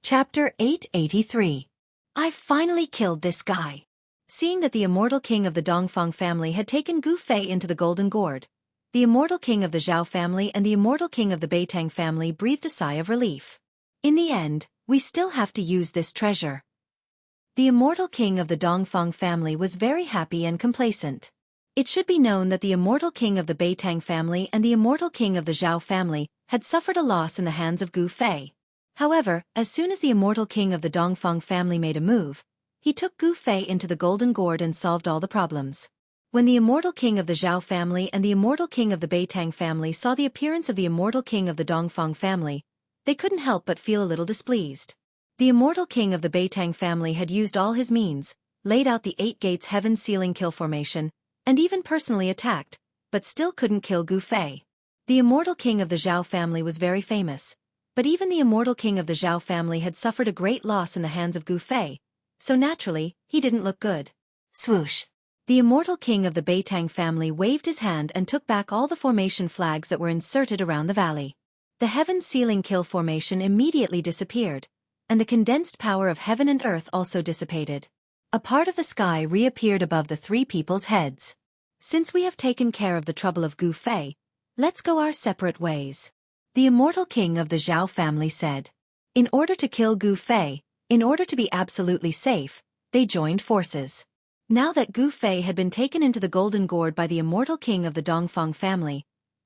Chapter 883. I've finally killed this guy. Seeing that the immortal king of the Dongfang family had taken Gu Fei into the Golden Gourd, the immortal king of the Zhao family and the immortal king of the Beitang family breathed a sigh of relief. In the end, we still have to use this treasure. The immortal king of the Dongfang family was very happy and complacent. It should be known that the immortal king of the Beitang family and the immortal king of the Zhao family had suffered a loss in the hands of Gu Fei. However, as soon as the immortal king of the Dongfang family made a move, he took Gu Fei into the Golden Gourd and solved all the problems. When the immortal king of the Zhao family and the immortal king of the Beitang family saw the appearance of the immortal king of the Dongfang family, they couldn't help but feel a little displeased. The immortal king of the Beitang family had used all his means, laid out the 8 gates heaven sealing kill formation, and even personally attacked, but still couldn't kill Gu Fei. The immortal king of the Zhao family was very famous. But even the immortal king of the Zhao family had suffered a great loss in the hands of Gu Fei, so naturally, he didn't look good. Swoosh! The immortal king of the Beitang family waved his hand and took back all the formation flags that were inserted around the valley. The heaven sealing kill formation immediately disappeared, and the condensed power of heaven and earth also dissipated. A part of the sky reappeared above the 3 people's heads. Since we have taken care of the trouble of Gu Fei, let's go our separate ways. The immortal king of the Zhao family said. In order to kill Gu Fei, in order to be absolutely safe, they joined forces. Now that Gu Fei had been taken into the Golden Gourd by the immortal king of the Dongfang family,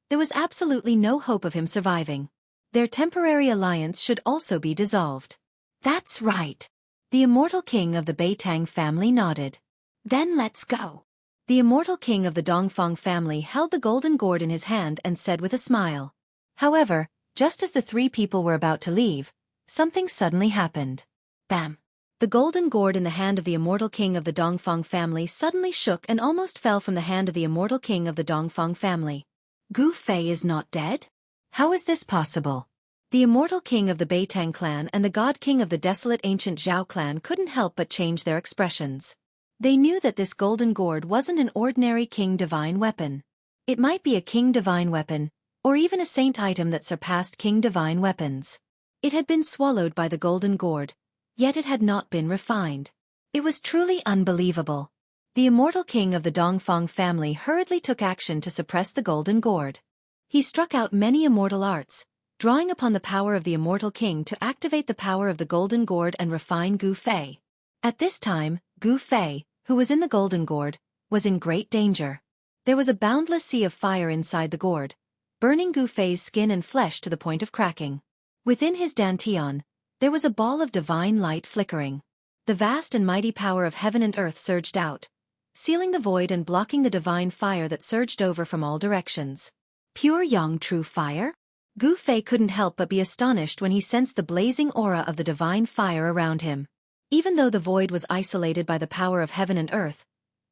there was absolutely no hope of him surviving. Their temporary alliance should also be dissolved. That's right. The immortal king of the Beitang family nodded. Then let's go. The immortal king of the Dongfang family held the Golden Gourd in his hand and said with a smile. However, just as the 3 people were about to leave, something suddenly happened. Bam! The Golden Gourd in the hand of the immortal king of the Dongfang family suddenly shook and almost fell from the hand of the immortal king of the Dongfang family. Gu Fei is not dead? How is this possible? The immortal king of the Beitang clan and the god king of the desolate ancient Zhao clan couldn't help but change their expressions. They knew that this Golden Gourd wasn't an ordinary king divine weapon. It might be a king divine weapon, or even a saint item that surpassed king divine weapons. It had been swallowed by the Golden Gourd, yet it had not been refined. It was truly unbelievable. The immortal king of the Dongfang family hurriedly took action to suppress the Golden Gourd. He struck out many immortal arts, drawing upon the power of the immortal king to activate the power of the Golden Gourd and refine Gu Fei. At this time, Gu Fei, who was in the Golden Gourd, was in great danger. There was a boundless sea of fire inside the gourd, burning Gu Fei's skin and flesh to the point of cracking. Within his dantian, there was a ball of divine light flickering. The vast and mighty power of heaven and earth surged out, sealing the void and blocking the divine fire that surged over from all directions. Pure yang true fire? Gu Fei couldn't help but be astonished when he sensed the blazing aura of the divine fire around him. Even though the void was isolated by the power of heaven and earth,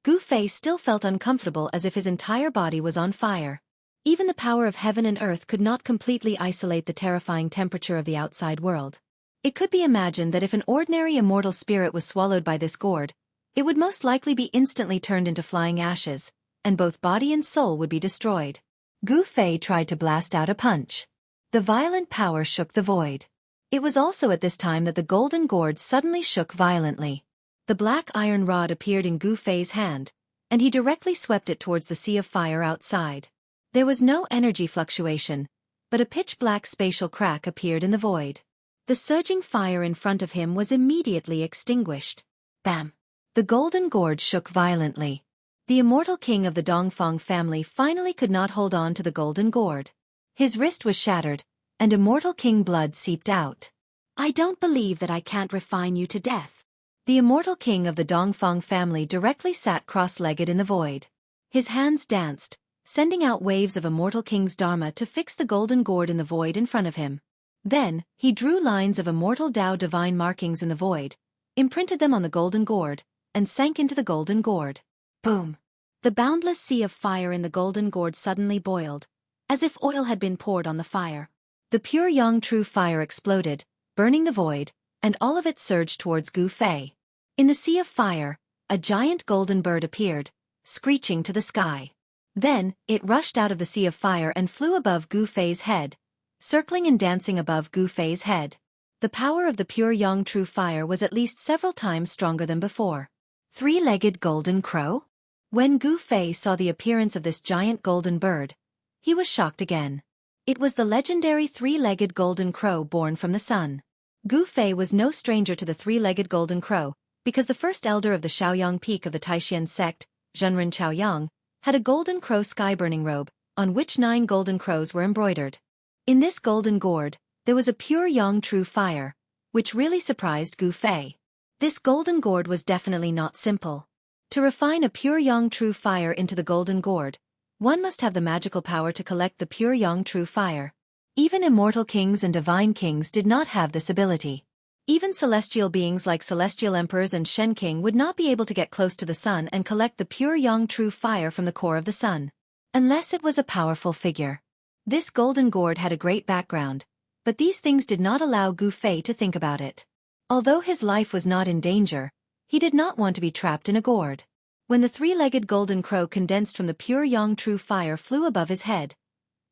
Gu Fei still felt uncomfortable as if his entire body was on fire. Even the power of heaven and earth could not completely isolate the terrifying temperature of the outside world. It could be imagined that if an ordinary immortal spirit was swallowed by this gourd, it would most likely be instantly turned into flying ashes, and both body and soul would be destroyed. Gu Fei tried to blast out a punch. The violent power shook the void. It was also at this time that the Golden Gourd suddenly shook violently. The black iron rod appeared in Gu Fei's hand, and he directly swept it towards the sea of fire outside. There was no energy fluctuation, but a pitch-black spatial crack appeared in the void. The surging fire in front of him was immediately extinguished. Bam! The Golden Gourd shook violently. The immortal king of the Dongfang family finally could not hold on to the Golden Gourd. His wrist was shattered, and immortal king blood seeped out. I don't believe that I can't refine you to death. The immortal king of the Dongfang family directly sat cross-legged in the void. His hands danced, sending out waves of immortal king's dharma to fix the Golden Gourd in the void in front of him. Then, he drew lines of immortal Tao divine markings in the void, imprinted them on the Golden Gourd, and sank into the Golden Gourd. Boom! The boundless sea of fire in the Golden Gourd suddenly boiled, as if oil had been poured on the fire. The pure yang true fire exploded, burning the void, and all of it surged towards Gu Fei. In the sea of fire, a giant golden bird appeared, screeching to the sky. Then, it rushed out of the sea of fire and flew above Gu Fei's head, circling and dancing above Gu Fei's head. The power of the pure yang true fire was at least several times stronger than before. Three-legged golden crow? When Gu Fei saw the appearance of this giant golden bird, he was shocked again. It was the legendary three-legged golden crow born from the sun. Gu Fei was no stranger to the three-legged golden crow, because the first elder of the Shaoyang peak of the Taishan sect, Zhenren Chaoyang, had a golden crow sky-burning robe, on which 9 golden crows were embroidered. In this golden gourd, there was a pure yang true fire, which really surprised Gu Fei. This golden gourd was definitely not simple. To refine a pure yang true fire into the golden gourd, one must have the magical power to collect the pure yang true fire. Even immortal kings and divine kings did not have this ability. Even celestial beings like celestial emperors and Shen King would not be able to get close to the sun and collect the pure yang true fire from the core of the sun, unless it was a powerful figure. This golden gourd had a great background, but these things did not allow Gu Fei to think about it. Although his life was not in danger, he did not want to be trapped in a gourd. When the three-legged golden crow condensed from the pure yang true fire flew above his head,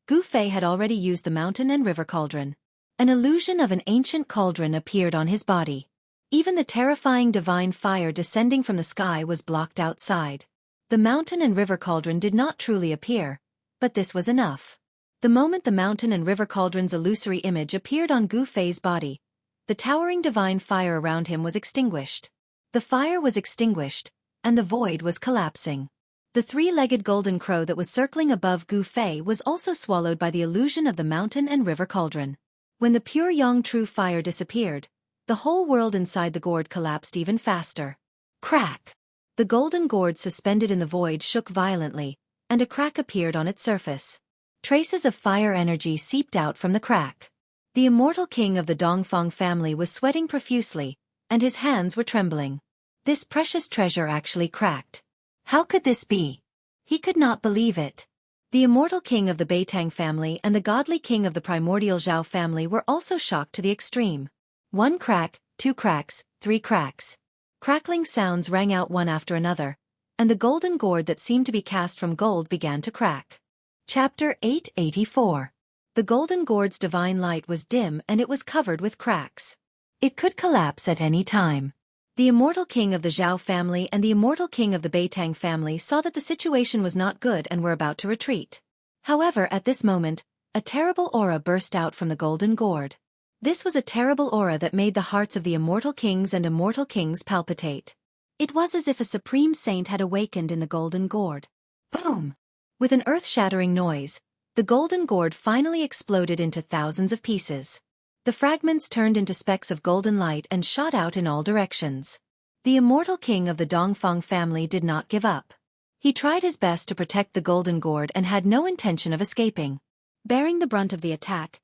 Gu Fei had already used the mountain and river cauldron. An illusion of an ancient cauldron appeared on his body. Even the terrifying divine fire descending from the sky was blocked outside. The mountain and river cauldron did not truly appear, but this was enough. The moment the mountain and river cauldron's illusory image appeared on Gu Fei's body, the towering divine fire around him was extinguished. The fire was extinguished, and the void was collapsing. The three-legged golden crow that was circling above Gu Fei was also swallowed by the illusion of the mountain and river cauldron. When the pure yang true fire disappeared, the whole world inside the gourd collapsed even faster. Crack! The golden gourd suspended in the void shook violently, and a crack appeared on its surface. Traces of fire energy seeped out from the crack. The immortal king of the Dongfang family was sweating profusely, and his hands were trembling. This precious treasure actually cracked. How could this be? He could not believe it. The immortal king of the Beitang family and the godly king of the primordial Zhao family were also shocked to the extreme. 1 crack, 2 cracks, 3 cracks. Crackling sounds rang out one after another, and the golden gourd that seemed to be cast from gold began to crack. Chapter 884. The golden gourd's divine light was dim and it was covered with cracks. It could collapse at any time. The immortal king of the Zhao family and the immortal king of the Beitang family saw that the situation was not good and were about to retreat. However, at this moment, a terrible aura burst out from the golden gourd. This was a terrible aura that made the hearts of the immortal kings and immortal kings palpitate. It was as if a supreme saint had awakened in the golden gourd. Boom! With an earth-shattering noise, the golden gourd finally exploded into thousands of pieces. The fragments turned into specks of golden light and shot out in all directions. The immortal king of the Dongfang family did not give up. He tried his best to protect the golden gourd and had no intention of escaping. Bearing the brunt of the attack,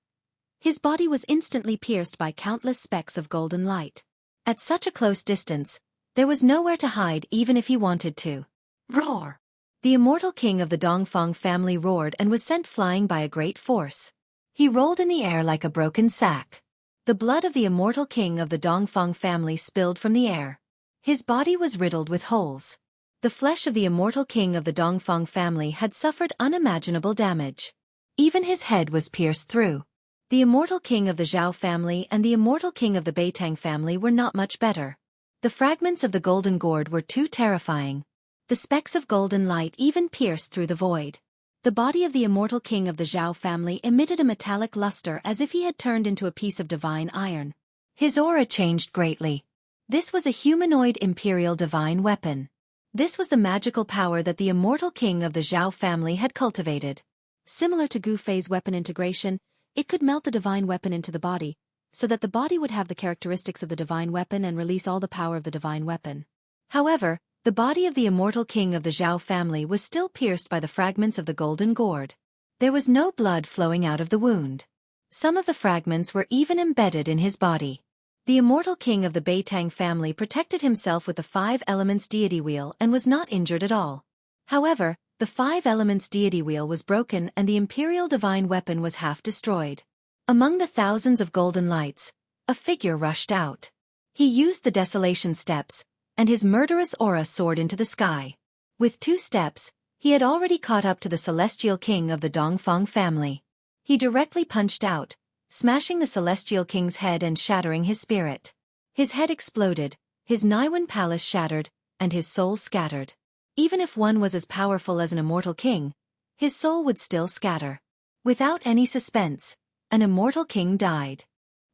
his body was instantly pierced by countless specks of golden light. At such a close distance, there was nowhere to hide even if he wanted to. Roar! The immortal king of the Dongfang family roared and was sent flying by a great force. He rolled in the air like a broken sack. The blood of the immortal king of the Dongfang family spilled from the air. His body was riddled with holes. The flesh of the immortal king of the Dongfang family had suffered unimaginable damage. Even his head was pierced through. The immortal king of the Zhao family and the immortal king of the Beitang family were not much better. The fragments of the golden gourd were too terrifying. The specks of golden light even pierced through the void. The body of the immortal king of the Zhao family emitted a metallic luster as if he had turned into a piece of divine iron. His aura changed greatly. This was a humanoid imperial divine weapon. This was the magical power that the immortal king of the Zhao family had cultivated. Similar to Gu Fei's weapon integration, it could melt the divine weapon into the body, so that the body would have the characteristics of the divine weapon and release all the power of the divine weapon. However, the body of the immortal king of the Zhao family was still pierced by the fragments of the golden gourd. There was no blood flowing out of the wound. Some of the fragments were even embedded in his body. The immortal king of the Beitang family protected himself with the 5 elements deity wheel and was not injured at all. However, the 5 elements deity wheel was broken and the imperial divine weapon was half destroyed. Among the thousands of golden lights, a figure rushed out. He used the desolation steps, and his murderous aura soared into the sky. With 2 steps, he had already caught up to the celestial king of the Dongfang family. He directly punched out, smashing the Celestial King's head and shattering his spirit. His head exploded, his Naiwan palace shattered, and his soul scattered. Even if one was as powerful as an immortal king, his soul would still scatter. Without any suspense, an immortal king died.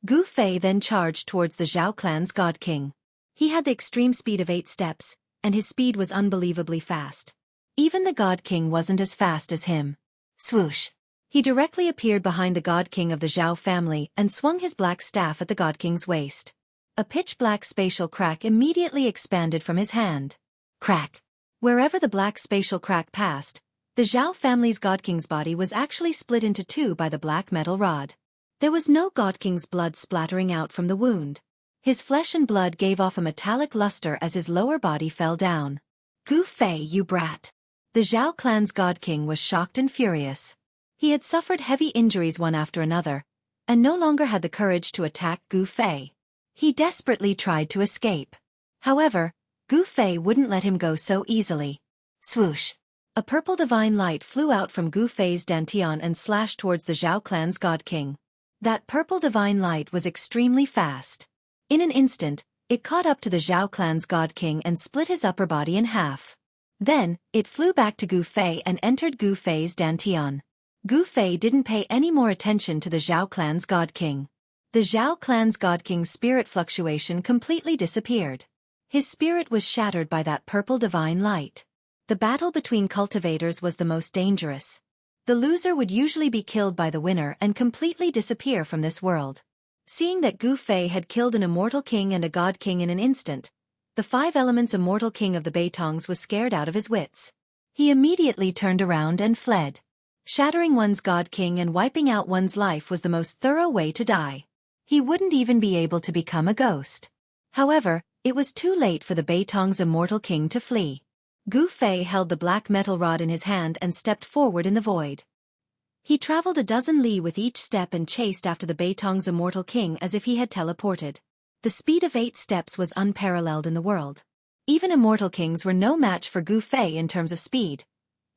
Gu Fei then charged towards the Zhao clan's god king. He had the extreme speed of 8 steps, and his speed was unbelievably fast. Even the god king wasn't as fast as him. Swoosh! He directly appeared behind the god king of the Zhao family and swung his black staff at the god king's waist. A pitch-black spatial crack immediately expanded from his hand. Crack! Wherever the black spatial crack passed, the Zhao family's god king's body was actually split into 2 by the black metal rod. There was no god king's blood splattering out from the wound. His flesh and blood gave off a metallic luster as his lower body fell down. Gu Fei, you brat! The Zhao clan's god king was shocked and furious. He had suffered heavy injuries one after another, and no longer had the courage to attack Gu Fei. He desperately tried to escape. However, Gu Fei wouldn't let him go so easily. Swoosh! A purple divine light flew out from Gu Fei's dantian and slashed towards the Zhao clan's god king. That purple divine light was extremely fast. In an instant, it caught up to the Zhao clan's god king and split his upper body in half. Then, it flew back to Gu Fei and entered Gu Fei's dantian. Gu Fei didn't pay any more attention to the Zhao clan's god king. The Zhao clan's god king's spirit fluctuation completely disappeared. His spirit was shattered by that purple divine light. The battle between cultivators was the most dangerous. The loser would usually be killed by the winner and completely disappear from this world. Seeing that Gu Fei had killed an immortal king and a god king in an instant, the 5 elements immortal king of the Beitongs was scared out of his wits. He immediately turned around and fled. Shattering one's god king and wiping out one's life was the most thorough way to die. He wouldn't even be able to become a ghost. However, it was too late for the Beitong's immortal king to flee. Gu Fei held the black metal rod in his hand and stepped forward in the void. He traveled a dozen li with each step and chased after the Beitong's immortal king as if he had teleported. The speed of 8 steps was unparalleled in the world. Even immortal kings were no match for Gu Fei in terms of speed,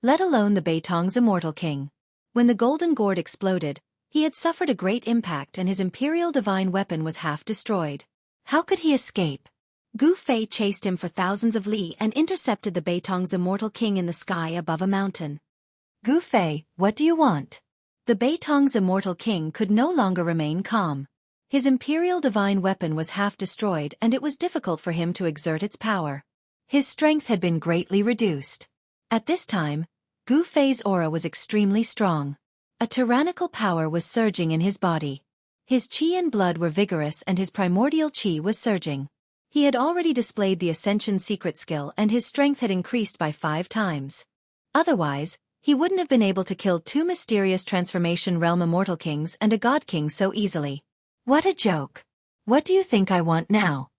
let alone the Beitong's immortal king. When the golden gourd exploded, he had suffered a great impact and his imperial divine weapon was half destroyed. How could he escape? Gu Fei chased him for thousands of li and intercepted the Beitong's immortal king in the sky above a mountain. Gu Fei, what do you want? The Beitong's immortal king could no longer remain calm. His imperial divine weapon was half destroyed and it was difficult for him to exert its power. His strength had been greatly reduced. At this time, Gu Fei's aura was extremely strong. A tyrannical power was surging in his body. His qi and blood were vigorous and his primordial qi was surging. He had already displayed the Ascension secret skill and his strength had increased by 5 times. Otherwise, he wouldn't have been able to kill 2 mysterious transformation realm immortal kings and a god king so easily. What a joke! What do you think I want now?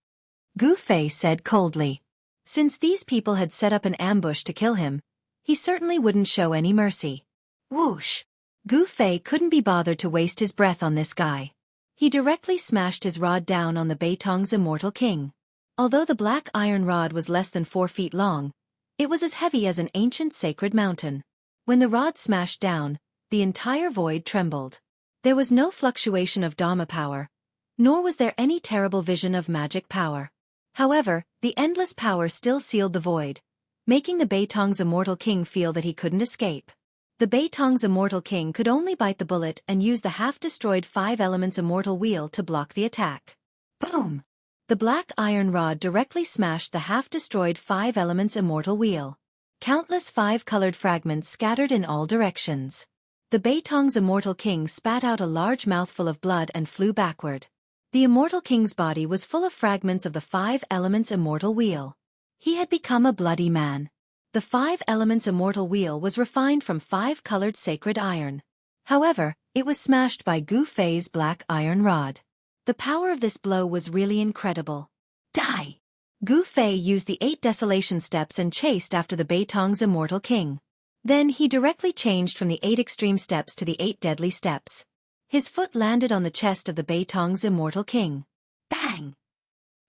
Gu Fei said coldly. Since these people had set up an ambush to kill him, he certainly wouldn't show any mercy. Whoosh! Gu Fei couldn't be bothered to waste his breath on this guy. He directly smashed his rod down on the Beitong's immortal king. Although the black iron rod was less than 4 feet long, it was as heavy as an ancient sacred mountain. When the rod smashed down, the entire void trembled. There was no fluctuation of Dhamma power, nor was there any terrible vision of magic power. However, the endless power still sealed the void, making the Beitong's immortal king feel that he couldn't escape. The Beitong's immortal king could only bite the bullet and use the half-destroyed 5 elements immortal wheel to block the attack. Boom! The black iron rod directly smashed the half-destroyed 5 elements immortal wheel. Countless 5-colored fragments scattered in all directions. The Beitong's immortal king spat out a large mouthful of blood and flew backward. The immortal king's body was full of fragments of the 5 elements immortal wheel. He had become a bloody man. The 5 elements immortal wheel was refined from 5-colored sacred iron. However, it was smashed by Gu Fei's black iron rod. The power of this blow was really incredible. Die! Gu Fei used the 8 desolation steps and chased after the Beitong's immortal king. Then he directly changed from the 8 extreme steps to the 8 deadly steps. His foot landed on the chest of the Beitong's immortal king. Bang!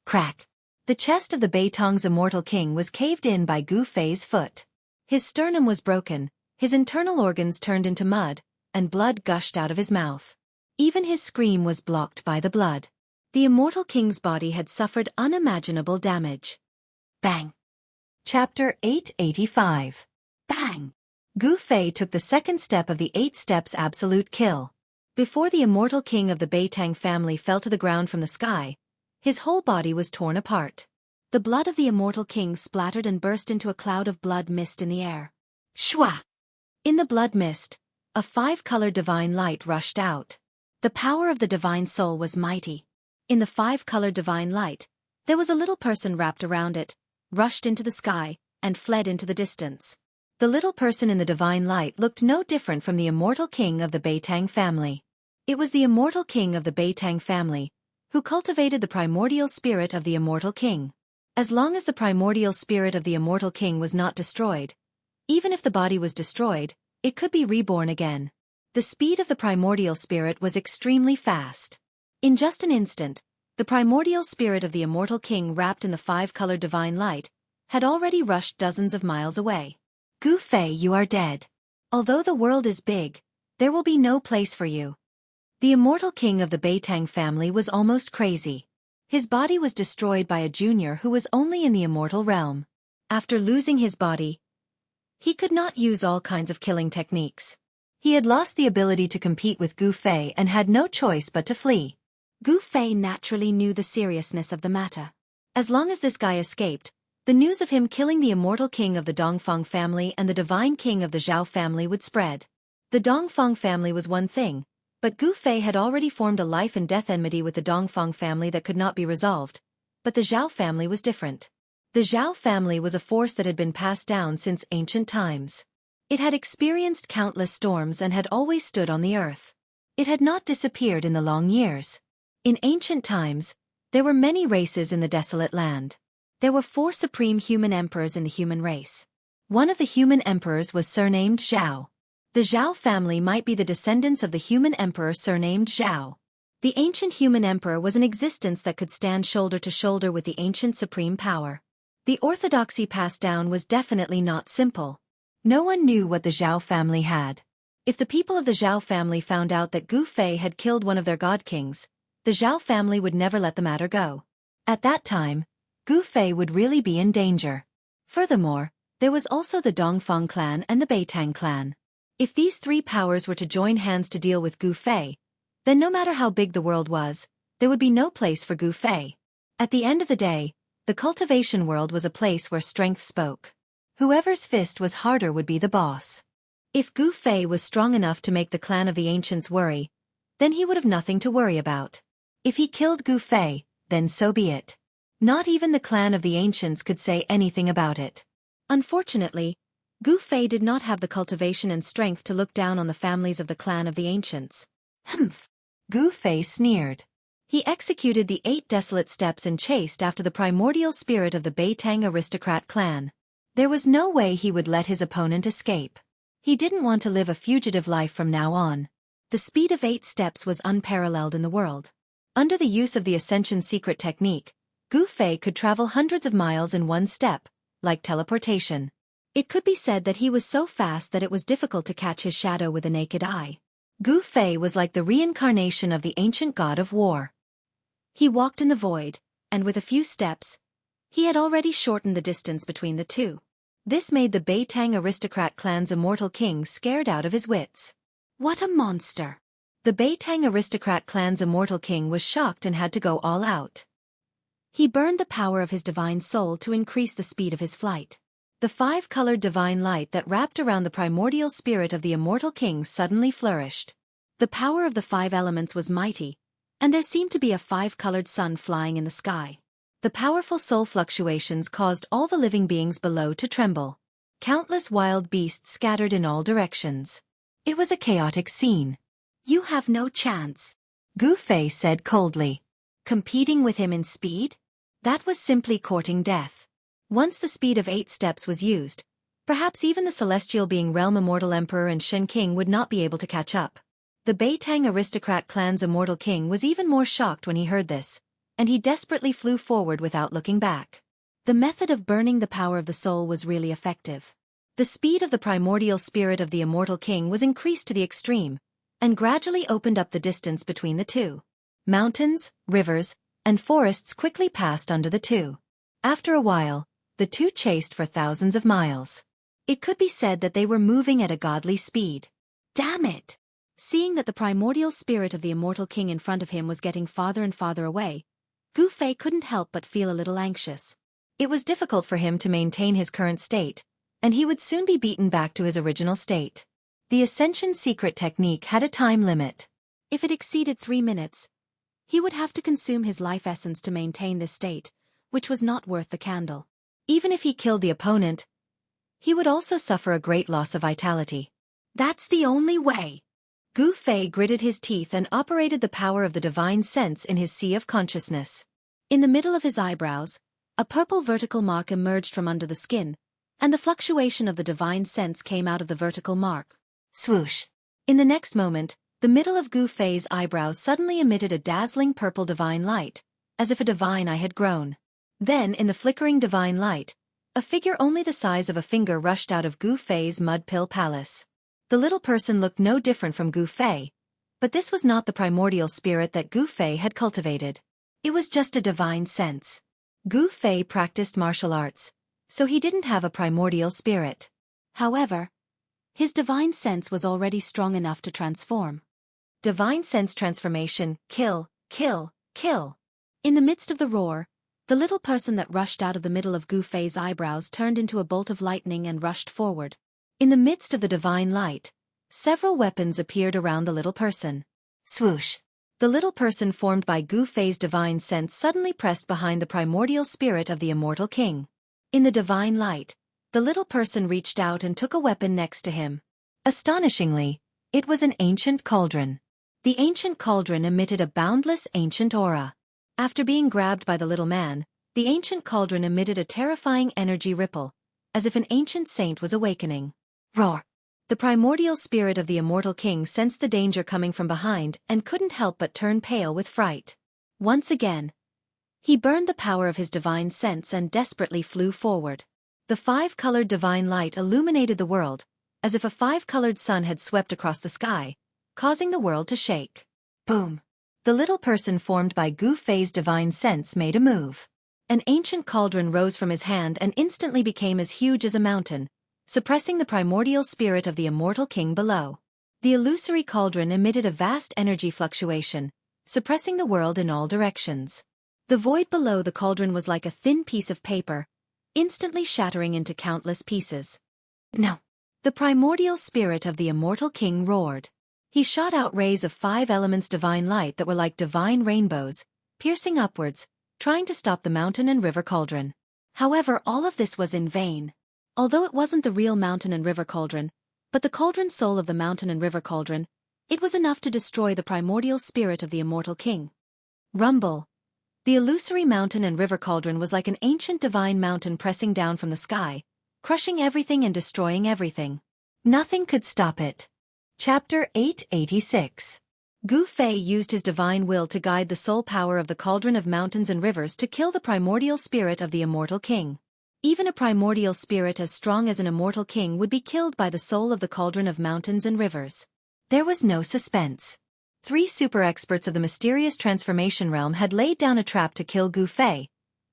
Crack! The chest of the Beitong's immortal king was caved in by Gu Fei's foot. His sternum was broken, his internal organs turned into mud, and blood gushed out of his mouth. Even his scream was blocked by the blood. The immortal king's body had suffered unimaginable damage. Bang! Chapter 885. Bang! Gu Fei took the second step of the 8 steps absolute kill. Before the immortal king of the Beitang family fell to the ground from the sky, his whole body was torn apart. The blood of the immortal king splattered and burst into a cloud of blood mist in the air. Shwa! In the blood mist, a 5-colored divine light rushed out. The power of the divine soul was mighty. In the 5-colored divine light, there was a little person wrapped around it, rushed into the sky, and fled into the distance. The little person in the divine light looked no different from the immortal king of the Beitang family. It was the immortal king of the Beitang family, who cultivated the primordial spirit of the immortal king. As long as the primordial spirit of the immortal king was not destroyed, even if the body was destroyed, it could be reborn again. The speed of the primordial spirit was extremely fast. In just an instant, the primordial spirit of the immortal king wrapped in the 5-colored divine light had already rushed dozens of miles away. Gu Fei, you are dead. Although the world is big, there will be no place for you. The immortal king of the Beitang family was almost crazy. His body was destroyed by a junior who was only in the immortal realm. After losing his body, he could not use all kinds of killing techniques. He had lost the ability to compete with Gu Fei and had no choice but to flee. Gu Fei naturally knew the seriousness of the matter. As long as this guy escaped, the news of him killing the immortal king of the Dongfang family and the divine king of the Zhao family would spread. The Dongfang family was one thing, but Gu Fei had already formed a life and death enmity with the Dongfang family that could not be resolved. But the Zhao family was different. The Zhao family was a force that had been passed down since ancient times. It had experienced countless storms and had always stood on the earth. It had not disappeared in the long years. In ancient times, there were many races in the desolate land. There were 4 supreme human emperors in the human race. One of the human emperors was surnamed Zhao. The Zhao family might be the descendants of the human emperor surnamed Zhao. The ancient human emperor was an existence that could stand shoulder to shoulder with the ancient supreme power. The orthodoxy passed down was definitely not simple. No one knew what the Zhao family had. If the people of the Zhao family found out that Gu Fei had killed one of their god kings, the Zhao family would never let the matter go. At that time, Gu Fei would really be in danger. Furthermore, there was also the Dongfang clan and the Beitang clan. If these 3 powers were to join hands to deal with Gu Fei, then no matter how big the world was, there would be no place for Gu Fei. At the end of the day, the cultivation world was a place where strength spoke. Whoever's fist was harder would be the boss. If Gu Fei was strong enough to make the clan of the ancients worry, then he would have nothing to worry about. If he killed Gu Fei, then so be it. Not even the clan of the ancients could say anything about it. Unfortunately, Gu Fei did not have the cultivation and strength to look down on the families of the clan of the ancients. Humph! Gu Fei sneered. He executed the 8 desolate steps and chased after the primordial spirit of the Beitang aristocrat clan. There was no way he would let his opponent escape. He didn't want to live a fugitive life from now on. The speed of 8 steps was unparalleled in the world. Under the use of the Ascension secret technique, Gu Fei could travel hundreds of miles in one step, like teleportation. It could be said that he was so fast that it was difficult to catch his shadow with a naked eye. Gu Fei was like the reincarnation of the ancient god of war. He walked in the void, and with a few steps, he had already shortened the distance between the two. This made the Beitang aristocrat clan's immortal king scared out of his wits. What a monster! The Beitang aristocrat clan's immortal king was shocked and had to go all out. He burned the power of his divine soul to increase the speed of his flight. The 5-colored divine light that wrapped around the primordial spirit of the immortal king suddenly flourished. The power of the 5 elements was mighty, and there seemed to be a 5-colored sun flying in the sky. The powerful soul fluctuations caused all the living beings below to tremble. Countless wild beasts scattered in all directions. It was a chaotic scene. You have no chance, Gu Fei said coldly. Competing with him in speed? That was simply courting death. Once the speed of 8 steps was used, perhaps even the celestial being realm immortal emperor and Shen King would not be able to catch up. The Beitang aristocrat clan's immortal king was even more shocked when he heard this, and he desperately flew forward without looking back. The method of burning the power of the soul was really effective. The speed of the primordial spirit of the immortal king was increased to the extreme, and gradually opened up the distance between the two. Mountains, rivers, and forests quickly passed under the two. After a while, the two chased for thousands of miles. It could be said that they were moving at a godly speed. Damn it! Seeing that the primordial spirit of the immortal king in front of him was getting farther and farther away, Gu Fei couldn't help but feel a little anxious. It was difficult for him to maintain his current state, and he would soon be beaten back to his original state. The Ascension secret technique had a time limit. If it exceeded 3 minutes, he would have to consume his life essence to maintain this state, which was not worth the candle. Even if he killed the opponent, he would also suffer a great loss of vitality. That's the only way. Gu Fei gritted his teeth and operated the power of the divine sense in his sea of consciousness. In the middle of his eyebrows, a purple vertical mark emerged from under the skin, and the fluctuation of the divine sense came out of the vertical mark. Swoosh! In the next moment, the middle of Gu Fei's eyebrows suddenly emitted a dazzling purple divine light, as if a divine eye had grown. Then, in the flickering divine light, a figure only the size of a finger rushed out of Gu Fei's mud pill palace. The little person looked no different from Gu Fei, but this was not the primordial spirit that Gu Fei had cultivated. It was just a divine sense. Gu Fei practiced martial arts, so he didn't have a primordial spirit. However, his divine sense was already strong enough to transform. Divine sense transformation, kill, kill, kill. In the midst of the roar, the little person that rushed out of the middle of Gu Fei's eyebrows turned into a bolt of lightning and rushed forward. In the midst of the divine light, several weapons appeared around the little person. Swoosh! The little person formed by Gu Fei's divine sense suddenly pressed behind the primordial spirit of the immortal king. In the divine light, the little person reached out and took a weapon next to him. Astonishingly, it was an ancient cauldron. The ancient cauldron emitted a boundless ancient aura. After being grabbed by the little man, the ancient cauldron emitted a terrifying energy ripple, as if an ancient saint was awakening. Roar! The primordial spirit of the immortal king sensed the danger coming from behind and couldn't help but turn pale with fright. Once again, he burned the power of his divine sense and desperately flew forward. The 5-colored divine light illuminated the world, as if a 5-colored sun had swept across the sky, causing the world to shake. Boom! The little person formed by Gu Fei's divine sense made a move. An ancient cauldron rose from his hand and instantly became as huge as a mountain, suppressing the primordial spirit of the immortal king below. The illusory cauldron emitted a vast energy fluctuation, suppressing the world in all directions. The void below the cauldron was like a thin piece of paper, instantly shattering into countless pieces. No! The primordial spirit of the immortal king roared. He shot out rays of 5 elements divine light that were like divine rainbows, piercing upwards, trying to stop the mountain and river cauldron. However, all of this was in vain. Although it wasn't the real mountain and river cauldron, but the cauldron soul of the mountain and river cauldron, it was enough to destroy the primordial spirit of the immortal king. Rumble! The illusory mountain and river cauldron was like an ancient divine mountain pressing down from the sky, crushing everything and destroying everything. Nothing could stop it. Chapter 886. Gu Fei used his divine will to guide the soul power of the cauldron of mountains and rivers to kill the primordial spirit of the immortal king. Even a primordial spirit as strong as an immortal king would be killed by the soul of the cauldron of mountains and rivers. There was no suspense. 3 super experts of the mysterious transformation realm had laid down a trap to kill Gu Fei,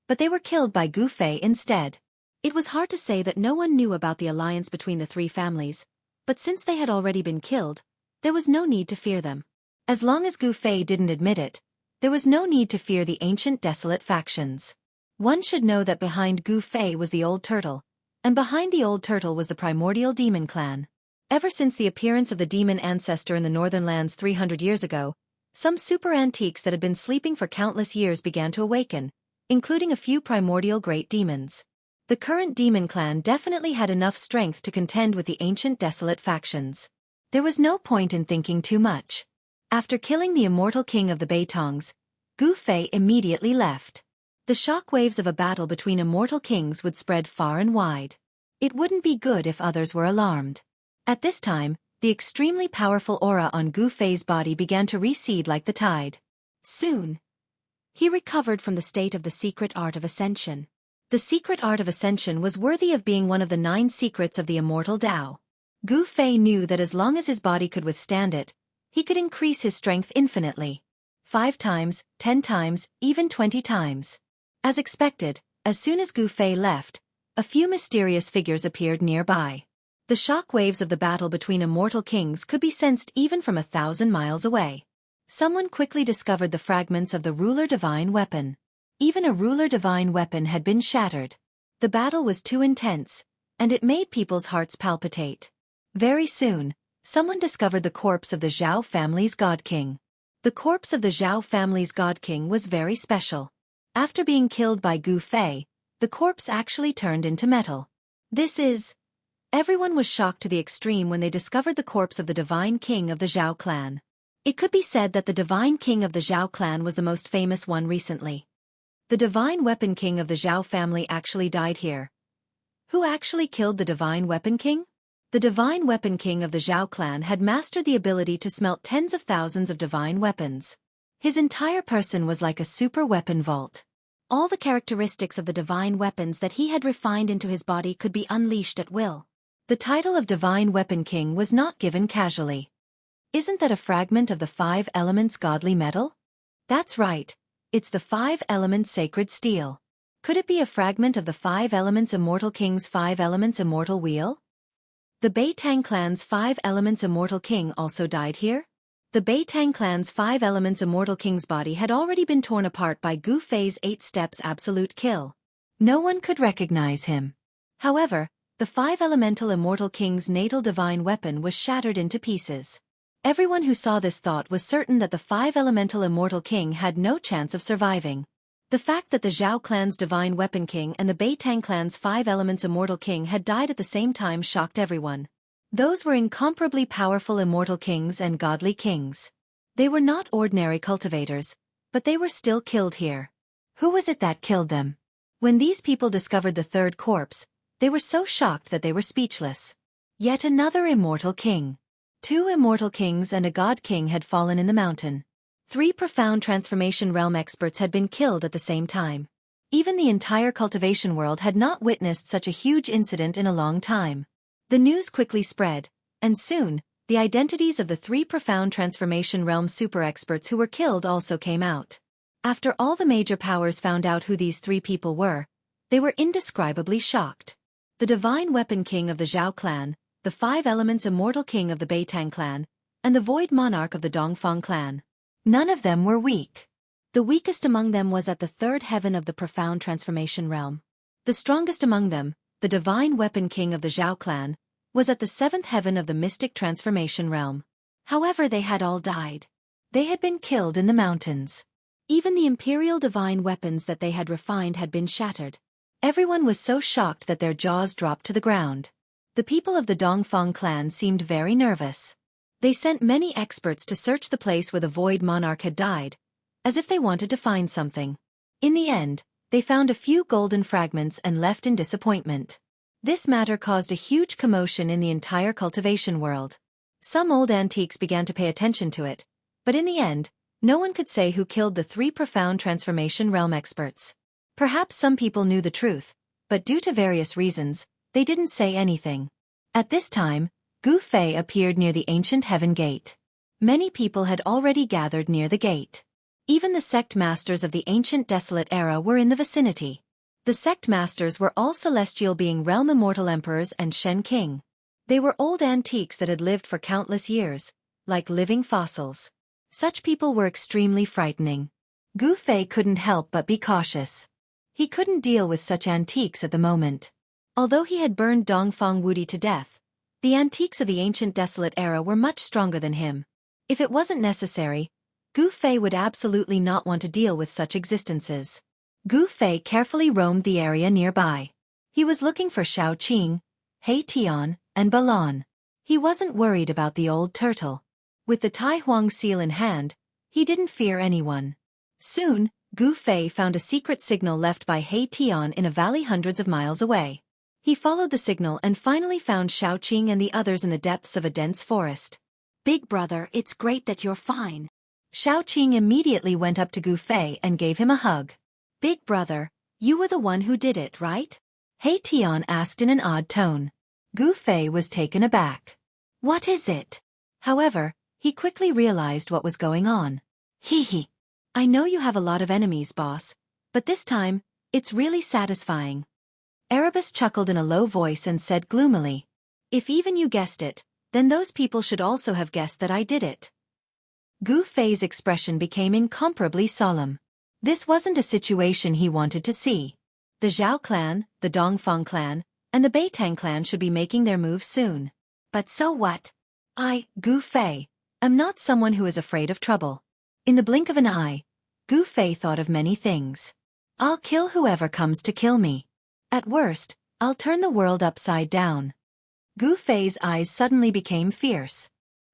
but they were killed by Gu Fei instead. It was hard to say that no one knew about the alliance between the 3 families, but since they had already been killed, there was no need to fear them. As long as Gu Fei didn't admit it, there was no need to fear the ancient desolate factions. One should know that behind Gu Fei was the Old Turtle, and behind the Old Turtle was the primordial demon clan. Ever since the appearance of the demon ancestor in the northern lands 300 years ago, some super antiques that had been sleeping for countless years began to awaken, including a few primordial great demons. The current demon clan definitely had enough strength to contend with the ancient desolate factions. There was no point in thinking too much. After killing the immortal king of the Beitongs, Gu Fei immediately left. The shock waves of a battle between immortal kings would spread far and wide. It wouldn't be good if others were alarmed. At this time, the extremely powerful aura on Gu Fei's body began to recede like the tide. Soon, he recovered from the state of the secret art of ascension. The secret art of ascension was worthy of being one of the 9 secrets of the immortal Tao. Gu Fei knew that as long as his body could withstand it, He could increase his strength infinitely. 5 times, 10 times, even 20 times. As expected, as soon as Gu Fei left, a few mysterious figures appeared nearby. The shock waves of the battle between immortal kings could be sensed even from 1,000 miles away. Someone quickly discovered the fragments of the ruler divine weapon. Even a ruler divine weapon had been shattered. The battle was too intense, and it made people's hearts palpitate. Very soon, someone discovered the corpse of the Zhao family's God King. The corpse of the Zhao family's God King was very special. After being killed by Gu Fei, the corpse actually turned into metal. Everyone was shocked to the extreme when they discovered the corpse of the divine king of the Zhao clan. It could be said that the divine king of the Zhao clan was the most famous one recently. The divine weapon king of the Zhao family actually died here. Who actually killed the divine weapon king? The divine weapon king of the Zhao clan had mastered the ability to smelt tens of thousands of divine weapons. His entire person was like a super weapon vault. All the characteristics of the divine weapons that he had refined into his body could be unleashed at will. The title of Divine Weapon King was not given casually. Isn't that a fragment of the 5 elements godly metal? That's right, it's the 5 elements sacred steel. Could it be a fragment of the 5 elements Immortal King's 5 elements immortal wheel? The Beitang clan's 5 elements immortal king also died here? The Beitang clan's 5 elements immortal king's body had already been torn apart by Gu Fei's 8 steps absolute kill. No one could recognize him. However, the 5 elemental immortal king's natal divine weapon was shattered into pieces. Everyone who saw this thought was certain that the 5 elemental immortal king had no chance of surviving. The fact that the Zhao clan's divine weapon king and the Beitang clan's 5 elements immortal king had died at the same time shocked everyone. Those were incomparably powerful immortal kings and godly kings. They were not ordinary cultivators, but they were still killed here. Who was it that killed them? When these people discovered the third corpse, they were so shocked that they were speechless. Yet another immortal king. 2 immortal kings and a god king had fallen in the mountain. 3 profound transformation realm experts had been killed at the same time. Even the entire cultivation world had not witnessed such a huge incident in a long time. The news quickly spread, and soon, the identities of the 3 profound transformation realm super experts who were killed also came out. After all the major powers found out who these 3 people were, they were indescribably shocked. The divine weapon king of the Zhao clan, the 5 elements immortal king of the Beitang clan, and the void monarch of the Dongfang clan. None of them were weak. The weakest among them was at the 3rd heaven of the profound transformation realm. The strongest among them, the divine weapon king of the Zhao clan, was at the 7th heaven of the mystic transformation realm. However, they had all died. They had been killed in the mountains. Even the imperial divine weapons that they had refined had been shattered. Everyone was so shocked that their jaws dropped to the ground. The people of the Dongfang clan seemed very nervous. They sent many experts to search the place where the void monarch had died, as if they wanted to find something. In the end, they found a few golden fragments and left in disappointment. This matter caused a huge commotion in the entire cultivation world. Some old antiques began to pay attention to it, but in the end, no one could say who killed the 3 profound transformation realm experts. Perhaps some people knew the truth, but due to various reasons, they didn't say anything. At this time, Gu Fei appeared near the ancient heaven gate. Many people had already gathered near the gate. Even the sect masters of the ancient desolate era were in the vicinity. The sect masters were all celestial being realm immortal emperors and Shen King. They were old antiques that had lived for countless years, like living fossils. Such people were extremely frightening. Gu Fei couldn't help but be cautious. He couldn't deal with such antiques at the moment. Although he had burned Dongfang Wudi to death, the antiques of the ancient desolate era were much stronger than him. If it wasn't necessary, Gu Fei would absolutely not want to deal with such existences. Gu Fei carefully roamed the area nearby. He was looking for Shao Qing, He Tian, and Balon. He wasn't worried about the old turtle. With the Tai Huang seal in hand, he didn't fear anyone. Soon, Gu Fei found a secret signal left by He Tian in a valley hundreds of miles away. He followed the signal and finally found Shao Qing and the others in the depths of a dense forest. "Big brother, it's great that you're fine." Shao Qing immediately went up to Gu Fei and gave him a hug. "Big brother, you were the one who did it, right?" He Tian asked in an odd tone. Gu Fei was taken aback. "What is it?" However, he quickly realized what was going on. Hee hee. I know you have a lot of enemies, boss, but this time, it's really satisfying. Erebus chuckled in a low voice and said gloomily, if even you guessed it, then those people should also have guessed that I did it. Gu Fei's expression became incomparably solemn. This wasn't a situation he wanted to see. The Zhao clan, the Dongfang clan, and the Beitang clan should be making their move soon. But so what? I, Gu Fei, am not someone who is afraid of trouble. In the blink of an eye, Gu Fei thought of many things. I'll kill whoever comes to kill me. At worst, I'll turn the world upside down. Gu Fei's eyes suddenly became fierce.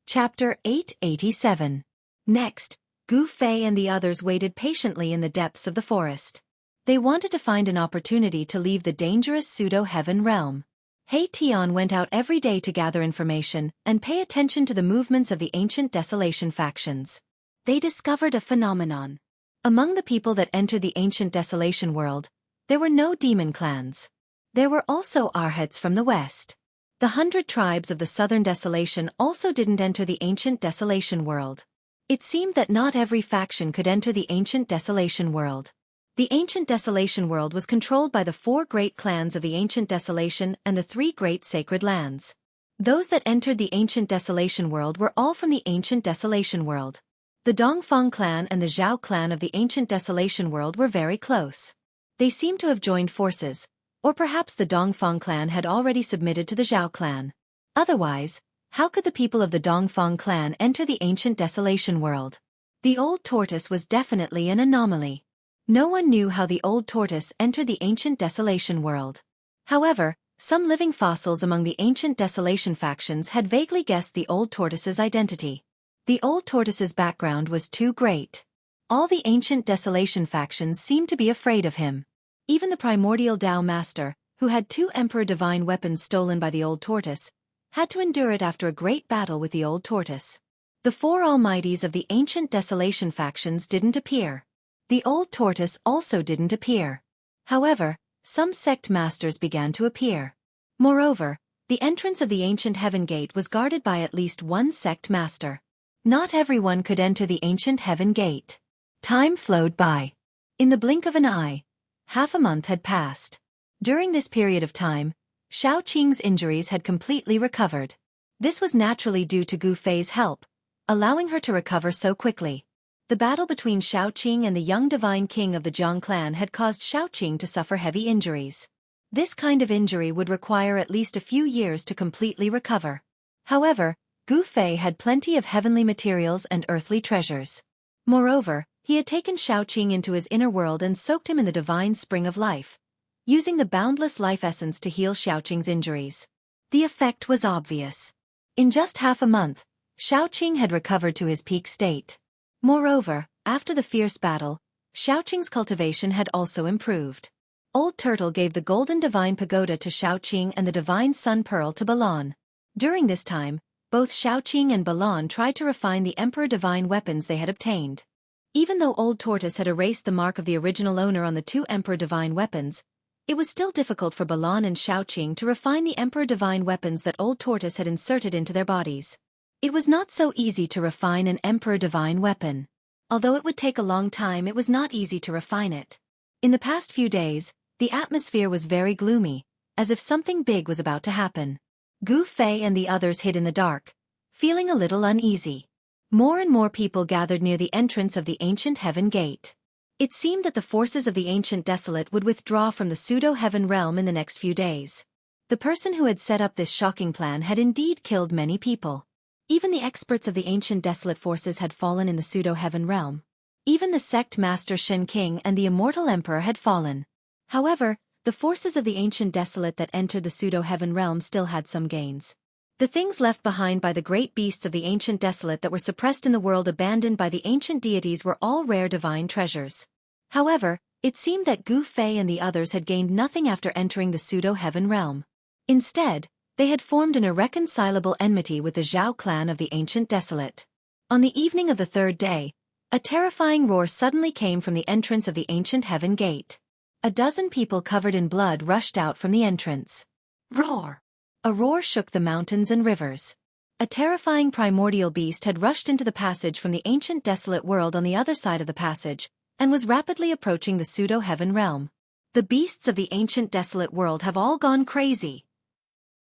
Chapter 887. Next, Gu Fei and the others waited patiently in the depths of the forest. They wanted to find an opportunity to leave the dangerous pseudo-heaven realm. He Tian went out every day to gather information and pay attention to the movements of the ancient desolation factions. They discovered a phenomenon. Among the people that entered the ancient desolation world, there were no demon clans. There were also Arhats from the west. The 100 tribes of the southern desolation also didn't enter the ancient desolation world. It seemed that not every faction could enter the ancient desolation world. The ancient desolation world was controlled by the 4 great clans of the ancient desolation and the 3 great sacred lands. Those that entered the ancient desolation world were all from the ancient desolation world. The Dongfang clan and the Zhao clan of the ancient desolation world were very close. They seemed to have joined forces, or perhaps the Dongfang clan had already submitted to the Zhao clan. Otherwise, how could the people of the Dongfang clan enter the ancient desolation world? The old tortoise was definitely an anomaly. No one knew how the old tortoise entered the ancient desolation world. However, some living fossils among the ancient desolation factions had vaguely guessed the old tortoise's identity. The old tortoise's background was too great. All the ancient desolation factions seemed to be afraid of him. Even the primordial Tao master, who had 2 emperor divine weapons stolen by the old tortoise, had to endure it after a great battle with the old tortoise. The 4 almighties of the ancient desolation factions didn't appear. The old tortoise also didn't appear. However, some sect masters began to appear. Moreover, the entrance of the ancient heaven gate was guarded by at least 1 sect master. Not everyone could enter the ancient heaven gate. Time flowed by. In the blink of an eye, half a month had passed. During this period of time, Xiao Qing's injuries had completely recovered. This was naturally due to Gu Fei's help, allowing her to recover so quickly. The battle between Xiao Qing and the young divine king of the Jiang clan had caused Xiao Qing to suffer heavy injuries. This kind of injury would require at least a few years to completely recover. However, Gu Fei had plenty of heavenly materials and earthly treasures. Moreover, he had taken Xiao Qing into his inner world and soaked him in the divine spring of life, using the boundless life essence to heal Xiao Qing's injuries. The effect was obvious. In just half a month, Xiao Qing had recovered to his peak state. Moreover, after the fierce battle, Xiao Qing's cultivation had also improved. Old Turtle gave the golden divine pagoda to Xiao Qing and the divine sun pearl to Balan. During this time, both Xiao Qing and Balan tried to refine the emperor divine weapons they had obtained. Even though Old Tortoise had erased the mark of the original owner on the 2 emperor divine weapons, it was still difficult for Balan and Xiao Qing to refine the emperor divine weapons that Old Tortoise had inserted into their bodies. It was not so easy to refine an emperor divine weapon. Although it would take a long time, it was not easy to refine it. In the past few days, the atmosphere was very gloomy, as if something big was about to happen. Gu Fei and the others hid in the dark, feeling a little uneasy. More and more people gathered near the entrance of the ancient heaven gate. It seemed that the forces of the ancient desolate would withdraw from the pseudo-heaven realm in the next few days. The person who had set up this shocking plan had indeed killed many people. Even the experts of the ancient desolate forces had fallen in the pseudo-heaven realm. Even the sect master Shen King and the immortal emperor had fallen. However, the forces of the ancient desolate that entered the pseudo-heaven realm still had some gains. The things left behind by the great beasts of the ancient desolate that were suppressed in the world abandoned by the ancient deities were all rare divine treasures. However, it seemed that Gu Fei and the others had gained nothing after entering the pseudo-heaven realm. Instead, they had formed an irreconcilable enmity with the Zhao clan of the ancient desolate. On the evening of the 3rd day, a terrifying roar suddenly came from the entrance of the ancient heaven gate. A dozen people covered in blood rushed out from the entrance. Roar! A roar shook the mountains and rivers. A terrifying primordial beast had rushed into the passage from the ancient desolate world on the other side of the passage, and was rapidly approaching the pseudo-heaven realm. The beasts of the ancient desolate world have all gone crazy.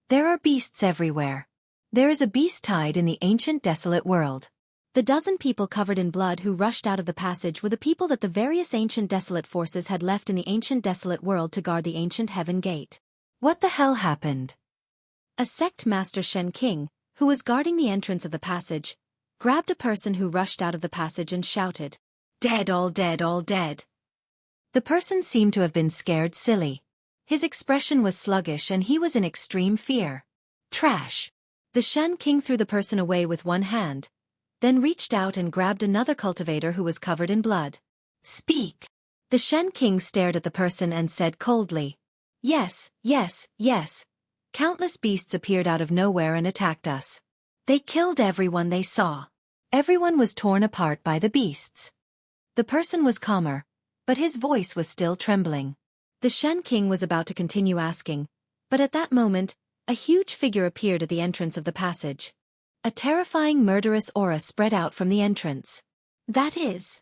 There are beasts everywhere. There is a beast tide in the ancient desolate world. The dozen people covered in blood who rushed out of the passage were the people that the various ancient desolate forces had left in the ancient desolate world to guard the ancient heaven gate. What the hell happened? A sect master Shen King, who was guarding the entrance of the passage, grabbed a person who rushed out of the passage and shouted, "Dead, all dead, all dead." The person seemed to have been scared silly. His expression was sluggish and he was in extreme fear. Trash. The Shen King threw the person away with one hand, then reached out and grabbed another cultivator who was covered in blood. "Speak." The Shen King stared at the person and said coldly, "Yes, yes, yes. Countless beasts appeared out of nowhere and attacked us. They killed everyone they saw. Everyone was torn apart by the beasts." The person was calmer, but his voice was still trembling. The Shen King was about to continue asking, but at that moment, a huge figure appeared at the entrance of the passage. A terrifying murderous aura spread out from the entrance. That is.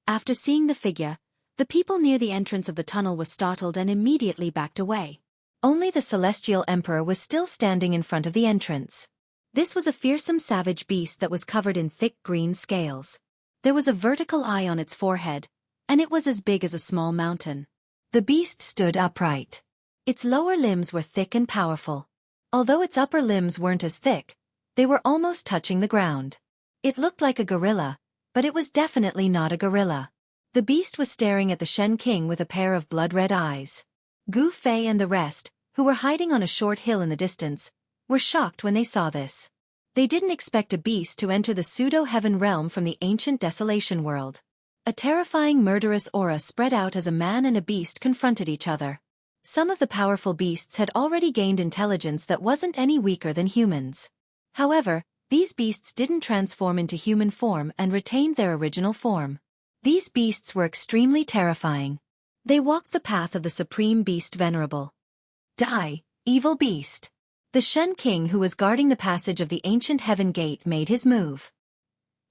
After seeing the figure, the people near the entrance of the tunnel were startled and immediately backed away. Only the Celestial Emperor was still standing in front of the entrance. This was a fearsome savage beast that was covered in thick green scales. There was a vertical eye on its forehead, and it was as big as a small mountain. The beast stood upright. Its lower limbs were thick and powerful. Although its upper limbs weren't as thick, they were almost touching the ground. It looked like a gorilla, but it was definitely not a gorilla. The beast was staring at the Shen King with a pair of blood-red eyes. Gu Fei and the rest, who were hiding on a short hill in the distance, were shocked when they saw this. They didn't expect a beast to enter the pseudo-heaven realm from the ancient desolation world. A terrifying murderous aura spread out as a man and a beast confronted each other. Some of the powerful beasts had already gained intelligence that wasn't any weaker than humans. However, these beasts didn't transform into human form and retained their original form. These beasts were extremely terrifying. They walked the path of the supreme beast venerable. Die, evil beast. The Shen King who was guarding the passage of the ancient heaven gate made his move.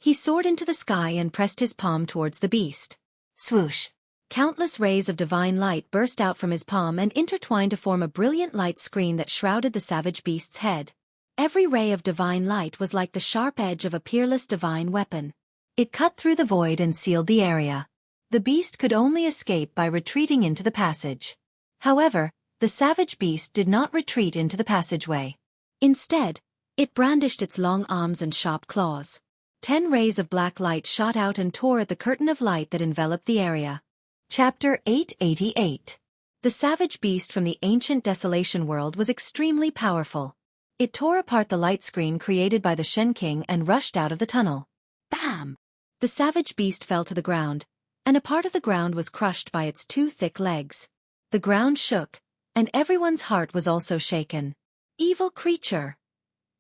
He soared into the sky and pressed his palm towards the beast. Swoosh. Countless rays of divine light burst out from his palm and intertwined to form a brilliant light screen that shrouded the savage beast's head. Every ray of divine light was like the sharp edge of a peerless divine weapon. It cut through the void and sealed the area. The beast could only escape by retreating into the passage. However, the savage beast did not retreat into the passageway. Instead, it brandished its long arms and sharp claws. 10 rays of black light shot out and tore at the curtain of light that enveloped the area. Chapter 888. The savage beast from the ancient desolation world was extremely powerful. It tore apart the light screen created by the Shen King and rushed out of the tunnel. Bam! The savage beast fell to the ground, and a part of the ground was crushed by its 2 thick legs. The ground shook, and everyone's heart was also shaken. Evil creature!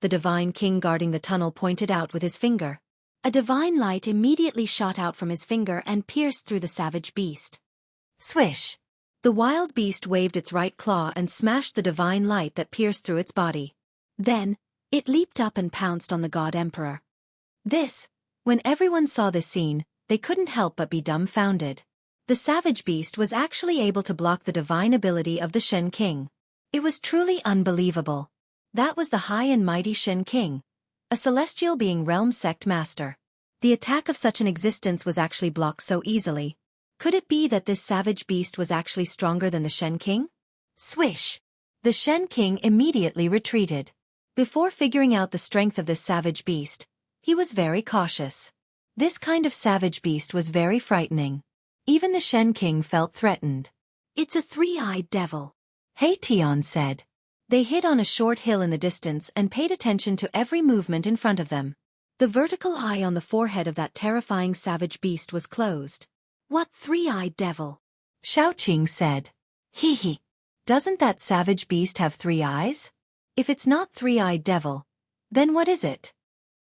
The divine king guarding the tunnel pointed out with his finger. A divine light immediately shot out from his finger and pierced through the savage beast. Swish! The wild beast waved its right claw and smashed the divine light that pierced through its body. Then, it leaped up and pounced on the god emperor. When everyone saw this scene, they couldn't help but be dumbfounded. The savage beast was actually able to block the divine ability of the Shen King. It was truly unbelievable. That was the high and mighty Shen King, a celestial being realm sect master. The attack of such an existence was actually blocked so easily. Could it be that this savage beast was actually stronger than the Shen King? Swish! The Shen King immediately retreated. Before figuring out the strength of this savage beast, he was very cautious. This kind of savage beast was very frightening. Even the Shen King felt threatened. "It's a 3-eyed devil," Hei Tian said. They hid on a short hill in the distance and paid attention to every movement in front of them. The vertical eye on the forehead of that terrifying savage beast was closed. "What 3-eyed devil?" Shaoqing said. "Hee hee. Doesn't that savage beast have 3 eyes? If it's not 3-eyed devil, then what is it?"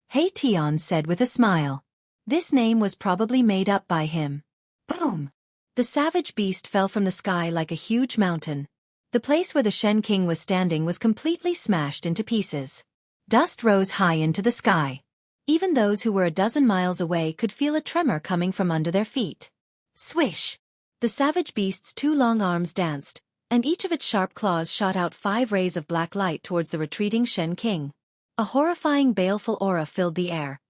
Hei Tian said with a smile. This name was probably made up by him. Boom! The savage beast fell from the sky like a huge mountain. The place where the Shen King was standing was completely smashed into pieces. Dust rose high into the sky. Even those who were a dozen miles away could feel a tremor coming from under their feet. Swish! The savage beast's two long arms danced, and each of its sharp claws shot out 5 rays of black light towards the retreating Shen King. A horrifying baleful aura filled the air,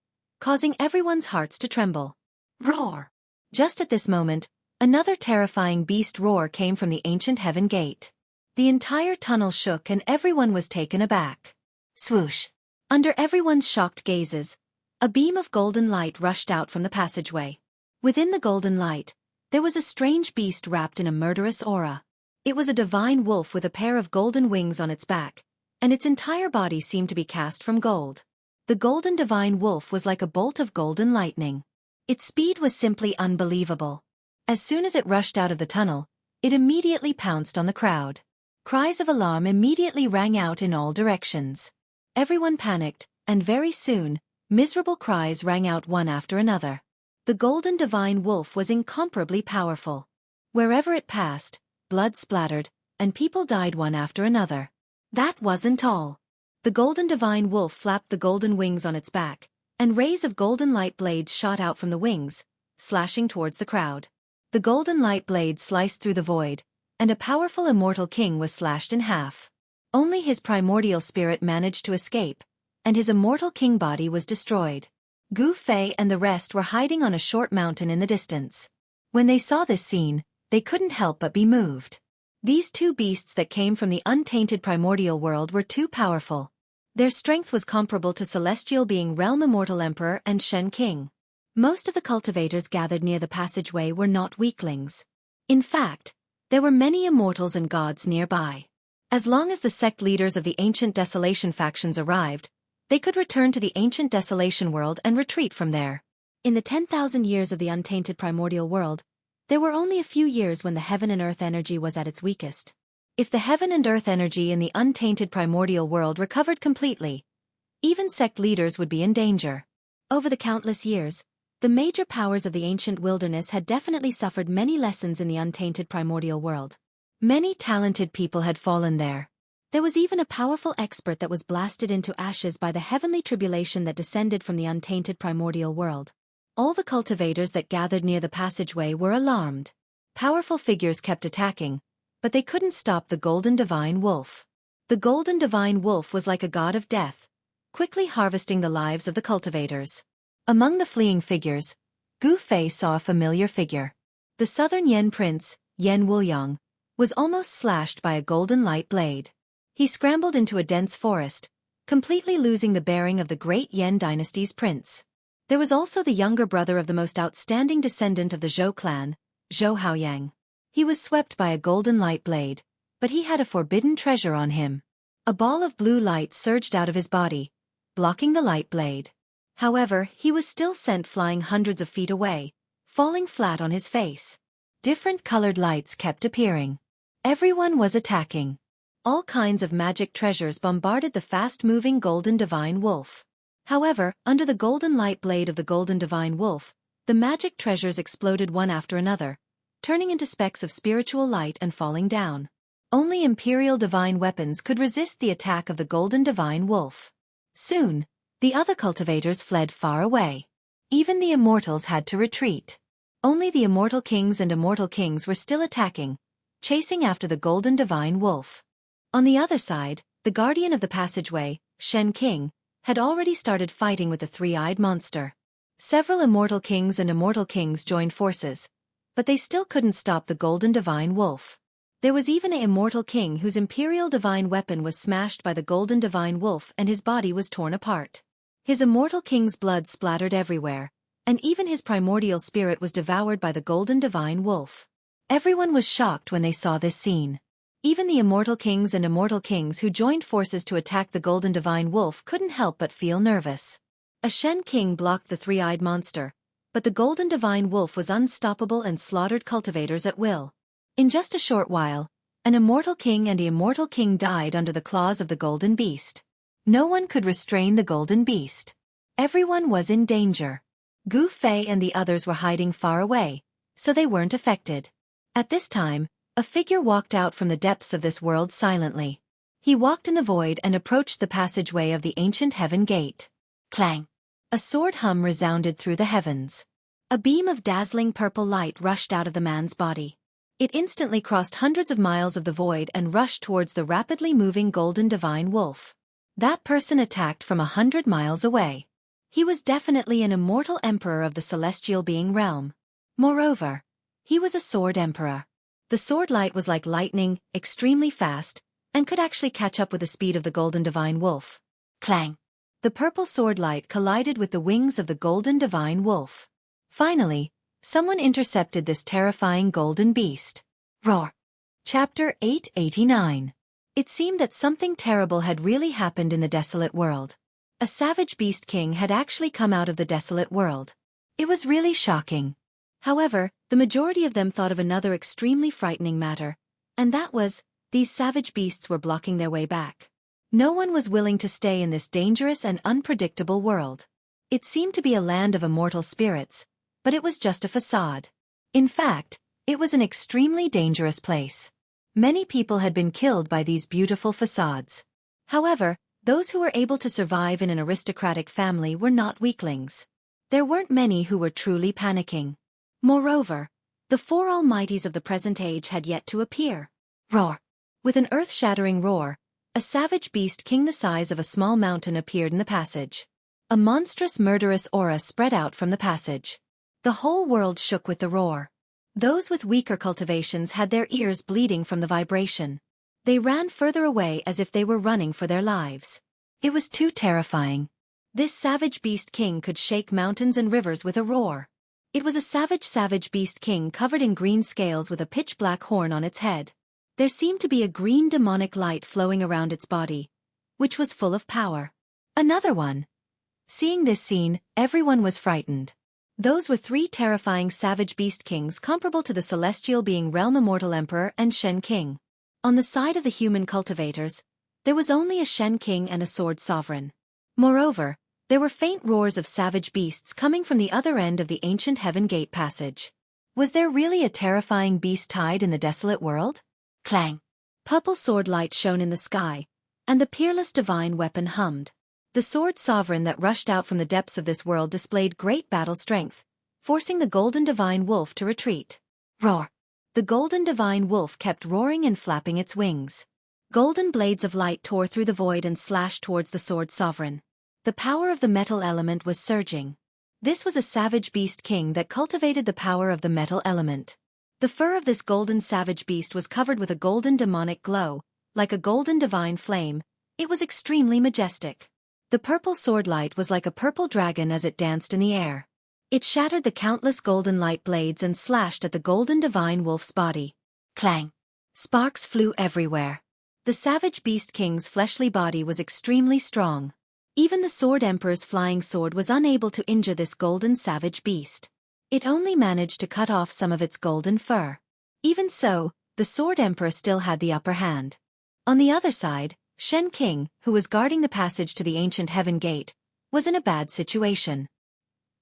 causing everyone's hearts to tremble. Roar! Just at this moment, another terrifying beast roar came from the ancient heaven gate. The entire tunnel shook and everyone was taken aback. Swoosh! Under everyone's shocked gazes, a beam of golden light rushed out from the passageway. Within the golden light, there was a strange beast wrapped in a murderous aura. It was a divine wolf with a pair of golden wings on its back, and its entire body seemed to be cast from gold. The golden divine wolf was like a bolt of golden lightning. Its speed was simply unbelievable. As soon as it rushed out of the tunnel, it immediately pounced on the crowd. Cries of alarm immediately rang out in all directions. Everyone panicked, and very soon, miserable cries rang out one after another. The golden divine wolf was incomparably powerful. Wherever it passed, blood splattered, and people died one after another. That wasn't all. The golden divine wolf flapped the golden wings on its back, and rays of golden light blades shot out from the wings, slashing towards the crowd. The golden light blades sliced through the void, and a powerful immortal king was slashed in half. Only his primordial spirit managed to escape, and his immortal king body was destroyed. Gu Fei and the rest were hiding on a short mountain in the distance. When they saw this scene, they couldn't help but be moved. These two beasts that came from the untainted primordial world were too powerful. Their strength was comparable to celestial being Realm Immortal Emperor and Shen King. Most of the cultivators gathered near the passageway were not weaklings. In fact, there were many immortals and gods nearby. As long as the sect leaders of the Ancient Desolation factions arrived, they could return to the Ancient Desolation world and retreat from there. In the 10,000 years of the untainted primordial world, there were only a few years when the heaven and earth energy was at its weakest. If the heaven and earth energy in the untainted primordial world recovered completely, even sect leaders would be in danger. Over the countless years, the major powers of the ancient wilderness had definitely suffered many lessons in the untainted primordial world. Many talented people had fallen there. There was even a powerful expert that was blasted into ashes by the heavenly tribulation that descended from the untainted primordial world. All the cultivators that gathered near the passageway were alarmed. Powerful figures kept attacking, but they couldn't stop the golden divine wolf. The golden divine wolf was like a god of death, quickly harvesting the lives of the cultivators. Among the fleeing figures, Gu Fei saw a familiar figure. The southern Yen prince, Yen Wuliang, was almost slashed by a golden light blade. He scrambled into a dense forest, completely losing the bearing of the great Yen dynasty's prince. There was also the younger brother of the most outstanding descendant of the Zhou clan, Zhou Haoyang. He was swept by a golden light blade, but he had a forbidden treasure on him. A ball of blue light surged out of his body, blocking the light blade. However, he was still sent flying hundreds of feet away, falling flat on his face. Different colored lights kept appearing. Everyone was attacking. All kinds of magic treasures bombarded the fast-moving golden divine wolf. However, under the golden light blade of the golden divine wolf, the magic treasures exploded one after another, turning into specks of spiritual light and falling down. Only imperial divine weapons could resist the attack of the golden divine wolf. Soon, the other cultivators fled far away. Even the immortals had to retreat. Only the immortal kings and immortal kings were still attacking, chasing after the golden divine wolf. On the other side, the guardian of the passageway, Shen King, had already started fighting with the three-eyed monster. Several immortal kings and immortal kings joined forces, but they still couldn't stop the golden divine wolf. There was even an immortal king whose imperial divine weapon was smashed by the golden divine wolf and his body was torn apart. His immortal king's blood splattered everywhere, and even his primordial spirit was devoured by the golden divine wolf. Everyone was shocked when they saw this scene. Even the immortal kings and immortal kings who joined forces to attack the golden divine wolf couldn't help but feel nervous. A Shen King blocked the three-eyed monster, but the golden divine wolf was unstoppable and slaughtered cultivators at will. In just a short while, an immortal king and an immortal king died under the claws of the golden beast. No one could restrain the golden beast. Everyone was in danger. Gu Fei and the others were hiding far away, so they weren't affected. At this time, a figure walked out from the depths of this world silently. He walked in the void and approached the passageway of the ancient heaven gate. Clang! A sword hum resounded through the heavens. A beam of dazzling purple light rushed out of the man's body. It instantly crossed hundreds of miles of the void and rushed towards the rapidly moving golden divine wolf. That person attacked from 100 miles away. He was definitely an immortal emperor of the celestial being realm. Moreover, he was a sword emperor. The sword light was like lightning, extremely fast, and could actually catch up with the speed of the golden divine wolf. Clang! The purple sword light collided with the wings of the golden divine wolf. Finally, someone intercepted this terrifying golden beast. Roar! Chapter 889. It seemed that something terrible had really happened in the desolate world. A savage beast king had actually come out of the desolate world. It was really shocking. However, the majority of them thought of another extremely frightening matter, and that was, these savage beasts were blocking their way back. No one was willing to stay in this dangerous and unpredictable world. It seemed to be a land of immortal spirits, but it was just a facade. In fact, it was an extremely dangerous place. Many people had been killed by these beautiful facades. However, those who were able to survive in an aristocratic family were not weaklings. There weren't many who were truly panicking. Moreover, the four almighties of the present age had yet to appear. Roar! With an earth-shattering roar, a savage beast king the size of a small mountain appeared in the passage. A monstrous murderous aura spread out from the passage. The whole world shook with the roar. Those with weaker cultivations had their ears bleeding from the vibration. They ran further away as if they were running for their lives. It was too terrifying. This savage beast king could shake mountains and rivers with a roar. It was a savage beast king covered in green scales with a pitch-black horn on its head. There seemed to be a green demonic light flowing around its body, which was full of power. Another one. Seeing this scene, everyone was frightened. Those were three terrifying savage beast kings comparable to the celestial being realm immortal emperor and Shen king. On the side of the human cultivators, there was only a Shen king and a sword sovereign. Moreover, there were faint roars of savage beasts coming from the other end of the ancient heaven gate passage. Was there really a terrifying beast tied in the desolate world? Clang! Purple sword light shone in the sky, and the peerless divine weapon hummed. The sword sovereign that rushed out from the depths of this world displayed great battle strength, forcing the golden divine wolf to retreat. Roar! The golden divine wolf kept roaring and flapping its wings. Golden blades of light tore through the void and slashed towards the sword sovereign. The power of the metal element was surging. This was a savage beast king that cultivated the power of the metal element. The fur of this golden savage beast was covered with a golden demonic glow, like a golden divine flame. It was extremely majestic. The purple sword light was like a purple dragon as it danced in the air. It shattered the countless golden light blades and slashed at the golden divine wolf's body. Clang! Sparks flew everywhere. The savage beast king's fleshly body was extremely strong. Even the sword emperor's flying sword was unable to injure this golden savage beast. It only managed to cut off some of its golden fur. Even so, the sword emperor still had the upper hand. On the other side, Shen King, who was guarding the passage to the ancient heaven gate, was in a bad situation.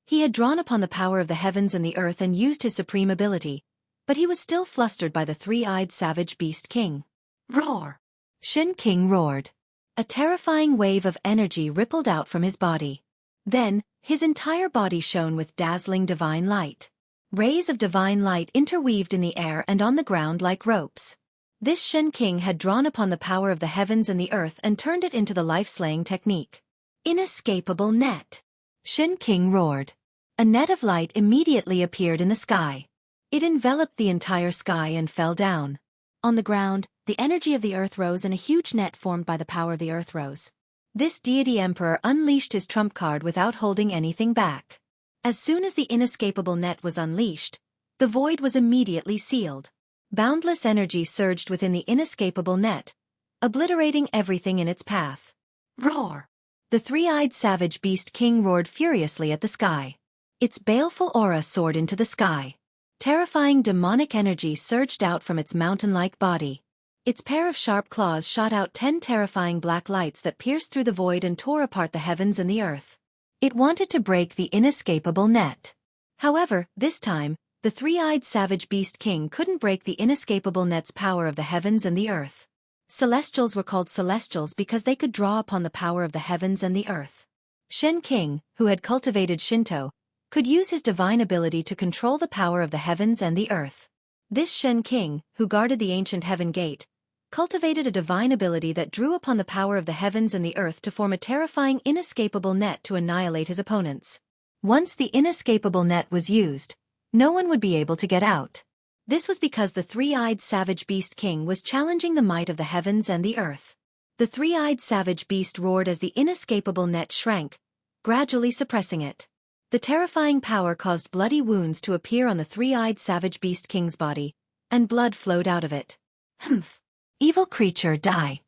He had drawn upon the power of the heavens and the earth and used his supreme ability, but he was still flustered by the three-eyed savage beast king. Roar! Shen King roared. A terrifying wave of energy rippled out from his body. Then, his entire body shone with dazzling divine light. Rays of divine light interweaved in the air and on the ground like ropes. This Shen King had drawn upon the power of the heavens and the earth and turned it into the life-slaying technique. Inescapable net! Shen King roared. A net of light immediately appeared in the sky. It enveloped the entire sky and fell down. On the ground, the energy of the earth rose and a huge net formed by the power of the earth rose. This deity emperor unleashed his trump card without holding anything back. As soon as the inescapable net was unleashed, the void was immediately sealed. Boundless energy surged within the inescapable net, obliterating everything in its path. Roar! The three-eyed savage beast king roared furiously at the sky. Its baleful aura soared into the sky. Terrifying demonic energy surged out from its mountain-like body. Its pair of sharp claws shot out 10 terrifying black lights that pierced through the void and tore apart the heavens and the earth. It wanted to break the inescapable net. However, this time, the three-eyed savage beast king couldn't break the inescapable net's power of the heavens and the earth. Celestials were called celestials because they could draw upon the power of the heavens and the earth. Shen King, who had cultivated Shinto, could use his divine ability to control the power of the heavens and the earth. This Shen King, who guarded the ancient heaven gate, cultivated a divine ability that drew upon the power of the heavens and the earth to form a terrifying inescapable net to annihilate his opponents. Once the inescapable net was used, no one would be able to get out. This was because the three-eyed savage beast king was challenging the might of the heavens and the earth. The three-eyed savage beast roared as the inescapable net shrank, gradually suppressing it. The terrifying power caused bloody wounds to appear on the three-eyed savage beast king's body, and blood flowed out of it. Humph! Evil creature, die!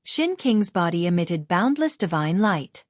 Shen King's body emitted boundless divine light.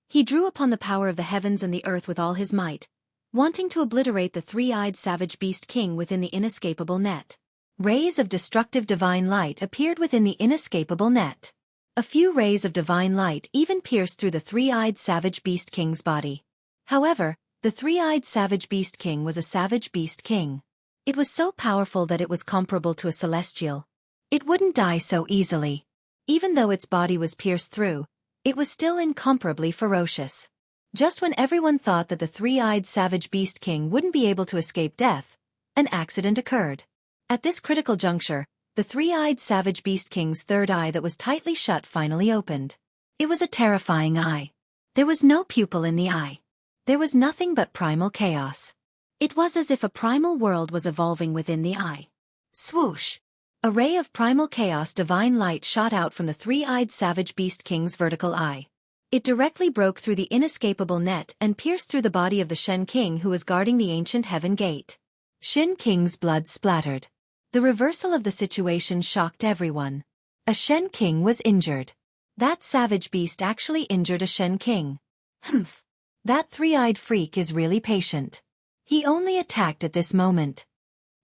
He drew upon the power of the heavens and the earth with all his might, wanting to obliterate the three-eyed savage beast king within the inescapable net. Rays of destructive divine light appeared within the inescapable net. A few rays of divine light even pierced through the three-eyed savage beast king's body. However, the three-eyed savage beast king was a savage beast king. It was so powerful that it was comparable to a celestial. It wouldn't die so easily. Even though its body was pierced through, it was still incomparably ferocious. Just when everyone thought that the three-eyed savage beast king wouldn't be able to escape death, an accident occurred. At this critical juncture, the three-eyed savage beast king's third eye that was tightly shut finally opened. It was a terrifying eye. There was no pupil in the eye. There was nothing but primal chaos. It was as if a primal world was evolving within the eye. Swoosh! A ray of primal chaos divine light shot out from the three-eyed savage beast king's vertical eye. It directly broke through the inescapable net and pierced through the body of the Shen King who was guarding the ancient heaven gate. Shen King's blood splattered. The reversal of the situation shocked everyone. A Shen King was injured. That savage beast actually injured a Shen King. Humph! That three-eyed freak is really patient. He only attacked at this moment.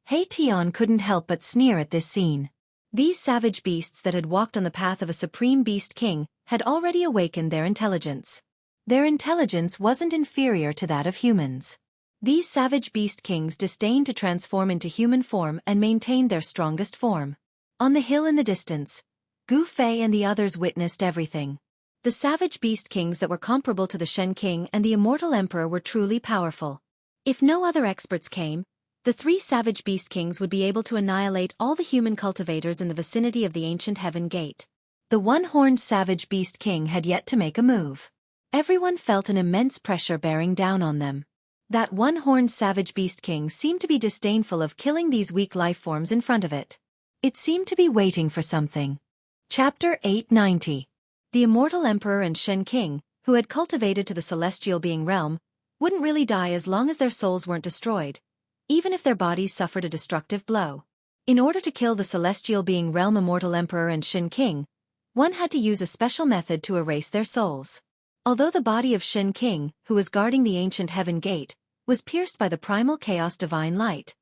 Tian couldn't help but sneer at this scene. These savage beasts that had walked on the path of a supreme beast king had already awakened their intelligence. Their intelligence wasn't inferior to that of humans. These savage beast kings disdained to transform into human form and maintained their strongest form. On the hill in the distance, Gu Fei and the others witnessed everything. The savage beast kings that were comparable to the Shen King and the immortal emperor were truly powerful. If no other experts came, the three savage beast kings would be able to annihilate all the human cultivators in the vicinity of the ancient heaven gate. The one-horned savage beast king had yet to make a move. Everyone felt an immense pressure bearing down on them. That one-horned savage beast king seemed to be disdainful of killing these weak life forms in front of it. It seemed to be waiting for something. Chapter 890. The immortal emperor and Shen King, who had cultivated to the celestial being realm, wouldn't really die as long as their souls weren't destroyed, even if their bodies suffered a destructive blow. In order to kill the celestial being realm immortal emperor and Shen King, one had to use a special method to erase their souls. Although the body of Shen King, who was guarding the ancient heaven gate, was pierced by the primal chaos divine light,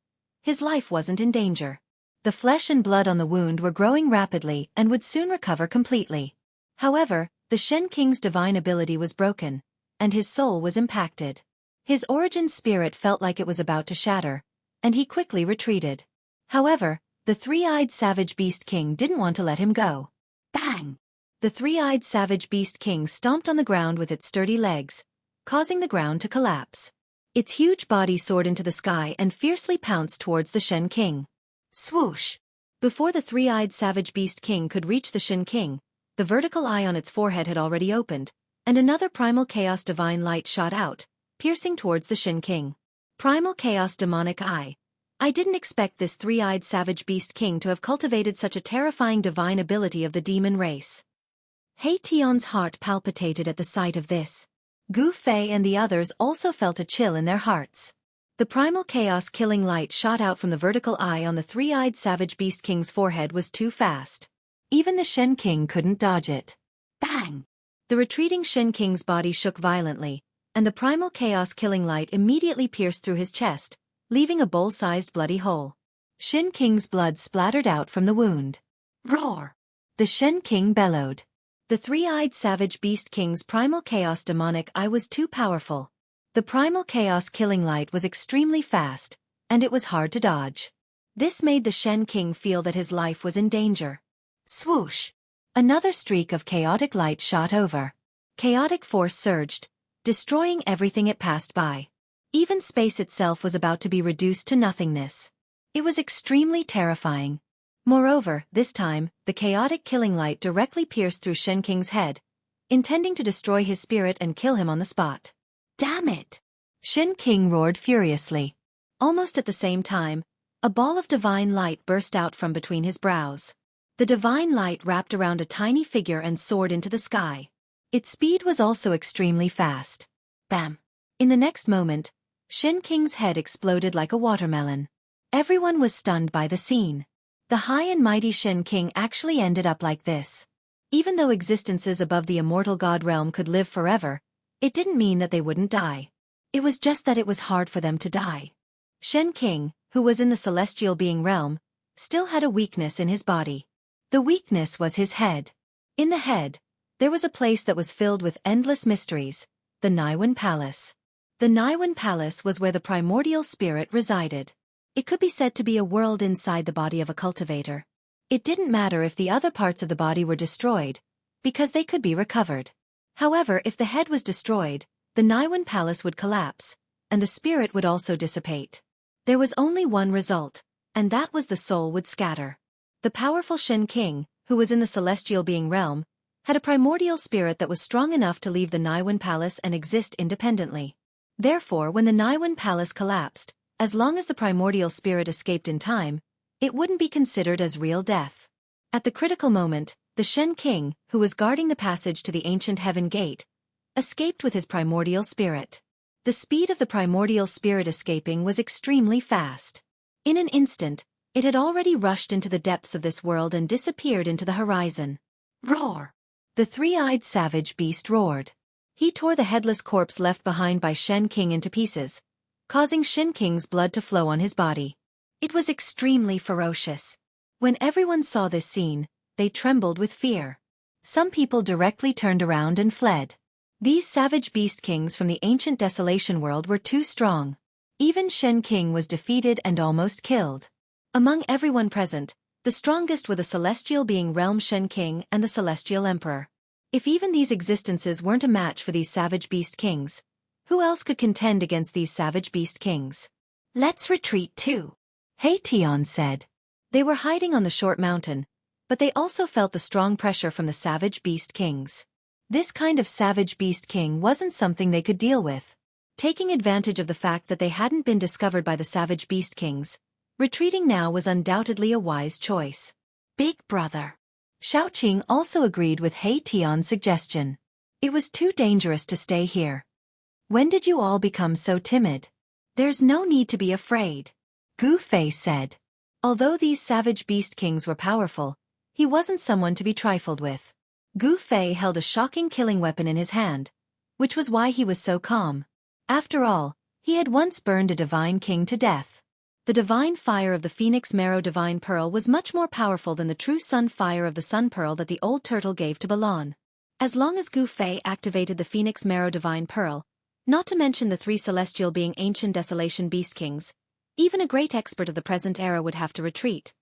his life wasn't in danger. The flesh and blood on the wound were growing rapidly and would soon recover completely. However, the Shen King's divine ability was broken, and his soul was impacted. His origin spirit felt like it was about to shatter, and he quickly retreated. However, the three-eyed savage beast king didn't want to let him go. Bang! The three-eyed savage beast king stomped on the ground with its sturdy legs, causing the ground to collapse. Its huge body soared into the sky and fiercely pounced towards the Shen King. Swoosh! Before the three-eyed savage beast king could reach the Shen King, the vertical eye on its forehead had already opened, and another primal chaos divine light shot out, piercing towards the Shen King. Primal chaos demonic eye. I didn't expect this three-eyed savage beast king to have cultivated such a terrifying divine ability of the demon race. Tian's heart palpitated at the sight of this. Gu Fei and the others also felt a chill in their hearts. The primal chaos killing light shot out from the vertical eye on the three-eyed savage beast king's forehead was too fast. Even the Shen King couldn't dodge it. Bang! The retreating Shen King's body shook violently, and the primal chaos killing light immediately pierced through his chest, leaving a bowl-sized bloody hole. Shen King's blood splattered out from the wound. Roar! The Shen King bellowed. The three-eyed savage beast king's primal chaos demonic eye was too powerful. The primal chaos killing light was extremely fast, and it was hard to dodge. This made the Shen King feel that his life was in danger. Swoosh! Another streak of chaotic light shot over. Chaotic force surged, destroying everything it passed by. Even space itself was about to be reduced to nothingness. It was extremely terrifying. Moreover, this time, the chaotic killing light directly pierced through Shen Qing's head, intending to destroy his spirit and kill him on the spot. Damn it! Shen Qing roared furiously. Almost at the same time, a ball of divine light burst out from between his brows. The divine light wrapped around a tiny figure and soared into the sky. Its speed was also extremely fast. Bam! In the next moment, Shen Qing's head exploded like a watermelon. Everyone was stunned by the scene. The high and mighty Shen Qing actually ended up like this. Even though existences above the immortal god realm could live forever, it didn't mean that they wouldn't die. It was just that it was hard for them to die. Shen Qing, who was in the celestial being realm, still had a weakness in his body. The weakness was his head. In the head, there was a place that was filled with endless mysteries, the Naiwen Palace. The Naiwen Palace was where the primordial spirit resided. It could be said to be a world inside the body of a cultivator. It didn't matter if the other parts of the body were destroyed, because they could be recovered. However, if the head was destroyed, the Naiwen Palace would collapse, and the spirit would also dissipate. There was only one result, and that was the soul would scatter. The powerful Shen Qing, who was in the celestial being realm, had a primordial spirit that was strong enough to leave the Naiwen Palace and exist independently. Therefore, when the Naiwen Palace collapsed, as long as the primordial spirit escaped in time, it wouldn't be considered as real death. At the critical moment, the Shen Qing, who was guarding the passage to the ancient heaven gate, escaped with his primordial spirit. The speed of the primordial spirit escaping was extremely fast. In an instant, it had already rushed into the depths of this world and disappeared into the horizon. Roar! The three-eyed savage beast roared. He tore the headless corpse left behind by Shen Qing into pieces, causing Shen Qing's blood to flow on his body. It was extremely ferocious. When everyone saw this scene, they trembled with fear. Some people directly turned around and fled. These savage beast kings from the ancient desolation world were too strong. Even Shen Qing was defeated and almost killed. Among everyone present, the strongest were the celestial being realm Shen Qing and the celestial emperor. If even these existences weren't a match for these savage beast kings, who else could contend against these savage beast kings? Let's retreat too, He Tian said. They were hiding on the short mountain, but they also felt the strong pressure from the savage beast kings. This kind of savage beast king wasn't something they could deal with. Taking advantage of the fact that they hadn't been discovered by the savage beast kings, retreating now was undoubtedly a wise choice. Big brother. Xiaoqing also agreed with He Tian's suggestion. It was too dangerous to stay here. When did you all become so timid? There's no need to be afraid, Gu Fei said. Although these savage beast kings were powerful, he wasn't someone to be trifled with. Gu Fei held a shocking killing weapon in his hand, which was why he was so calm. After all, he had once burned a divine king to death. The divine fire of the Phoenix Marrow Divine Pearl was much more powerful than the true sun fire of the Sun Pearl that the old turtle gave to Balan. As long as Gu Fei activated the Phoenix Marrow Divine Pearl, not to mention the three celestial being ancient desolation beast kings, even a great expert of the present era would have to retreat.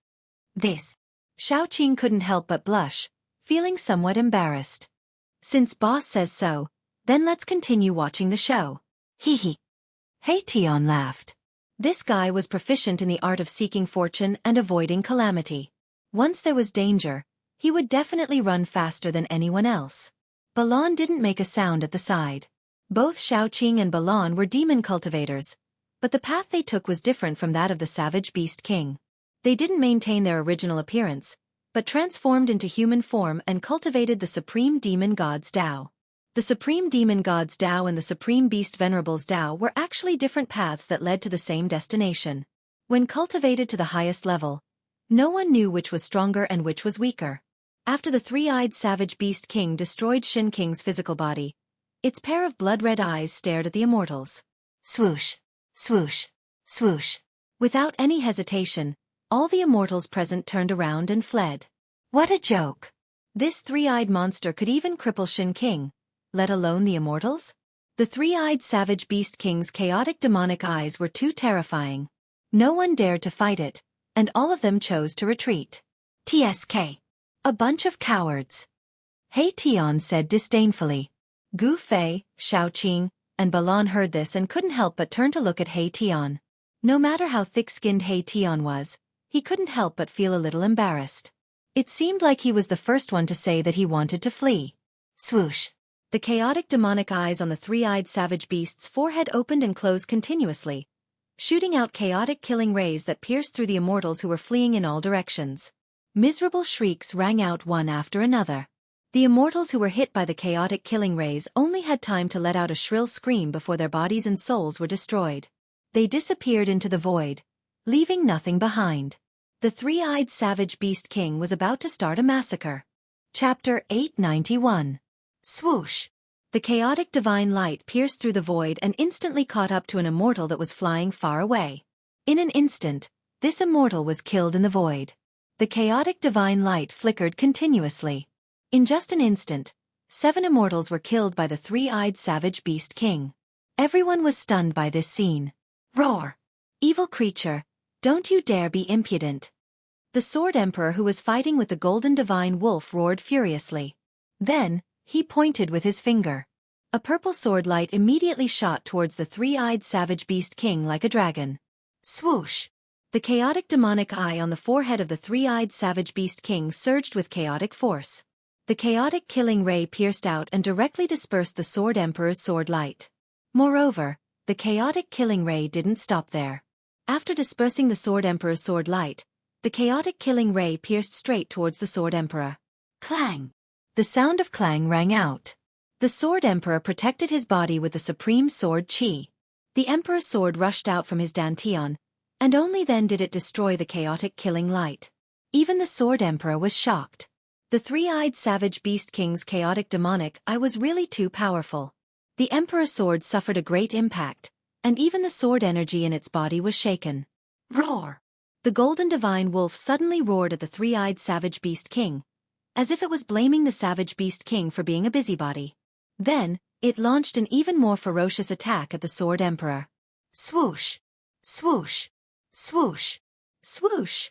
This. Xiaoqing couldn't help but blush, feeling somewhat embarrassed. Since boss says so, then let's continue watching the show. Hee hee. He Tian laughed. This guy was proficient in the art of seeking fortune and avoiding calamity. Once there was danger, he would definitely run faster than anyone else. Balan didn't make a sound at the side. Both Xiaoqing and Balan were demon cultivators, but the path they took was different from that of the savage beast king. They didn't maintain their original appearance, but transformed into human form and cultivated the supreme demon god's Tao. The supreme demon god's Tao and the supreme beast venerable's Tao were actually different paths that led to the same destination. When cultivated to the highest level, no one knew which was stronger and which was weaker. After the three-eyed savage beast king destroyed Shen Qing's physical body, its pair of blood-red eyes stared at the immortals. Swoosh, swoosh, swoosh. Without any hesitation, all the immortals present turned around and fled. What a joke! This three-eyed monster could even cripple Shen Qing, let alone the immortals? The three-eyed savage beast king's chaotic demonic eyes were too terrifying. No one dared to fight it, and all of them chose to retreat. TSK. A bunch of cowards. He Tian said disdainfully. Gu Fei, Shaoqing, and Balan heard this and couldn't help but turn to look at He Tian. No matter how thick-skinned He Tian was, he couldn't help but feel a little embarrassed. It seemed like he was the first one to say that he wanted to flee. Swoosh. The chaotic demonic eyes on the three-eyed savage beast's forehead opened and closed continuously, shooting out chaotic killing rays that pierced through the immortals who were fleeing in all directions. Miserable shrieks rang out one after another. The immortals who were hit by the chaotic killing rays only had time to let out a shrill scream before their bodies and souls were destroyed. They disappeared into the void, leaving nothing behind. The three-eyed savage beast king was about to start a massacre. Chapter 891. Swoosh. The chaotic divine light pierced through the void and instantly caught up to an immortal that was flying far away. In an instant, this immortal was killed in the void. The chaotic divine light flickered continuously. In just an instant, 7 immortals were killed by the three-eyed savage beast king. Everyone was stunned by this scene. Roar! Evil creature, don't you dare be impudent. The Sword Emperor who was fighting with the golden divine wolf roared furiously. Then, he pointed with his finger. A purple sword light immediately shot towards the three-eyed savage beast king like a dragon. Swoosh! The chaotic demonic eye on the forehead of the three-eyed savage beast king surged with chaotic force. The chaotic killing ray pierced out and directly dispersed the Sword Emperor's sword light. Moreover, the chaotic killing ray didn't stop there. After dispersing the Sword Emperor's sword light, the chaotic killing ray pierced straight towards the Sword Emperor. Clang! The sound of clang rang out. The Sword Emperor protected his body with the supreme sword Qi. The Emperor's sword rushed out from his dantian, and only then did it destroy the chaotic killing light. Even the Sword Emperor was shocked. The three-eyed savage beast king's chaotic demonic eye was really too powerful. The Emperor's sword suffered a great impact, and even the sword energy in its body was shaken. Roar! The golden divine wolf suddenly roared at the three-eyed savage beast king, as if it was blaming the savage beast king for being a busybody. Then, it launched an even more ferocious attack at the Sword Emperor. Swoosh! Swoosh! Swoosh! Swoosh!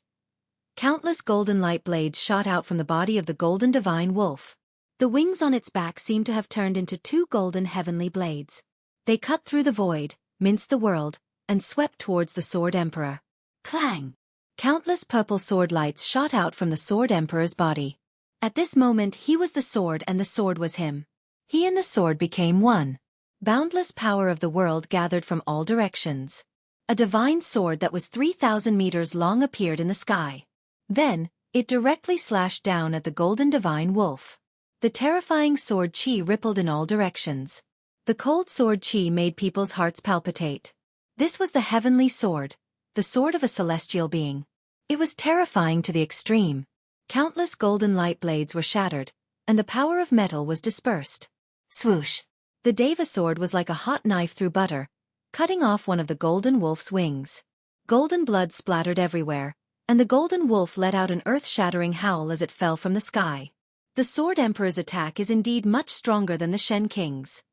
Countless golden light blades shot out from the body of the golden divine wolf. The wings on its back seemed to have turned into 2 golden heavenly blades. They cut through the void, minced the world, and swept towards the Sword Emperor. Clang! Countless purple sword lights shot out from the Sword Emperor's body. At this moment he was the sword and the sword was him. He and the sword became one. Boundless power of the world gathered from all directions. A divine sword that was 3,000 meters long appeared in the sky. Then, it directly slashed down at the golden divine wolf. The terrifying sword Qi rippled in all directions. The cold sword Qi made people's hearts palpitate. This was the heavenly sword, the sword of a celestial being. It was terrifying to the extreme. Countless golden light blades were shattered, and the power of metal was dispersed. Swoosh! The Deva sword was like a hot knife through butter, cutting off one of the golden wolf's wings. Golden blood splattered everywhere, and the golden wolf let out an earth-shattering howl as it fell from the sky. The Sword Emperor's attack is indeed much stronger than the Shen King's.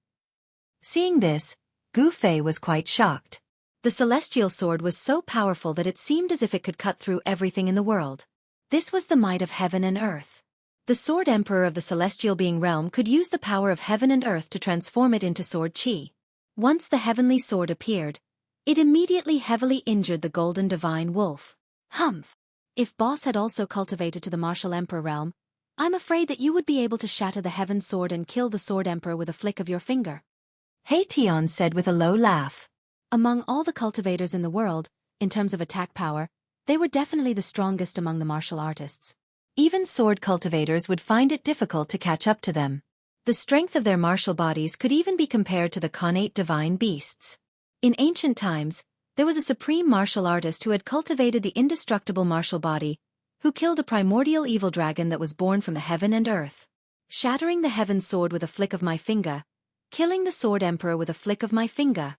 Seeing this, Gu Fei was quite shocked. The celestial sword was so powerful that it seemed as if it could cut through everything in the world. This was the might of heaven and earth. The Sword Emperor of the celestial being realm could use the power of heaven and earth to transform it into sword Qi. Once the heavenly sword appeared, it immediately heavily injured the golden divine wolf. Humph! If boss had also cultivated to the martial emperor realm, I'm afraid that you would be able to shatter the heaven sword and kill the Sword Emperor with a flick of your finger. He Tian said with a low laugh. Among all the cultivators in the world, in terms of attack power, they were definitely the strongest among the martial artists. Even sword cultivators would find it difficult to catch up to them. The strength of their martial bodies could even be compared to the connate divine beasts. In ancient times, there was a supreme martial artist who had cultivated the indestructible martial body, who killed a primordial evil dragon that was born from the heaven and earth. Shattering the heaven sword with a flick of my finger, killing the Sword Emperor with a flick of my finger.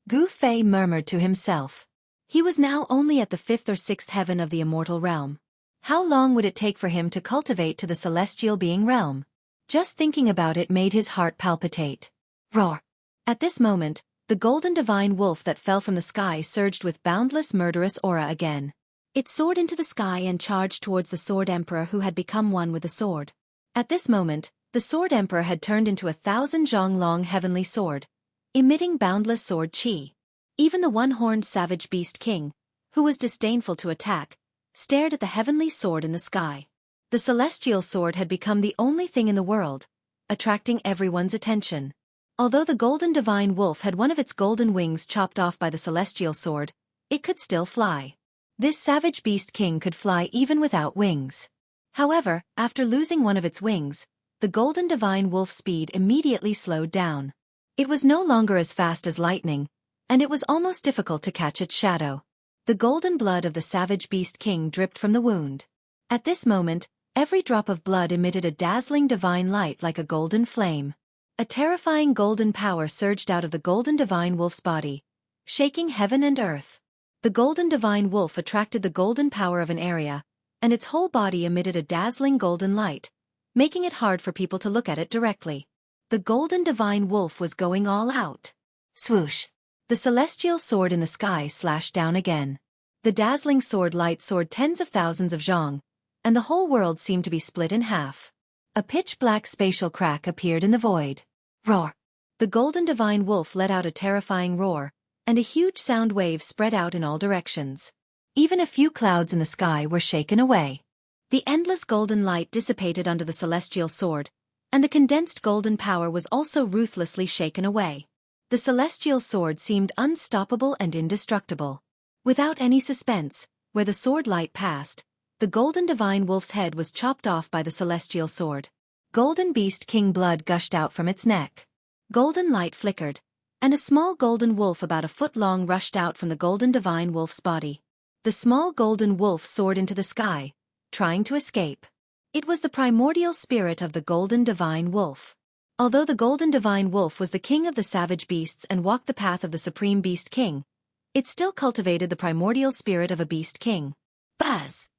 Gu Fei murmured to himself. He was now only at the 5th or 6th heaven of the immortal realm. How long would it take for him to cultivate to the celestial being realm? Just thinking about it made his heart palpitate. Roar! At this moment, the golden divine wolf that fell from the sky surged with boundless murderous aura again. It soared into the sky and charged towards the Sword Emperor, who had become one with the sword. At this moment, the Sword Emperor had turned into 1,000 zhong-long heavenly sword, emitting boundless sword chi. Even the one-horned savage beast king, who was disdainful to attack, stared at the heavenly sword in the sky. The celestial sword had become the only thing in the world, attracting everyone's attention. Although the golden divine wolf had one of its golden wings chopped off by the celestial sword, it could still fly. This savage beast king could fly even without wings. However, after losing one of its wings, the golden divine wolf's speed immediately slowed down. It was no longer as fast as lightning, and it was almost difficult to catch its shadow. The golden blood of the savage beast king dripped from the wound. At this moment, every drop of blood emitted a dazzling divine light like a golden flame. A terrifying golden power surged out of the golden divine wolf's body, shaking heaven and earth. The golden divine wolf attracted the golden power of an area, and its whole body emitted a dazzling golden light, making it hard for people to look at it directly. The golden divine wolf was going all out. Swoosh! The celestial sword in the sky slashed down again. The dazzling sword light soared tens of thousands of zhong, and the whole world seemed to be split in half. A pitch-black spatial crack appeared in the void. Roar! The golden divine wolf let out a terrifying roar, and a huge sound wave spread out in all directions. Even a few clouds in the sky were shaken away. The endless golden light dissipated under the celestial sword, and the condensed golden power was also ruthlessly shaken away. The celestial sword seemed unstoppable and indestructible. Without any suspense, where the sword light passed, the golden divine wolf's head was chopped off by the celestial sword. Golden beast king blood gushed out from its neck. Golden light flickered, and a small golden wolf about a foot long rushed out from the golden divine wolf's body. The small golden wolf soared into the sky, trying to escape. It was the primordial spirit of the golden divine wolf. Although the golden divine wolf was the king of the savage beasts and walked the path of the supreme beast king, it still cultivated the primordial spirit of a beast king. Buzz!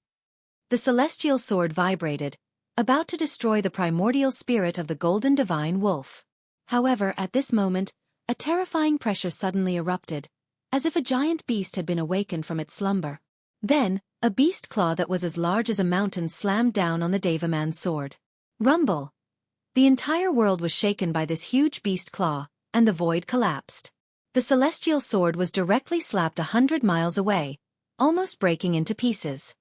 The celestial sword vibrated, about to destroy the primordial spirit of the golden divine wolf. However, at this moment, a terrifying pressure suddenly erupted, as if a giant beast had been awakened from its slumber. Then, a beast claw that was as large as a mountain slammed down on the Devaman's sword. Rumble! The entire world was shaken by this huge beast claw, and the void collapsed. The celestial sword was directly slapped 100 miles away, almost breaking into pieces.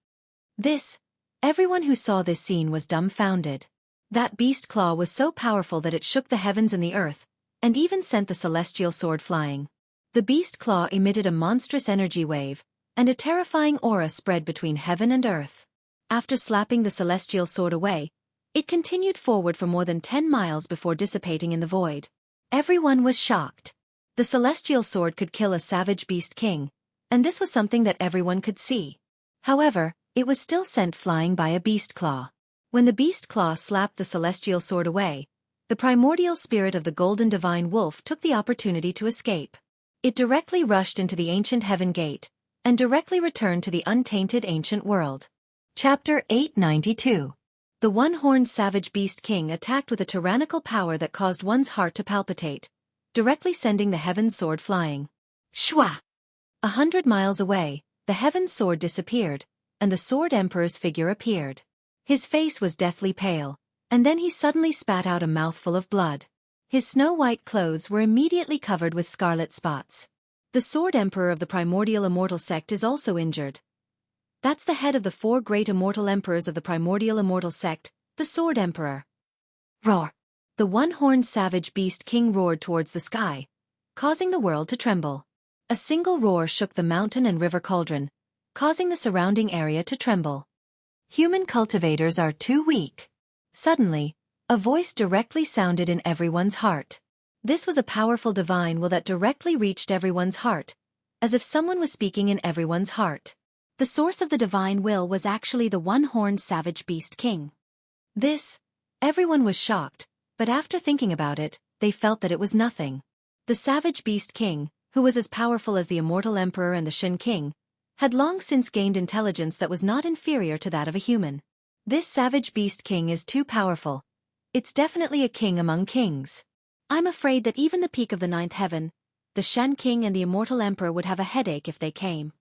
Everyone who saw this scene was dumbfounded. That beast claw was so powerful that it shook the heavens and the earth, and even sent the celestial sword flying. The beast claw emitted a monstrous energy wave, and a terrifying aura spread between heaven and earth. After slapping the celestial sword away, it continued forward for more than 10 miles before dissipating in the void. Everyone was shocked. The celestial sword could kill a savage beast king, and this was something that everyone could see. However, it was still sent flying by a beast claw. When the beast claw slapped the celestial sword away, the primordial spirit of the golden divine wolf took the opportunity to escape. It directly rushed into the ancient heaven gate, and directly returned to the untainted ancient world. Chapter 892. The one-horned savage beast king attacked with a tyrannical power that caused one's heart to palpitate, directly sending the heaven's sword flying. Shwa! 100 miles away, the heaven's sword disappeared, and the sword emperor's figure appeared. His face was deathly pale, and then he suddenly spat out a mouthful of blood. His snow-white clothes were immediately covered with scarlet spots. The sword emperor of the primordial immortal sect is also injured. That's the head of the 4 great immortal emperors of the primordial immortal sect, the sword emperor. Roar! The one-horned savage beast king roared towards the sky, causing the world to tremble. A single roar shook the mountain and river cauldron, causing the surrounding area to tremble. Human cultivators are too weak. Suddenly, a voice directly sounded in everyone's heart. This was a powerful divine will that directly reached everyone's heart, as if someone was speaking in everyone's heart. The source of the divine will was actually the one-horned savage beast king. Everyone was shocked, but after thinking about it, they felt that it was nothing. The savage beast king, who was as powerful as the immortal emperor and the Shin king, had long since gained intelligence that was not inferior to that of a human. This savage beast king is too powerful. It's definitely a king among kings. I'm afraid that even the peak of the 9th heaven, the Shen king and the immortal emperor would have a headache if they came.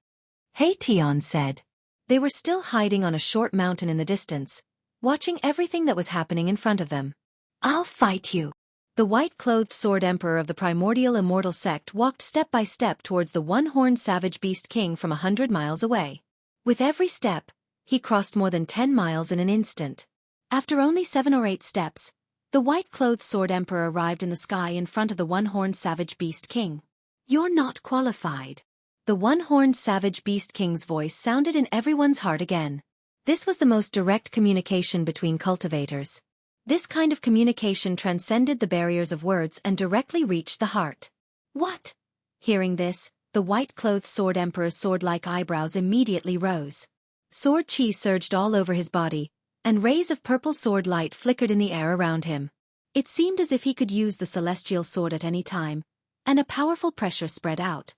Hey, Tion said. They were still hiding on a short mountain in the distance, watching everything that was happening in front of them. "I'll fight you." The white-clothed sword emperor of the primordial immortal sect walked step by step towards the one-horned savage beast king from 100 miles away. With every step, he crossed more than 10 miles in an instant. After only 7 or 8 steps, the white-clothed sword emperor arrived in the sky in front of the one-horned savage beast king. "You're not qualified." The one-horned savage beast king's voice sounded in everyone's heart again. This was the most direct communication between cultivators. This kind of communication transcended the barriers of words and directly reached the heart. "What?" Hearing this, the white-clothed sword emperor's sword-like eyebrows immediately rose. Sword chi surged all over his body, and rays of purple sword light flickered in the air around him. It seemed as if he could use the celestial sword at any time, and a powerful pressure spread out.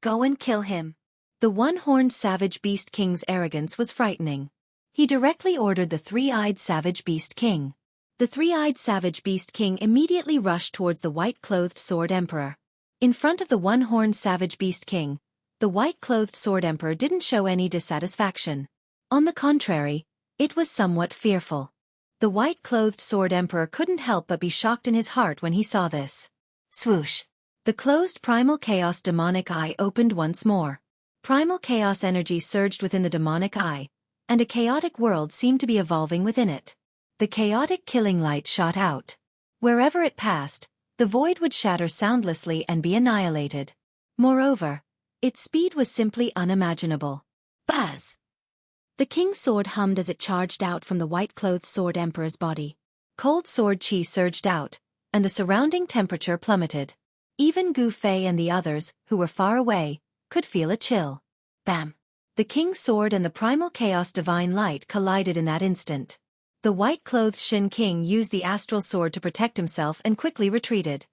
"Go and kill him." The one-horned savage beast king's arrogance was frightening. He directly ordered the three-eyed savage beast king. The three-eyed savage beast king immediately rushed towards the white-clothed sword emperor. In front of the one-horned savage beast king, the white-clothed sword emperor didn't show any dissatisfaction. On the contrary, it was somewhat fearful. The white-clothed sword emperor couldn't help but be shocked in his heart when he saw this. Swoosh! The closed primal chaos demonic eye opened once more. Primal chaos energy surged within the demonic eye, and a chaotic world seemed to be evolving within it. The chaotic killing light shot out. Wherever it passed, the void would shatter soundlessly and be annihilated. Moreover, its speed was simply unimaginable. Buzz! The king's sword hummed as it charged out from the white-clothed sword emperor's body. Cold sword chi surged out, and the surrounding temperature plummeted. Even Gu Fei and the others, who were far away, could feel a chill. Bam! The king's sword and the primal chaos divine light collided in that instant. The white-clothed Shin King used the astral sword to protect himself and quickly retreated.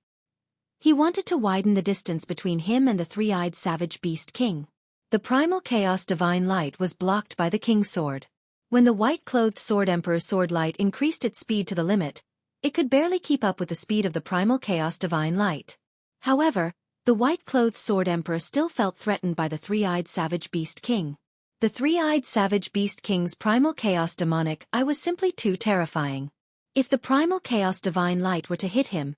He wanted to widen the distance between him and the three-eyed savage beast king. The primal chaos divine light was blocked by the king's sword. When the white-clothed sword emperor's sword light increased its speed to the limit, it could barely keep up with the speed of the primal chaos divine light. However, the white-clothed sword emperor still felt threatened by the three-eyed savage beast king. The three-eyed savage beast king's primal chaos demonic eye was simply too terrifying. If the primal chaos divine light were to hit him,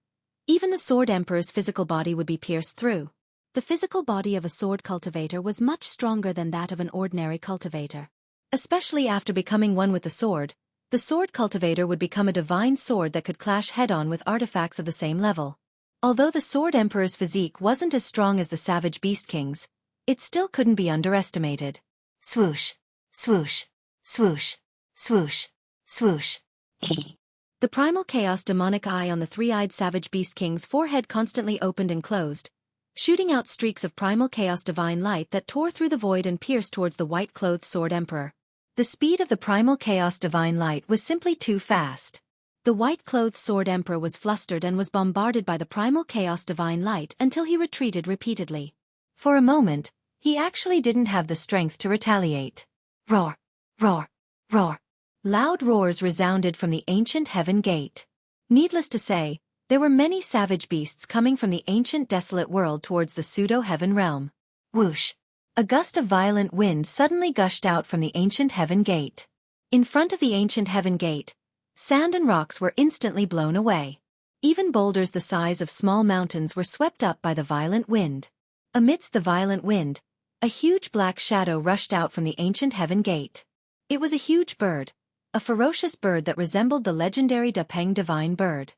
even the sword emperor's physical body would be pierced through. The physical body of a sword cultivator was much stronger than that of an ordinary cultivator. Especially after becoming one with the sword cultivator would become a divine sword that could clash head-on with artifacts of the same level. Although the sword emperor's physique wasn't as strong as the savage beast king's, it still couldn't be underestimated. Swoosh! Swoosh! Swoosh! Swoosh! Swoosh! The primal chaos demonic eye on the three-eyed savage beast king's forehead constantly opened and closed, shooting out streaks of primal chaos divine light that tore through the void and pierced towards the white-clothed sword emperor. The speed of the primal chaos divine light was simply too fast. The white-clothed sword emperor was flustered and was bombarded by the primal chaos divine light until he retreated repeatedly. For a moment, he actually didn't have the strength to retaliate. Roar! Roar! Roar! Loud roars resounded from the ancient heaven gate. Needless to say, there were many savage beasts coming from the ancient desolate world towards the pseudo-heaven realm. Whoosh! A gust of violent wind suddenly gushed out from the ancient heaven gate. In front of the ancient heaven gate, sand and rocks were instantly blown away. Even boulders the size of small mountains were swept up by the violent wind. Amidst the violent wind, a huge black shadow rushed out from the ancient heaven gate. It was a huge bird, a ferocious bird that resembled the legendary Dapeng divine bird.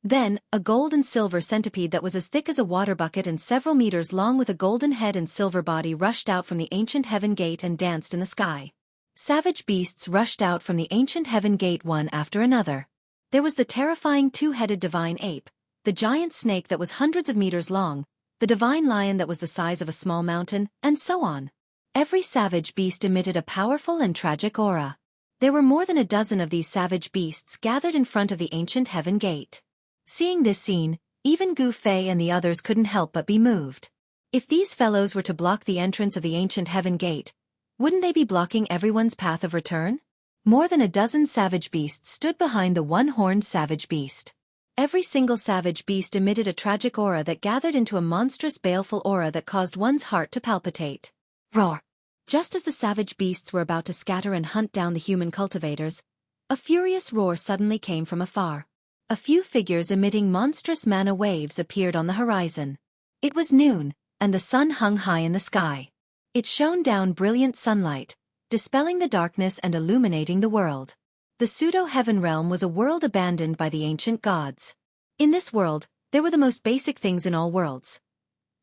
Then, a gold and silver centipede that was as thick as a water bucket and several meters long with a golden head and silver body rushed out from the ancient heaven gate and danced in the sky. Savage beasts rushed out from the ancient heaven gate one after another. There was the terrifying two-headed divine ape, the giant snake that was hundreds of meters long, the divine lion that was the size of a small mountain, and so on. Every savage beast emitted a powerful and tragic aura. There were more than a dozen of these savage beasts gathered in front of the ancient heaven gate. Seeing this scene, even Gu Fei and the others couldn't help but be moved. If these fellows were to block the entrance of the ancient heaven gate, wouldn't they be blocking everyone's path of return? More than a dozen savage beasts stood behind the one-horned savage beast. Every single savage beast emitted a tragic aura that gathered into a monstrous baleful aura that caused one's heart to palpitate. Roar! Just as the savage beasts were about to scatter and hunt down the human cultivators, a furious roar suddenly came from afar. A few figures emitting monstrous mana waves appeared on the horizon. It was noon, and the sun hung high in the sky. It shone down brilliant sunlight, dispelling the darkness and illuminating the world. The pseudo-heaven realm was a world abandoned by the ancient gods. In this world, there were the most basic things in all worlds: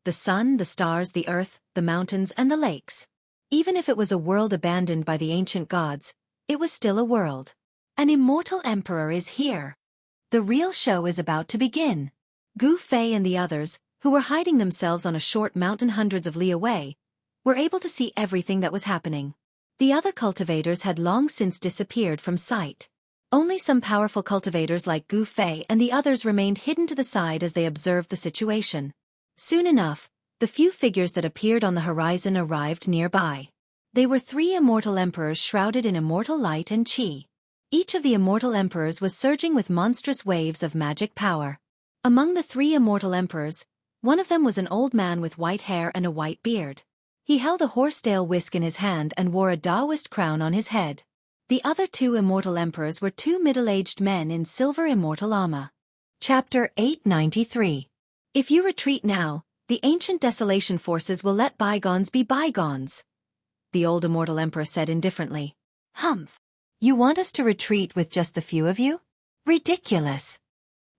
the sun, the stars, the earth, the mountains, and the lakes. Even if it was a world abandoned by the ancient gods, it was still a world. An immortal emperor is here. The real show is about to begin. Gu Fei and the others, who were hiding themselves on a short mountain hundreds of li away, were able to see everything that was happening. The other cultivators had long since disappeared from sight. Only some powerful cultivators like Gu Fei and the others remained hidden to the side as they observed the situation. Soon enough, the few figures that appeared on the horizon arrived nearby. They were 3 immortal emperors shrouded in immortal light and qi. Each of the immortal emperors was surging with monstrous waves of magic power. Among the 3 immortal emperors, one of them was an old man with white hair and a white beard. He held a horsetail whisk in his hand and wore a Taoist crown on his head. The other 2 immortal emperors were 2 middle-aged men in silver immortal armor. Chapter 893. If you retreat now, the ancient desolation forces will let bygones be bygones, the old immortal emperor said indifferently. Humph. You want us to retreat with just the few of you? Ridiculous.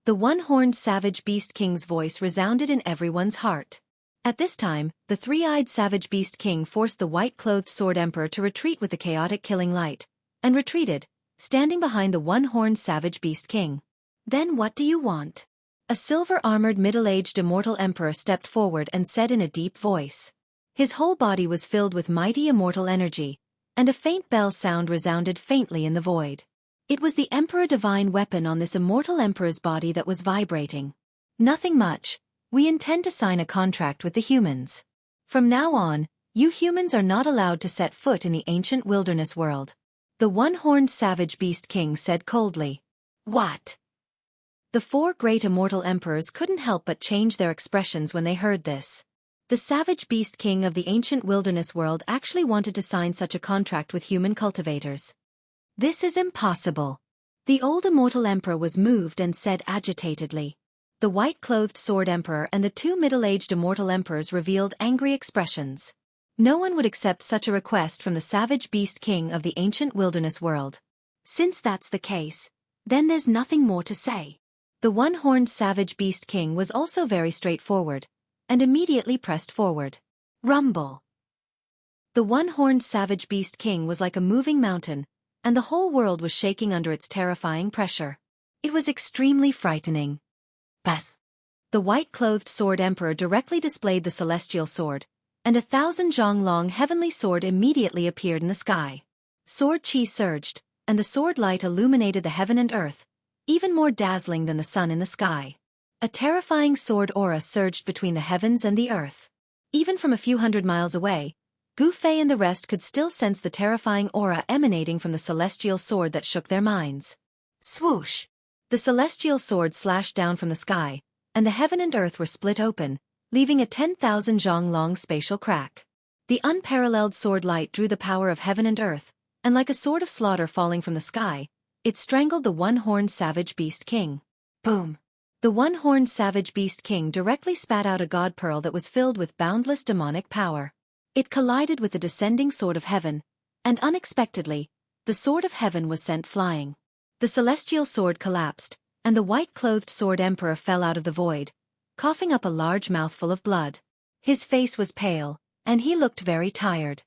The one-horned savage beast king's voice resounded in everyone's heart. At this time, the 3-eyed savage beast king forced the white-clothed sword emperor to retreat with the chaotic killing light, and retreated, standing behind the one-horned savage beast king. Then what do you want? A silver-armored middle-aged immortal emperor stepped forward and said in a deep voice. His whole body was filled with mighty immortal energy, and a faint bell sound resounded faintly in the void. It was the Emperor Divine weapon on this immortal emperor's body that was vibrating. Nothing much. We intend to sign a contract with the humans. From now on, you humans are not allowed to set foot in the ancient wilderness world. The one-horned savage beast king said coldly. What? The 4 great immortal emperors couldn't help but change their expressions when they heard this. The savage beast king of the ancient wilderness world actually wanted to sign such a contract with human cultivators. This is impossible. The old immortal emperor was moved and said agitatedly. The white-clothed sword emperor and the 2 middle-aged immortal emperors revealed angry expressions. No one would accept such a request from the savage beast king of the ancient wilderness world. Since that's the case, then there's nothing more to say. The one-horned savage beast king was also very straightforward, and immediately pressed forward. Rumble. The one-horned savage beast king was like a moving mountain, and the whole world was shaking under its terrifying pressure. It was extremely frightening. Bas. The white-clothed sword emperor directly displayed the celestial sword, and 1,000 zhong long heavenly sword immediately appeared in the sky. Sword qi surged, and the sword light illuminated the heaven and earth, even more dazzling than the sun in the sky. A terrifying sword aura surged between the heavens and the earth. Even from a few hundred miles away, Gu Fei and the rest could still sense the terrifying aura emanating from the celestial sword that shook their minds. Swoosh! The celestial sword slashed down from the sky, and the heaven and earth were split open, leaving a 10,000 zhong long spatial crack. The unparalleled sword light drew the power of heaven and earth, and like a sword of slaughter falling from the sky, it strangled the one-horned savage beast king. Boom! The one-horned savage beast king directly spat out a god pearl that was filled with boundless demonic power. It collided with the descending sword of heaven, and unexpectedly, the sword of heaven was sent flying. The celestial sword collapsed, and the white-clothed sword emperor fell out of the void, coughing up a large mouthful of blood. His face was pale, and he looked very tired.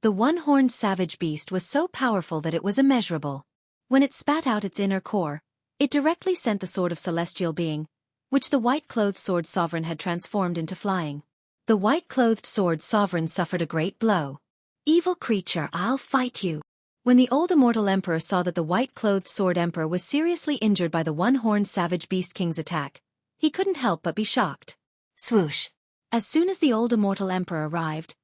The one-horned savage beast was so powerful that it was immeasurable. When it spat out its inner core, it directly sent the sword of celestial being, which the white-clothed sword sovereign had transformed into flying. The white-clothed sword sovereign suffered a great blow. Evil creature, I'll fight you. When the old immortal emperor saw that the white-clothed sword emperor was seriously injured by the one-horned savage beast king's attack, he couldn't help but be shocked. Swoosh! As soon as the old immortal emperor arrived,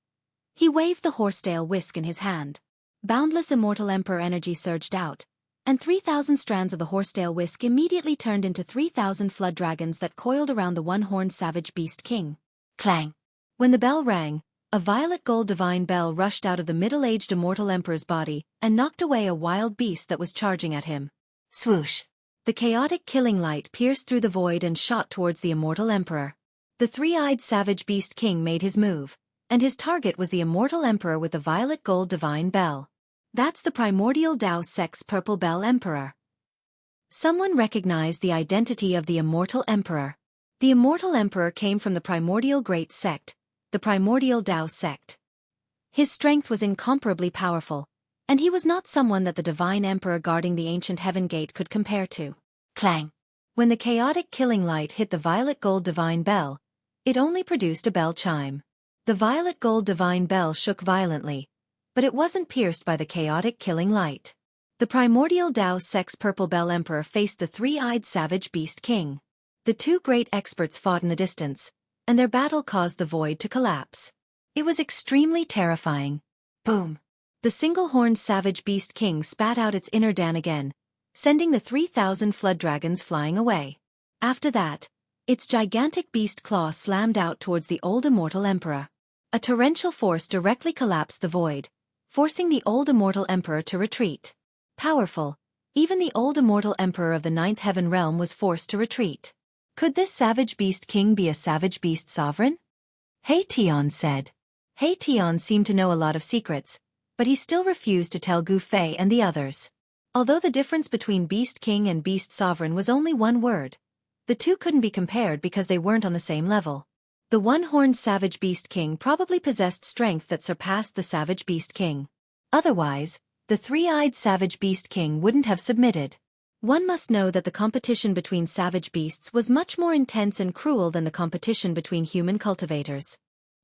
he waved the horsetail whisk in his hand. Boundless immortal emperor energy surged out, and 3,000 strands of the horsetail whisk immediately turned into 3,000 flood dragons that coiled around the one-horned savage beast king. Clang! When the bell rang, a violet gold divine bell rushed out of the middle-aged immortal emperor's body and knocked away a wild beast that was charging at him. Swoosh! The chaotic killing light pierced through the void and shot towards the immortal emperor. The three-eyed savage beast king made his move, and his target was the immortal emperor with the violet gold divine bell. That's the primordial Dao Sex Purple Bell Emperor. Someone recognized the identity of the immortal emperor. The immortal emperor came from the primordial great sect, the primordial Dao sect. His strength was incomparably powerful, and he was not someone that the divine emperor guarding the ancient heaven gate could compare to. Clang! When the chaotic killing light hit the violet gold divine bell, it only produced a bell chime. The violet gold divine bell shook violently, but it wasn't pierced by the chaotic killing light. The primordial Dao Sex Purple Bell Emperor faced the three-eyed savage beast king. The two great experts fought in the distance, and their battle caused the void to collapse. It was extremely terrifying. Boom! The single-horned savage beast king spat out its inner Dan again, sending the 3,000 flood dragons flying away. After that, its gigantic beast claw slammed out towards the old immortal emperor. A torrential force directly collapsed the void, forcing the old immortal emperor to retreat. Powerful, even the old immortal emperor of the ninth heaven realm was forced to retreat. Could this savage beast king be a savage beast sovereign? Hei-Tian said. Hei-Tian seemed to know a lot of secrets, but he still refused to tell Gu Fei and the others. Although the difference between Beast King and Beast Sovereign was only one word, the two couldn't be compared because they weren't on the same level. The one-horned Savage Beast King probably possessed strength that surpassed the Savage Beast King. Otherwise, the three-eyed Savage Beast King wouldn't have submitted. One must know that the competition between savage beasts was much more intense and cruel than the competition between human cultivators.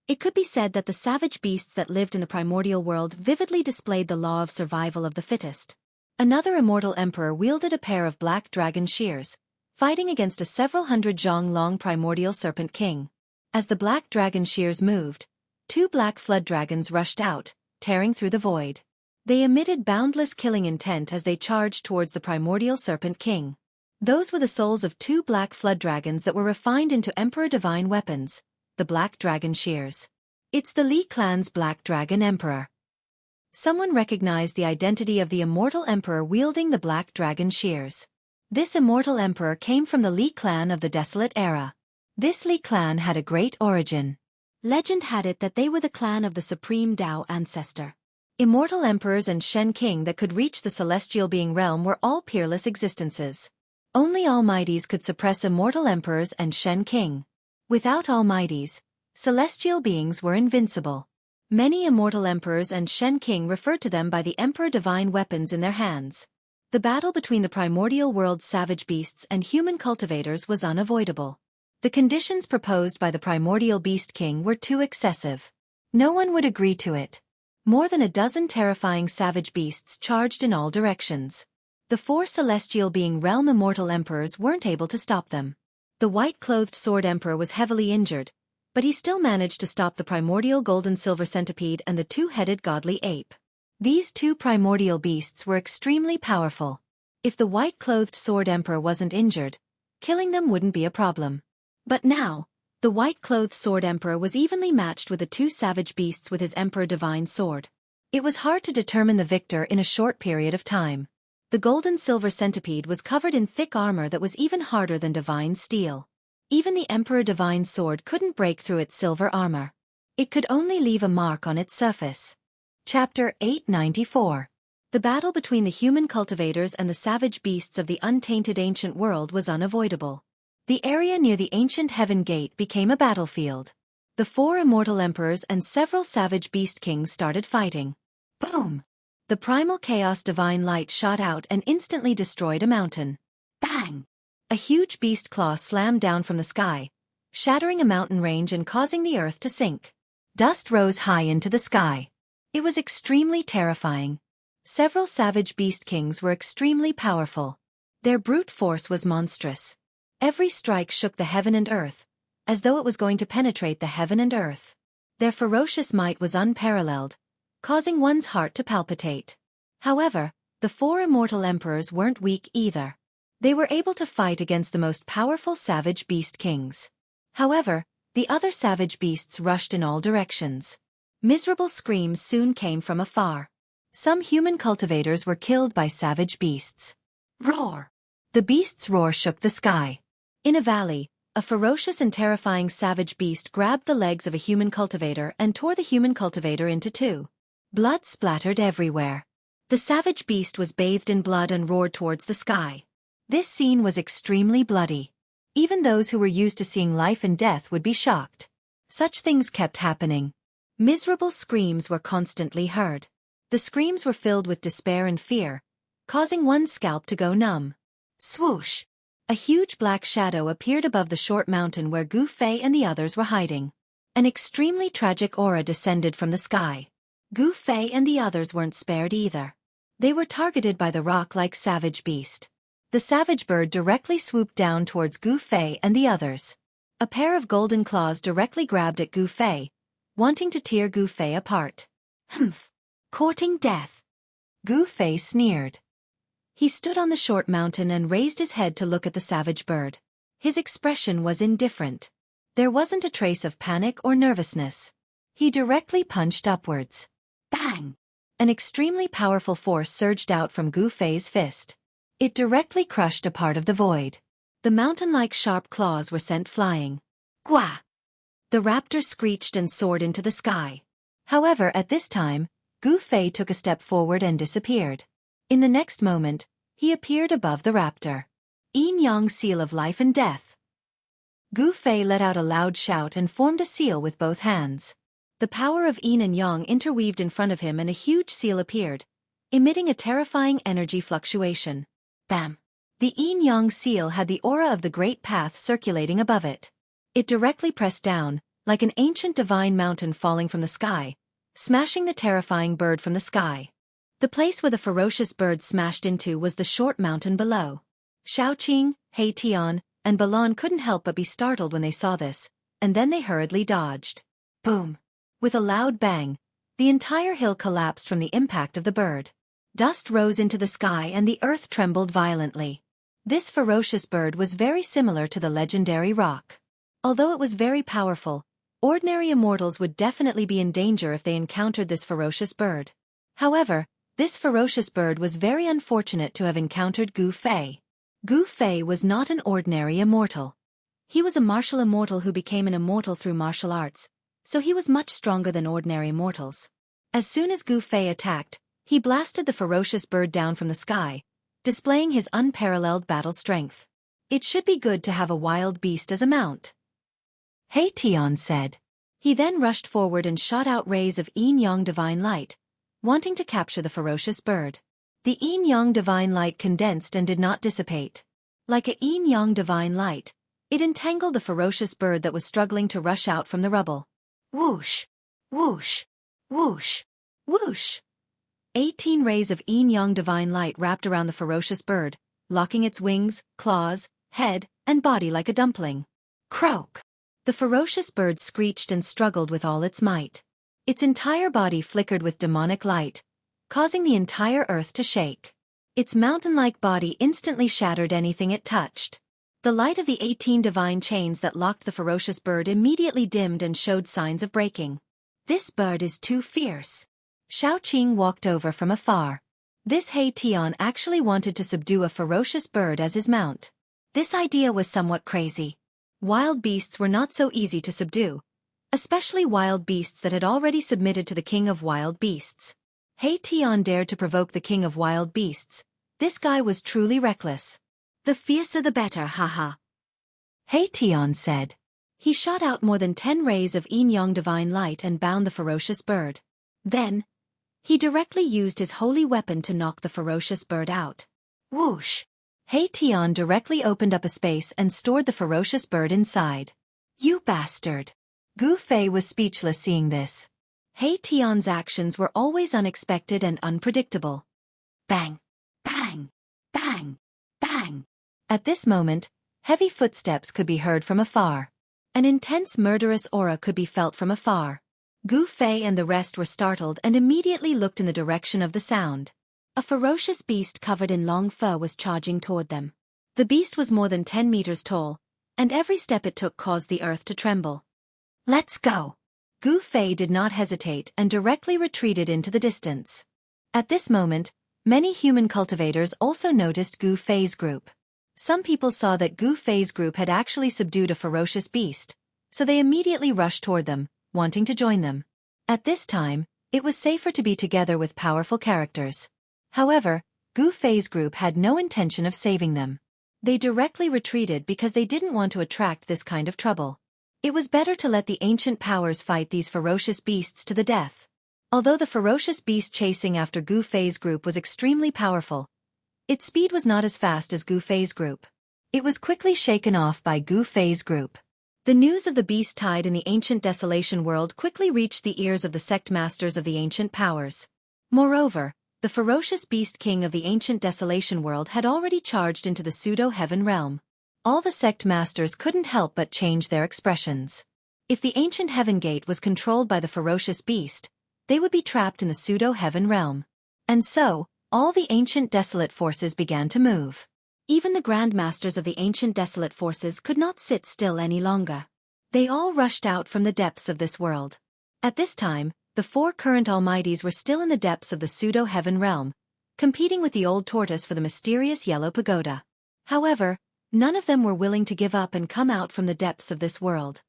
It could be said that the savage beasts that lived in the primordial world vividly displayed the law of survival of the fittest. Another immortal emperor wielded a pair of black dragon shears, fighting against a several hundred zhong-long primordial serpent king. As the black dragon shears moved, two black flood dragons rushed out, tearing through the void. They emitted boundless killing intent as they charged towards the primordial serpent king. Those were the souls of two black flood dragons that were refined into emperor divine weapons, the black dragon shears. It's the Li clan's black dragon emperor. Someone recognized the identity of the immortal emperor wielding the black dragon shears. This immortal emperor came from the Li clan of the Desolate Era. This Li clan had a great origin. Legend had it that they were the clan of the supreme Dao ancestor. Immortal emperors and Shen King that could reach the celestial being realm were all peerless existences. Only Almighties could suppress immortal emperors and Shen King. Without Almighties, celestial beings were invincible. Many immortal emperors and Shen King referred to them by the emperor divine weapons in their hands. The battle between the primordial world's savage beasts and human cultivators was unavoidable. The conditions proposed by the primordial beast king were too excessive. No one would agree to it. More than a dozen terrifying savage beasts charged in all directions. The four celestial being realm immortal emperors weren't able to stop them. The white-clothed sword emperor was heavily injured, but he still managed to stop the primordial golden silver centipede and the two-headed godly ape. These two primordial beasts were extremely powerful. If the white-clothed sword emperor wasn't injured, killing them wouldn't be a problem. But now, the white-clothed sword emperor was evenly matched with the two savage beasts with his emperor divine sword. It was hard to determine the victor in a short period of time. The golden silver centipede was covered in thick armor that was even harder than divine steel. Even the emperor divine sword couldn't break through its silver armor. It could only leave a mark on its surface. Chapter 894. The battle between the human cultivators and the savage beasts of the untainted ancient world was unavoidable. The area near the ancient heaven gate became a battlefield. The four immortal emperors and several savage beast kings started fighting. Boom! The primal chaos divine light shot out and instantly destroyed a mountain. Bang! A huge beast claw slammed down from the sky, shattering a mountain range and causing the earth to sink. Dust rose high into the sky. It was extremely terrifying. Several savage beast kings were extremely powerful. Their brute force was monstrous. Every strike shook the heaven and earth, as though it was going to penetrate the heaven and earth. Their ferocious might was unparalleled, causing one's heart to palpitate. However, the four immortal emperors weren't weak either. They were able to fight against the most powerful savage beast kings. However, the other savage beasts rushed in all directions. Miserable screams soon came from afar. Some human cultivators were killed by savage beasts. Roar! The beast's roar shook the sky. In a valley, a ferocious and terrifying savage beast grabbed the legs of a human cultivator and tore the human cultivator into two. Blood splattered everywhere. The savage beast was bathed in blood and roared towards the sky. This scene was extremely bloody. Even those who were used to seeing life and death would be shocked. Such things kept happening. Miserable screams were constantly heard. The screams were filled with despair and fear, causing one's scalp to go numb. Swoosh! A huge black shadow appeared above the short mountain where Gu Fei and the others were hiding. An extremely tragic aura descended from the sky. Gu Fei and the others weren't spared either. They were targeted by the rock-like savage beast. The savage bird directly swooped down towards Gu Fei and the others. A pair of golden claws directly grabbed at Gu Fei, wanting to tear Gu Fei apart. Humph! Courting death. Gu Fei sneered. He stood on the short mountain and raised his head to look at the savage bird. His expression was indifferent. There wasn't a trace of panic or nervousness. He directly punched upwards. Bang! An extremely powerful force surged out from Gu Fei's fist. It directly crushed a part of the void. The mountain-like sharp claws were sent flying. Gwa! The raptor screeched and soared into the sky. However, at this time, Gu Fei took a step forward and disappeared. In the next moment, he appeared above the raptor. Yin Yang seal of life and death. Gu Fei let out a loud shout and formed a seal with both hands. The power of Yin and Yang interweaved in front of him and a huge seal appeared, emitting a terrifying energy fluctuation. Bam! The Yin Yang seal had the aura of the Great Path circulating above it. It directly pressed down, like an ancient divine mountain falling from the sky, smashing the terrifying bird from the sky. The place where the ferocious bird smashed into was the short mountain below. Shaoqing, He Tian, and Balan couldn't help but be startled when they saw this, and then they hurriedly dodged. Boom! With a loud bang, the entire hill collapsed from the impact of the bird. Dust rose into the sky and the earth trembled violently. This ferocious bird was very similar to the legendary roc. Although it was very powerful, ordinary immortals would definitely be in danger if they encountered this ferocious bird. However, this ferocious bird was very unfortunate to have encountered Gu Fei. Gu Fei was not an ordinary immortal. He was a martial immortal who became an immortal through martial arts, so he was much stronger than ordinary mortals. As soon as Gu Fei attacked, he blasted the ferocious bird down from the sky, displaying his unparalleled battle strength. It should be good to have a wild beast as a mount, He Tian said. He then rushed forward and shot out rays of Yin Yang divine light, wanting to capture the ferocious bird. The Yin Yang divine light condensed and did not dissipate. Like a Yin Yang divine light, it entangled the ferocious bird that was struggling to rush out from the rubble. Whoosh! Whoosh! Whoosh! Whoosh! 18 rays of Yin Yang divine light wrapped around the ferocious bird, locking its wings, claws, head, and body like a dumpling. Croak! The ferocious bird screeched and struggled with all its might. Its entire body flickered with demonic light, causing the entire earth to shake. Its mountain-like body instantly shattered anything it touched. The light of the 18 divine chains that locked the ferocious bird immediately dimmed and showed signs of breaking. This bird is too fierce. Shaoqing walked over from afar. This He Tian actually wanted to subdue a ferocious bird as his mount. This idea was somewhat crazy. Wild beasts were not so easy to subdue, especially wild beasts that had already submitted to the king of wild beasts. He Tian dared to provoke the king of wild beasts. This guy was truly reckless. The fiercer the better, haha. He Tian said. He shot out more than 10 rays of Yin Yang divine light and bound the ferocious bird. Then, he directly used his holy weapon to knock the ferocious bird out. Whoosh! He Tian directly opened up a space and stored the ferocious bird inside. You bastard! Gu Fei was speechless seeing this. He Tian's actions were always unexpected and unpredictable. Bang! Bang! Bang! Bang! At this moment, heavy footsteps could be heard from afar. An intense murderous aura could be felt from afar. Gu Fei and the rest were startled and immediately looked in the direction of the sound. A ferocious beast covered in long fur was charging toward them. The beast was more than 10 meters tall, and every step it took caused the earth to tremble. Let's go! Gu Fei did not hesitate and directly retreated into the distance. At this moment, many human cultivators also noticed Gu Fei's group. Some people saw that Gu Fei's group had actually subdued a ferocious beast, so they immediately rushed toward them, wanting to join them. At this time, it was safer to be together with powerful characters. However, Gu Fei's group had no intention of saving them. They directly retreated because they didn't want to attract this kind of trouble. It was better to let the ancient powers fight these ferocious beasts to the death. Although the ferocious beast chasing after Gu Fei's group was extremely powerful, its speed was not as fast as Gu Fei's group. It was quickly shaken off by Gu Fei's group. The news of the beast tide in the ancient desolation world quickly reached the ears of the sect masters of the ancient powers. Moreover, the ferocious beast king of the ancient desolation world had already charged into the pseudo-heaven realm. All the sect masters couldn't help but change their expressions. If the ancient heaven gate was controlled by the ferocious beast, they would be trapped in the pseudo-heaven realm. And so, all the ancient desolate forces began to move. Even the grand masters of the ancient desolate forces could not sit still any longer. They all rushed out from the depths of this world. At this time, the four current almighties were still in the depths of the pseudo-heaven realm, competing with the old tortoise for the mysterious yellow pagoda. However, none of them were willing to give up and come out from the depths of this world.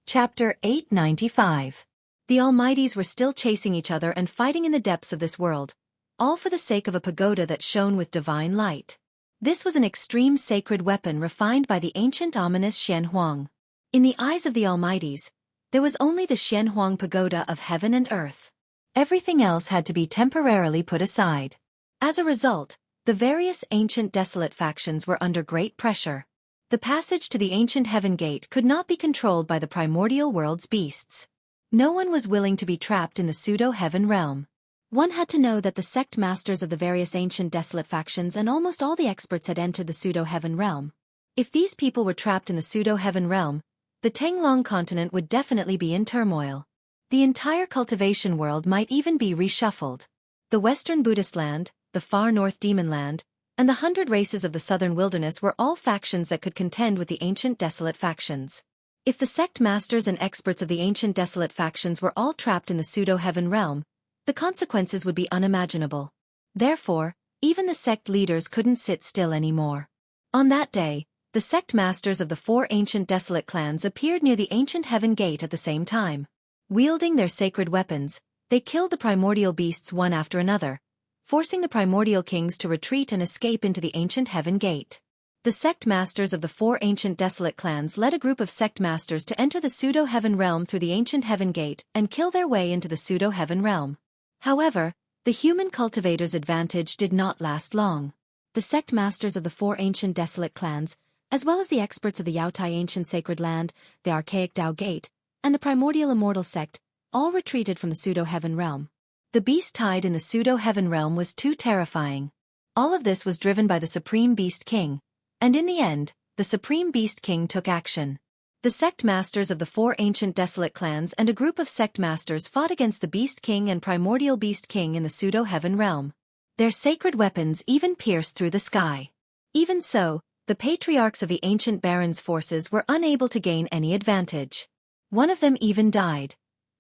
Chapter 895. The Almighties were still chasing each other and fighting in the depths of this world, all for the sake of a pagoda that shone with divine light. This was an extreme sacred weapon refined by the ancient ominous Xian Huang. In the eyes of the Almighties, there was only the Xian Huang pagoda of heaven and earth. Everything else had to be temporarily put aside. As a result, the various ancient desolate factions were under great pressure. The passage to the ancient heaven gate could not be controlled by the primordial world's beasts. No one was willing to be trapped in the pseudo-heaven realm. One had to know that the sect masters of the various ancient desolate factions and almost all the experts had entered the pseudo-heaven realm. If these people were trapped in the pseudo-heaven realm, the Tenglong continent would definitely be in turmoil. The entire cultivation world might even be reshuffled. The Western Buddhist land, the far north demon land, and the 100 races of the southern wilderness were all factions that could contend with the ancient desolate factions. If the sect masters and experts of the ancient desolate factions were all trapped in the pseudo-heaven realm, the consequences would be unimaginable. Therefore, even the sect leaders couldn't sit still anymore. On that day, the sect masters of the 4 ancient desolate clans appeared near the ancient heaven gate at the same time. Wielding their sacred weapons, they killed the primordial beasts one after another, forcing the primordial kings to retreat and escape into the ancient heaven gate. The sect masters of the 4 ancient desolate clans led a group of sect masters to enter the pseudo-heaven realm through the ancient heaven gate and kill their way into the pseudo-heaven realm. However, the human cultivators' advantage did not last long. The sect masters of the 4 ancient desolate clans, as well as the experts of the Yaotai ancient sacred land, the archaic Tao gate, and the primordial immortal sect, all retreated from the pseudo-heaven realm. The beast tide in the pseudo-heaven realm was too terrifying. All of this was driven by the Supreme Beast King, and in the end, the Supreme Beast King took action. The sect masters of the 4 ancient desolate clans and a group of sect masters fought against the Beast King and Primordial Beast King in the pseudo-heaven realm. Their sacred weapons even pierced through the sky. Even so, the patriarchs of the ancient barons' forces were unable to gain any advantage. One of them even died,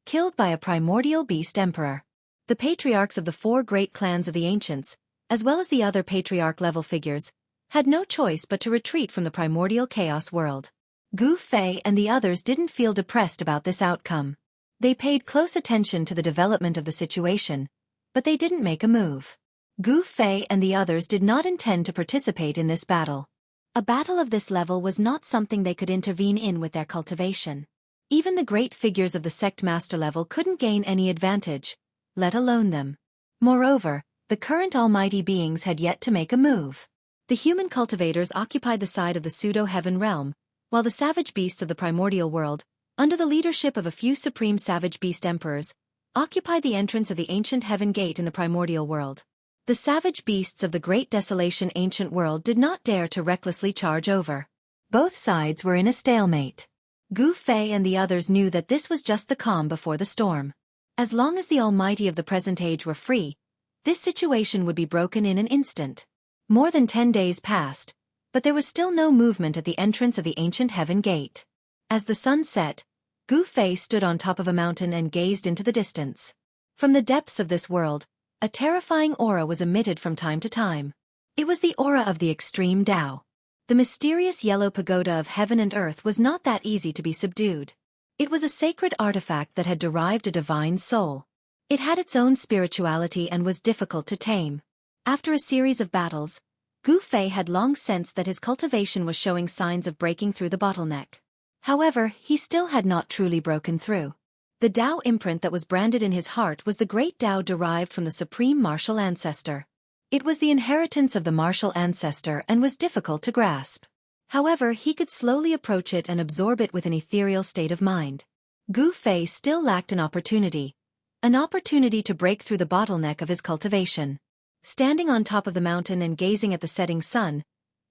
killed by a primordial beast emperor. The patriarchs of the 4 great clans of the ancients, as well as the other patriarch-level figures, had no choice but to retreat from the primordial chaos world. Gu Fei and the others didn't feel depressed about this outcome. They paid close attention to the development of the situation, but they didn't make a move. Gu Fei and the others did not intend to participate in this battle. A battle of this level was not something they could intervene in with their cultivation. Even the great figures of the sect master level couldn't gain any advantage, let alone them. Moreover, the current almighty beings had yet to make a move. The human cultivators occupied the side of the pseudo-heaven realm, while the savage beasts of the primordial world, under the leadership of a few supreme savage beast emperors, occupied the entrance of the ancient heaven gate in the primordial world. The savage beasts of the great desolation ancient world did not dare to recklessly charge over. Both sides were in a stalemate. Gu Fei and the others knew that this was just the calm before the storm. As long as the almighty of the present age were free, this situation would be broken in an instant. More than 10 days passed, but there was still no movement at the entrance of the ancient heaven gate. As the sun set, Gu Fei stood on top of a mountain and gazed into the distance. From the depths of this world, a terrifying aura was emitted from time to time. It was the aura of the extreme Tao. The mysterious yellow pagoda of heaven and earth was not that easy to be subdued. It was a sacred artifact that had derived a divine soul. It had its own spirituality and was difficult to tame. After a series of battles, Gu Fei had long sensed that his cultivation was showing signs of breaking through the bottleneck. However, he still had not truly broken through. The Tao imprint that was branded in his heart was the great Tao derived from the supreme martial ancestor. It was the inheritance of the martial ancestor and was difficult to grasp. However, he could slowly approach it and absorb it with an ethereal state of mind. Gu Fei still lacked an opportunity to break through the bottleneck of his cultivation. Standing on top of the mountain and gazing at the setting sun,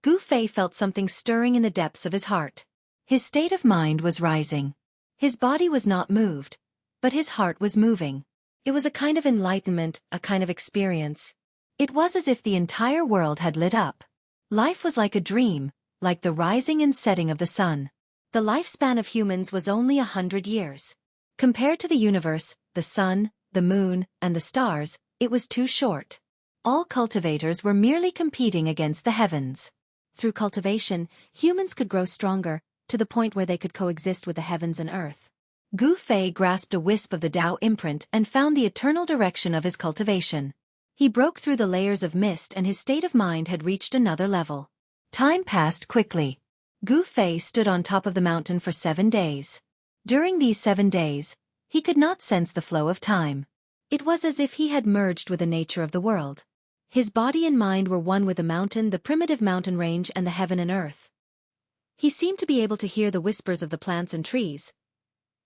Gu Fei felt something stirring in the depths of his heart. His state of mind was rising. His body was not moved, but his heart was moving. It was a kind of enlightenment, a kind of experience. It was as if the entire world had lit up. Life was like a dream, like the rising and setting of the sun. The lifespan of humans was only 100 years. Compared to the universe, the sun, the moon, and the stars, it was too short. All cultivators were merely competing against the heavens. Through cultivation, humans could grow stronger, to the point where they could coexist with the heavens and earth. Gu Fei grasped a wisp of the Tao imprint and found the eternal direction of his cultivation. He broke through the layers of mist and his state of mind had reached another level. Time passed quickly. Gu Fei stood on top of the mountain for 7 days. During these 7 days, he could not sense the flow of time. It was as if he had merged with the nature of the world. His body and mind were one with the mountain, the primitive mountain range, and the heaven and earth. He seemed to be able to hear the whispers of the plants and trees.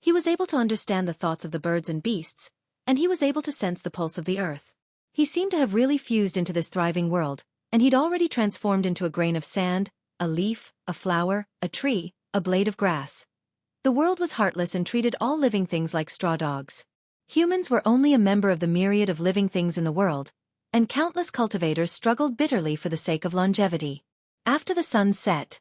He was able to understand the thoughts of the birds and beasts, and he was able to sense the pulse of the earth. He seemed to have really fused into this thriving world, and he'd already transformed into a grain of sand, a leaf, a flower, a tree, a blade of grass. The world was heartless and treated all living things like straw dogs. Humans were only a member of the myriad of living things in the world, and countless cultivators struggled bitterly for the sake of longevity. After the sun set,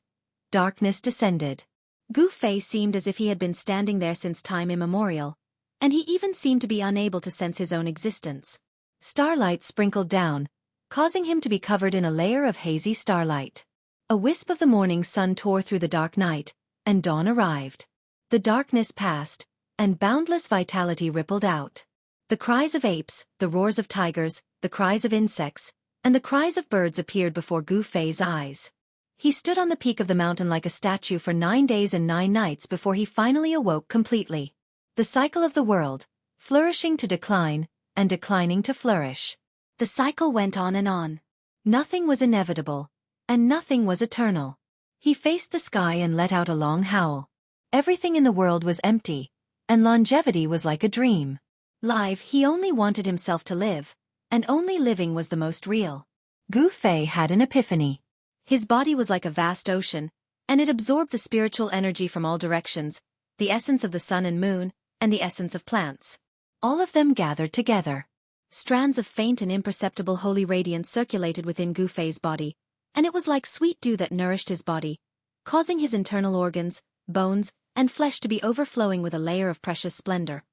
darkness descended. Gu Fei seemed as if he had been standing there since time immemorial, and he even seemed to be unable to sense his own existence. Starlight sprinkled down, causing him to be covered in a layer of hazy starlight. A wisp of the morning sun tore through the dark night, and dawn arrived. The darkness passed, and boundless vitality rippled out. The cries of apes, the roars of tigers, the cries of insects, and the cries of birds appeared before Gu Fei's eyes. He stood on the peak of the mountain like a statue for 9 days and 9 nights before he finally awoke completely. The cycle of the world, flourishing to decline, and declining to flourish. The cycle went on and on. Nothing was inevitable, and nothing was eternal. He faced the sky and let out a long howl. Everything in the world was empty, and longevity was like a dream. He only wanted himself to live, and only living was the most real. Gu Fei had an epiphany. His body was like a vast ocean, and it absorbed the spiritual energy from all directions, the essence of the sun and moon, and the essence of plants. All of them gathered together. Strands of faint and imperceptible holy radiance circulated within Gu Fei's body, and it was like sweet dew that nourished his body, causing his internal organs, bones, and flesh to be overflowing with a layer of precious splendor.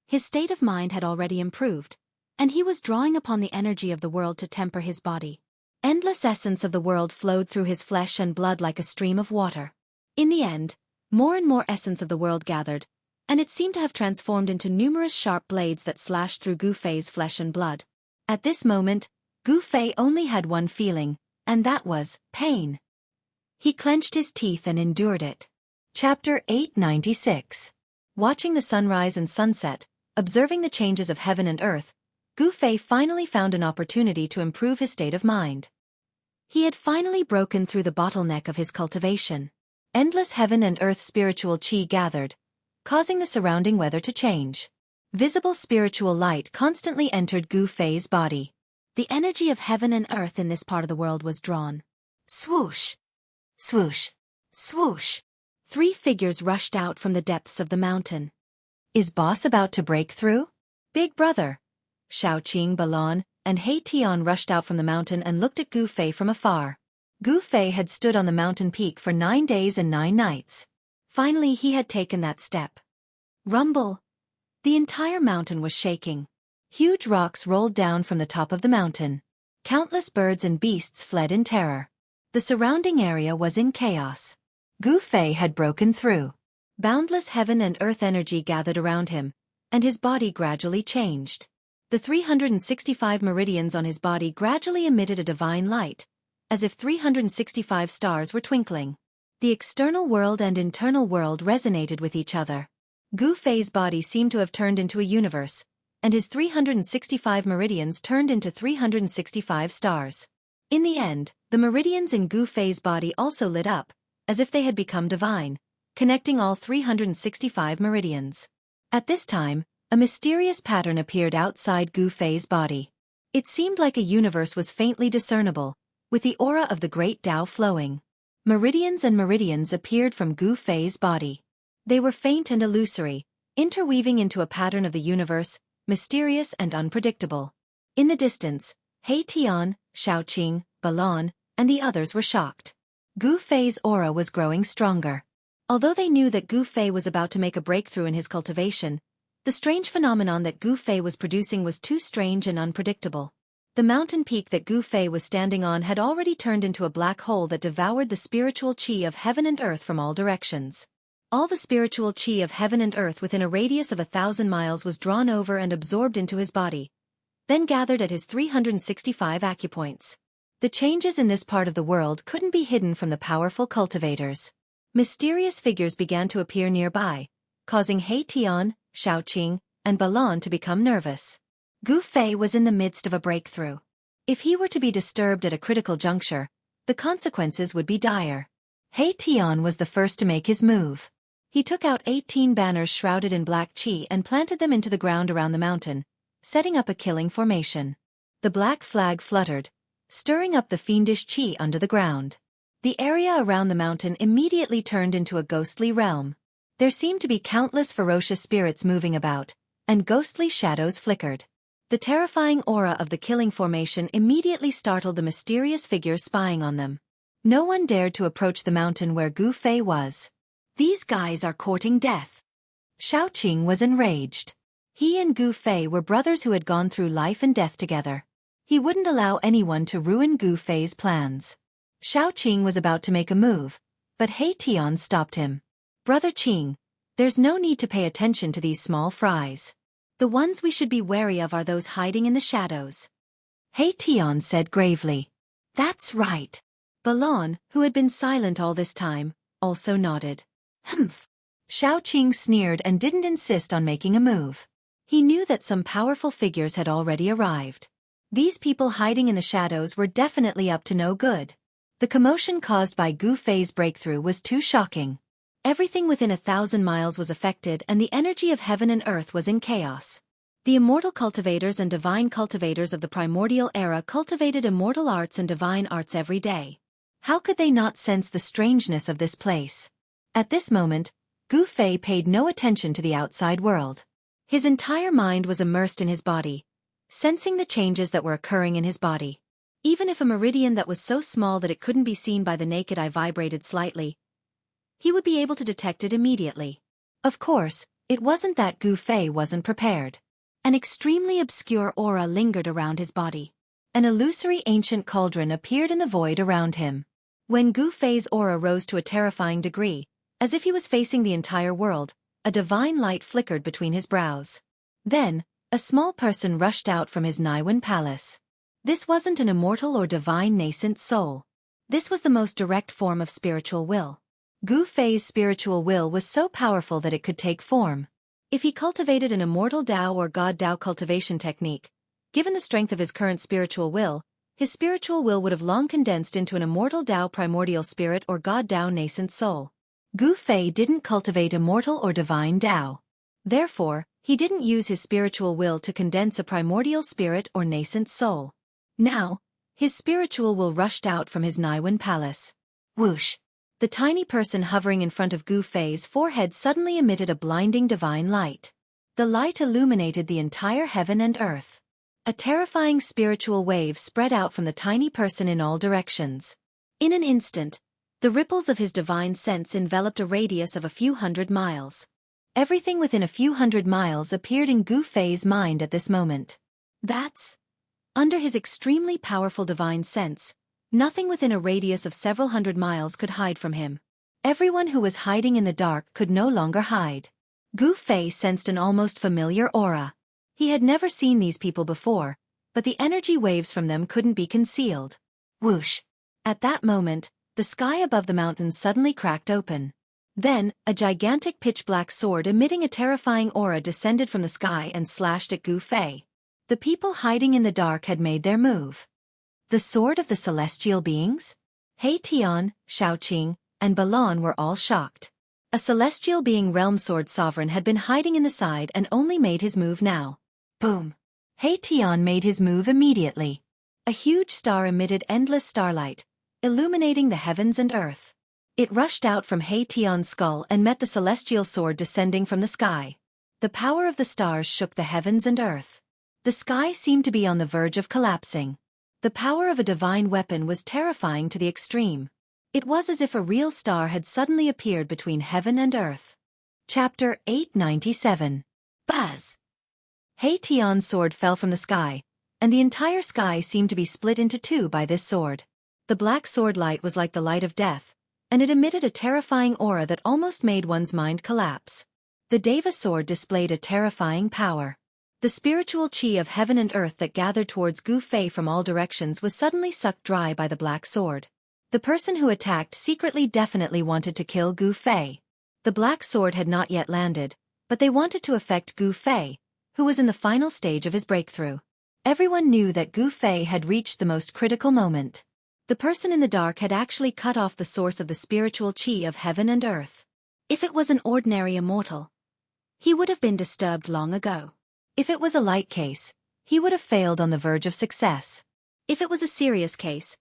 His state of mind had already improved, and he was drawing upon the energy of the world to temper his body. Endless essence of the world flowed through his flesh and blood like a stream of water. In the end, more and more essence of the world gathered, and it seemed to have transformed into numerous sharp blades that slashed through Gu Fei's flesh and blood. At this moment, Gu Fei only had one feeling, and that was pain. He clenched his teeth and endured it. Chapter 896. Watching the sunrise and sunset, observing the changes of heaven and earth, Gu Fei finally found an opportunity to improve his state of mind. He had finally broken through the bottleneck of his cultivation. Endless heaven and earth spiritual qi gathered, causing the surrounding weather to change. Visible spiritual light constantly entered Gu Fei's body. The energy of heaven and earth in this part of the world was drawn. Swoosh! Swoosh! Swoosh! 3 figures rushed out from the depths of the mountain. Is boss about to break through? Big brother! Shaoqing Balon and Hei Tian rushed out from the mountain and looked at Gu Fei from afar. Gu Fei had stood on the mountain peak for 9 days and 9 nights. Finally he had taken that step. Rumble! The entire mountain was shaking. Huge rocks rolled down from the top of the mountain. Countless birds and beasts fled in terror. The surrounding area was in chaos. Gu Fei had broken through. Boundless heaven and earth energy gathered around him, and his body gradually changed. The 365 meridians on his body gradually emitted a divine light, as if 365 stars were twinkling. The external world and internal world resonated with each other. Gu Fei's body seemed to have turned into a universe, and his 365 meridians turned into 365 stars. In the end, the meridians in Gu Fei's body also lit up, as if they had become divine, connecting all 365 meridians. At this time, a mysterious pattern appeared outside Gu Fei's body. It seemed like a universe was faintly discernible, with the aura of the great Tao flowing. Meridians and meridians appeared from Gu Fei's body. They were faint and illusory, interweaving into a pattern of the universe, mysterious and unpredictable. In the distance, He Tian, Shaoqing, Balon, and the others were shocked. Gu Fei's aura was growing stronger. Although they knew that Gu Fei was about to make a breakthrough in his cultivation, the strange phenomenon that Gu Fei was producing was too strange and unpredictable. The mountain peak that Gu Fei was standing on had already turned into a black hole that devoured the spiritual qi of heaven and earth from all directions. All the spiritual qi of heaven and earth within a radius of 1,000 miles was drawn over and absorbed into his body, then gathered at his 365 acupoints. The changes in this part of the world couldn't be hidden from the powerful cultivators. Mysterious figures began to appear nearby, causing He Tian, Shaoqing, and Balon to become nervous. Gu Fei was in the midst of a breakthrough. If he were to be disturbed at a critical juncture, the consequences would be dire. He Tian was the first to make his move. He took out 18 banners shrouded in black qi and planted them into the ground around the mountain, setting up a killing formation. The black flag fluttered, stirring up the fiendish qi under the ground. The area around the mountain immediately turned into a ghostly realm. There seemed to be countless ferocious spirits moving about, and ghostly shadows flickered. The terrifying aura of the killing formation immediately startled the mysterious figures spying on them. No one dared to approach the mountain where Gu Fei was. These guys are courting death. Shaoqing was enraged. He and Gu Fei were brothers who had gone through life and death together. He wouldn't allow anyone to ruin Gu Fei's plans. Shaoqing was about to make a move, but He Tian stopped him. Brother Qing, there's no need to pay attention to these small fries. The ones we should be wary of are those hiding in the shadows. He Tian said gravely. That's right. Balon, who had been silent all this time, also nodded. Humph. Shaoqing sneered and didn't insist on making a move. He knew that some powerful figures had already arrived. These people hiding in the shadows were definitely up to no good. The commotion caused by Gu Fei's breakthrough was too shocking. Everything within 1,000 miles was affected and the energy of heaven and earth was in chaos. The immortal cultivators and divine cultivators of the primordial era cultivated immortal arts and divine arts every day. How could they not sense the strangeness of this place? At this moment, Gu Fei paid no attention to the outside world. His entire mind was immersed in his body, sensing the changes that were occurring in his body. Even if a meridian that was so small that it couldn't be seen by the naked eye vibrated slightly, he would be able to detect it immediately. Of course, it wasn't that Gu Fei wasn't prepared. An extremely obscure aura lingered around his body. An illusory ancient cauldron appeared in the void around him. When Gu Fei's aura rose to a terrifying degree, as if he was facing the entire world, a divine light flickered between his brows. Then, a small person rushed out from his Naiwen palace. This wasn't an immortal or divine nascent soul. This was the most direct form of spiritual will. Gu Fei's spiritual will was so powerful that it could take form. If he cultivated an immortal Tao or God Tao cultivation technique, given the strength of his current spiritual will, his spiritual will would have long condensed into an immortal Tao primordial spirit or God Tao nascent soul. Gu Fei didn't cultivate immortal or divine Tao. Therefore, he didn't use his spiritual will to condense a primordial spirit or nascent soul. Now, his spiritual will rushed out from his Naiwen palace. Whoosh! The tiny person hovering in front of Gu Fei's forehead suddenly emitted a blinding divine light. The light illuminated the entire heaven and earth. A terrifying spiritual wave spread out from the tiny person in all directions. In an instant, the ripples of his divine sense enveloped a radius of a few hundred miles. Everything within a few hundred miles appeared in Gu Fei's mind at this moment. That's... Under his extremely powerful divine sense, nothing within a radius of several hundred miles could hide from him. Everyone who was hiding in the dark could no longer hide. Gu Fei sensed an almost familiar aura. He had never seen these people before, but the energy waves from them couldn't be concealed. Whoosh! At that moment, the sky above the mountains suddenly cracked open. Then, a gigantic pitch-black sword emitting a terrifying aura descended from the sky and slashed at Gu Fei. The people hiding in the dark had made their move. The sword of the celestial beings? He Tian, Shaoqing, and Balan were all shocked. A celestial being realm sword sovereign had been hiding in the side and only made his move now. Boom! He Tian made his move immediately. A huge star emitted endless starlight, illuminating the heavens and earth. It rushed out from He Tian's skull and met the celestial sword descending from the sky. The power of the stars shook the heavens and earth. The sky seemed to be on the verge of collapsing. The power of a divine weapon was terrifying to the extreme. It was as if a real star had suddenly appeared between heaven and earth. Chapter 897. Buzz! He Tian's sword fell from the sky, and the entire sky seemed to be split into two by this sword. The black sword light was like the light of death, and it emitted a terrifying aura that almost made one's mind collapse. The Deva sword displayed a terrifying power. The spiritual chi of heaven and earth that gathered towards Gu Fei from all directions was suddenly sucked dry by the black sword. The person who attacked secretly definitely wanted to kill Gu Fei. The black sword had not yet landed, but they wanted to affect Gu Fei, who was in the final stage of his breakthrough. Everyone knew that Gu Fei had reached the most critical moment. The person in the dark had actually cut off the source of the spiritual chi of heaven and earth. If it was an ordinary immortal, he would have been disturbed long ago. If it was a light case, he would have failed on the verge of success. If it was a serious case,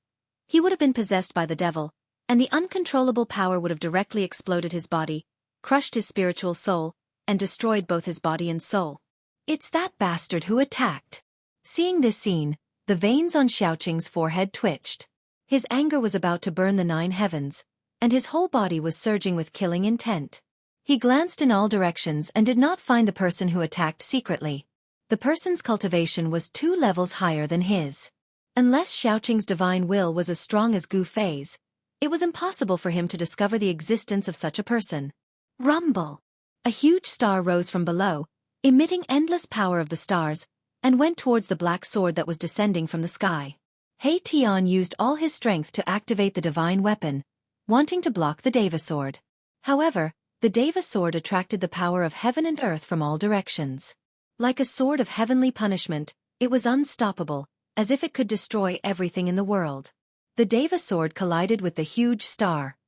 he would have been possessed by the devil, and the uncontrollable power would have directly exploded his body, crushed his spiritual soul, and destroyed both his body and soul. It's that bastard who attacked. Seeing this scene, the veins on Xiaoqing's forehead twitched. His anger was about to burn the 9 heavens, and his whole body was surging with killing intent. He glanced in all directions and did not find the person who attacked secretly. The person's cultivation was 2 levels higher than his. Unless Xiaoqing's divine will was as strong as Gu Fei's, it was impossible for him to discover the existence of such a person. Rumble! A huge star rose from below, emitting endless power of the stars, and went towards the black sword that was descending from the sky. He Tian used all his strength to activate the divine weapon, wanting to block the Deva sword. However, the Deva sword attracted the power of heaven and earth from all directions. Like a sword of heavenly punishment, it was unstoppable, as if it could destroy everything in the world. The Deva sword collided with the huge star.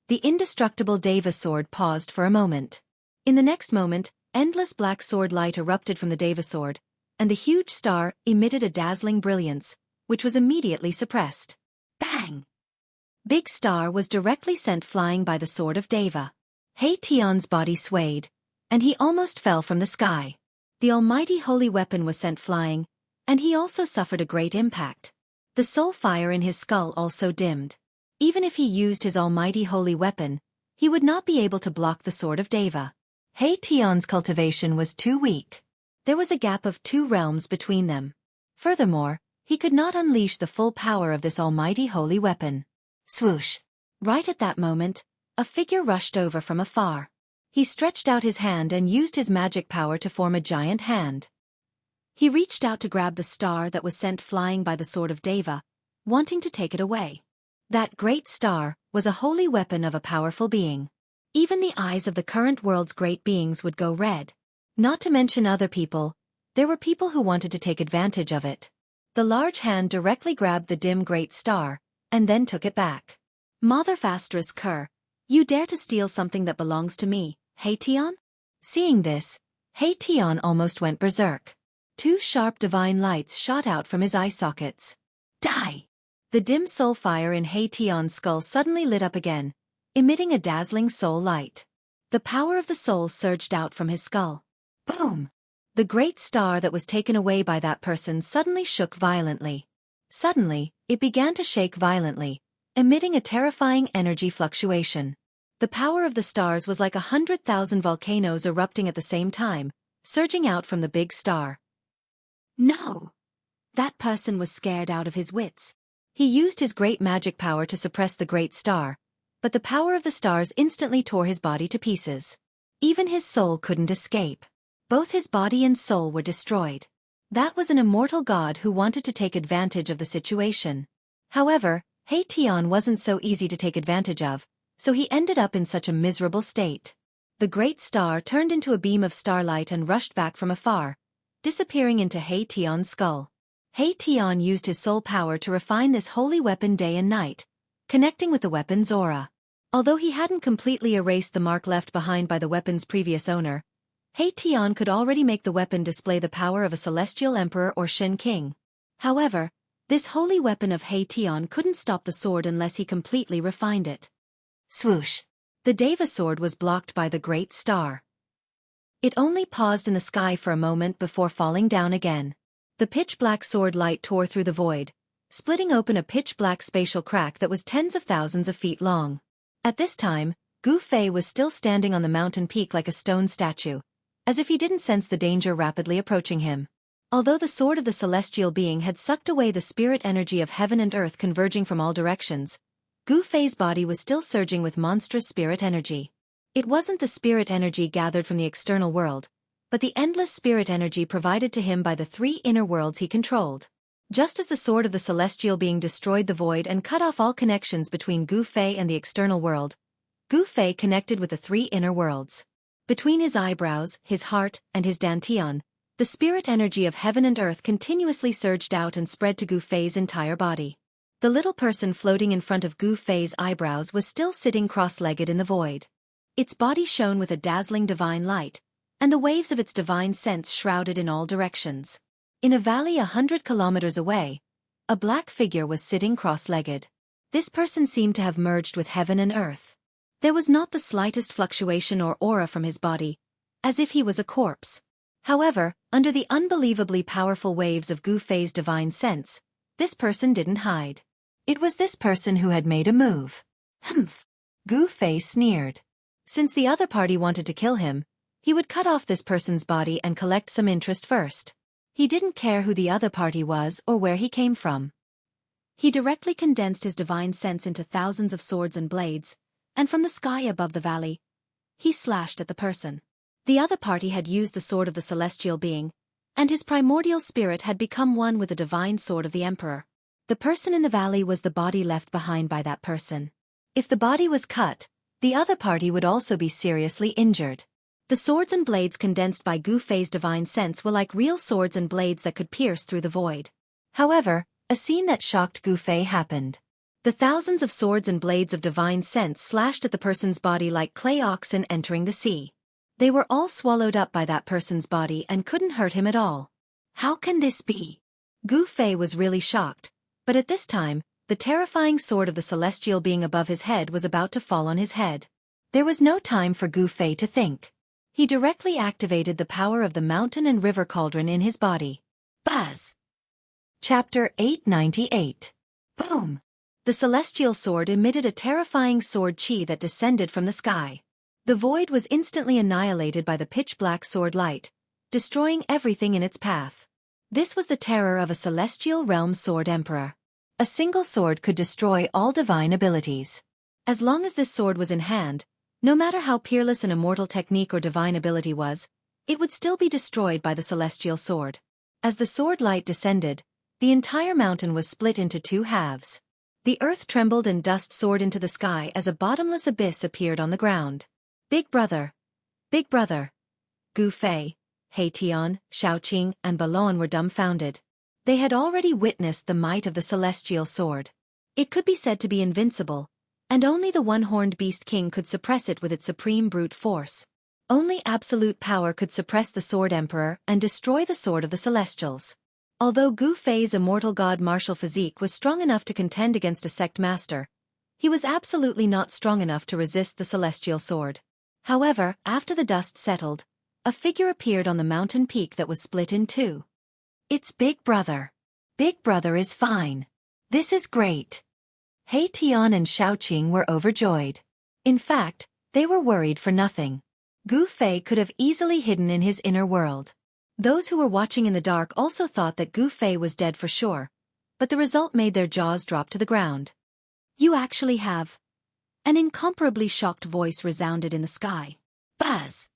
The indestructible Deva sword paused for a moment. In the next moment, endless black sword light erupted from the Deva sword, and the huge star emitted a dazzling brilliance, which was immediately suppressed. Bang! Big Star was directly sent flying by the sword of Deva. He Tian's body swayed, and he almost fell from the sky. The almighty holy weapon was sent flying, and he also suffered a great impact. The soul fire in his skull also dimmed. Even if he used his almighty holy weapon, he would not be able to block the sword of Deva. He Tian's cultivation was too weak. There was a gap of 2 realms between them. Furthermore, he could not unleash the full power of this almighty holy weapon. Swoosh! Right at that moment, a figure rushed over from afar. He stretched out his hand and used his magic power to form a giant hand. He reached out to grab the star that was sent flying by the sword of Deva, wanting to take it away. That great star was a holy weapon of a powerful being. Even the eyes of the current world's great beings would go red. Not to mention other people, there were people who wanted to take advantage of it. The large hand directly grabbed the dim great star, and then took it back. Mother Fastress Kerr, you dare to steal something that belongs to me, He Tian? Seeing this, He Tian almost went berserk. 2 sharp divine lights shot out from his eye sockets. Die! The dim soul fire in He Tian's skull suddenly lit up again, emitting a dazzling soul light. The power of the soul surged out from his skull. Boom! The great star that was taken away by that person suddenly shook violently. Suddenly, it began to shake violently, emitting a terrifying energy fluctuation. The The power of the stars was like 100,000 volcanoes erupting at the same time, surging out from the big star. No! That person was scared out of his wits. He used his great magic power to suppress the great star, but the power of the stars instantly tore his body to pieces. Even his soul couldn't escape. Both his body and soul were destroyed. That was an immortal god who wanted to take advantage of the situation. However, Heition wasn't so easy to take advantage of, so he ended up in such a miserable state. The great star turned into a beam of starlight and rushed back from afar, disappearing into Heition's skull. Heition used his soul power to refine this holy weapon day and night, connecting with the weapon's aura. Although he hadn't completely erased the mark left behind by the weapon's previous owner, Heition could already make the weapon display the power of a celestial emperor or Shen king. However, this holy weapon of Heition couldn't stop the sword unless he completely refined it. Swoosh! The Deva sword was blocked by the great star. It only paused in the sky for a moment before falling down again. The pitch-black sword light tore through the void, splitting open a pitch-black spatial crack that was tens of thousands of feet long. At this time, Gu Fei was still standing on the mountain peak like a stone statue, as if he didn't sense the danger rapidly approaching him. Although the sword of the celestial being had sucked away the spirit energy of heaven and earth converging from all directions, Gu Fei's body was still surging with monstrous spirit energy. It wasn't the spirit energy gathered from the external world, but the endless spirit energy provided to him by the three inner worlds he controlled. Just as the sword of the celestial being destroyed the void and cut off all connections between Gu Fei and the external world, Gu Fei connected with the three inner worlds. Between his eyebrows, his heart, and his dantian, the spirit energy of heaven and earth continuously surged out and spread to Gu Fei's entire body. The little person floating in front of Gu Fei's eyebrows was still sitting cross-legged in the void. Its body shone with a dazzling divine light, and the waves of its divine sense shrouded in all directions. In a valley 100 kilometers away, a black figure was sitting cross-legged. This person seemed to have merged with heaven and earth. There was not the slightest fluctuation or aura from his body, as if he was a corpse. However, under the unbelievably powerful waves of Gu Fei's divine sense, this person didn't hide. It was this person who had made a move. Humph! Gu Fei sneered. Since the other party wanted to kill him, he would cut off this person's body and collect some interest first. He didn't care who the other party was or where he came from. He directly condensed his divine sense into thousands of swords and blades, and from the sky above the valley, he slashed at the person. The other party had used the sword of the celestial being, and his primordial spirit had become one with the divine sword of the emperor. The person in the valley was the body left behind by that person. If the body was cut, the other party would also be seriously injured. The swords and blades condensed by Gu Fei's divine sense were like real swords and blades that could pierce through the void. However, a scene that shocked Gu Fei happened. The thousands of swords and blades of divine sense slashed at the person's body like clay oxen entering the sea. They were all swallowed up by that person's body and couldn't hurt him at all. How can this be? Gu Fei was really shocked, but at this time, the terrifying sword of the celestial being above his head was about to fall on his head. There was no time for Gu Fei to think. He directly activated the power of the mountain and river cauldron in his body. Buzz! Chapter 898. Boom! The celestial sword emitted a terrifying sword chi that descended from the sky. The void was instantly annihilated by the pitch-black sword light, destroying everything in its path. This was the terror of a celestial realm sword emperor. A single sword could destroy all divine abilities. As long as this sword was in hand, no matter how peerless an immortal technique or divine ability was, it would still be destroyed by the celestial sword. As the sword light descended, the entire mountain was split into two halves. The earth trembled and dust soared into the sky as a bottomless abyss appeared on the ground. Big brother! Big brother! Gu Fei, Heition, Shaoqing, and Balon were dumbfounded. They had already witnessed the might of the celestial sword. It could be said to be invincible, and only the one-horned beast king could suppress it with its supreme brute force. Only absolute power could suppress the sword emperor and destroy the sword of the celestials. Although Gu Fei's immortal god martial physique was strong enough to contend against a sect master, he was absolutely not strong enough to resist the celestial sword. However, after the dust settled, a figure appeared on the mountain peak that was split in two. It's Big Brother. Big Brother is fine. This is great. Heition and Shaoqing were overjoyed. In fact, They were worried for nothing. Gu Fei could have easily hidden in his inner world. Those who were watching in the dark also thought that Gu Fei was dead for sure, but the result made their jaws drop to the ground. "You actually have." An incomparably shocked voice resounded in the sky. Buzz!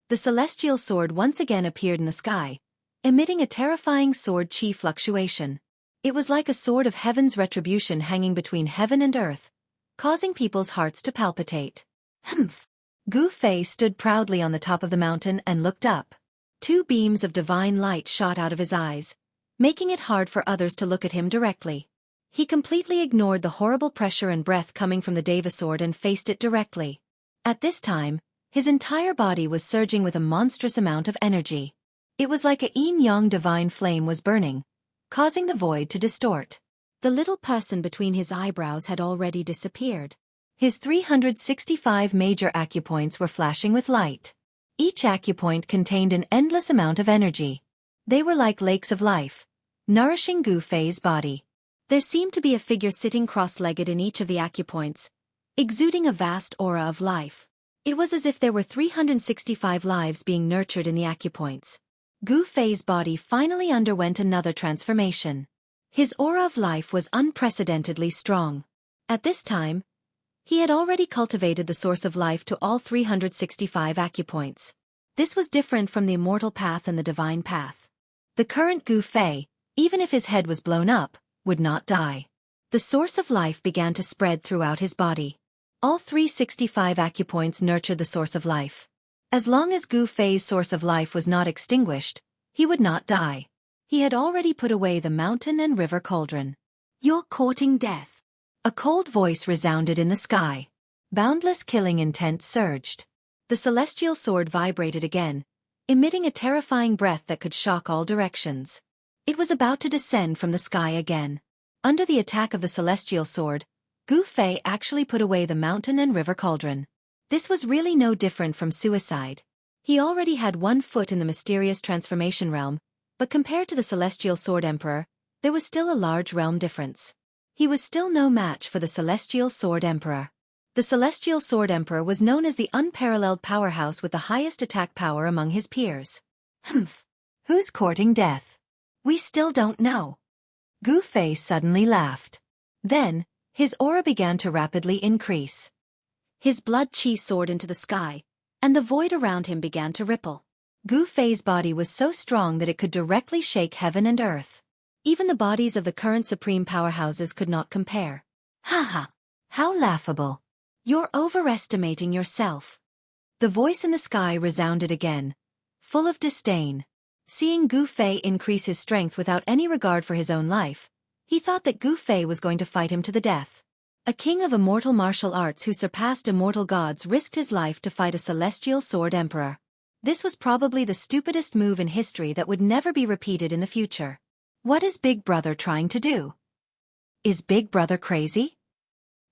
The celestial sword once again appeared in the sky, emitting a terrifying sword chi fluctuation. It was like a sword of heaven's retribution hanging between heaven and earth, causing people's hearts to palpitate. Humph! Gu Fei stood proudly on the top of the mountain and looked up. Two beams of divine light shot out of his eyes, making it hard for others to look at him directly. He completely ignored the horrible pressure and breath coming from the Deva sword and faced it directly. At this time, his entire body was surging with a monstrous amount of energy. It was like a yin-yang divine flame was burning, causing the void to distort. The little person between his eyebrows had already disappeared. His 365 major acupoints were flashing with light. Each acupoint contained an endless amount of energy. They were like lakes of life, nourishing Gu Fei's body. There seemed to be a figure sitting cross-legged in each of the acupoints, exuding a vast aura of life. It was as if there were 365 lives being nurtured in the acupoints. Gu Fei's body finally underwent another transformation. His aura of life was unprecedentedly strong. At this time, he had already cultivated the source of life to all 365 acupoints. This was different from the immortal path and the divine path. The current Gu Fei, even if his head was blown up, would not die. The source of life began to spread throughout his body. All 365 acupoints nurtured the source of life. As long as Gu Fei's source of life was not extinguished, he would not die. He had already put away the mountain and river cauldron. "You're courting death." A cold voice resounded in the sky. Boundless killing intent surged. The celestial sword vibrated again, emitting a terrifying breath that could shock all directions. It was about to descend from the sky again. Under the attack of the celestial sword, Gu Fei actually put away the mountain and river cauldron. This was really no different from suicide. He already had one foot in the mysterious transformation realm, but compared to the celestial sword emperor, there was still a large realm difference. He was still no match for the celestial sword emperor. The celestial sword emperor was known as the unparalleled powerhouse with the highest attack power among his peers. Humph! Who's courting death? We still don't know. Gu Fei suddenly laughed. Then, his aura began to rapidly increase. His blood chi soared into the sky, and the void around him began to ripple. Gu Fei's body was so strong that it could directly shake heaven and earth. Even the bodies of the current supreme powerhouses could not compare. Ha! How laughable. You're overestimating yourself. The voice in the sky resounded again, full of disdain. Seeing Gu Fei increase his strength without any regard for his own life, he thought that Gu Fei was going to fight him to the death. A king of immortal martial arts who surpassed immortal gods risked his life to fight a celestial sword emperor. This was probably the stupidest move in history that would never be repeated in the future. What is Big Brother trying to do? Is Big Brother crazy?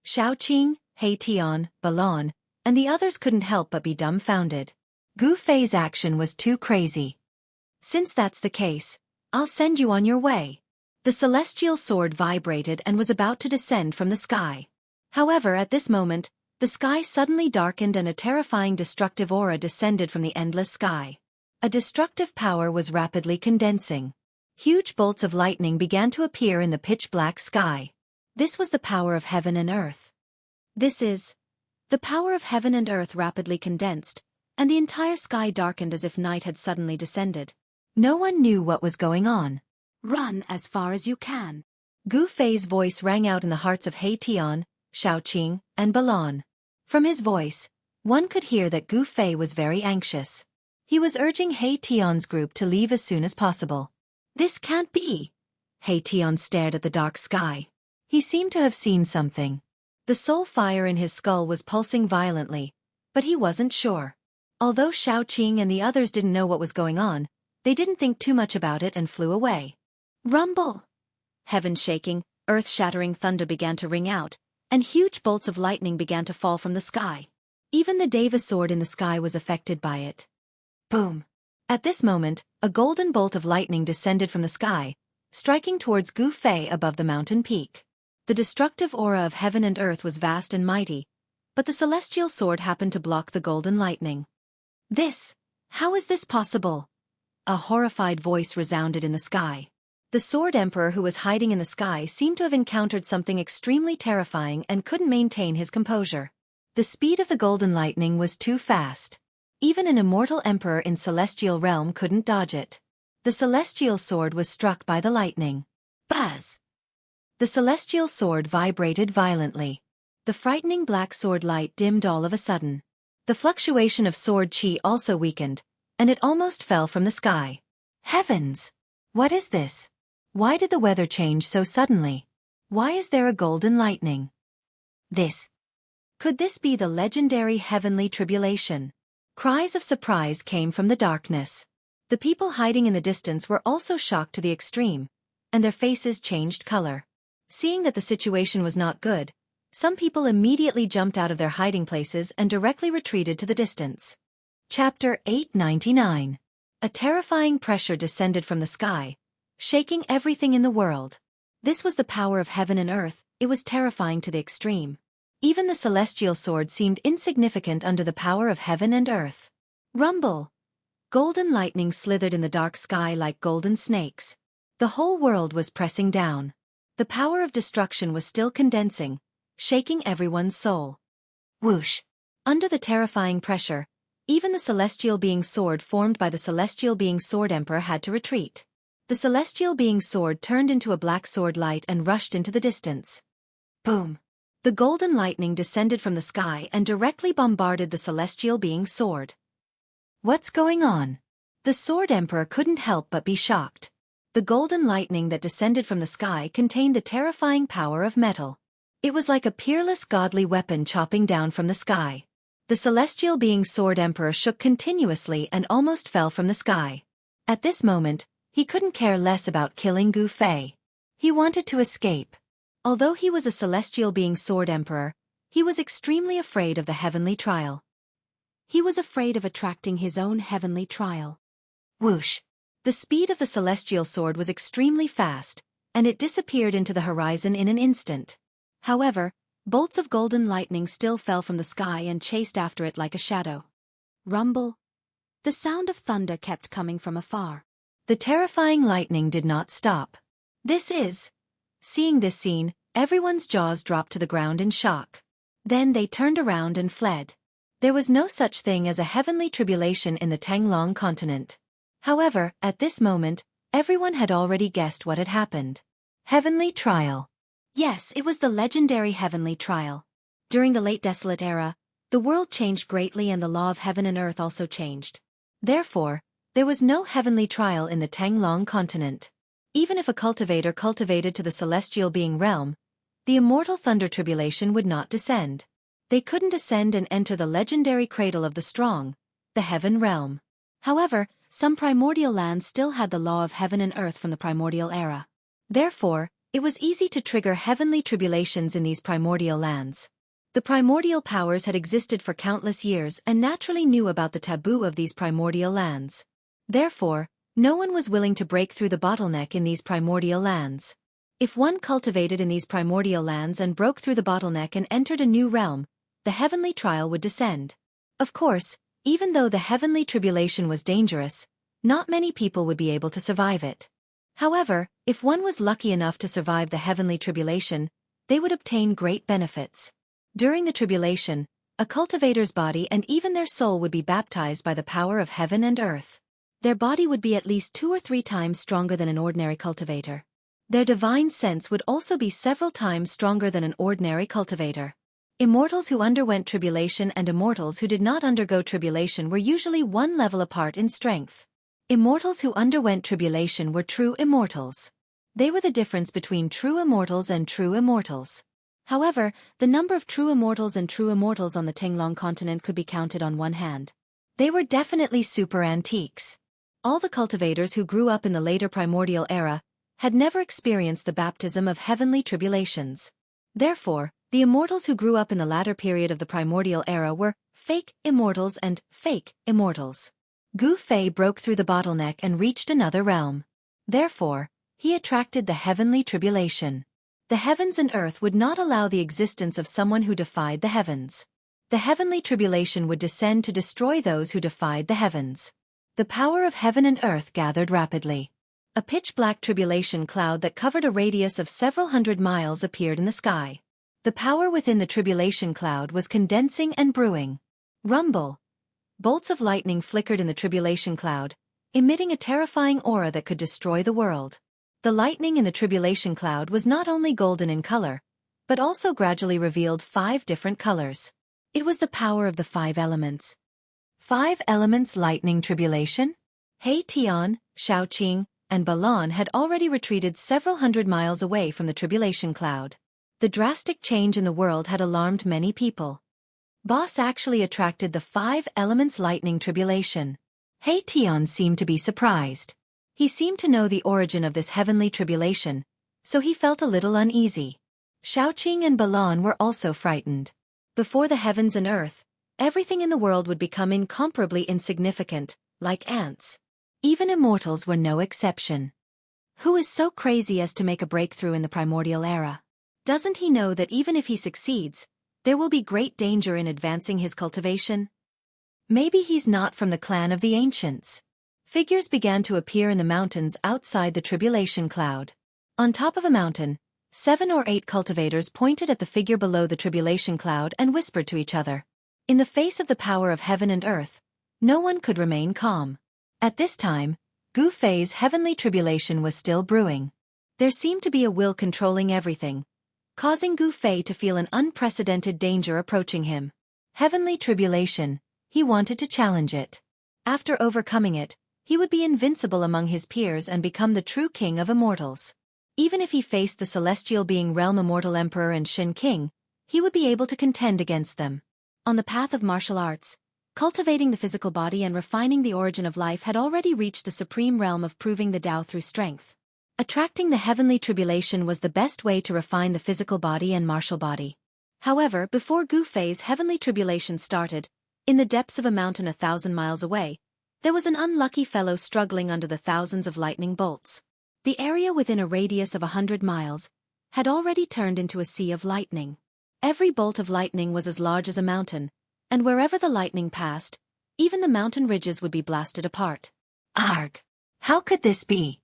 Xiaoqing, Heitian, Balon, and the others couldn't help but be dumbfounded. Gu Fei's action was too crazy. Since that's the case, I'll send you on your way. The celestial sword vibrated and was about to descend from the sky. However, at this moment, the sky suddenly darkened and a terrifying destructive aura descended from the endless sky. A destructive power was rapidly condensing. Huge bolts of lightning began to appear in the pitch-black sky. This was the power of heaven and earth. The power of heaven and earth rapidly condensed, and the entire sky darkened as if night had suddenly descended. No one knew what was going on. Run as far as you can. Gu Fei's voice rang out in the hearts of Heitian, Xiaoqing, and Balon. From his voice, one could hear that Gu Fei was very anxious. He was urging Heitian's group to leave as soon as possible. This can't be. Heitian stared at the dark sky. He seemed to have seen something. The soul fire in his skull was pulsing violently, but he wasn't sure. Although Xiaoqing and the others didn't know what was going on, they didn't think too much about it and flew away. Rumble! Heaven shaking, earth-shattering thunder began to ring out, and huge bolts of lightning began to fall from the sky. Even the Deva sword in the sky was affected by it. Boom! At this moment, a golden bolt of lightning descended from the sky, striking towards Gu Fei above the mountain peak. The destructive aura of heaven and earth was vast and mighty, but the celestial sword happened to block the golden lightning. How is this possible? A horrified voice resounded in the sky. The Sword Emperor, who was hiding in the sky, seemed to have encountered something extremely terrifying and couldn't maintain his composure. The speed of the golden lightning was too fast. Even an immortal emperor in celestial realm couldn't dodge it. The celestial sword was struck by the lightning. Buzz! The celestial sword vibrated violently. The frightening black sword light dimmed all of a sudden. The fluctuation of sword chi also weakened, and it almost fell from the sky. Heavens! What is this? Why did the weather change so suddenly? Why is there a golden lightning? Could this be the legendary heavenly tribulation? Cries of surprise came from the darkness. The people hiding in the distance were also shocked to the extreme, and their faces changed color. Seeing that the situation was not good, some people immediately jumped out of their hiding places and directly retreated to the distance. Chapter 899. A terrifying pressure descended from the sky, shaking everything in the world. This was the power of heaven and earth. It was terrifying to the extreme. Even the celestial sword seemed insignificant under the power of heaven and earth. Rumble! Golden lightning slithered in the dark sky like golden snakes. The whole world was pressing down. The power of destruction was still condensing, shaking everyone's soul. Whoosh! Under the terrifying pressure, even the celestial being sword formed by the celestial being sword emperor had to retreat. The celestial being sword turned into a black sword light and rushed into the distance. Boom! The golden lightning descended from the sky and directly bombarded the celestial being sword. What's going on? The sword emperor couldn't help but be shocked. The golden lightning that descended from the sky contained the terrifying power of metal. It was like a peerless godly weapon chopping down from the sky. The celestial being sword emperor shook continuously and almost fell from the sky. At this moment, he couldn't care less about killing Gu Fei. He wanted to escape. Although he was a celestial being sword emperor, he was extremely afraid of the heavenly trial. He was afraid of attracting his own heavenly trial. Whoosh! The speed of the celestial sword was extremely fast, and it disappeared into the horizon in an instant. However, bolts of golden lightning still fell from the sky and chased after it like a shadow. Rumble! The sound of thunder kept coming from afar. The terrifying lightning did not stop. Seeing this scene, everyone's jaws dropped to the ground in shock. Then they turned around and fled. There was no such thing as a heavenly tribulation in the Tanglong continent. However, at this moment, everyone had already guessed what had happened. Heavenly trial. Yes, it was the legendary heavenly trial. During the late Desolate Era, the world changed greatly and the law of heaven and earth also changed. Therefore, there was no heavenly trial in the Tanglong continent. Even if a cultivator cultivated to the celestial being realm, the immortal thunder tribulation would not descend. They couldn't ascend and enter the legendary cradle of the strong, the heaven realm. However, some primordial lands still had the law of heaven and earth from the primordial era. Therefore, it was easy to trigger heavenly tribulations in these primordial lands. The primordial powers had existed for countless years and naturally knew about the taboo of these primordial lands. Therefore, no one was willing to break through the bottleneck in these primordial lands. If one cultivated in these primordial lands and broke through the bottleneck and entered a new realm, the heavenly trial would descend. Of course, even though the heavenly tribulation was dangerous, not many people would be able to survive it. However, if one was lucky enough to survive the heavenly tribulation, they would obtain great benefits. During the tribulation, a cultivator's body and even their soul would be baptized by the power of heaven and earth. Their body would be at least 2 or 3 times stronger than an ordinary cultivator. Their divine sense would also be several times stronger than an ordinary cultivator. Immortals who underwent tribulation and immortals who did not undergo tribulation were usually one level apart in strength. Immortals who underwent tribulation were true immortals. They were the difference between true immortals and true immortals. However, the number of true immortals and true immortals on the Tanglong continent could be counted on one hand. They were definitely super antiques. All the cultivators who grew up in the later primordial era had never experienced the baptism of heavenly tribulations. Therefore, the immortals who grew up in the latter period of the primordial era were fake immortals and fake immortals. Gu Fei broke through the bottleneck and reached another realm. Therefore, he attracted the heavenly tribulation. The heavens and earth would not allow the existence of someone who defied the heavens. The heavenly tribulation would descend to destroy those who defied the heavens. The power of heaven and earth gathered rapidly. A pitch-black tribulation cloud that covered a radius of several hundred miles appeared in the sky. The power within the tribulation cloud was condensing and brewing. Rumble! Bolts of lightning flickered in the tribulation cloud, emitting a terrifying aura that could destroy the world. The lightning in the tribulation cloud was not only golden in color, but also gradually revealed 5 different colors. It was the power of the 5 elements. 5 elements lightning tribulation? Tian, Shaoqing, and Balan had already retreated several hundred miles away from the tribulation cloud. The drastic change in the world had alarmed many people. Boss actually attracted the 5 elements lightning tribulation. Tian seemed to be surprised. He seemed to know the origin of this heavenly tribulation, so he felt a little uneasy. Shaoqing and Balan were also frightened. Before the heavens and earth, everything in the world would become incomparably insignificant, like ants. Even immortals were no exception. Who is so crazy as to make a breakthrough in the primordial era? Doesn't he know that even if he succeeds, there will be great danger in advancing his cultivation? Maybe he's not from the clan of the ancients. Figures began to appear in the mountains outside the tribulation cloud. On top of a mountain, 7 or 8 cultivators pointed at the figure below the tribulation cloud and whispered to each other. In the face of the power of heaven and earth, no one could remain calm. At this time, Gu Fei's heavenly tribulation was still brewing. There seemed to be a will controlling everything, causing Gu Fei to feel an unprecedented danger approaching him. Heavenly tribulation, he wanted to challenge it. After overcoming it, he would be invincible among his peers and become the true king of immortals. Even if he faced the celestial being realm immortal emperor and Shin King, he would be able to contend against them. On the path of martial arts, cultivating the physical body and refining the origin of life had already reached the supreme realm of proving the Tao through strength. Attracting the heavenly tribulation was the best way to refine the physical body and martial body. However, before Gu Fei's heavenly tribulation started, in the depths of a mountain 1,000 miles away, there was an unlucky fellow struggling under the thousands of lightning bolts. The area within a radius of 100 miles had already turned into a sea of lightning. Every bolt of lightning was as large as a mountain, and wherever the lightning passed, even the mountain ridges would be blasted apart. Arg! How could this be?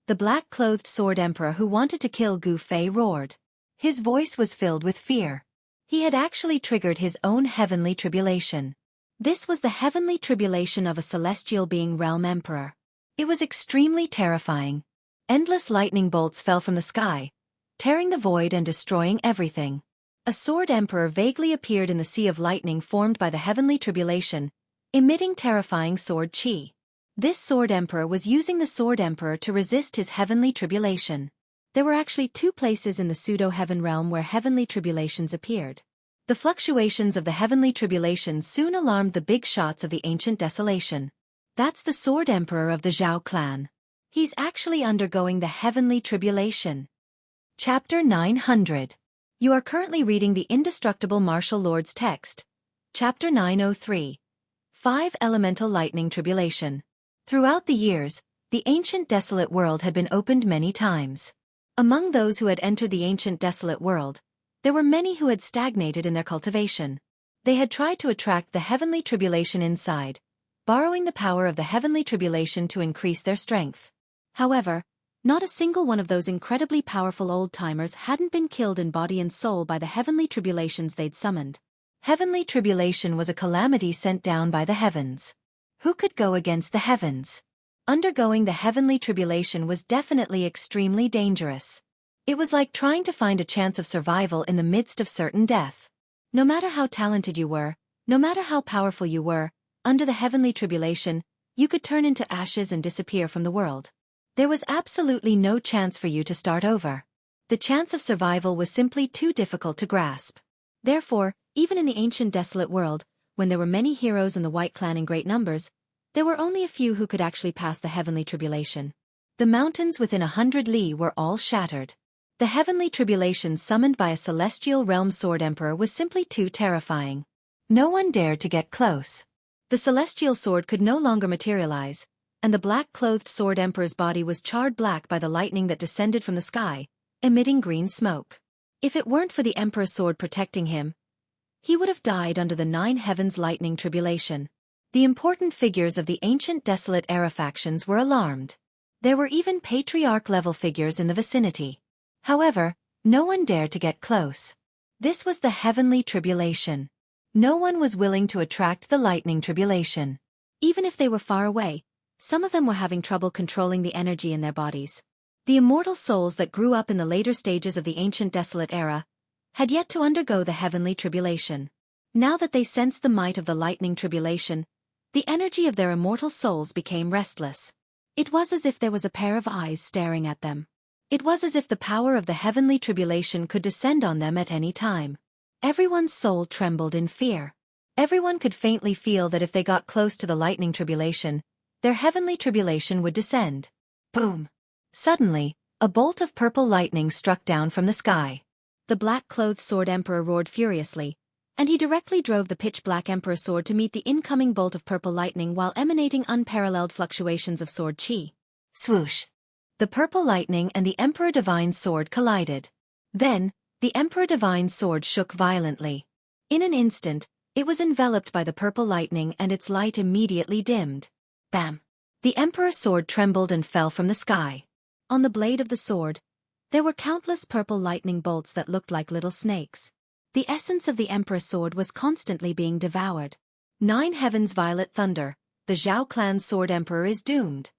The black-clothed sword emperor who wanted to kill Gu Fei roared. His voice was filled with fear. He had actually triggered his own heavenly tribulation. This was the heavenly tribulation of a celestial being realm emperor. It was extremely terrifying. Endless lightning bolts fell from the sky, tearing the void and destroying everything. A sword emperor vaguely appeared in the sea of lightning formed by the heavenly tribulation, emitting terrifying sword chi. This sword emperor was using the sword emperor to resist his heavenly tribulation. There were actually 2 places in the pseudo-heaven realm where heavenly tribulations appeared. The fluctuations of the heavenly tribulation soon alarmed the big shots of the ancient desolation. That's the sword emperor of the Zhao clan. He's actually undergoing the heavenly tribulation. Chapter 900. You are currently reading the Indestructible Martial Lord's text. Chapter 903. 5 Elemental Lightning Tribulation. Throughout the years, the ancient desolate world had been opened many times. Among those who had entered the ancient desolate world, there were many who had stagnated in their cultivation. They had tried to attract the heavenly tribulation inside, borrowing the power of the heavenly tribulation to increase their strength. However, not a single one of those incredibly powerful old-timers hadn't been killed in body and soul by the heavenly tribulations they'd summoned. Heavenly tribulation was a calamity sent down by the heavens. Who could go against the heavens? Undergoing the heavenly tribulation was definitely extremely dangerous. It was like trying to find a chance of survival in the midst of certain death. No matter how talented you were, no matter how powerful you were, under the heavenly tribulation, you could turn into ashes and disappear from the world. There was absolutely no chance for you to start over. The chance of survival was simply too difficult to grasp. Therefore, even in the ancient desolate world, when there were many heroes in the White Clan in great numbers, there were only a few who could actually pass the heavenly tribulation. The mountains within 100 li were all shattered. The heavenly tribulation summoned by a celestial realm sword emperor was simply too terrifying. No one dared to get close. The celestial sword could no longer materialize, and the black-clothed sword emperor's body was charred black by the lightning that descended from the sky, emitting green smoke. If it weren't for the emperor's sword protecting him, he would have died under the 9 heavens lightning tribulation. The important figures of the ancient desolate era factions were alarmed. There were even patriarch-level figures in the vicinity. However, no one dared to get close. This was the heavenly tribulation. No one was willing to attract the lightning tribulation. Even if they were far away, some of them were having trouble controlling the energy in their bodies. The immortal souls that grew up in the later stages of the ancient desolate era had yet to undergo the heavenly tribulation. Now that they sensed the might of the lightning tribulation, the energy of their immortal souls became restless. It was as if there was a pair of eyes staring at them. It was as if the power of the heavenly tribulation could descend on them at any time. Everyone's soul trembled in fear. Everyone could faintly feel that if they got close to the lightning tribulation, their heavenly tribulation would descend. Boom! Suddenly, a bolt of purple lightning struck down from the sky. The black-clothed sword emperor roared furiously, and he directly drove the pitch-black emperor sword to meet the incoming bolt of purple lightning while emanating unparalleled fluctuations of sword chi. Swoosh! The purple lightning and the Emperor Divine's sword collided. Then, the Emperor Divine's sword shook violently. In an instant, it was enveloped by the purple lightning and its light immediately dimmed. Bam! The Emperor's sword trembled and fell from the sky. On the blade of the sword, there were countless purple lightning bolts that looked like little snakes. The essence of the Emperor's sword was constantly being devoured. 9 heavens violet thunder, the Zhao clan's sword emperor is doomed.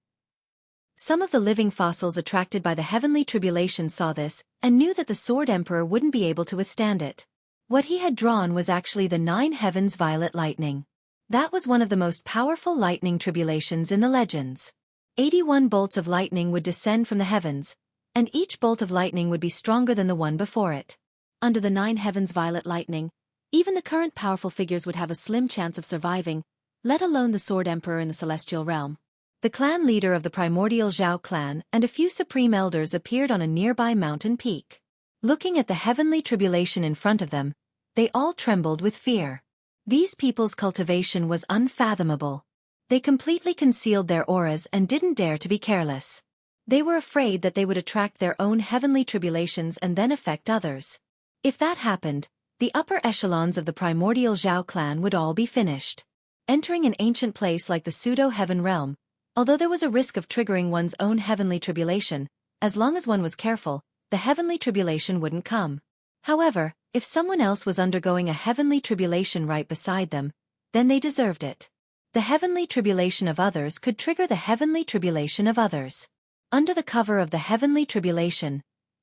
Some of the living fossils attracted by the heavenly tribulation saw this and knew that the sword emperor wouldn't be able to withstand it. What he had drawn was actually the 9 heavens violet lightning. That was one of the most powerful lightning tribulations in the legends. 81 bolts of lightning would descend from the heavens, and each bolt of lightning would be stronger than the one before it. Under the 9 heavens violet lightning, even the current powerful figures would have a slim chance of surviving, let alone the sword emperor in the celestial realm. The clan leader of the primordial Zhao clan and a few supreme elders appeared on a nearby mountain peak. Looking at the heavenly tribulation in front of them, they all trembled with fear. These people's cultivation was unfathomable. They completely concealed their auras and didn't dare to be careless. They were afraid that they would attract their own heavenly tribulations and then affect others. If that happened, the upper echelons of the primordial Zhao clan would all be finished. Entering an ancient place like the pseudo-heaven realm, although there was a risk of triggering one's own heavenly tribulation, as long as one was careful, the heavenly tribulation wouldn't come. However, if someone else was undergoing a heavenly tribulation right beside them, then they deserved it. The heavenly tribulation of others could trigger the heavenly tribulation of others. Under the cover of the heavenly tribulation,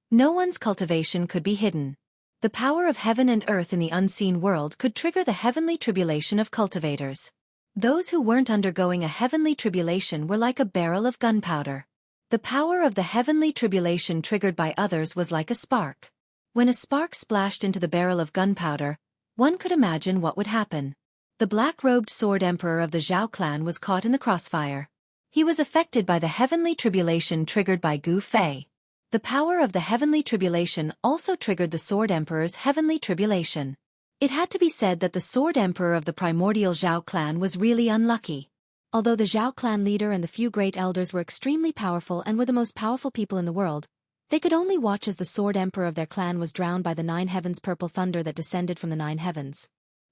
no one's cultivation could be hidden. The power of heaven and earth in the unseen world could trigger the heavenly tribulation of cultivators. Those who weren't undergoing a heavenly tribulation were like a barrel of gunpowder. The power of the heavenly tribulation triggered by others was like a spark. When a spark splashed into the barrel of gunpowder, one could imagine what would happen. The black-robed sword emperor of the Zhao clan was caught in the crossfire. He was affected by the heavenly tribulation triggered by Gu Fei. The power of the heavenly tribulation also triggered the sword emperor's heavenly tribulation. It had to be said that the sword emperor of the primordial Zhao clan was really unlucky. Although the Zhao clan leader and the few great elders were extremely powerful and were the most powerful people in the world, they could only watch as the sword emperor of their clan was drowned by the 9 heavens purple thunder that descended from the 9 heavens.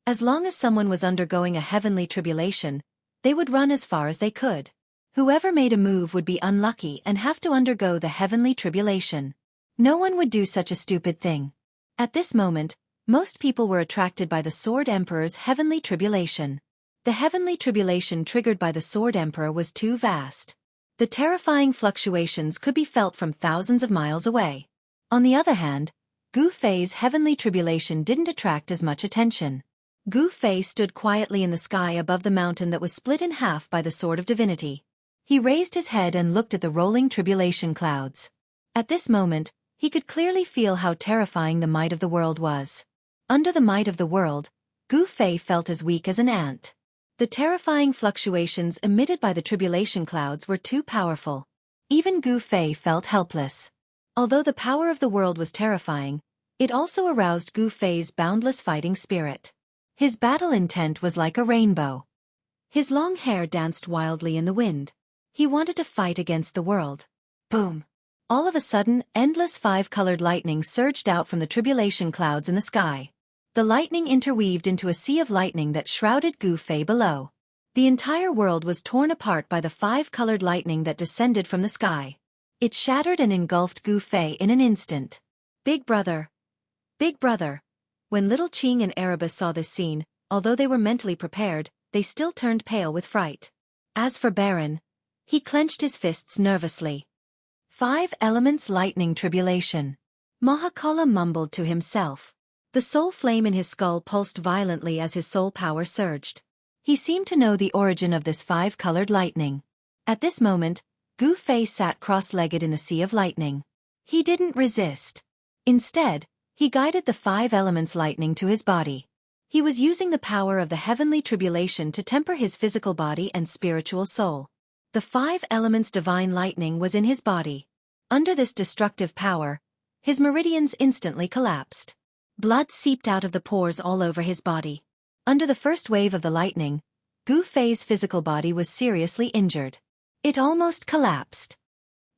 As long as someone was undergoing a heavenly tribulation, they would run as far as they could. Whoever made a move would be unlucky and have to undergo the heavenly tribulation. No one would do such a stupid thing. At this moment, most people were attracted by the Sword Emperor's heavenly tribulation. The heavenly tribulation triggered by the Sword Emperor was too vast. The terrifying fluctuations could be felt from thousands of miles away. On the other hand, Gu Fei's heavenly tribulation didn't attract as much attention. Gu Fei stood quietly in the sky above the mountain that was split in half by the Sword of Divinity. He raised his head and looked at the rolling tribulation clouds. At this moment, he could clearly feel how terrifying the might of the world was. Under the might of the world, Gu Fei felt as weak as an ant. The terrifying fluctuations emitted by the tribulation clouds were too powerful. Even Gu Fei felt helpless. Although the power of the world was terrifying, it also aroused Gu Fei's boundless fighting spirit. His battle intent was like a rainbow. His long hair danced wildly in the wind. He wanted to fight against the world. Boom! All of a sudden, endless 5-colored lightning surged out from the tribulation clouds in the sky. The lightning interweaved into a sea of lightning that shrouded Gu Fei below. The entire world was torn apart by the 5-colored lightning that descended from the sky. It shattered and engulfed Gu Fei in an instant. Big brother! Big brother! When little Qing and Erebus saw this scene, although they were mentally prepared, they still turned pale with fright. As for Baron, he clenched his fists nervously. 5 elements lightning tribulation. Mahakala mumbled to himself. The soul flame in his skull pulsed violently as his soul power surged. He seemed to know the origin of this 5-colored lightning. At this moment, Gu Fei sat cross-legged in the sea of lightning. He didn't resist. Instead, he guided the 5 elements lightning to his body. He was using the power of the heavenly tribulation to temper his physical body and spiritual soul. The 5 elements divine lightning was in his body. Under this destructive power, his meridians instantly collapsed. Blood seeped out of the pores all over his body. Under the first wave of the lightning, Gu Fei's physical body was seriously injured. It almost collapsed.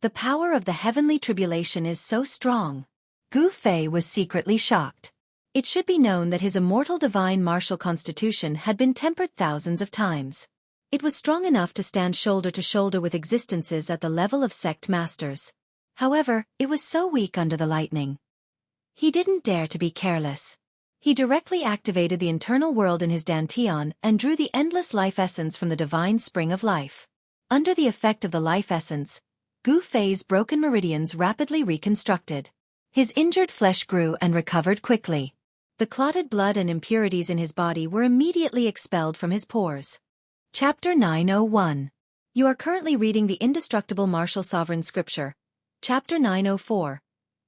The power of the heavenly tribulation is so strong. Gu Fei was secretly shocked. It should be known that his immortal divine martial constitution had been tempered thousands of times. It was strong enough to stand shoulder to shoulder with existences at the level of sect masters. However, it was so weak under the lightning. He didn't dare to be careless. He directly activated the internal world in his dantian and drew the endless life essence from the divine spring of life. Under the effect of the life essence, Gu Fei's broken meridians rapidly reconstructed. His injured flesh grew and recovered quickly. The clotted blood and impurities in his body were immediately expelled from his pores. Chapter 901. You are currently reading the Indestructible Martial Sovereign Scripture. Chapter 904.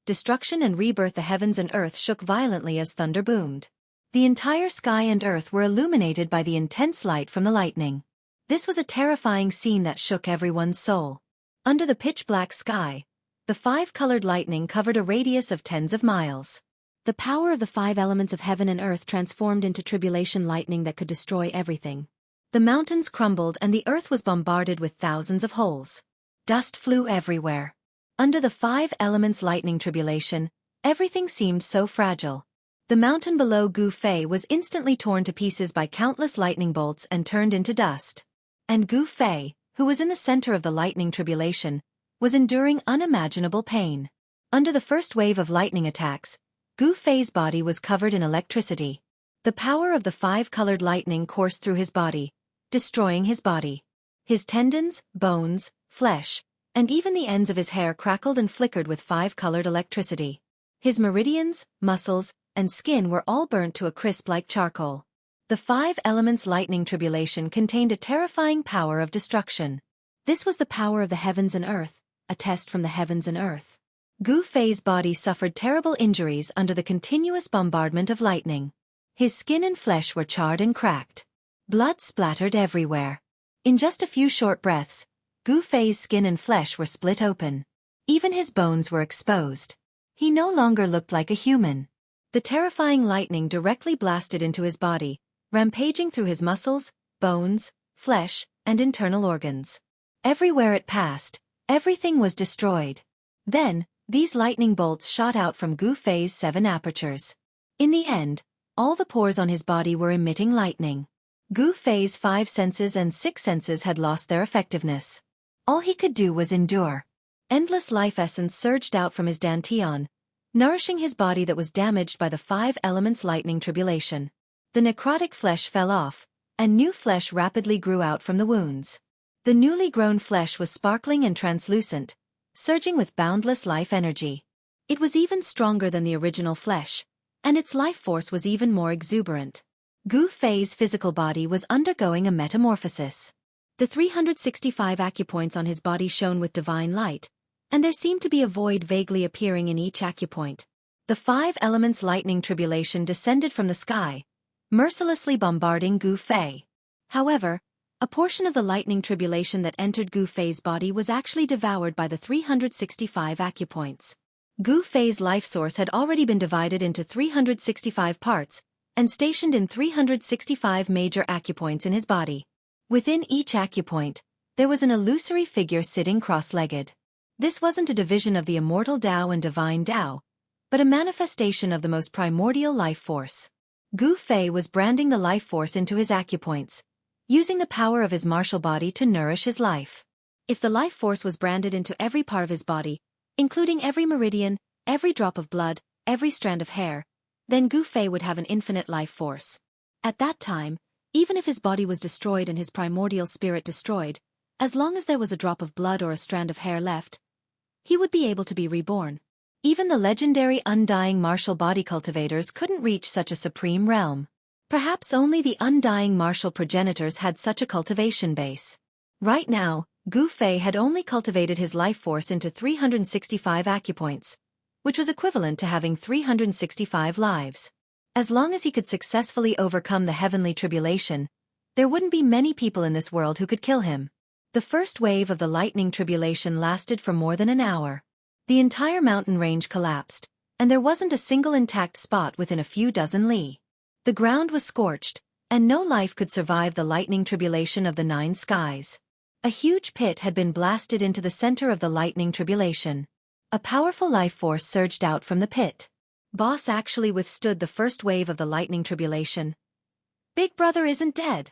Destruction and rebirth. The heavens and earth shook violently as thunder boomed. The entire sky and earth were illuminated by the intense light from the lightning. This was a terrifying scene that shook everyone's soul. Under the pitch-black sky, the 5-colored lightning covered a radius of tens of miles. The power of the 5 elements of heaven and earth transformed into tribulation lightning that could destroy everything. The mountains crumbled and the earth was bombarded with thousands of holes. Dust flew everywhere. Under the 5 elements lightning tribulation, everything seemed so fragile. The mountain below Gu Fei was instantly torn to pieces by countless lightning bolts and turned into dust. And Gu Fei, who was in the center of the lightning tribulation, was enduring unimaginable pain. Under the first wave of lightning attacks, Gu Fei's body was covered in electricity. The power of the 5-colored lightning coursed through his body, destroying his body. His tendons, bones, flesh, and even the ends of his hair crackled and flickered with 5-colored electricity. His meridians, muscles, and skin were all burnt to a crisp like charcoal. The 5 elements lightning tribulation contained a terrifying power of destruction. This was the power of the heavens and earth, a test from the heavens and earth. Gu Fei's body suffered terrible injuries under the continuous bombardment of lightning. His skin and flesh were charred and cracked. Blood splattered everywhere. In just a few short breaths, Gu Fei's skin and flesh were split open. Even his bones were exposed. He no longer looked like a human. The terrifying lightning directly blasted into his body, rampaging through his muscles, bones, flesh, and internal organs. Everywhere it passed, everything was destroyed. Then, these lightning bolts shot out from Gu Fei's 7 apertures. In the end, all the pores on his body were emitting lightning. Gu Fei's 5 senses and 6 senses had lost their effectiveness. All he could do was endure. Endless life essence surged out from his dantian, nourishing his body that was damaged by the 5 elements lightning tribulation. The necrotic flesh fell off, and new flesh rapidly grew out from the wounds. The newly grown flesh was sparkling and translucent, surging with boundless life energy. It was even stronger than the original flesh, and its life force was even more exuberant. Gu Fei's physical body was undergoing a metamorphosis. The 365 acupoints on his body shone with divine light, and there seemed to be a void vaguely appearing in each acupoint. The 5 elements lightning tribulation descended from the sky, mercilessly bombarding Gu Fei. However, a portion of the lightning tribulation that entered Gu Fei's body was actually devoured by the 365 acupoints. Gu Fei's life source had already been divided into 365 parts, and stationed in 365 major acupoints in his body. Within each acupoint, there was an illusory figure sitting cross-legged. This wasn't a division of the immortal Tao and divine Tao, but a manifestation of the most primordial life force. Gu Fei was branding the life force into his acupoints, using the power of his martial body to nourish his life. If the life force was branded into every part of his body, including every meridian, every drop of blood, every strand of hair, then Gu Fei would have an infinite life force. At that time, even if his body was destroyed and his primordial spirit destroyed, as long as there was a drop of blood or a strand of hair left, he would be able to be reborn. Even the legendary undying martial body cultivators couldn't reach such a supreme realm. Perhaps only the undying martial progenitors had such a cultivation base. Right now, Gu Fei had only cultivated his life force into 365 acupoints, which was equivalent to having 365 lives. As long as he could successfully overcome the heavenly tribulation, there wouldn't be many people in this world who could kill him. The first wave of the lightning tribulation lasted for more than an hour. The entire mountain range collapsed, and there wasn't a single intact spot within a few dozen li. The ground was scorched, and no life could survive the lightning tribulation of the 9 skies. A huge pit had been blasted into the center of the lightning tribulation. A powerful life force surged out from the pit. Boss actually withstood the first wave of the lightning tribulation. Big brother isn't dead.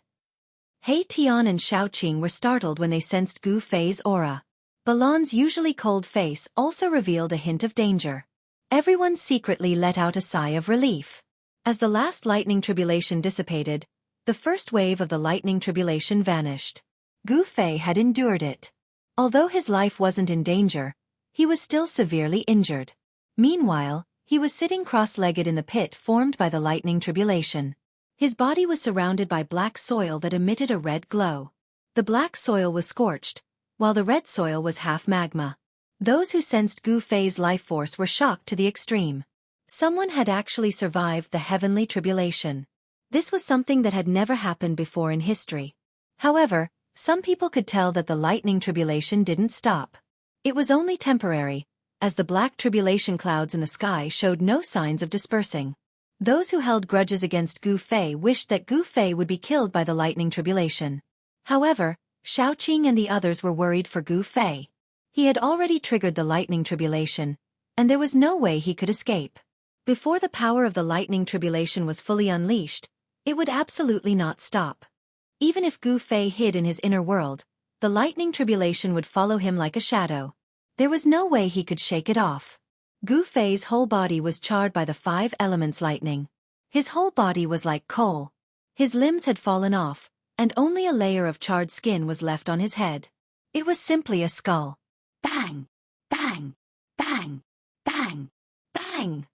Hei Tian and Shaoqing were startled when they sensed Gu Fei's aura. Balan's usually cold face also revealed a hint of danger. Everyone secretly let out a sigh of relief. As the last lightning tribulation dissipated, the first wave of the lightning tribulation vanished. Gu Fei had endured it. Although his life wasn't in danger, he was still severely injured. Meanwhile, he was sitting cross-legged in the pit formed by the lightning tribulation. His body was surrounded by black soil that emitted a red glow. The black soil was scorched, while the red soil was half magma. Those who sensed Gu Fei's life force were shocked to the extreme. Someone had actually survived the heavenly tribulation. This was something that had never happened before in history. However, some people could tell that the lightning tribulation didn't stop. It was only temporary, as the black tribulation clouds in the sky showed no signs of dispersing. Those who held grudges against Gu Fei wished that Gu Fei would be killed by the lightning tribulation. However, Shaoqing and the others were worried for Gu Fei. He had already triggered the lightning tribulation, and there was no way he could escape. Before the power of the lightning tribulation was fully unleashed, it would absolutely not stop. Even if Gu Fei hid in his inner world, the lightning tribulation would follow him like a shadow. There was no way he could shake it off. Gu Fei's whole body was charred by the 5 elements lightning. His whole body was like coal. His limbs had fallen off, and only a layer of charred skin was left on his head. It was simply a skull. Bang! Bang! Bang! Bang! Bang!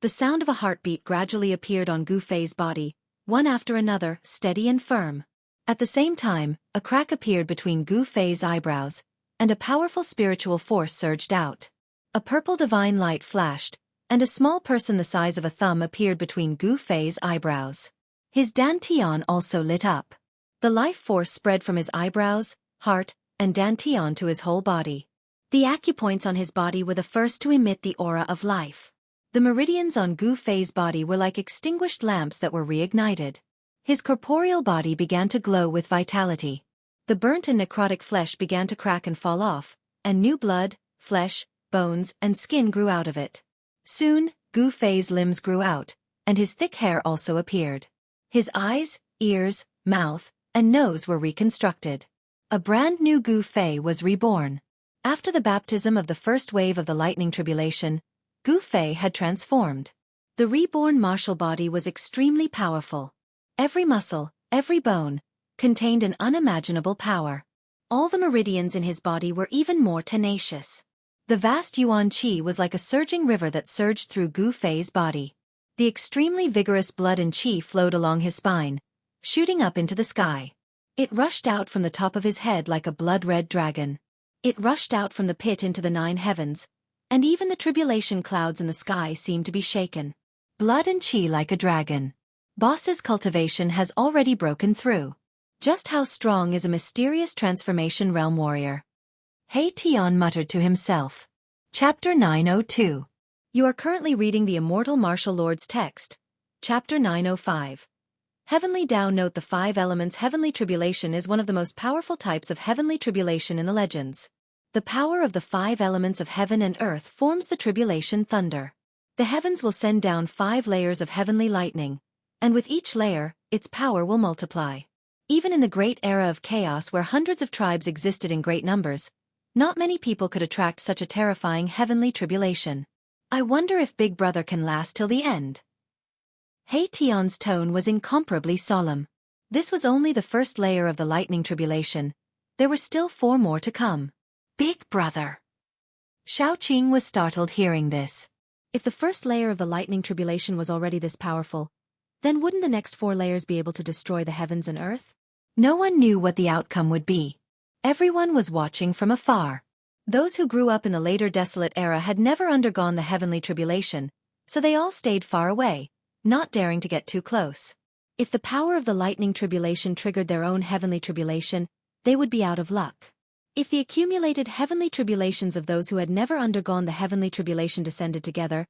The sound of a heartbeat gradually appeared on Gu Fei's body, one after another, steady and firm. At the same time, a crack appeared between Gu Fei's eyebrows, and a powerful spiritual force surged out. A purple divine light flashed, and a small person the size of a thumb appeared between Gu Fei's eyebrows. His dantian also lit up. The life force spread from his eyebrows, heart, and dantian to his whole body. The acupoints on his body were the first to emit the aura of life. The meridians on Gu Fei's body were like extinguished lamps that were reignited. His corporeal body began to glow with vitality. The burnt and necrotic flesh began to crack and fall off, and new blood, flesh, bones, and skin grew out of it. Soon, Gu Fei's limbs grew out, and his thick hair also appeared. His eyes, ears, mouth, and nose were reconstructed. A brand new Gu Fei was reborn. After the baptism of the first wave of the lightning tribulation, Gu Fei had transformed. The reborn martial body was extremely powerful. Every muscle, every bone, contained an unimaginable power. All the meridians in his body were even more tenacious. The vast Yuan Qi was like a surging river that surged through Gu Fei's body. The extremely vigorous blood and qi flowed along his spine, shooting up into the sky. It rushed out from the top of his head like a blood-red dragon. It rushed out from the pit into the 9 heavens, and even the tribulation clouds in the sky seemed to be shaken. Blood and qi like a dragon. Boss's cultivation has already broken through. Just how strong is a mysterious transformation realm warrior? Hei Tian muttered to himself. Chapter 902. You are currently reading the Immortal Martial Lord's text. Chapter 905. Heavenly Tao. Note: the 5 elements heavenly tribulation is one of the most powerful types of heavenly tribulation in the legends. The power of the 5 elements of heaven and earth forms the tribulation thunder. The heavens will send down 5 layers of heavenly lightning, and with each layer, its power will multiply. Even in the great era of chaos where hundreds of tribes existed in great numbers, not many people could attract such a terrifying heavenly tribulation. I wonder if Big Brother can last till the end. Tion's tone was incomparably solemn. This was only the first layer of the lightning tribulation. There were still 4 more to come. Big Brother. Xiaoqing was startled hearing this. If the first layer of the lightning tribulation was already this powerful, then wouldn't the next 4 layers be able to destroy the heavens and earth? No one knew what the outcome would be. Everyone was watching from afar. Those who grew up in the later desolate era had never undergone the heavenly tribulation, so they all stayed far away, not daring to get too close. If the power of the lightning tribulation triggered their own heavenly tribulation, they would be out of luck. If the accumulated heavenly tribulations of those who had never undergone the heavenly tribulation descended together,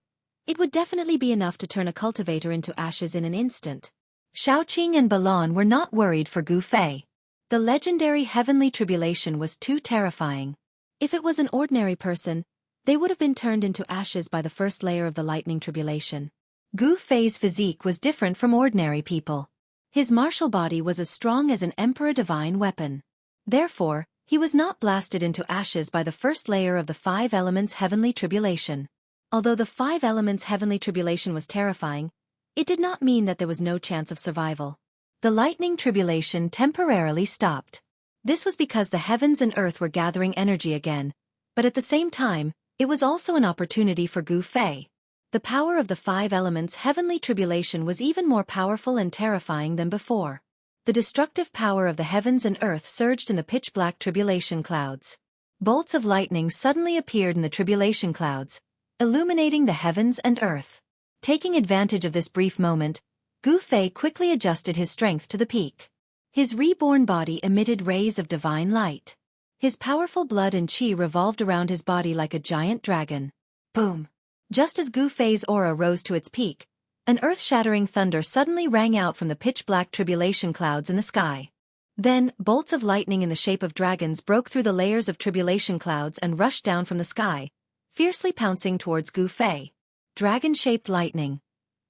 it would definitely be enough to turn a cultivator into ashes in an instant. Xiaoqing and Balon were not worried for Gu Fei. The legendary heavenly tribulation was too terrifying. If it was an ordinary person, they would have been turned into ashes by the first layer of the lightning tribulation. Gu Fei's physique was different from ordinary people. His martial body was as strong as an emperor divine weapon. Therefore, he was not blasted into ashes by the first layer of the 5 elements heavenly tribulation. Although the 5 elements heavenly tribulation was terrifying, it did not mean that there was no chance of survival. The lightning tribulation temporarily stopped. This was because the heavens and earth were gathering energy again, but at the same time, it was also an opportunity for Gu Fei. The power of the 5 elements heavenly tribulation was even more powerful and terrifying than before. The destructive power of the heavens and earth surged in the pitch-black tribulation clouds. Bolts of lightning suddenly appeared in the tribulation clouds, illuminating the heavens and earth. Taking advantage of this brief moment, Gu Fei quickly adjusted his strength to the peak. His reborn body emitted rays of divine light. His powerful blood and qi revolved around his body like a giant dragon. Boom! Just as Gu Fei's aura rose to its peak, an earth-shattering thunder suddenly rang out from the pitch-black tribulation clouds in the sky. Then, bolts of lightning in the shape of dragons broke through the layers of tribulation clouds and rushed down from the sky, fiercely pouncing towards Gu Fei. Dragon-shaped lightning.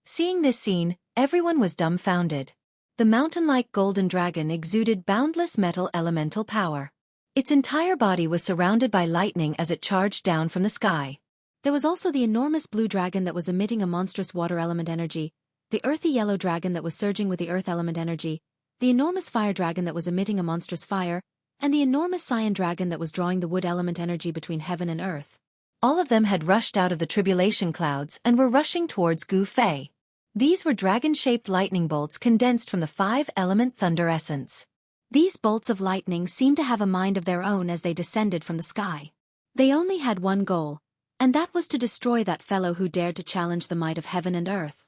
Seeing this scene, everyone was dumbfounded. The mountain-like golden dragon exuded boundless metal elemental power. Its entire body was surrounded by lightning as it charged down from the sky. There was also the enormous blue dragon that was emitting a monstrous water element energy, the earthy yellow dragon that was surging with the earth element energy, the enormous fire dragon that was emitting a monstrous fire, and the enormous cyan dragon that was drawing the wood element energy between heaven and earth. All of them had rushed out of the tribulation clouds and were rushing towards Gu Fei. These were dragon-shaped lightning bolts condensed from the 5-element thunder essence. These bolts of lightning seemed to have a mind of their own as they descended from the sky. They only had one goal, and that was to destroy that fellow who dared to challenge the might of heaven and earth.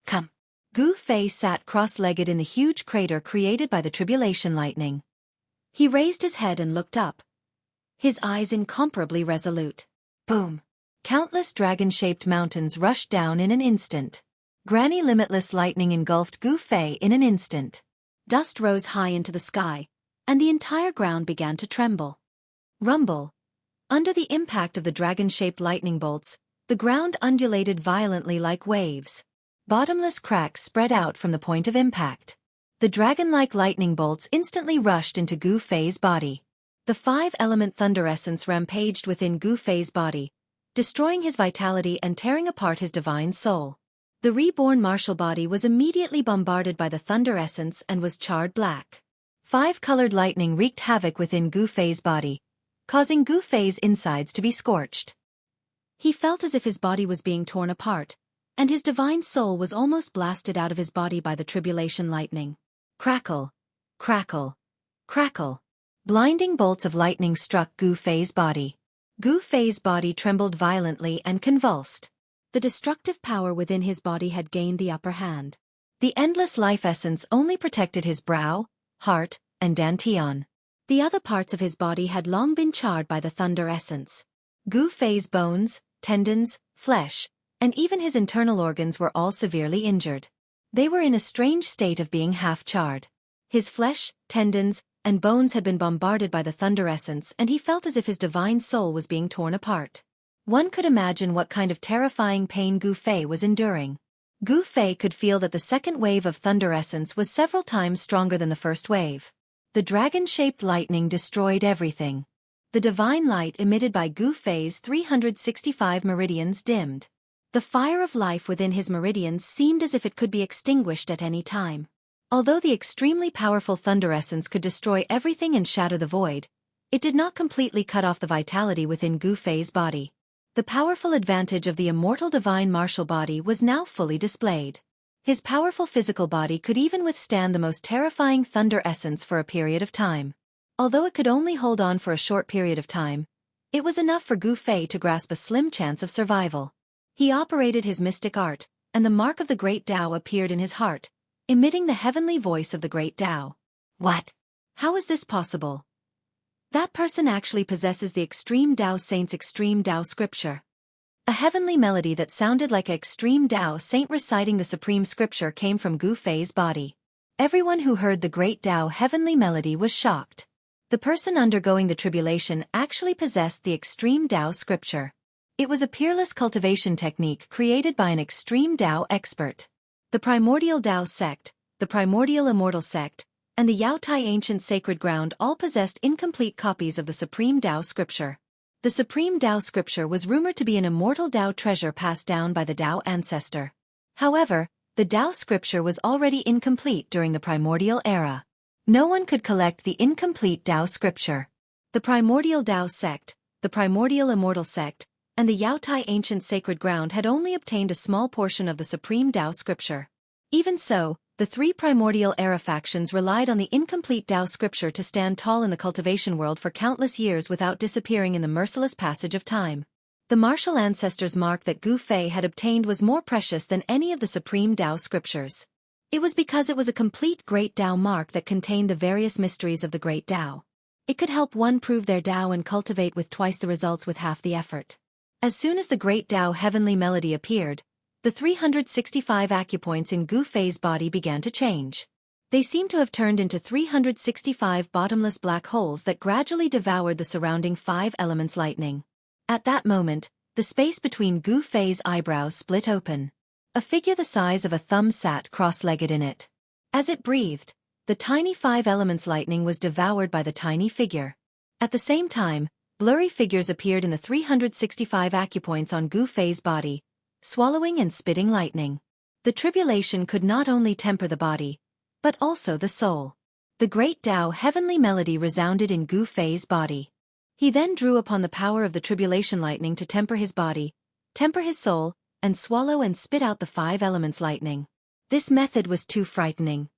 Come. Gu Fei sat cross-legged in the huge crater created by the tribulation lightning. He raised his head and looked up, his eyes incomparably resolute. Boom! Countless dragon-shaped mountains rushed down in an instant. Granny limitless lightning engulfed Gu Fei in an instant. Dust rose high into the sky, and the entire ground began to tremble. Rumble. Under the impact of the dragon-shaped lightning bolts, the ground undulated violently like waves. Bottomless cracks spread out from the point of impact. The dragon-like lightning bolts instantly rushed into Gu Fei's body. The 5-element thunder essence rampaged within Gu Fei's body, destroying his vitality and tearing apart his divine soul. The reborn martial body was immediately bombarded by the thunder essence and was charred black. 5-colored lightning wreaked havoc within Gu Fei's body, causing Gu Fei's insides to be scorched. He felt as if his body was being torn apart, and his divine soul was almost blasted out of his body by the tribulation lightning. Crackle, crackle, crackle. Blinding bolts of lightning struck Gu Fei's body. Gu Fei's body trembled violently and convulsed. The destructive power within his body had gained the upper hand. The endless life essence only protected his brow, heart, and dantian. The other parts of his body had long been charred by the thunder essence. Gu Fei's bones, tendons, flesh, and even his internal organs were all severely injured. They were in a strange state of being half-charred. His flesh, tendons, and bones had been bombarded by the thunder essence, and he felt as if his divine soul was being torn apart. One could imagine what kind of terrifying pain Gu Fei was enduring. Gu Fei could feel that the second wave of thunder essence was several times stronger than the first wave. The dragon-shaped lightning destroyed everything. The divine light emitted by Gu Fei's 365 meridians dimmed. The fire of life within his meridians seemed as if it could be extinguished at any time. Although the extremely powerful thunder essence could destroy everything and shatter the void, it did not completely cut off the vitality within Gu Fei's body. The powerful advantage of the immortal divine martial body was now fully displayed. His powerful physical body could even withstand the most terrifying thunder essence for a period of time. Although it could only hold on for a short period of time, it was enough for Gu Fei to grasp a slim chance of survival. He operated his mystic art, and the mark of the Great Tao appeared in his heart, emitting the heavenly voice of the Great Tao. What? How is this possible? That person actually possesses the Extreme Tao Saint's Extreme Tao scripture. A heavenly melody that sounded like an Extreme Tao Saint reciting the supreme scripture came from Gu Fei's body. Everyone who heard the Great Tao heavenly melody was shocked. The person undergoing the tribulation actually possessed the Extreme Tao scripture. It was a peerless cultivation technique created by an Extreme Tao expert. The Primordial Tao sect, the Primordial Immortal sect, and the Yao Tai Ancient Sacred Ground all possessed incomplete copies of the Supreme Tao Scripture. The Supreme Tao Scripture was rumored to be an immortal Tao treasure passed down by the Tao ancestor. However, the Tao Scripture was already incomplete during the primordial era. No one could collect the incomplete Tao Scripture. The Primordial Tao sect, the Primordial Immortal sect, and the Yao Tai Ancient Sacred Ground had only obtained a small portion of the Supreme Tao Scripture. Even so, the three primordial era factions relied on the incomplete Tao scripture to stand tall in the cultivation world for countless years without disappearing in the merciless passage of time. The martial ancestor's mark that Gu Fei had obtained was more precious than any of the supreme Tao scriptures. It was because it was a complete Great Tao mark that contained the various mysteries of the Great Tao. It could help one prove their Tao and cultivate with twice the results with half the effort. As soon as the Great Tao heavenly melody appeared, the 365 acupoints in Gu Fei's body began to change. They seemed to have turned into 365 bottomless black holes that gradually devoured the surrounding 5 elements lightning. At that moment, the space between Gu Fei's eyebrows split open. A figure the size of a thumb sat cross-legged in it. As it breathed, the tiny 5 elements lightning was devoured by the tiny figure. At the same time, blurry figures appeared in the 365 acupoints on Gu Fei's body, swallowing and spitting lightning. The tribulation could not only temper the body, but also the soul. The Great Tao heavenly melody resounded in Gu Fei's body. He then drew upon the power of the tribulation lightning to temper his body, temper his soul, and swallow and spit out the 5 elements lightning. This method was too frightening.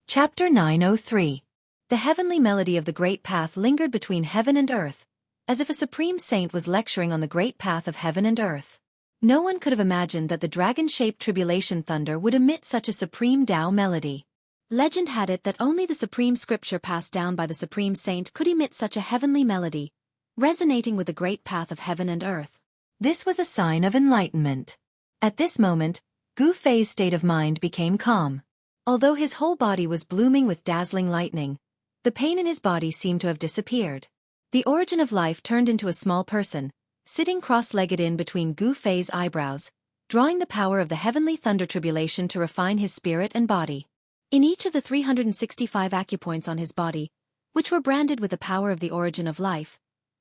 Chapter 903. The heavenly melody of the Great Path lingered between heaven and earth, as if a supreme saint was lecturing on the great path of heaven and earth. No one could have imagined that the dragon-shaped tribulation thunder would emit such a supreme Tao melody. Legend had it that only the supreme scripture passed down by the supreme saint could emit such a heavenly melody, resonating with the great path of heaven and earth. This was a sign of enlightenment. At this moment, Gu Fei's state of mind became calm. Although his whole body was blooming with dazzling lightning, the pain in his body seemed to have disappeared. The origin of life turned into a small person, sitting cross-legged in between Gu Fei's eyebrows, drawing the power of the heavenly thunder tribulation to refine his spirit and body. In each of the 365 acupoints on his body, which were branded with the power of the origin of life,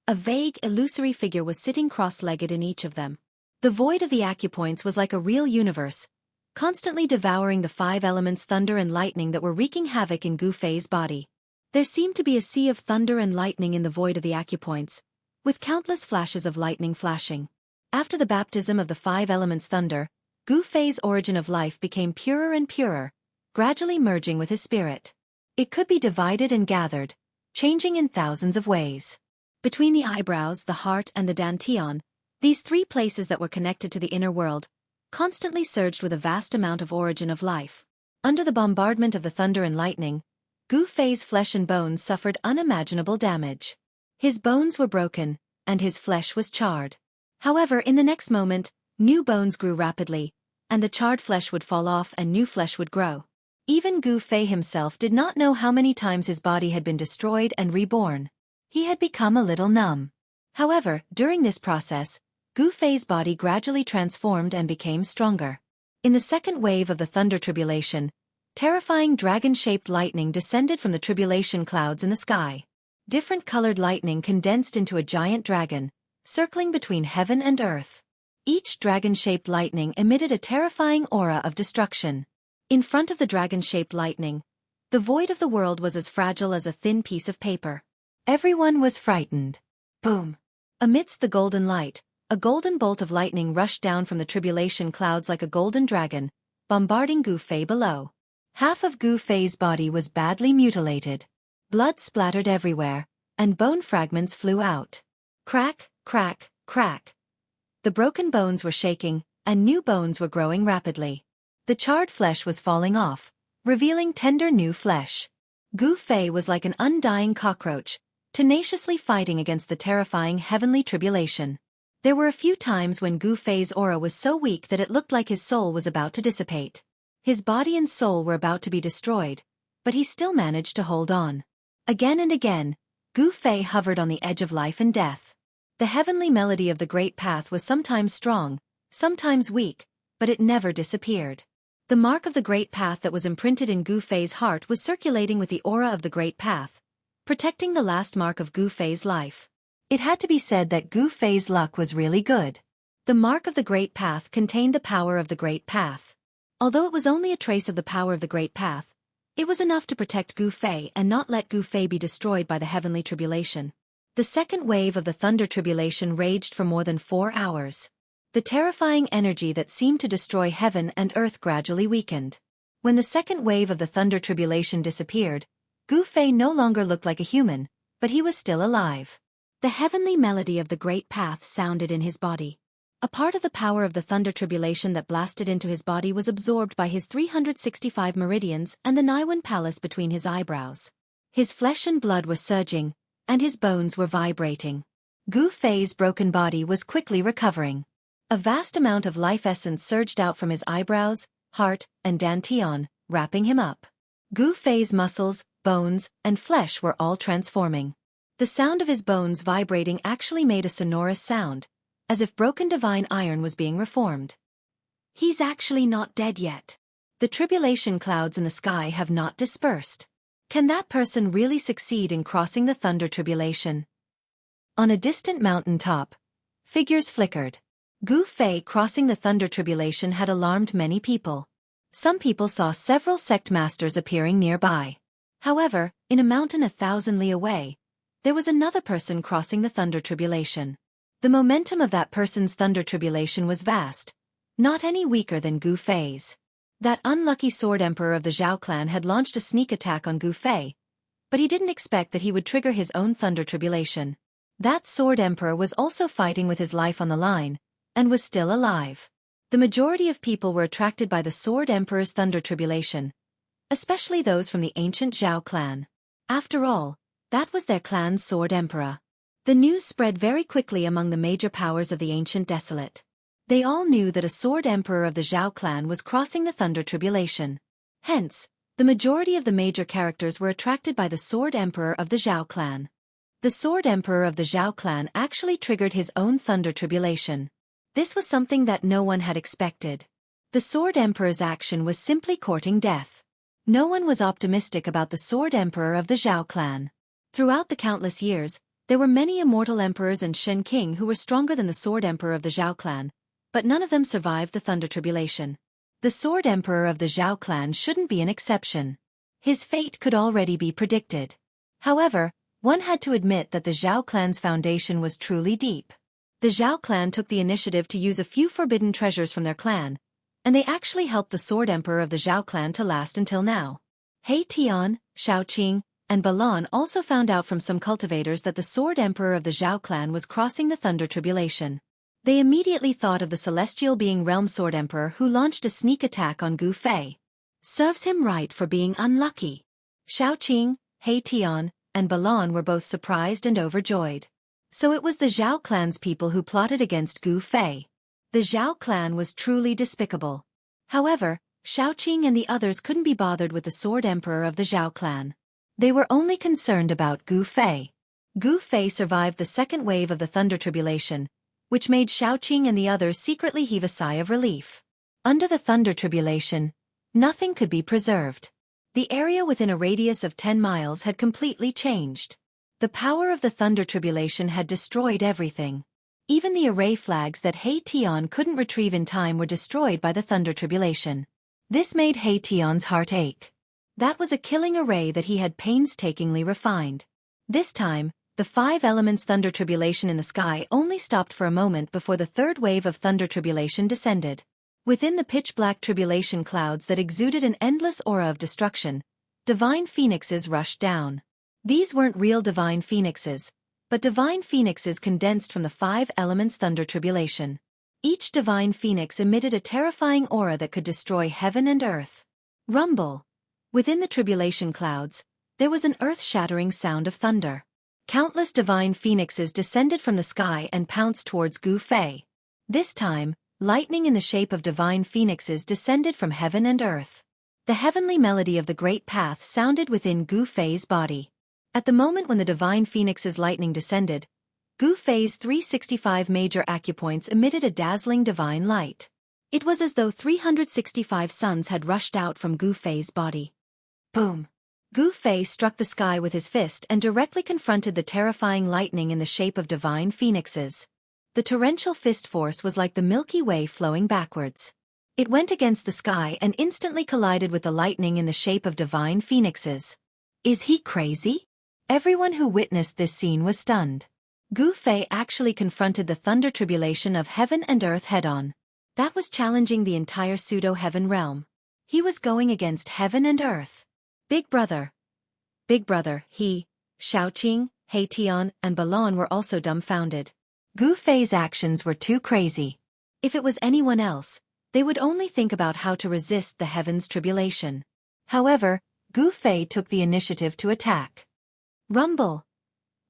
a vague, illusory figure was sitting cross-legged in each of them. The void of the acupoints was like a real universe, constantly devouring the 5 elements thunder and lightning that were wreaking havoc in Gu Fei's body. There seemed to be a sea of thunder and lightning in the void of the acupoints, with countless flashes of lightning flashing. After the baptism of the 5 elements thunder, Gu Fei's origin of life became purer and purer, gradually merging with his spirit. It could be divided and gathered, changing in thousands of ways. Between the eyebrows, the heart, and the dantian, these 3 places that were connected to the inner world, constantly surged with a vast amount of origin of life. Under the bombardment of the thunder and lightning, Gu Fei's flesh and bones suffered unimaginable damage. His bones were broken, and his flesh was charred. However, in the next moment, new bones grew rapidly, and the charred flesh would fall off and new flesh would grow. Even Gu Fei himself did not know how many times his body had been destroyed and reborn. He had become a little numb. However, during this process, Gu Fei's body gradually transformed and became stronger. In the second wave of the thunder tribulation, terrifying dragon-shaped lightning descended from the tribulation clouds in the sky. Different colored lightning condensed into a giant dragon, circling between heaven and earth. Each dragon-shaped lightning emitted a terrifying aura of destruction. In front of the dragon-shaped lightning, the void of the world was as fragile as a thin piece of paper. Everyone was frightened. Boom! Amidst the golden light, a golden bolt of lightning rushed down from the tribulation clouds like a golden dragon, bombarding Gu Fei below. Half of Gu Fei's body was badly mutilated. Blood splattered everywhere, and bone fragments flew out. Crack, crack, crack. The broken bones were shaking, and new bones were growing rapidly. The charred flesh was falling off, revealing tender new flesh. Gu Fei was like an undying cockroach, tenaciously fighting against the terrifying heavenly tribulation. There were a few times when Gu Fei's aura was so weak that it looked like his soul was about to dissipate. His body and soul were about to be destroyed, but he still managed to hold on. Again and again, Gu Fei hovered on the edge of life and death. The heavenly melody of the Great Path was sometimes strong, sometimes weak, but it never disappeared. The mark of the Great Path that was imprinted in Gu Fei's heart was circulating with the aura of the Great Path, protecting the last mark of Gu Fei's life. It had to be said that Gu Fei's luck was really good. The mark of the Great Path contained the power of the Great Path. Although it was only a trace of the power of the Great Path, it was enough to protect Gu Fei and not let Gu Fei be destroyed by the heavenly tribulation. The second wave of the thunder tribulation raged for more than 4 hours. The terrifying energy that seemed to destroy heaven and earth gradually weakened. When the second wave of the thunder tribulation disappeared, Gu Fei no longer looked like a human, but he was still alive. The heavenly melody of the Great Path sounded in his body. A part of the power of the thunder tribulation that blasted into his body was absorbed by his 365 meridians and the Naiwan Palace between his eyebrows. His flesh and blood were surging, and his bones were vibrating. Gu Fei's broken body was quickly recovering. A vast amount of life essence surged out from his eyebrows, heart, and dantian, wrapping him up. Gu Fei's muscles, bones, and flesh were all transforming. The sound of his bones vibrating actually made a sonorous sound, as if broken divine iron was being reformed. He's actually not dead yet. The tribulation clouds in the sky have not dispersed. Can that person really succeed in crossing the thunder tribulation? On a distant mountain top, figures flickered. Gu Fei crossing the thunder tribulation had alarmed many people. Some people saw several sect masters appearing nearby. However, in a mountain 1,000 li away, there was another person crossing the thunder tribulation. The momentum of that person's thunder tribulation was vast, not any weaker than Gu Fei's. That unlucky sword emperor of the Zhao clan had launched a sneak attack on Gu Fei, but he didn't expect that he would trigger his own thunder tribulation. That sword emperor was also fighting with his life on the line, and was still alive. The majority of people were attracted by the sword emperor's thunder tribulation, especially those from the ancient Zhao clan. After all, that was their clan's sword emperor. The news spread very quickly among the major powers of the ancient desolate. They all knew that a sword emperor of the Zhao clan was crossing the thunder tribulation. Hence, the majority of the major characters were attracted by the sword emperor of the Zhao clan. The sword emperor of the Zhao clan actually triggered his own thunder tribulation. This was something that no one had expected. The sword emperor's action was simply courting death. No one was optimistic about the sword emperor of the Zhao clan. Throughout the countless years, there were many immortal emperors and Shen King who were stronger than the sword emperor of the Zhao clan, but none of them survived the thunder tribulation. The sword emperor of the Zhao clan shouldn't be an exception. His fate could already be predicted. However, one had to admit that the Zhao clan's foundation was truly deep. The Zhao clan took the initiative to use a few forbidden treasures from their clan, and they actually helped the sword emperor of the Zhao clan to last until now. He Tian, Shaoqing, and Balan also found out from some cultivators that the sword emperor of the Zhao clan was crossing the thunder tribulation. They immediately thought of the celestial being Realm Sword Emperor who launched a sneak attack on Gu Fei. Serves him right for being unlucky. Shaoqing, He Tian, and Balan were both surprised and overjoyed. So it was the Zhao clan's people who plotted against Gu Fei. The Zhao clan was truly despicable. However, Shaoqing and the others couldn't be bothered with the sword emperor of the Zhao clan. They were only concerned about Gu Fei. Gu Fei survived the second wave of the thunder tribulation, which made Shaoqing and the others secretly heave a sigh of relief. Under the thunder tribulation, nothing could be preserved. The area within a radius of 10 miles had completely changed. The power of the thunder tribulation had destroyed everything. Even the array flags that Tion couldn't retrieve in time were destroyed by the thunder tribulation. This made Tion's heart ache. That was a killing array that he had painstakingly refined. This time, the 5 elements thunder tribulation in the sky only stopped for a moment before the third wave of thunder tribulation descended. Within the pitch-black tribulation clouds that exuded an endless aura of destruction, divine phoenixes rushed down. These weren't real divine phoenixes, but divine phoenixes condensed from the 5 elements thunder tribulation. Each divine phoenix emitted a terrifying aura that could destroy heaven and earth. Rumble. Within the tribulation clouds, there was an earth-shattering sound of thunder. Countless divine phoenixes descended from the sky and pounced towards Gu Fei. This time, lightning in the shape of divine phoenixes descended from heaven and earth. The heavenly melody of the great path sounded within Gu Fei's body. At the moment when the divine phoenix's lightning descended, Gu Fei's 365 major acupoints emitted a dazzling divine light. It was as though 365 suns had rushed out from Gu Fei's body. Boom! Gu Fei struck the sky with his fist and directly confronted the terrifying lightning in the shape of divine phoenixes. The torrential fist force was like the Milky Way flowing backwards. It went against the sky and instantly collided with the lightning in the shape of divine phoenixes. Is he crazy? Everyone who witnessed this scene was stunned. Gu Fei actually confronted the thunder tribulation of heaven and earth head-on. That was challenging the entire pseudo-heaven realm. He was going against heaven and earth. Big Brother, he, Shaoqing, Tion, and Balon were also dumbfounded. Gu Fei's actions were too crazy. If it was anyone else, they would only think about how to resist the heavens' tribulation. However, Gu Fei took the initiative to attack. Rumble.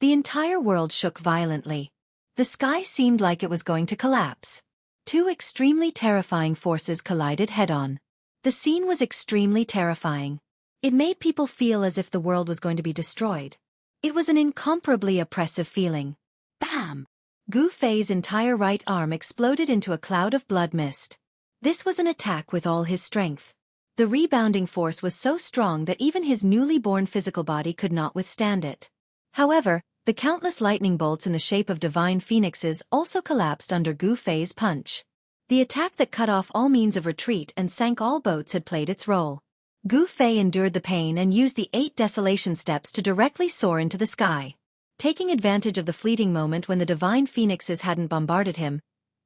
The entire world shook violently. The sky seemed like it was going to collapse. Two extremely terrifying forces collided head-on. The scene was extremely terrifying. It made people feel as if the world was going to be destroyed. It was an incomparably oppressive feeling. Bam! Gu Fei's entire right arm exploded into a cloud of blood mist. This was an attack with all his strength. The rebounding force was so strong that even his newly born physical body could not withstand it. However, the countless lightning bolts in the shape of divine phoenixes also collapsed under Gu Fei's punch. The attack that cut off all means of retreat and sank all boats had played its role. Gu Fei endured the pain and used the 8 desolation steps to directly soar into the sky. Taking advantage of the fleeting moment when the divine phoenixes hadn't bombarded him,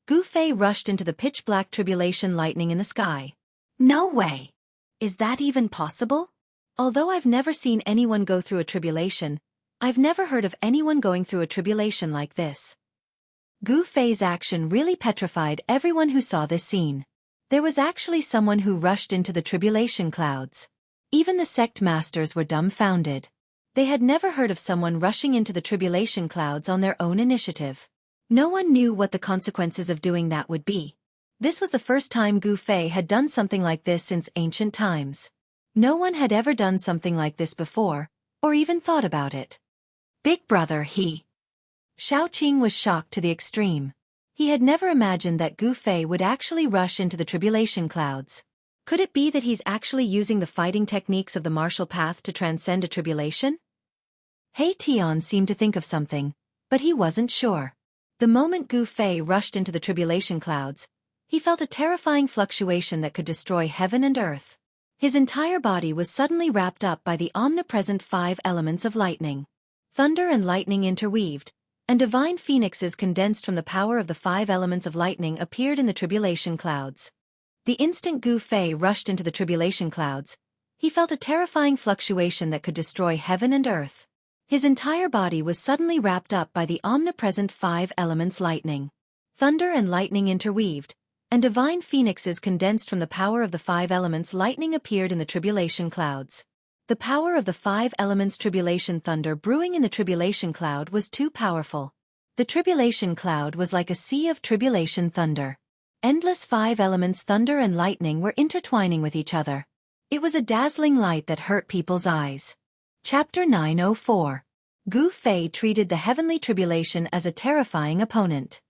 Gu Fei rushed into the pitch-black tribulation lightning in the sky. No way! Is that even possible? Although I've never seen anyone go through a tribulation, I've never heard of anyone going through a tribulation like this. Gu Fei's action really petrified everyone who saw this scene. There was actually someone who rushed into the tribulation clouds. Even the sect masters were dumbfounded. They had never heard of someone rushing into the tribulation clouds on their own initiative. No one knew what the consequences of doing that would be. This was the first time Gu Fei had done something like this since ancient times. No one had ever done something like this before, or even thought about it. Big Brother, he. Shaoqing was shocked to the extreme. He had never imagined that Gu Fei would actually rush into the tribulation clouds. Could it be that he's actually using the fighting techniques of the martial path to transcend a tribulation? Tion seemed to think of something, but he wasn't sure. The moment Gu Fei rushed into the tribulation clouds, he felt a terrifying fluctuation that could destroy heaven and earth. His entire body was suddenly wrapped up by the omnipresent 5 elements of lightning. Thunder and lightning interweaved, and divine phoenixes condensed from the power of the 5 elements of lightning appeared in the tribulation clouds. The instant Gu Fei rushed into the tribulation clouds, he felt a terrifying fluctuation that could destroy heaven and earth. His entire body was suddenly wrapped up by the omnipresent 5 elements lightning. Thunder and lightning interweaved, and divine phoenixes condensed from the power of the 5 elements lightning appeared in the tribulation clouds. The power of the 5 elements tribulation thunder brewing in the tribulation cloud was too powerful. The tribulation cloud was like a sea of tribulation thunder. Endless 5 elements thunder and lightning were intertwining with each other. It was a dazzling light that hurt people's eyes. Chapter 904. Gu Fei treated the heavenly tribulation as a terrifying opponent.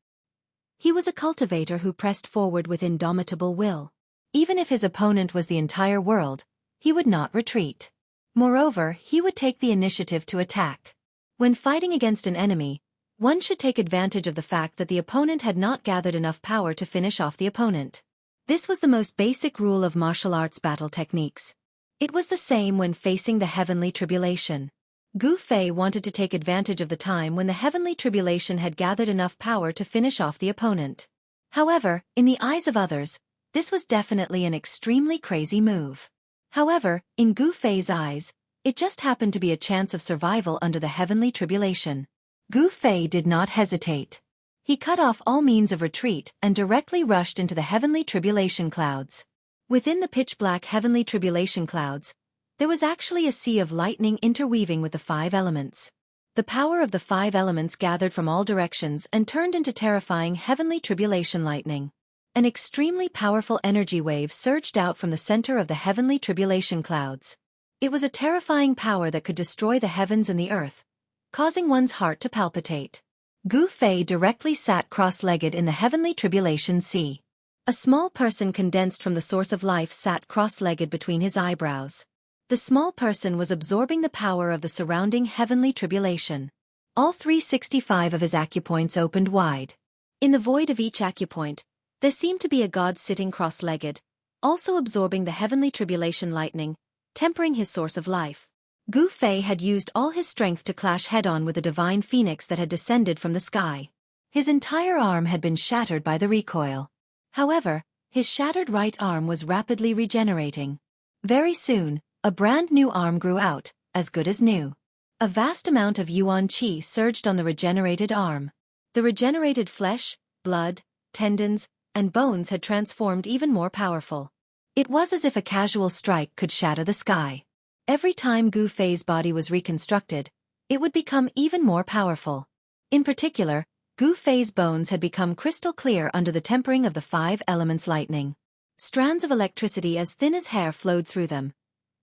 He was a cultivator who pressed forward with indomitable will. Even if his opponent was the entire world, he would not retreat. Moreover, he would take the initiative to attack. When fighting against an enemy, one should take advantage of the fact that the opponent had not gathered enough power to finish off the opponent. This was the most basic rule of martial arts battle techniques. It was the same when facing the heavenly tribulation. Gu Fei wanted to take advantage of the time when the heavenly tribulation had gathered enough power to finish off the opponent. However, in the eyes of others, this was definitely an extremely crazy move. However, in Gu Fei's eyes, it just happened to be a chance of survival under the heavenly tribulation. Gu Fei did not hesitate. He cut off all means of retreat and directly rushed into the heavenly tribulation clouds. Within the pitch-black heavenly tribulation clouds, there was actually a sea of lightning interweaving with the 5 elements. The power of the 5 elements gathered from all directions and turned into terrifying heavenly tribulation lightning. An extremely powerful energy wave surged out from the center of the heavenly tribulation clouds. It was a terrifying power that could destroy the heavens and the earth, causing one's heart to palpitate. Gu Fei directly sat cross-legged in the heavenly tribulation sea. A small person condensed from the source of life sat cross-legged between his eyebrows. The small person was absorbing the power of the surrounding heavenly tribulation. All 365 of his acupoints opened wide. In the void of each acupoint, there seemed to be a god sitting cross-legged, also absorbing the heavenly tribulation lightning, tempering his source of life. Gu Fei had used all his strength to clash head-on with the divine phoenix that had descended from the sky. His entire arm had been shattered by the recoil. However, his shattered right arm was rapidly regenerating. Very soon, a brand new arm grew out, as good as new. A vast amount of yuan qi surged on the regenerated arm. The regenerated flesh, blood, tendons, and bones had transformed even more powerful. It was as if a casual strike could shatter the sky. Every time Gu Fei's body was reconstructed, it would become even more powerful. In particular, Gu Fei's bones had become crystal clear under the tempering of the 5 elements lightning. Strands of electricity as thin as hair flowed through them,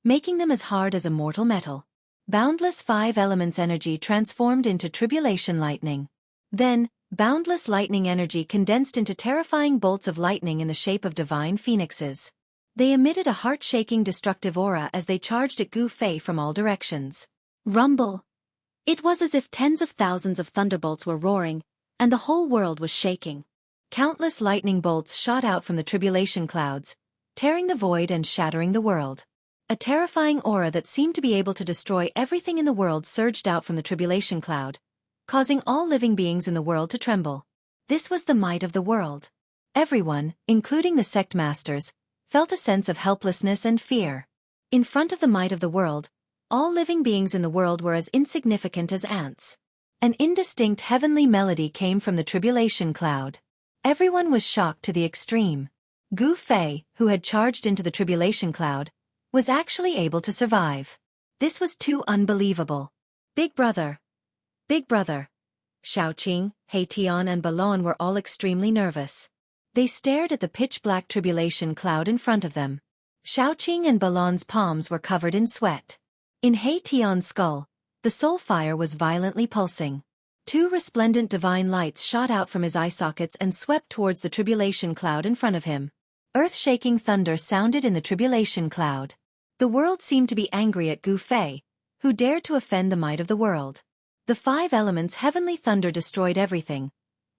making them as hard as a mortal metal. Boundless 5 elements energy transformed into tribulation lightning. Then, boundless lightning energy condensed into terrifying bolts of lightning in the shape of divine phoenixes. They emitted a heart-shaking destructive aura as they charged at Gu Fei from all directions. Rumble! It was as if tens of thousands of thunderbolts were roaring, and the whole world was shaking. Countless lightning bolts shot out from the tribulation clouds, tearing the void and shattering the world. A terrifying aura that seemed to be able to destroy everything in the world surged out from the tribulation cloud, causing all living beings in the world to tremble. This was the might of the world. Everyone, including the sect masters, felt a sense of helplessness and fear. In front of the might of the world, all living beings in the world were as insignificant as ants. An indistinct heavenly melody came from the tribulation cloud. Everyone was shocked to the extreme. Gu Fei, who had charged into the tribulation cloud, was actually able to survive. This was too unbelievable. Big brother! Big brother! Shaoqing, Heition and Balon were all extremely nervous. They stared at the pitch-black tribulation cloud in front of them. Shaoqing and Balon's palms were covered in sweat. In Heition's skull, the soul fire was violently pulsing. 2 resplendent divine lights shot out from his eye sockets and swept towards the tribulation cloud in front of him. Earth-shaking thunder sounded in the tribulation cloud. The world seemed to be angry at Gu Fei, who dared to offend the might of the world. The 5 elements' heavenly thunder destroyed everything,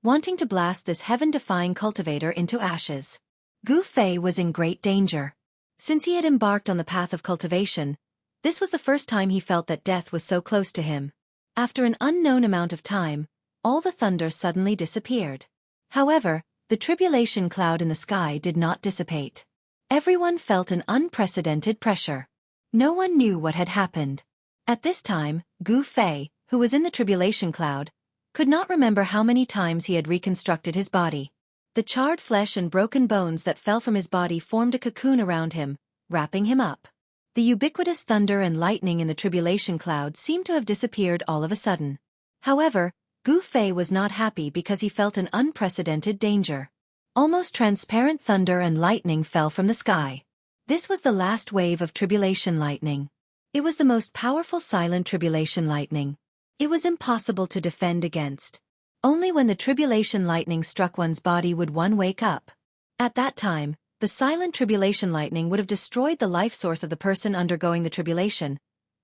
wanting to blast this heaven-defying cultivator into ashes. Gu Fei was in great danger. Since he had embarked on the path of cultivation, this was the first time he felt that death was so close to him. After an unknown amount of time, all the thunder suddenly disappeared. However, the tribulation cloud in the sky did not dissipate. Everyone felt an unprecedented pressure. No one knew what had happened. At this time, Gu Fei, who was in the tribulation cloud, could not remember how many times he had reconstructed his body. The charred flesh and broken bones that fell from his body formed a cocoon around him, wrapping him up. The ubiquitous thunder and lightning in the tribulation cloud seemed to have disappeared all of a sudden. However, Gu Fei was not happy because he felt an unprecedented danger. Almost transparent thunder and lightning fell from the sky. This was the last wave of tribulation lightning. It was the most powerful silent tribulation lightning. It was impossible to defend against. Only when the tribulation lightning struck one's body would one wake up. At that time, the silent tribulation lightning would have destroyed the life source of the person undergoing the tribulation,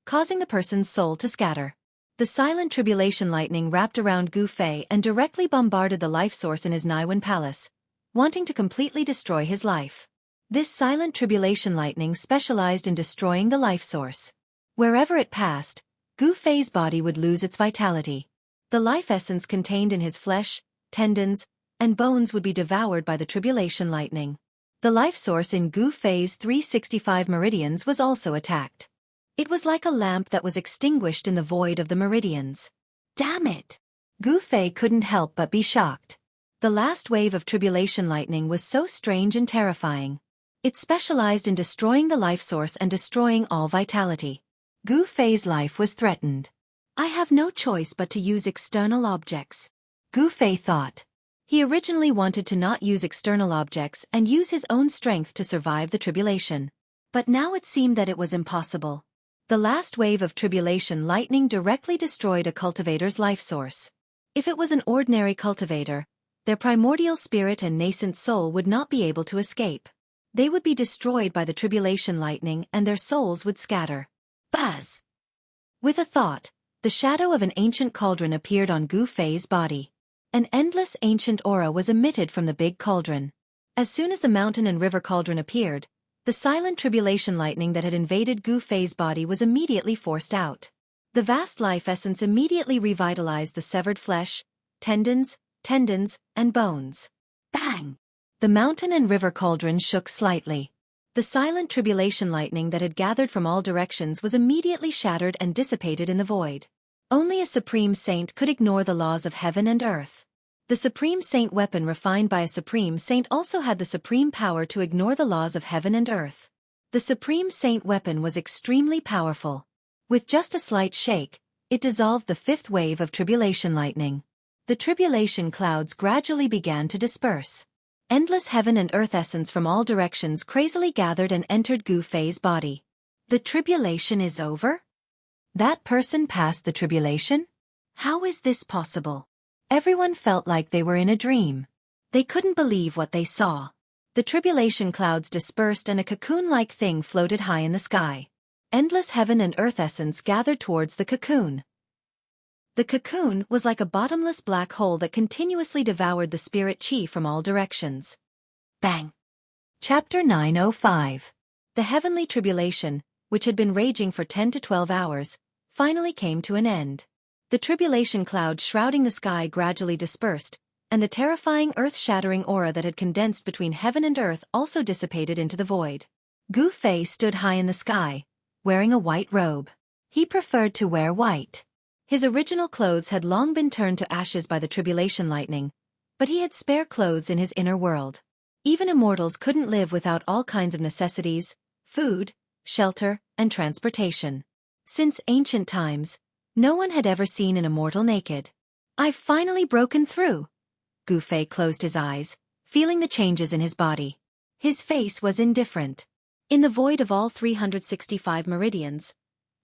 causing the person's soul to scatter. The silent tribulation lightning wrapped around Gu Fei and directly bombarded the life source in his Naiwan palace, wanting to completely destroy his life. This silent tribulation lightning specialized in destroying the life source. Wherever it passed, Gu Fei's body would lose its vitality. The life essence contained in his flesh, tendons, and bones would be devoured by the tribulation lightning. The life source in Gu Fei's 365 meridians was also attacked. It was like a lamp that was extinguished in the void of the meridians. Damn it! Gu Fei couldn't help but be shocked. The last wave of tribulation lightning was so strange and terrifying. It specialized in destroying the life source and destroying all vitality. Gu Fei's life was threatened. I have no choice but to use external objects, Gu Fei thought. He originally wanted to not use external objects and use his own strength to survive the tribulation. But now it seemed that it was impossible. The last wave of tribulation lightning directly destroyed a cultivator's life source. If it was an ordinary cultivator, their primordial spirit and nascent soul would not be able to escape. They would be destroyed by the tribulation lightning and their souls would scatter. Buzz! With a thought, the shadow of an ancient cauldron appeared on Gu Fei's body. An endless ancient aura was emitted from the big cauldron. As soon as the mountain and river cauldron appeared, the silent tribulation lightning that had invaded Gu Fei's body was immediately forced out. The vast life essence immediately revitalized the severed flesh, tendons, and bones. Bang! The mountain and river cauldron shook slightly. The silent tribulation lightning that had gathered from all directions was immediately shattered and dissipated in the void. Only a supreme saint could ignore the laws of heaven and earth. The supreme saint weapon refined by a supreme saint also had the supreme power to ignore the laws of heaven and earth. The supreme saint weapon was extremely powerful. With just a slight shake, it dissolved the fifth wave of tribulation lightning. The tribulation clouds gradually began to disperse. Endless heaven and earth essence from all directions crazily gathered and entered Gu Fei's body. The tribulation is over? That person passed the tribulation? How is this possible? Everyone felt like they were in a dream. They couldn't believe what they saw. The tribulation clouds dispersed and a cocoon-like thing floated high in the sky. Endless heaven and earth essence gathered towards the cocoon. The cocoon was like a bottomless black hole that continuously devoured the spirit chi from all directions. Bang! Chapter 905. The heavenly tribulation, which had been raging for 10 to 12 hours, finally came to an end. The tribulation cloud shrouding the sky gradually dispersed, and the terrifying earth-shattering aura that had condensed between heaven and earth also dissipated into the void. Gu Fei stood high in the sky, wearing a white robe. He preferred to wear white. His original clothes had long been turned to ashes by the tribulation lightning, but he had spare clothes in his inner world. Even immortals couldn't live without all kinds of necessities, food, shelter, and transportation. Since ancient times, no one had ever seen an immortal naked. I've finally broken through. Gu Fei closed his eyes, feeling the changes in his body. His face was indifferent. In the void of all 365 meridians,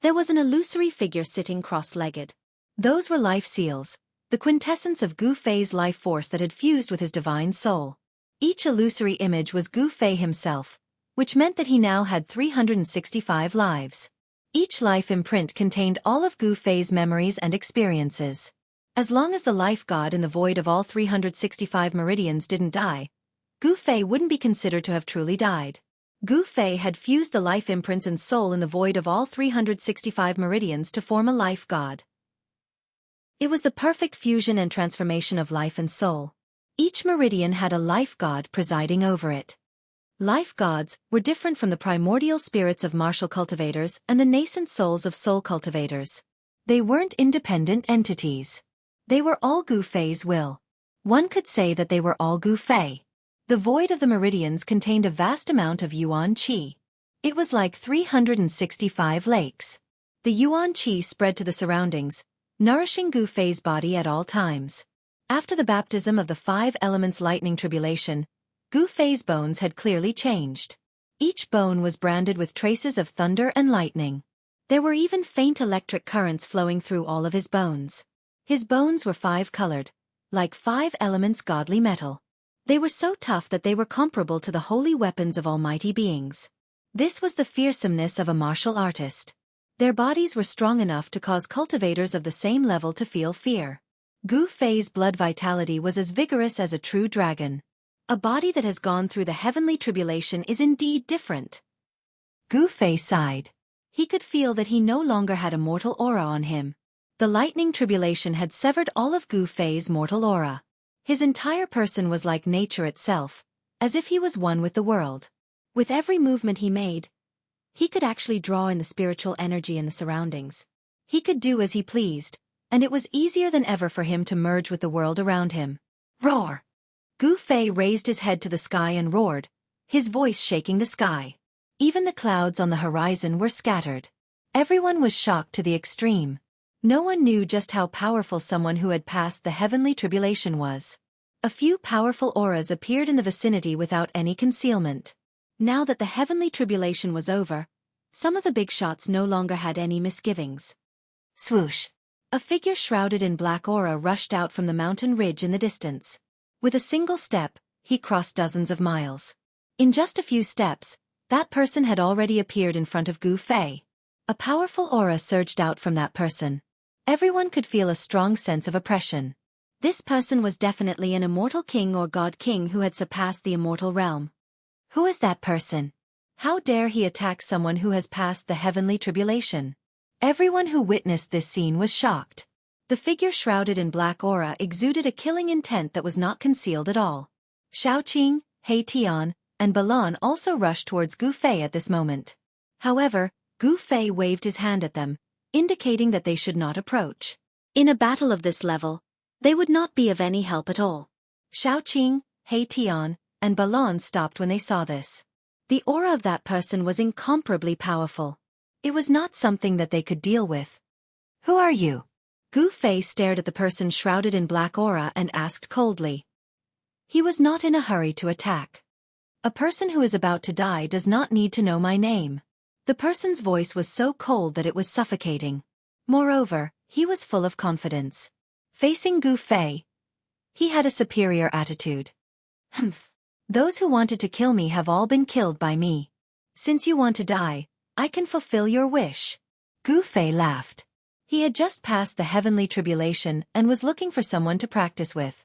there was an illusory figure sitting cross-legged. Those were life seals, the quintessence of Gu Fei's life force that had fused with his divine soul. Each illusory image was Gu Fei himself, which meant that he now had 365 lives. Each life imprint contained all of Gu Fei's memories and experiences. As long as the life god in the void of all 365 meridians didn't die, Gu Fei wouldn't be considered to have truly died. Gu Fei had fused the life imprints and soul in the void of all 365 meridians to form a life god. It was the perfect fusion and transformation of life and soul. Each meridian had a life god presiding over it. Life gods were different from the primordial spirits of martial cultivators and the nascent souls of soul cultivators. They weren't independent entities. They were all Gu Fei's will. One could say that they were all Gu Fei. The void of the meridians contained a vast amount of yuan qi. It was like 365 lakes. The yuan qi spread to the surroundings, nourishing Gu Fei's body at all times. After the baptism of the 5 elements lightning tribulation, Gu Fei's bones had clearly changed. Each bone was branded with traces of thunder and lightning. There were even faint electric currents flowing through all of his bones. His bones were 5-colored, like 5 elements godly metal. They were so tough that they were comparable to the holy weapons of almighty beings. This was the fearsomeness of a martial artist. Their bodies were strong enough to cause cultivators of the same level to feel fear. Gu Fei's blood vitality was as vigorous as a true dragon. A body that has gone through the heavenly tribulation is indeed different. Gu Fei sighed. He could feel that he no longer had a mortal aura on him. The lightning tribulation had severed all of Gu Fei's mortal aura. His entire person was like nature itself, as if he was one with the world. With every movement he made, he could actually draw in the spiritual energy in the surroundings. He could do as he pleased, and it was easier than ever for him to merge with the world around him. Roar! Gu Fei raised his head to the sky and roared, his voice shaking the sky. Even the clouds on the horizon were scattered. Everyone was shocked to the extreme. No one knew just how powerful someone who had passed the heavenly tribulation was. A few powerful auras appeared in the vicinity without any concealment. Now that the heavenly tribulation was over, some of the big shots no longer had any misgivings. Swoosh! A figure shrouded in black aura rushed out from the mountain ridge in the distance. With a single step, he crossed dozens of miles. In just a few steps, that person had already appeared in front of Gu Fei. A powerful aura surged out from that person. Everyone could feel a strong sense of oppression. This person was definitely an immortal king or god king who had surpassed the immortal realm. Who is that person? How dare he attack someone who has passed the heavenly tribulation? Everyone who witnessed this scene was shocked. The figure shrouded in black aura exuded a killing intent that was not concealed at all. Shaoqing, He Tian, and Balan also rushed towards Gu Fei at this moment. However, Gu Fei waved his hand at them, indicating that they should not approach. In a battle of this level, they would not be of any help at all. Shaoqing, He Tian, and Balan stopped when they saw this. The aura of that person was incomparably powerful. It was not something that they could deal with. Who are you? Gu Fei stared at the person shrouded in black aura and asked coldly. He was not in a hurry to attack. A person who is about to die does not need to know my name. The person's voice was so cold that it was suffocating. Moreover, he was full of confidence. Facing Gu Fei, he had a superior attitude. Humph. Those who wanted to kill me have all been killed by me. Since you want to die, I can fulfill your wish. Gu Fei laughed. He had just passed the heavenly tribulation and was looking for someone to practice with.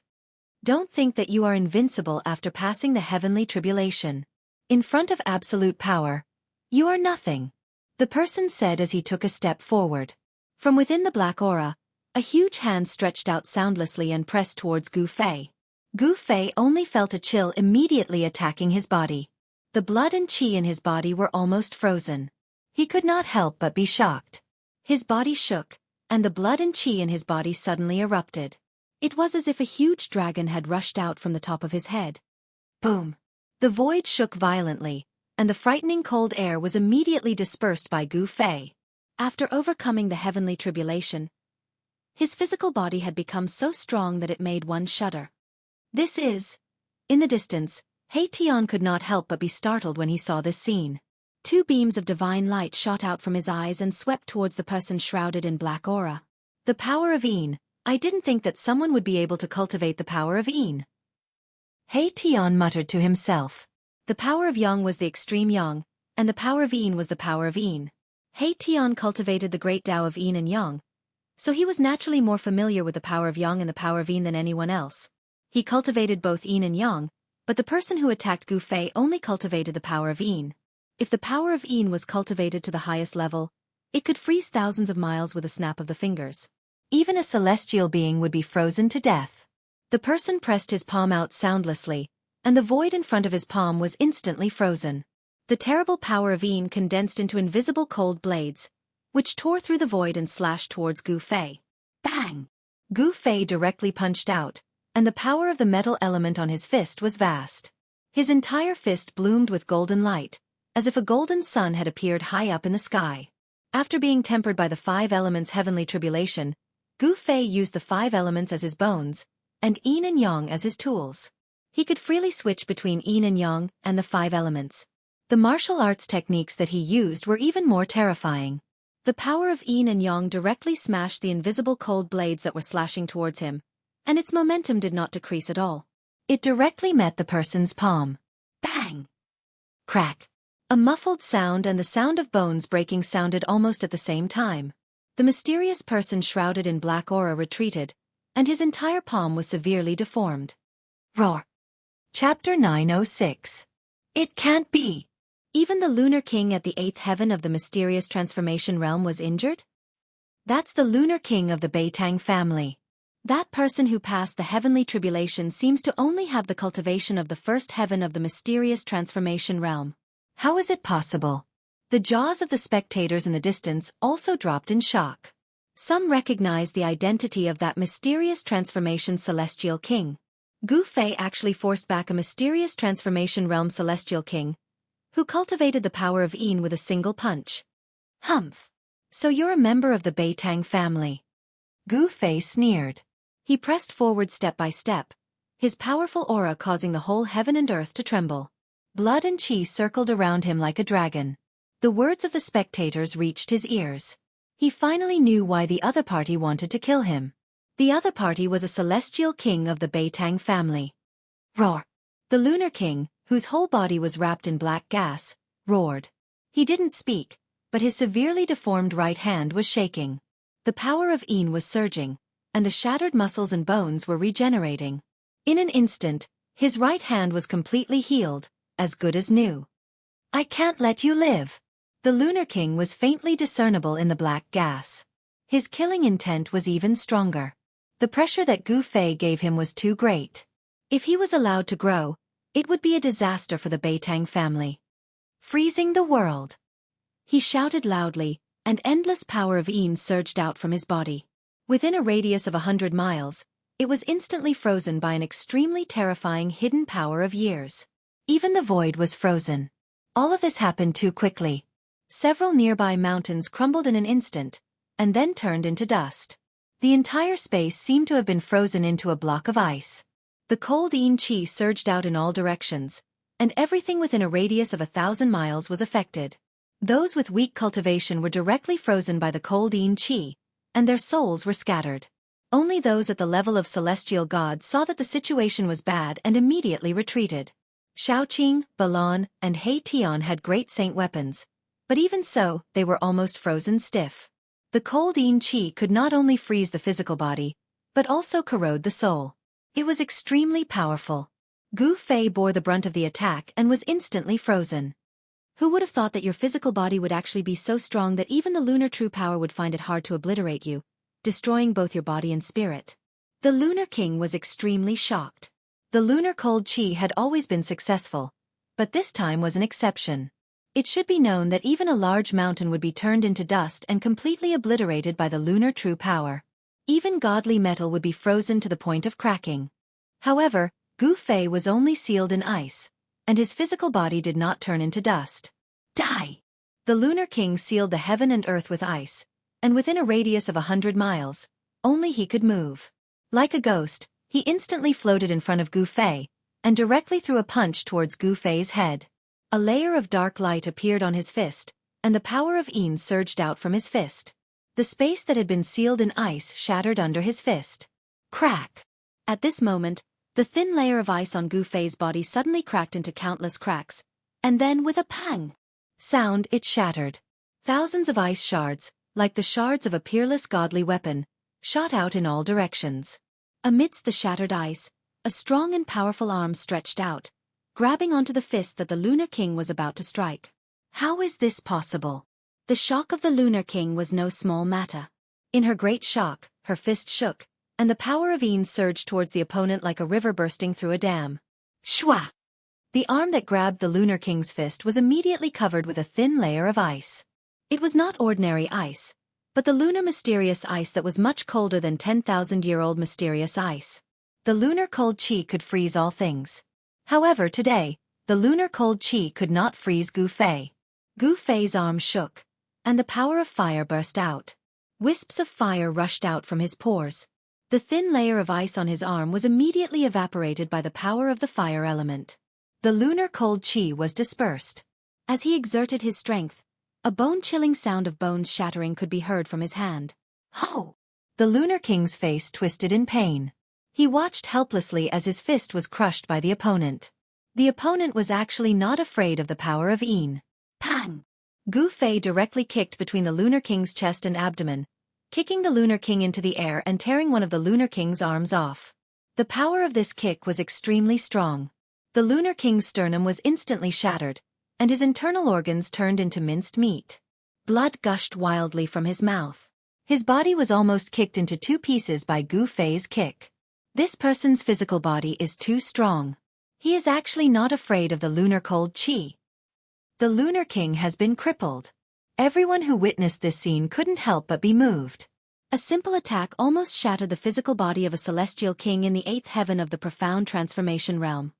Don't think that you are invincible after passing the heavenly tribulation. In front of absolute power, you are nothing. The person said as he took a step forward. From within the black aura, a huge hand stretched out soundlessly and pressed towards Gu Fei. Gu Fei only felt a chill immediately attacking his body. The blood and qi in his body were almost frozen. He could not help but be shocked. His body shook, and the blood and qi in his body suddenly erupted. It was as if a huge dragon had rushed out from the top of his head. Boom! The void shook violently, and the frightening cold air was immediately dispersed by Gu Fei. After overcoming the heavenly tribulation, his physical body had become so strong that it made one shudder. This is... In the distance, He Tian could not help but be startled when he saw this scene. Two beams of divine light shot out from his eyes and swept towards the person shrouded in black aura. The power of Yin. I didn't think that someone would be able to cultivate the power of Yin. He Tian muttered to himself. The power of Yang was the extreme Yang, and the power of Yin was the power of Yin. He Tian cultivated the great Tao of Yin and Yang, so he was naturally more familiar with the power of Yang and the power of Yin than anyone else. He cultivated both Yin and Yang, but the person who attacked Gu Fei only cultivated the power of Yin. If the power of Yin was cultivated to the highest level, it could freeze thousands of miles with a snap of the fingers. Even a celestial being would be frozen to death. The person pressed his palm out soundlessly, and the void in front of his palm was instantly frozen. The terrible power of Yin condensed into invisible cold blades, which tore through the void and slashed towards Gu Fei. Bang! Gu Fei directly punched out, and the power of the metal element on his fist was vast. His entire fist bloomed with golden light, as if a golden sun had appeared high up in the sky. After being tempered by the 5 elements' heavenly tribulation, Gu Fei used the 5 elements as his bones, and Yin and Yang as his tools. He could freely switch between Yin and Yang and the 5 elements. The martial arts techniques that he used were even more terrifying. The power of Yin and Yang directly smashed the invisible cold blades that were slashing towards him, and its momentum did not decrease at all. It directly met the person's palm. Bang! Crack! A muffled sound and the sound of bones breaking sounded almost at the same time. The mysterious person shrouded in black aura retreated, and his entire palm was severely deformed. Roar! Chapter 906. It can't be! Even the Lunar King at the 8th heaven of the mysterious transformation realm was injured? That's the Lunar King of the Beitang family. That person who passed the heavenly tribulation seems to only have the cultivation of the 1st heaven of the mysterious transformation realm. How is it possible? The jaws of the spectators in the distance also dropped in shock. Some recognized the identity of that mysterious transformation celestial king. Gu Fei actually forced back a mysterious transformation realm celestial king, who cultivated the power of Yin with a single punch. Humph! So you're a member of the Beitang family. Gu Fei sneered. He pressed forward step by step, his powerful aura causing the whole heaven and earth to tremble. Blood and chi circled around him like a dragon. The words of the spectators reached his ears. He finally knew why the other party wanted to kill him. The other party was a celestial king of the Beitang family. Roar! The Lunar King, whose whole body was wrapped in black gas, roared. He didn't speak, but his severely deformed right hand was shaking. The power of Yin was surging, and the shattered muscles and bones were regenerating. In an instant, his right hand was completely healed, as good as new. I can't let you live. The Lunar King was faintly discernible in the black gas. His killing intent was even stronger. The pressure that Gu Fei gave him was too great. If he was allowed to grow, it would be a disaster for the Beitang family. Freezing the world! He shouted loudly, and endless power of Yin surged out from his body. Within a radius of 100 miles, it was instantly frozen by an extremely terrifying hidden power of years. Even the void was frozen. All of this happened too quickly. Several nearby mountains crumbled in an instant, and then turned into dust. The entire space seemed to have been frozen into a block of ice. The cold Yin Qi surged out in all directions, and everything within a radius of 1,000 miles was affected. Those with weak cultivation were directly frozen by the cold Yin Qi, and their souls were scattered. Only those at the level of celestial gods saw that the situation was bad and immediately retreated. Shaoqing, Balon, and He Tian had great saint weapons, but even so, they were almost frozen stiff. The cold Yin Qi could not only freeze the physical body, but also corrode the soul. It was extremely powerful. Gu Fei bore the brunt of the attack and was instantly frozen. Who would have thought that your physical body would actually be so strong that even the lunar true power would find it hard to obliterate you, destroying both your body and spirit? The Lunar King was extremely shocked. The lunar cold Qi had always been successful, but this time was an exception. It should be known that even a large mountain would be turned into dust and completely obliterated by the lunar true power. Even godly metal would be frozen to the point of cracking. However, Gu Fei was only sealed in ice, and his physical body did not turn into dust. Die! The Lunar King sealed the heaven and earth with ice, and within a radius of 100 miles, only he could move. Like a ghost, he instantly floated in front of Gu Fei, and directly threw a punch towards Gu Fei's head. A layer of dark light appeared on his fist, and the power of Yin surged out from his fist. The space that had been sealed in ice shattered under his fist. Crack! At this moment, the thin layer of ice on Gu Fei's body suddenly cracked into countless cracks, and then with a pang sound it shattered. Thousands of ice shards, like the shards of a peerless godly weapon, shot out in all directions. Amidst the shattered ice, a strong and powerful arm stretched out, grabbing onto the fist that the Lunar King was about to strike. How is this possible? The shock of the Lunar King was no small matter. In her great shock, her fist shook, and the power of Yin surged towards the opponent like a river bursting through a dam. Shwa! The arm that grabbed the Lunar King's fist was immediately covered with a thin layer of ice. It was not ordinary ice, but the lunar mysterious ice that was much colder than 10,000-year-old mysterious ice. The lunar cold Qi could freeze all things. However, today, the lunar cold Qi could not freeze Gu Fei. Gu Fei's arm shook, and the power of fire burst out. Wisps of fire rushed out from his pores. The thin layer of ice on his arm was immediately evaporated by the power of the fire element. The lunar cold Qi was dispersed. As he exerted his strength, a bone-chilling sound of bones shattering could be heard from his hand. Ho! The Lunar King's face twisted in pain. He watched helplessly as his fist was crushed by the opponent. The opponent was actually not afraid of the power of En. Pang! Gu Fei directly kicked between the Lunar King's chest and abdomen, kicking the Lunar King into the air and tearing one of the Lunar King's arms off. The power of this kick was extremely strong. The Lunar King's sternum was instantly shattered, and his internal organs turned into minced meat. Blood gushed wildly from his mouth. His body was almost kicked into two pieces by Gu Fei's kick. This person's physical body is too strong. He is actually not afraid of the lunar cold chi. The Lunar King has been crippled. Everyone who witnessed this scene couldn't help but be moved. A simple attack almost shattered the physical body of a celestial king in the 8th heaven of the profound transformation realm.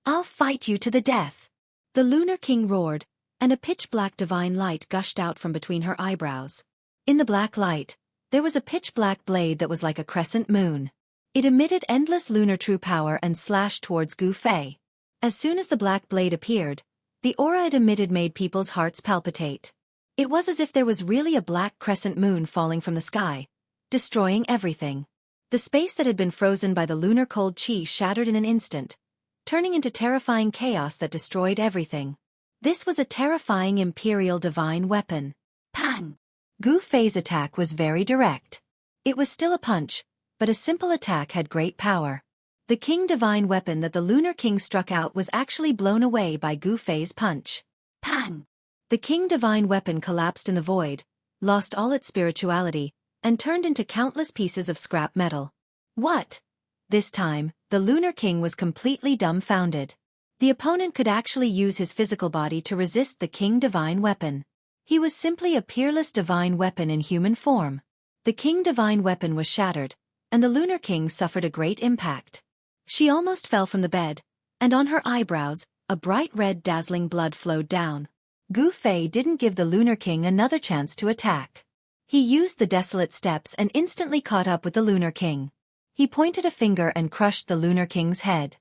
"I'll fight you to the death!" The Lunar King roared, and a pitch-black divine light gushed out from between her eyebrows. In the black light, there was a pitch-black blade that was like a crescent moon. It emitted endless lunar true power and slashed towards Gu Fei. As soon as the black blade appeared, the aura it emitted made people's hearts palpitate. It was as if there was really a black crescent moon falling from the sky, destroying everything. The space that had been frozen by the lunar cold chi shattered in an instant, turning into terrifying chaos that destroyed everything. This was a terrifying imperial divine weapon. Pang! Gu Fei's attack was very direct. It was still a punch, but a simple attack had great power. The king divine weapon that the Lunar King struck out was actually blown away by Gu Fei's punch. Pang! The king divine weapon collapsed in the void, lost all its spirituality, and turned into countless pieces of scrap metal. What? This time, the Lunar King was completely dumbfounded. The opponent could actually use his physical body to resist the king divine weapon. He was simply a peerless divine weapon in human form. The king divine weapon was shattered, and the Lunar King suffered a great impact. She almost fell from the bed, and on her eyebrows, a bright red dazzling blood flowed down. Gu Fei didn't give the Lunar King another chance to attack. He used the desolate steps and instantly caught up with the Lunar King. He pointed a finger and crushed the Lunar King's head.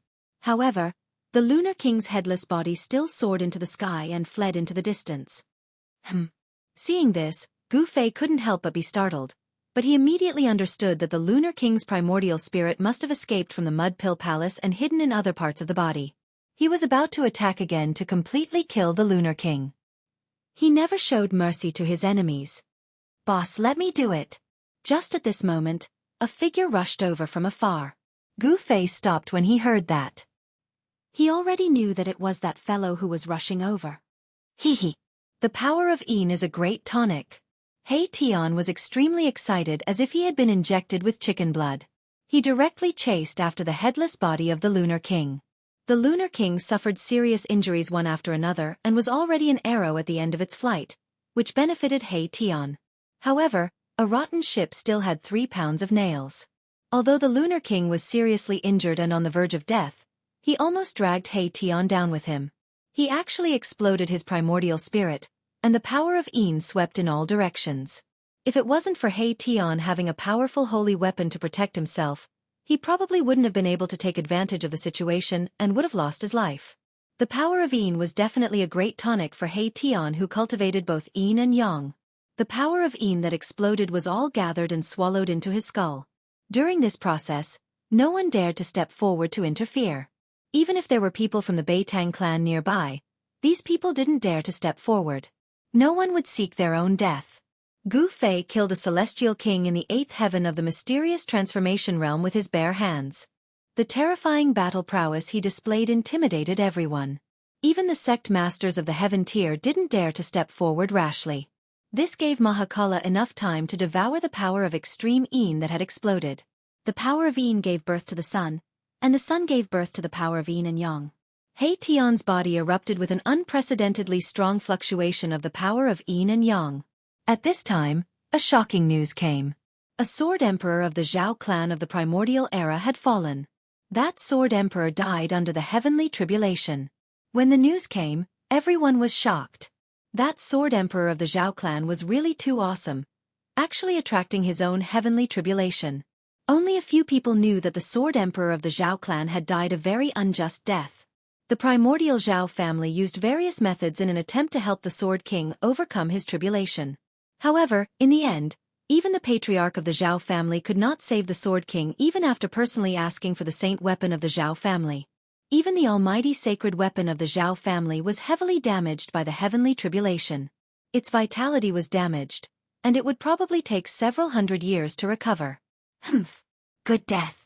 However, the Lunar King's headless body still soared into the sky and fled into the distance. Seeing this, Gu Fei couldn't help but be startled, but he immediately understood that the Lunar King's primordial spirit must have escaped from the Mud Pill Palace and hidden in other parts of the body. He was about to attack again to completely kill the Lunar King. He never showed mercy to his enemies. "Boss, let me do it." Just at this moment, a figure rushed over from afar. Gu Fei stopped when he heard that. He already knew that it was that fellow who was rushing over. Hee. The power of En is a great tonic. Hei Tian was extremely excited as if he had been injected with chicken blood. He directly chased after the headless body of the Lunar King. The Lunar King suffered serious injuries one after another and was already an arrow at the end of its flight, which benefited Hei Tian. However, a rotten ship still had 3 pounds of nails. Although the Lunar King was seriously injured and on the verge of death, he almost dragged Hei Tian down with him. He actually exploded his primordial spirit, and the power of En swept in all directions. If it wasn't for Hei Tian having a powerful holy weapon to protect himself, he probably wouldn't have been able to take advantage of the situation and would have lost his life. The power of En was definitely a great tonic for Hei Tian, who cultivated both Yin and Yang. The power of En that exploded was all gathered and swallowed into his skull. During this process, no one dared to step forward to interfere. Even if there were people from the Beitang clan nearby, these people didn't dare to step forward. No one would seek their own death. Gu Fei killed a celestial king in the 8th heaven of the mysterious transformation realm with his bare hands. The terrifying battle prowess he displayed intimidated everyone. Even the sect masters of the heaven tier didn't dare to step forward rashly. This gave Mahakala enough time to devour the power of extreme En that had exploded. The power of En gave birth to the sun, and the sun gave birth to the power of Yin and Yang. Hei Tian's body erupted with an unprecedentedly strong fluctuation of the power of Yin and Yang. At this time, a shocking news came. A sword emperor of the Zhao clan of the primordial era had fallen. That sword emperor died under the heavenly tribulation. When the news came, everyone was shocked. That sword emperor of the Zhao clan was really too awesome, actually attracting his own heavenly tribulation. Only a few people knew that the sword emperor of the Zhao clan had died a very unjust death. The primordial Zhao family used various methods in an attempt to help the Sword King overcome his tribulation. However, in the end, Even the patriarch of the Zhao family could not save the Sword King even after personally asking for the saint weapon of the Zhao family. Even the almighty sacred weapon of the Zhao family was heavily damaged by the heavenly tribulation. Its vitality was damaged, and it would probably take several hundred years to recover. Humph. Good death.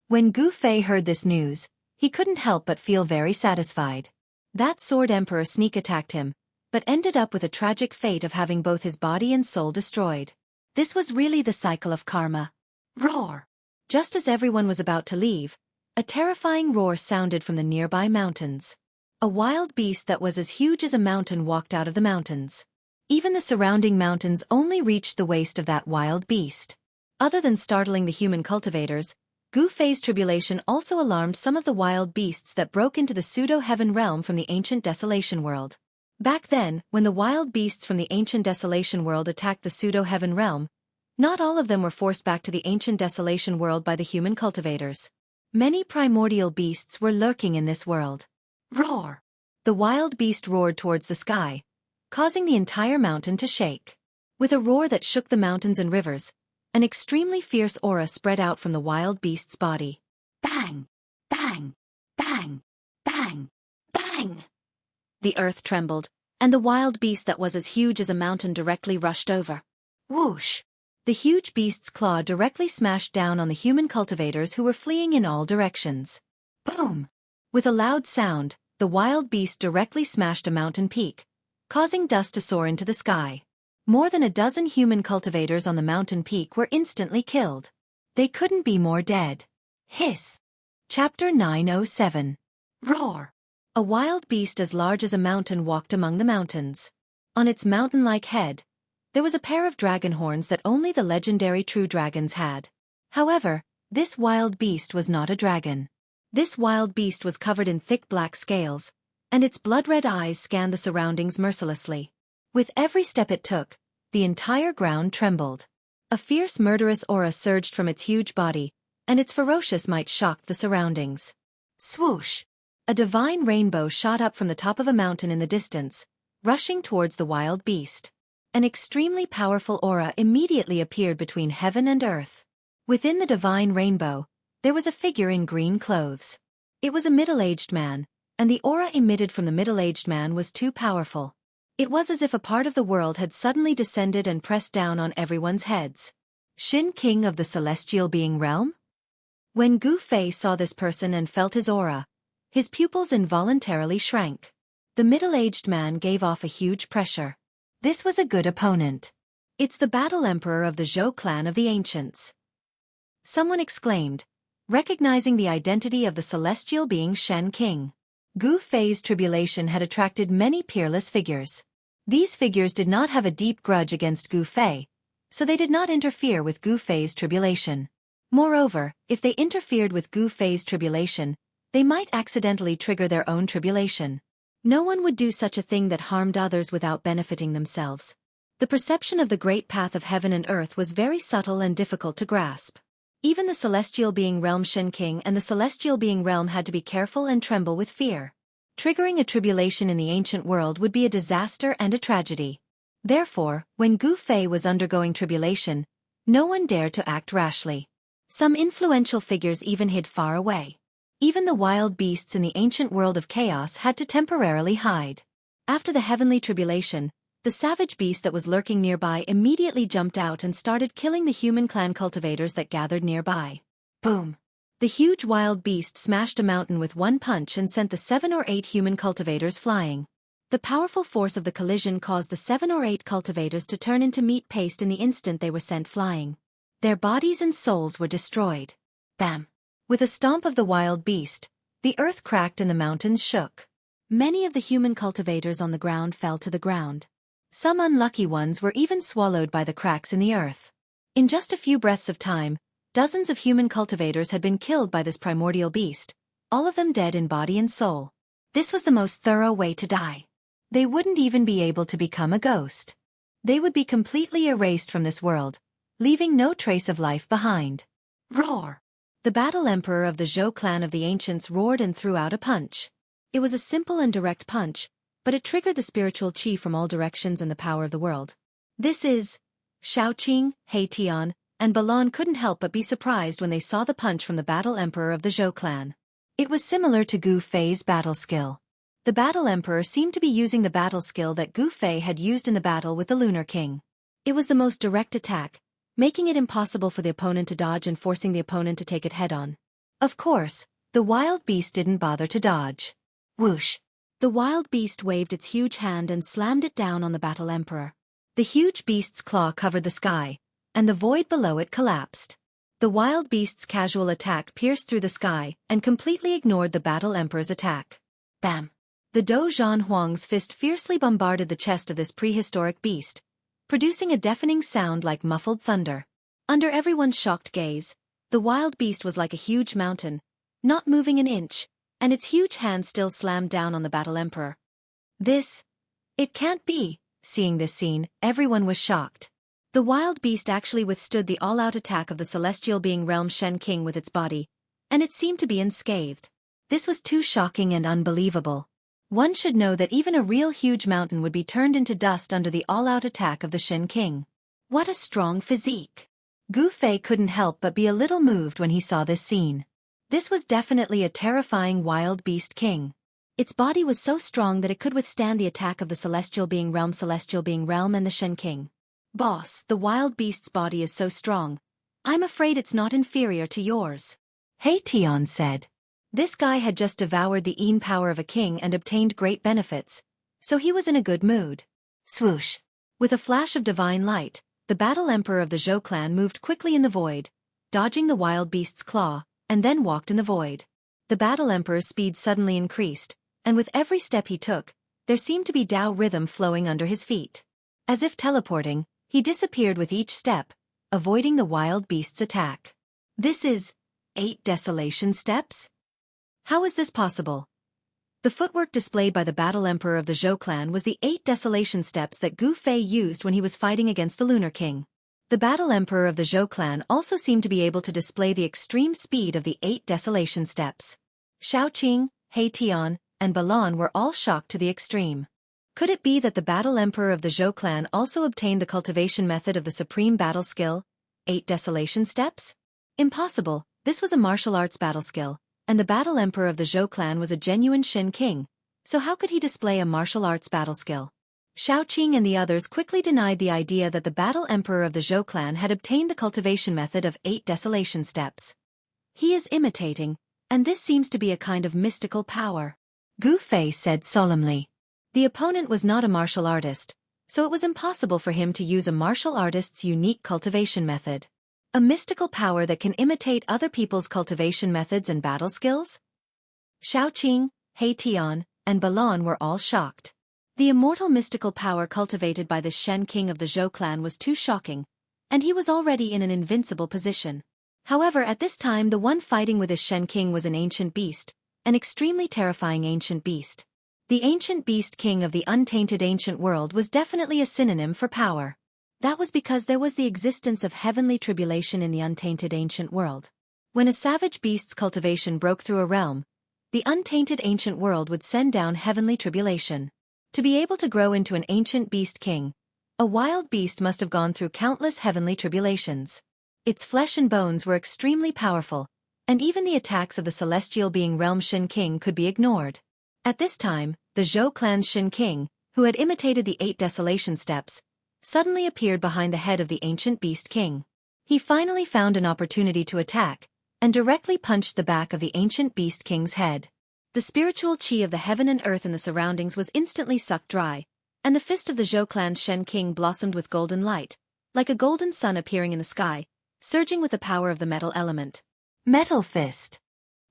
When Gu Fei heard this news, he couldn't help but feel very satisfied. That Sword Emperor sneak attacked him, but ended up with a tragic fate of having both his body and soul destroyed. This was really the cycle of karma. Roar! Just as everyone was about to leave, a terrifying roar sounded from the nearby mountains. A wild beast that was as huge as a mountain walked out of the mountains. Even the surrounding mountains only reached the waist of that wild beast. Other than startling the human cultivators, Gu Fei's tribulation also alarmed some of the wild beasts that broke into the pseudo-heaven realm from the ancient desolation world. Back then, when the wild beasts from the ancient desolation world attacked the pseudo-heaven realm, not all of them were forced back to the ancient desolation world by the human cultivators. Many primordial beasts were lurking in this world. Roar! The wild beast roared towards the sky, causing the entire mountain to shake. With a roar that shook the mountains and rivers, an extremely fierce aura spread out from the wild beast's body. Bang! Bang! Bang! Bang! Bang! The earth trembled, and the wild beast that was as huge as a mountain directly rushed over. Whoosh! The huge beast's claw directly smashed down on the human cultivators who were fleeing in all directions. Boom! With a loud sound, the wild beast directly smashed a mountain peak, causing dust to soar into the sky. More than a dozen human cultivators on the mountain peak were instantly killed. They couldn't be more dead. Hiss! Chapter 907. Roar! A wild beast as large as a mountain walked among the mountains. On its mountain-like head, there was a pair of dragon horns that only the legendary true dragons had. However, this wild beast was not a dragon. This wild beast was covered in thick black scales, and its blood-red eyes scanned the surroundings mercilessly. With every step it took, the entire ground trembled. A fierce murderous aura surged from its huge body, and its ferocious might shocked the surroundings. Swoosh! A divine rainbow shot up from the top of a mountain in the distance, rushing towards the wild beast. An extremely powerful aura immediately appeared between heaven and earth. Within the divine rainbow, there was a figure in green clothes. It was a middle-aged man, and the aura emitted from the middle-aged man was too powerful. It was as if a part of the world had suddenly descended and pressed down on everyone's heads. Shin King of the Celestial Being Realm? When Gu Fei saw this person and felt his aura, his pupils involuntarily shrank. The middle-aged man gave off a huge pressure. This was a good opponent. It's the Battle Emperor of the Zhou clan of the Ancients. Someone exclaimed, recognizing the identity of the celestial being Shen King. Gu Fei's tribulation had attracted many peerless figures. These figures did not have a deep grudge against Gu Fei, so they did not interfere with Gu Fei's tribulation. Moreover, if they interfered with Gu Fei's tribulation, they might accidentally trigger their own tribulation. No one would do such a thing that harmed others without benefiting themselves. The perception of the great path of heaven and earth was very subtle and difficult to grasp. Even the celestial being realm Shen King and the celestial being realm had to be careful and tremble with fear. Triggering a tribulation in the ancient world would be a disaster and a tragedy. Therefore, when Gu Fei was undergoing tribulation, no one dared to act rashly. Some influential figures even hid far away. Even the wild beasts in the ancient world of chaos had to temporarily hide. After the heavenly tribulation, the savage beast that was lurking nearby immediately jumped out and started killing the human clan cultivators that gathered nearby. Boom! The huge wild beast smashed a mountain with one punch and sent the 7 or 8 human cultivators flying. The powerful force of the collision caused the 7 or 8 cultivators to turn into meat paste in the instant they were sent flying. Their bodies and souls were destroyed. Bam! With a stomp of the wild beast, the earth cracked and the mountains shook. Many of the human cultivators on the ground fell to the ground. Some unlucky ones were even swallowed by the cracks in the earth. In just a few breaths of time, dozens of human cultivators had been killed by this primordial beast, all of them dead in body and soul. This was the most thorough way to die. They wouldn't even be able to become a ghost. They would be completely erased from this world, leaving no trace of life behind. Roar! The Battle Emperor of the Zhou clan of the Ancients roared and threw out a punch. It was a simple and direct punch, but it triggered the spiritual chi from all directions and the power of the world. This is Xiaoqing, Heian, and Balan couldn't help but be surprised when they saw the punch from the Battle Emperor of the Zhou clan. It was similar to Gu Fei's battle skill. The Battle Emperor seemed to be using the battle skill that Gu Fei had used in the battle with the Lunar King. It was the most direct attack, making it impossible for the opponent to dodge and forcing the opponent to take it head-on. Of course, the wild beast didn't bother to dodge. Whoosh! The wild beast waved its huge hand and slammed it down on the Battle Emperor. The huge beast's claw covered the sky, and the void below it collapsed. The wild beast's casual attack pierced through the sky and completely ignored the Battle Emperor's attack. Bam! The Dozhan Huang's fist fiercely bombarded the chest of this prehistoric beast, producing a deafening sound like muffled thunder. Under everyone's shocked gaze, the wild beast was like a huge mountain, not moving an inch, and its huge hand still slammed down on the Battle Emperor. It can't be. Seeing this scene, everyone was shocked. The wild beast actually withstood the all-out attack of the celestial being realm Shen King with its body, and it seemed to be unscathed. This was too shocking and unbelievable. One should know that even a real huge mountain would be turned into dust under the all-out attack of the Shen King. What a strong physique! Gu Fei couldn't help but be a little moved when he saw this scene. This was definitely a terrifying wild beast king. Its body was so strong that it could withstand the attack of the celestial being realm, and the Shen King. Boss, the wild beast's body is so strong. I'm afraid it's not inferior to yours. Heian said. This guy had just devoured the Yin power of a king and obtained great benefits, so he was in a good mood. Swoosh! With a flash of divine light, the Battle Emperor of the Zhou clan moved quickly in the void, dodging the wild beast's claw, and then walked in the void. The Battle Emperor's speed suddenly increased, and with every step he took, there seemed to be Tao rhythm flowing under his feet. As if teleporting, he disappeared with each step, avoiding the wild beast's attack. This is 8 desolation steps? How is this possible? The footwork displayed by the Battle Emperor of the Zhou clan was the 8 desolation steps that Gu Fei used when he was fighting against the Lunar King. The Battle Emperor of the Zhou clan also seemed to be able to display the extreme speed of the 8 desolation steps. Xiaoqing, Heian, and Balan were all shocked to the extreme. Could it be that the Battle Emperor of the Zhou clan also obtained the cultivation method of the supreme battle skill, 8 desolation steps? Impossible, this was a martial arts battle skill, and the Battle Emperor of the Zhou clan was a genuine Shen King, so how could he display a martial arts battle skill? Xiaoqing and the others quickly denied the idea that the Battle Emperor of the Zhou clan had obtained the cultivation method of 8 desolation steps. He is imitating, and this seems to be a kind of mystical power. Gu Fei said solemnly. The opponent was not a martial artist, so it was impossible for him to use a martial artist's unique cultivation method. A mystical power that can imitate other people's cultivation methods and battle skills? Xiaoqing, Heian, and Balan were all shocked. The immortal mystical power cultivated by the Shen King of the Zhou clan was too shocking, and he was already in an invincible position. However, at this time the one fighting with his Shen King was an ancient beast, an extremely terrifying ancient beast. The ancient beast king of the untainted ancient world was definitely a synonym for power. That was because there was the existence of heavenly tribulation in the untainted ancient world. When a savage beast's cultivation broke through a realm, the untainted ancient world would send down heavenly tribulation. To be able to grow into an ancient beast king, a wild beast must have gone through countless heavenly tribulations. Its flesh and bones were extremely powerful, and even the attacks of the celestial being realm Shen King could be ignored. At this time, the Zhou clan's Shen King, who had imitated the 8 desolation steps, suddenly appeared behind the head of the ancient beast king. He finally found an opportunity to attack, and directly punched the back of the ancient beast king's head. The spiritual qi of the heaven and earth in the surroundings was instantly sucked dry, and the fist of the Zhou clan's Shen King blossomed with golden light, like a golden sun appearing in the sky, surging with the power of the metal element. Metal Fist.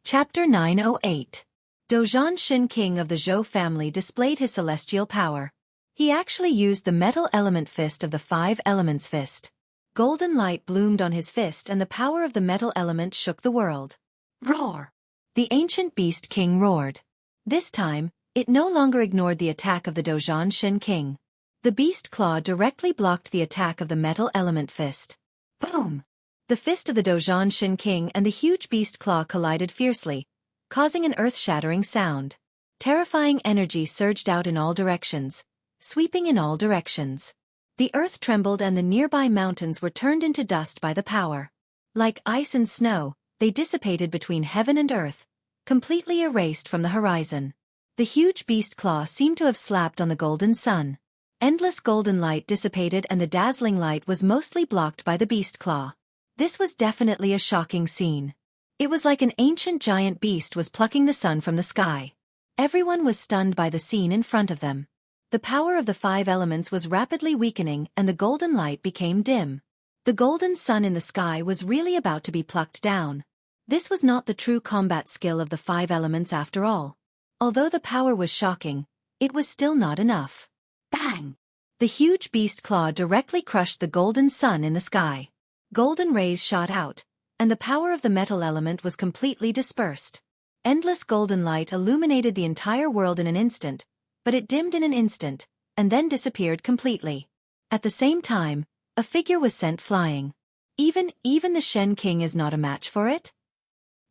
Chapter 908. Dozhan Shen King of the Zhou family displayed his celestial power. He actually used the metal element fist of the 5 elements fist. Golden light bloomed on his fist and the power of the metal element shook the world. Roar! The ancient beast king roared. This time, it no longer ignored the attack of the Dozhan Shen King. The beast claw directly blocked the attack of the metal element fist. Boom! The fist of the Dozhan Shen King and the huge beast claw collided fiercely, causing an earth-shattering sound. Terrifying energy surged out in all directions, sweeping in all directions. The earth trembled and the nearby mountains were turned into dust by the power. Like ice and snow, they dissipated between heaven and earth, completely erased from the horizon. The huge beast claw seemed to have slapped on the golden sun. Endless golden light dissipated and the dazzling light was mostly blocked by the beast claw. This was definitely a shocking scene. It was like an ancient giant beast was plucking the sun from the sky. Everyone was stunned by the scene in front of them. The power of the 5 elements was rapidly weakening and the golden light became dim. The golden sun in the sky was really about to be plucked down. This was not the true combat skill of the 5 elements after all. Although the power was shocking, it was still not enough. Bang! The huge beast claw directly crushed the golden sun in the sky. Golden rays shot out, and the power of the metal element was completely dispersed. Endless golden light illuminated the entire world in an instant, but it dimmed in an instant, and then disappeared completely. At the same time, a figure was sent flying. Even the Shen King is not a match for it?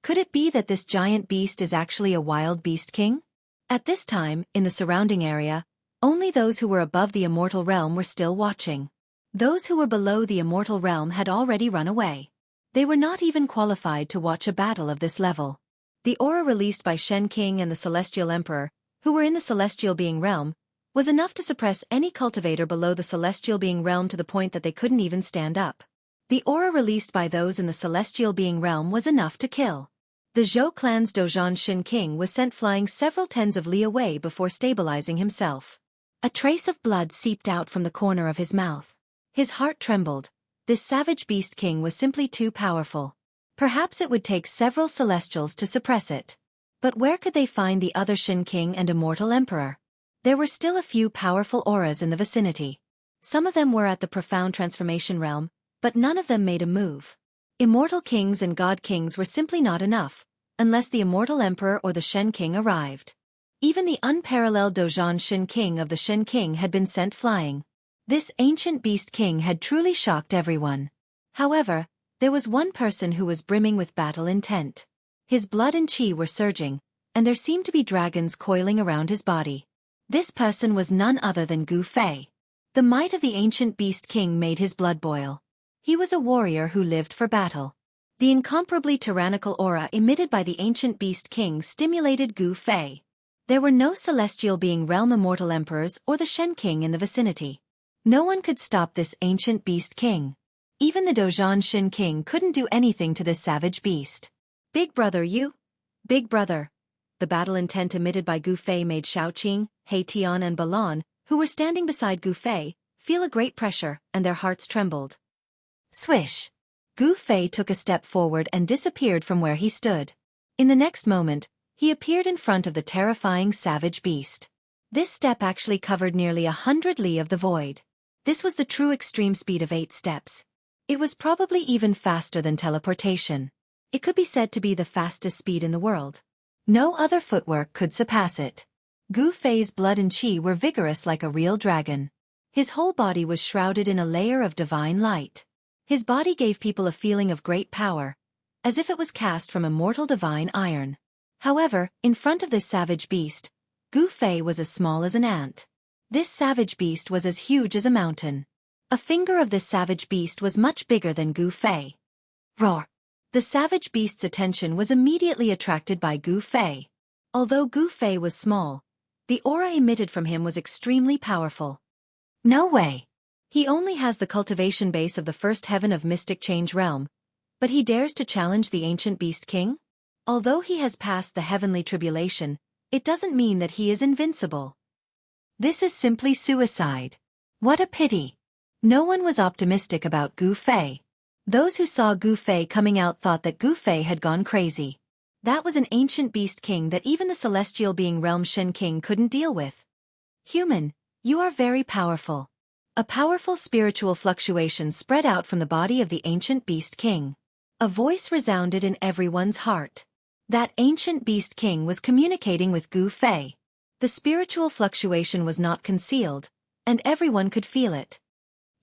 Could it be that this giant beast is actually a wild beast king? At this time, in the surrounding area, only those who were above the immortal realm were still watching. Those who were below the immortal realm had already run away. They were not even qualified to watch a battle of this level. The aura released by Shen King and the Celestial Emperor, who were in the Celestial Being realm, was enough to suppress any cultivator below the Celestial Being realm to the point that they couldn't even stand up. The aura released by those in the Celestial Being realm was enough to kill. The Zhou clan's Dozhan Shen King was sent flying several tens of li away before stabilizing himself. A trace of blood seeped out from the corner of his mouth. His heart trembled. This savage beast king was simply too powerful. Perhaps it would take several celestials to suppress it. But where could they find the other Shen King and Immortal Emperor? There were still a few powerful auras in the vicinity. Some of them were at the profound transformation realm, but none of them made a move. Immortal kings and god kings were simply not enough, unless the Immortal Emperor or the Shen King arrived. Even the unparalleled Dozhan Shen King of the Shen King had been sent flying. This ancient beast king had truly shocked everyone. However, there was one person who was brimming with battle intent. His blood and chi were surging, and there seemed to be dragons coiling around his body. This person was none other than Gu Fei. The might of the ancient beast king made his blood boil. He was a warrior who lived for battle. The incomparably tyrannical aura emitted by the ancient beast king stimulated Gu Fei. There were no celestial being realm immortal emperors or the Shen King in the vicinity. No one could stop this ancient beast king. Even the Dozhan Shen King couldn't do anything to this savage beast. Big brother, you? Big brother. The battle intent emitted by Gu Fei made Shaoqing, He Tian and Balan, who were standing beside Gu Fei, feel a great pressure, and their hearts trembled. Swish! Gu Fei took a step forward and disappeared from where he stood. In the next moment, he appeared in front of the terrifying savage beast. This step actually covered nearly 100 li of the void. This was the true extreme speed of 8 steps. It was probably even faster than teleportation. It could be said to be the fastest speed in the world. No other footwork could surpass it. Gu Fei's blood and chi were vigorous like a real dragon. His whole body was shrouded in a layer of divine light. His body gave people a feeling of great power, as if it was cast from immortal divine iron. However, in front of this savage beast, Gu Fei was as small as an ant. This savage beast was as huge as a mountain. A finger of this savage beast was much bigger than Gu Fei. Roar! The savage beast's attention was immediately attracted by Gu Fei. Although Gu Fei was small, the aura emitted from him was extremely powerful. No way! He only has the cultivation base of the first heaven of Mystic Change realm, but he dares to challenge the ancient beast king? Although he has passed the heavenly tribulation, it doesn't mean that he is invincible. This is simply suicide. What a pity. No one was optimistic about Gu Fei. Those who saw Gu Fei coming out thought that Gu Fei had gone crazy. That was an ancient beast king that even the celestial being realm Shen King couldn't deal with. Human, you are very powerful. A powerful spiritual fluctuation spread out from the body of the ancient beast king. A voice resounded in everyone's heart. That ancient beast king was communicating with Gu Fei. The spiritual fluctuation was not concealed, and everyone could feel it.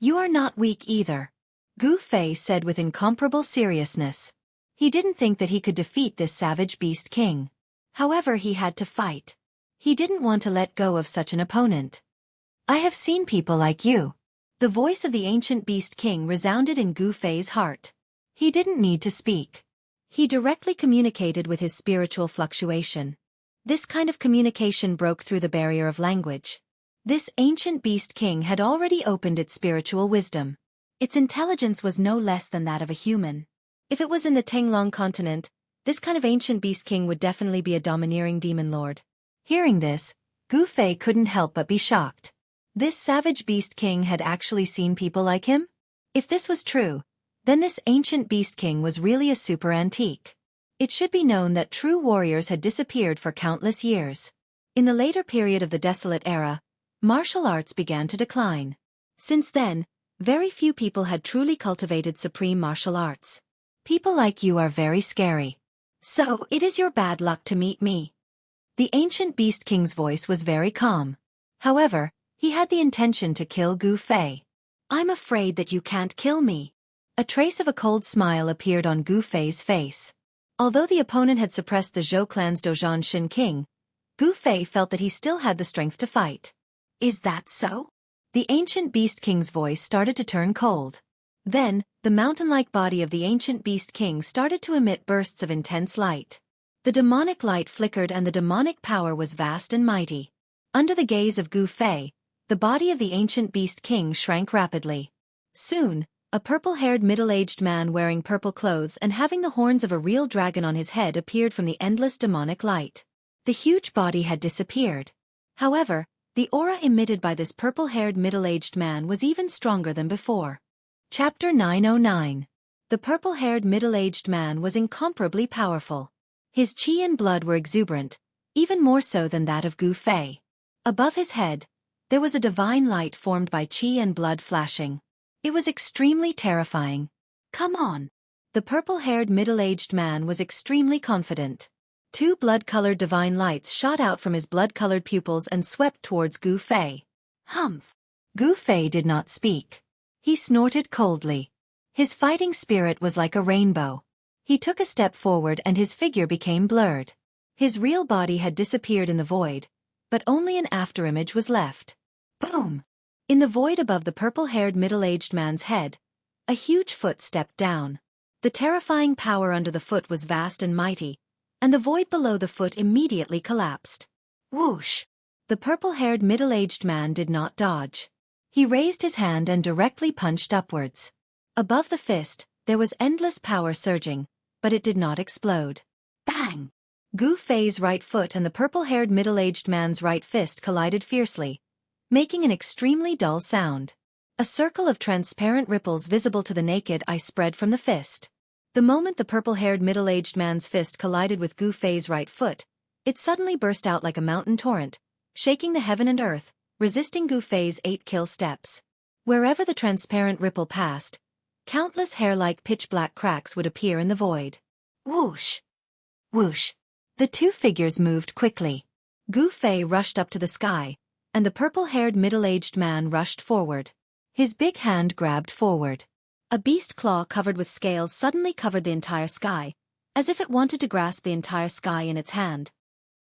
You are not weak either, Gu Fei said with incomparable seriousness. He didn't think that he could defeat this savage beast king. However, he had to fight. He didn't want to let go of such an opponent. I have seen people like you. The voice of the ancient beast king resounded in Gu Fei's heart. He didn't need to speak. He directly communicated with his spiritual fluctuation. This kind of communication broke through the barrier of language. This ancient beast king had already opened its spiritual wisdom. Its intelligence was no less than that of a human. If it was in the Tenglong continent, this kind of ancient beast king would definitely be a domineering demon lord. Hearing this, Gu Fei couldn't help but be shocked. This savage beast king had actually seen people like him? If this was true, then this ancient beast king was really a super antique. It should be known that true warriors had disappeared for countless years. In the later period of the Desolate Era, martial arts began to decline. Since then, very few people had truly cultivated supreme martial arts. People like you are very scary. So, it is your bad luck to meet me. The ancient beast king's voice was very calm. However, he had the intention to kill Gu Fei. I'm afraid that you can't kill me. A trace of a cold smile appeared on Gu Fei's face. Although the opponent had suppressed the Zhou clan's Dozhan Shin King, Gu Fei felt that he still had the strength to fight. Is that so? The ancient beast king's voice started to turn cold. Then, the mountain-like body of the ancient beast king started to emit bursts of intense light. The demonic light flickered and the demonic power was vast and mighty. Under the gaze of Gu Fei, the body of the ancient beast king shrank rapidly. Soon, a purple-haired middle-aged man wearing purple clothes and having the horns of a real dragon on his head appeared from the endless demonic light. The huge body had disappeared. However, the aura emitted by this purple-haired middle-aged man was even stronger than before. Chapter 909. The purple-haired middle-aged man was incomparably powerful. His qi and blood were exuberant, even more so than that of Gu Fei. Above his head, there was a divine light formed by qi and blood flashing. It was extremely terrifying. Come on. The purple-haired middle-aged man was extremely confident. Two blood-colored divine lights shot out from his blood-colored pupils and swept towards Gu Fei. Humph! Gu Fei did not speak. He snorted coldly. His fighting spirit was like a rainbow. He took a step forward and his figure became blurred. His real body had disappeared in the void, but only an afterimage was left. Boom! In the void above the purple-haired middle-aged man's head, a huge foot stepped down. The terrifying power under the foot was vast and mighty, and the void below the foot immediately collapsed. Whoosh! The purple-haired middle-aged man did not dodge. He raised his hand and directly punched upwards. Above the fist, there was endless power surging, but it did not explode. Bang! Gu Fei's right foot and the purple-haired middle-aged man's right fist collided fiercely, making an extremely dull sound. A circle of transparent ripples visible to the naked eye spread from the fist. The moment the purple-haired middle-aged man's fist collided with Gu Fei's right foot, it suddenly burst out like a mountain torrent, shaking the heaven and earth, resisting Gu Fei's 8-kill steps. Wherever the transparent ripple passed, countless hair-like pitch-black cracks would appear in the void. Whoosh! Whoosh! The two figures moved quickly. Gu Fei rushed up to the sky, and the purple-haired middle-aged man rushed forward. His big hand grabbed forward. A beast claw covered with scales suddenly covered the entire sky, as if it wanted to grasp the entire sky in its hand.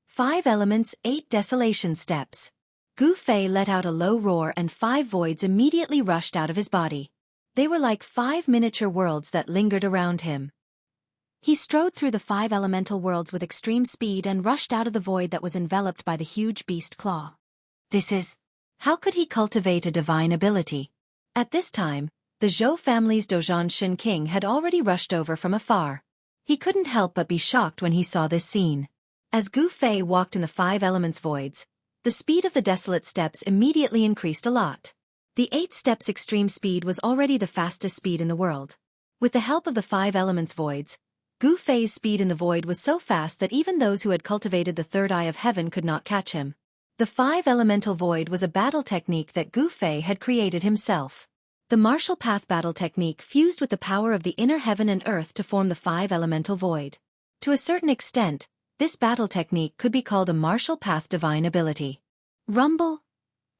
5 elements, 8 desolation steps. Gu Fei let out a low roar and 5 voids immediately rushed out of his body. They were like 5 miniature worlds that lingered around him. He strode through the 5 elemental worlds with extreme speed and rushed out of the void that was enveloped by the huge beast claw. How could he cultivate a divine ability? At this time, the Zhou family's Dozhan Shin King had already rushed over from afar. He couldn't help but be shocked when he saw this scene. As Gu Fei walked in the 5 elements voids, the speed of the desolate steps immediately increased a lot. The 8 steps extreme speed was already the fastest speed in the world. With the help of the 5 elements voids, Gu Fei's speed in the void was so fast that even those who had cultivated the third eye of heaven could not catch him. The 5 elemental void was a battle technique that Gu Fei had created himself. The martial path battle technique fused with the power of the inner heaven and earth to form the 5 elemental void. To a certain extent, this battle technique could be called a martial path divine ability. Rumble!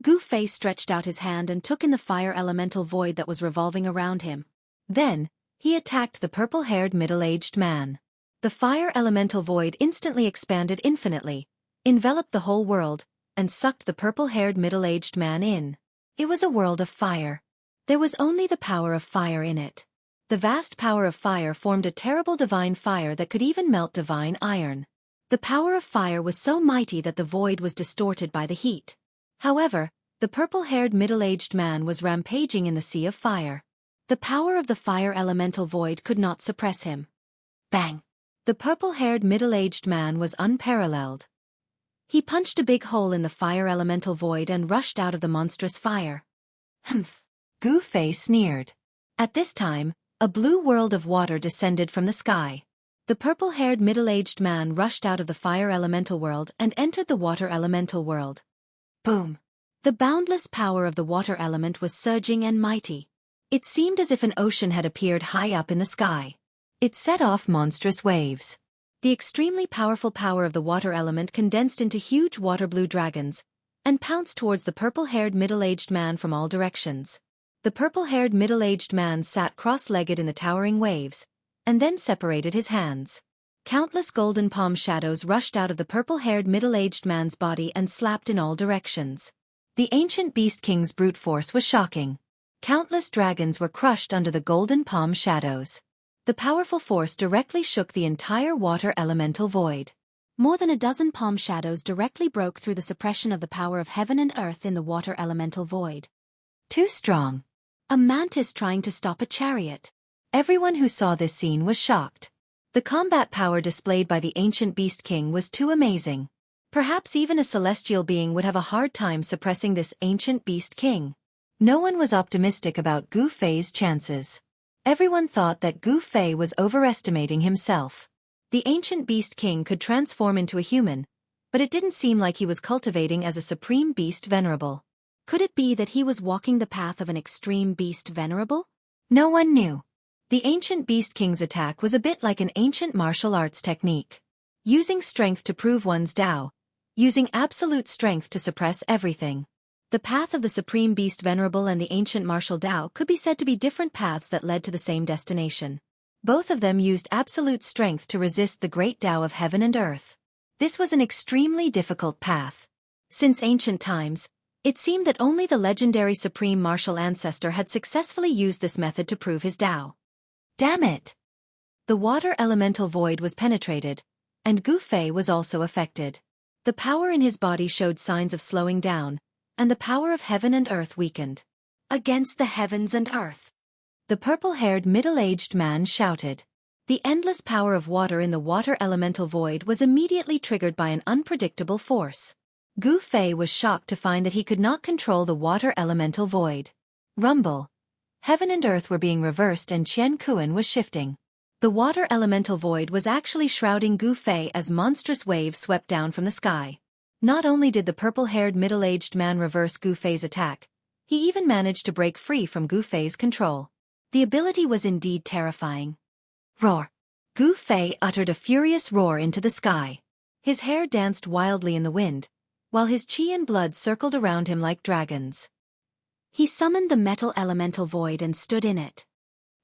Gu Fei stretched out his hand and took in the fire elemental void that was revolving around him. Then, he attacked the purple-haired middle-aged man. The fire elemental void instantly expanded infinitely, enveloped the whole world, and sucked the purple-haired middle-aged man in. It was a world of fire. There was only the power of fire in it. The vast power of fire formed a terrible divine fire that could even melt divine iron. The power of fire was so mighty that the void was distorted by the heat. However, the purple-haired middle-aged man was rampaging in the sea of fire. The power of the fire elemental void could not suppress him. Bang! The purple-haired middle-aged man was unparalleled. He punched a big hole in the fire elemental void and rushed out of the monstrous fire. Humph! Gu-Fei sneered. At this time, a blue world of water descended from the sky. The purple-haired middle-aged man rushed out of the fire elemental world and entered the water elemental world. Boom! The boundless power of the water element was surging and mighty. It seemed as if an ocean had appeared high up in the sky. It set off monstrous waves. The extremely powerful power of the water element condensed into huge water-blue dragons, and pounced towards the purple-haired middle-aged man from all directions. The purple-haired middle-aged man sat cross-legged in the towering waves, and then separated his hands. Countless golden palm shadows rushed out of the purple-haired middle-aged man's body and slapped in all directions. The ancient beast king's brute force was shocking. Countless dragons were crushed under the golden palm shadows. The powerful force directly shook the entire water elemental void. More than a dozen palm shadows directly broke through the suppression of the power of heaven and earth in the water elemental void. Too strong. A mantis trying to stop a chariot. Everyone who saw this scene was shocked. The combat power displayed by the ancient beast king was too amazing. Perhaps even a celestial being would have a hard time suppressing this ancient beast king. No one was optimistic about Gu-Fei's chances. Everyone thought that Gu-Fei was overestimating himself. The ancient beast king could transform into a human, but it didn't seem like he was cultivating as a supreme beast venerable. Could it be that he was walking the path of an extreme beast venerable? No one knew. The ancient beast king's attack was a bit like an ancient martial arts technique. Using strength to prove one's Tao. Using absolute strength to suppress everything. The path of the Supreme Beast Venerable and the ancient martial Tao could be said to be different paths that led to the same destination. Both of them used absolute strength to resist the great Tao of heaven and earth. This was an extremely difficult path. Since ancient times, it seemed that only the legendary Supreme Martial Ancestor had successfully used this method to prove his Tao. Damn it! The water elemental void was penetrated, and Gu-Fei was also affected. The power in his body showed signs of slowing down, and the power of heaven and earth weakened. Against the heavens and earth! The purple-haired middle-aged man shouted. The endless power of water in the water elemental void was immediately triggered by an unpredictable force. Gu-Fei was shocked to find that he could not control the water elemental void. Rumble. Heaven and earth were being reversed and Qian Kuan was shifting. The water elemental void was actually shrouding Gu-Fei as monstrous waves swept down from the sky. Not only did the purple-haired middle-aged man reverse Gu-Fei's attack, he even managed to break free from Gu-Fei's control. The ability was indeed terrifying. Roar! Gu-Fei uttered a furious roar into the sky. His hair danced wildly in the wind, while his qi and blood circled around him like dragons. He summoned the metal elemental void and stood in it.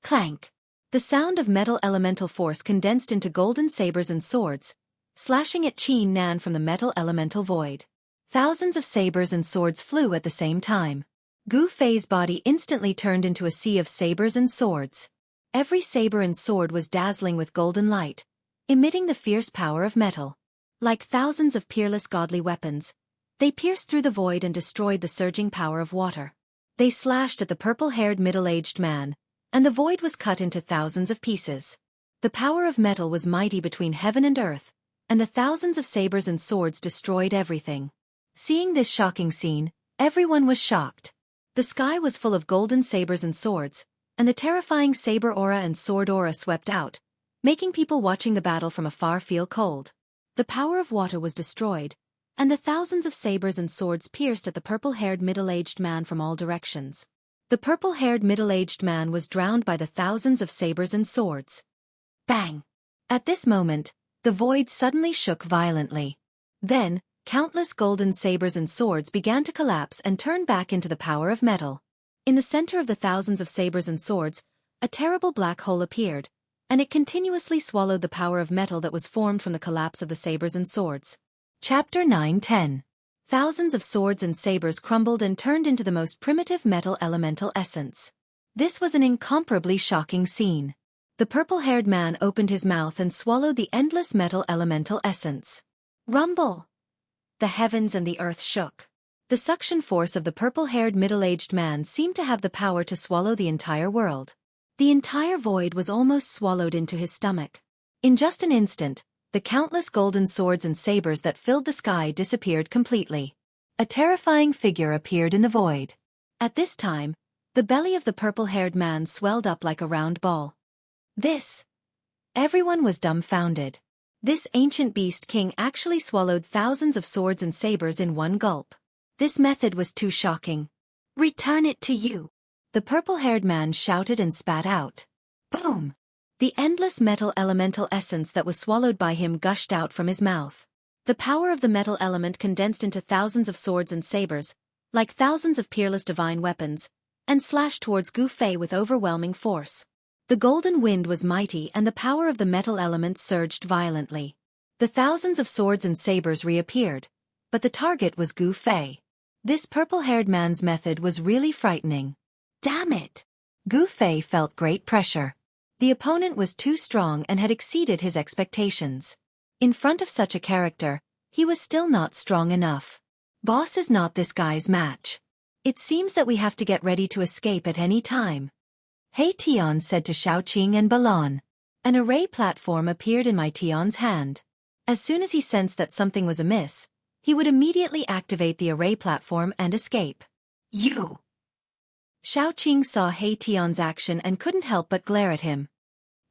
Clank! The sound of metal elemental force condensed into golden sabers and swords, slashing at Qin Nan from the metal elemental void. Thousands of sabers and swords flew at the same time. Gu-Fei's body instantly turned into a sea of sabers and swords. Every saber and sword was dazzling with golden light, emitting the fierce power of metal. Like thousands of peerless godly weapons, they pierced through the void and destroyed the surging power of water. They slashed at the purple-haired middle-aged man, and the void was cut into thousands of pieces. The power of metal was mighty between heaven and earth, and the thousands of sabers and swords destroyed everything. Seeing this shocking scene, everyone was shocked. The sky was full of golden sabers and swords, and the terrifying saber aura and sword aura swept out, making people watching the battle from afar feel cold. The power of water was destroyed, and the thousands of sabers and swords pierced at the purple-haired middle-aged man from all directions. The purple-haired middle-aged man was drowned by the thousands of sabers and swords. Bang! At this moment, the void suddenly shook violently. Then, countless golden sabers and swords began to collapse and turn back into the power of metal. In the center of the thousands of sabers and swords, a terrible black hole appeared, and it continuously swallowed the power of metal that was formed from the collapse of the sabers and swords. Chapter 9-10. Thousands of swords and sabers crumbled and turned into the most primitive metal elemental essence. This was an incomparably shocking scene. The purple-haired man opened his mouth and swallowed the endless metal elemental essence. Rumble! The heavens and the earth shook. The suction force of the purple-haired middle-aged man seemed to have the power to swallow the entire world. The entire void was almost swallowed into his stomach. In just an instant, the countless golden swords and sabers that filled the sky disappeared completely. A terrifying figure appeared in the void. At this time, the belly of the purple-haired man swelled up like a round ball. Everyone was dumbfounded. This ancient beast king actually swallowed thousands of swords and sabers in one gulp. This method was too shocking. Return it to you! The purple-haired man shouted and spat out. Boom! The endless metal elemental essence that was swallowed by him gushed out from his mouth. The power of the metal element condensed into thousands of swords and sabers, like thousands of peerless divine weapons, and slashed towards Gu Fei with overwhelming force. The golden wind was mighty and the power of the metal element surged violently. The thousands of swords and sabers reappeared, but the target was Gu Fei. This purple-haired man's method was really frightening. Damn it! Gu Fei felt great pressure. The opponent was too strong and had exceeded his expectations. In front of such a character, he was still not strong enough. Boss is not this guy's match. It seems that we have to get ready to escape at any time. Hey Tian said to Xiaoqing and Balon. An array platform appeared in my Tian's hand. As soon as he sensed that something was amiss, he would immediately activate the array platform and escape. You! Xiaoqing saw He Tian's action and couldn't help but glare at him.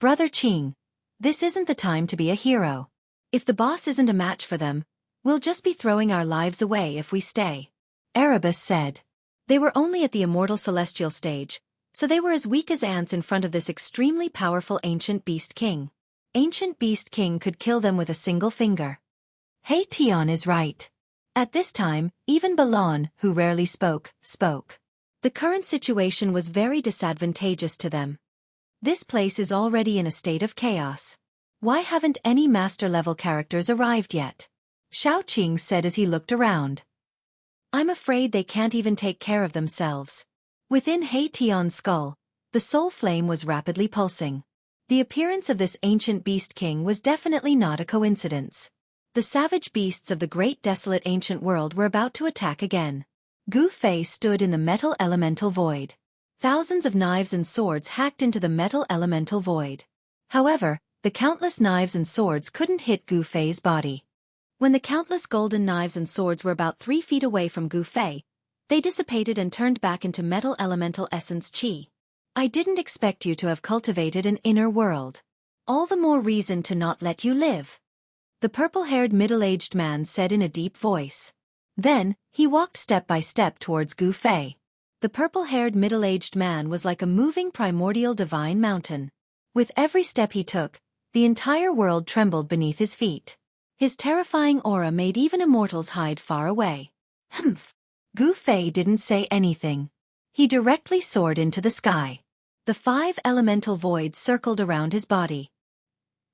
Brother Qing, this isn't the time to be a hero. If the boss isn't a match for them, we'll just be throwing our lives away if we stay. Erebus said. They were only at the immortal celestial stage, so they were as weak as ants in front of this extremely powerful ancient beast king. Ancient beast king could kill them with a single finger. He Tian is right. At this time, even Balon, who rarely spoke. The current situation was very disadvantageous to them. This place is already in a state of chaos. Why haven't any master-level characters arrived yet? Xiaoqing said as he looked around. I'm afraid they can't even take care of themselves. Within He Tian's skull, the soul flame was rapidly pulsing. The appearance of this ancient beast king was definitely not a coincidence. The savage beasts of the great desolate ancient world were about to attack again. Gu Fei stood in the metal elemental void. Thousands of knives and swords hacked into the metal elemental void. However, the countless knives and swords couldn't hit Gu Fei's body. When the countless golden knives and swords were about 3 feet away from Gu Fei, they dissipated and turned back into metal elemental essence chi. I didn't expect you to have cultivated an inner world. All the more reason to not let you live. The purple-haired middle-aged man said in a deep voice. Then, he walked step by step towards Gu Fei. The purple-haired middle-aged man was like a moving primordial divine mountain. With every step he took, the entire world trembled beneath his feet. His terrifying aura made even immortals hide far away. Humph! Gu Fei didn't say anything. He directly soared into the sky. The 5 elemental voids circled around his body.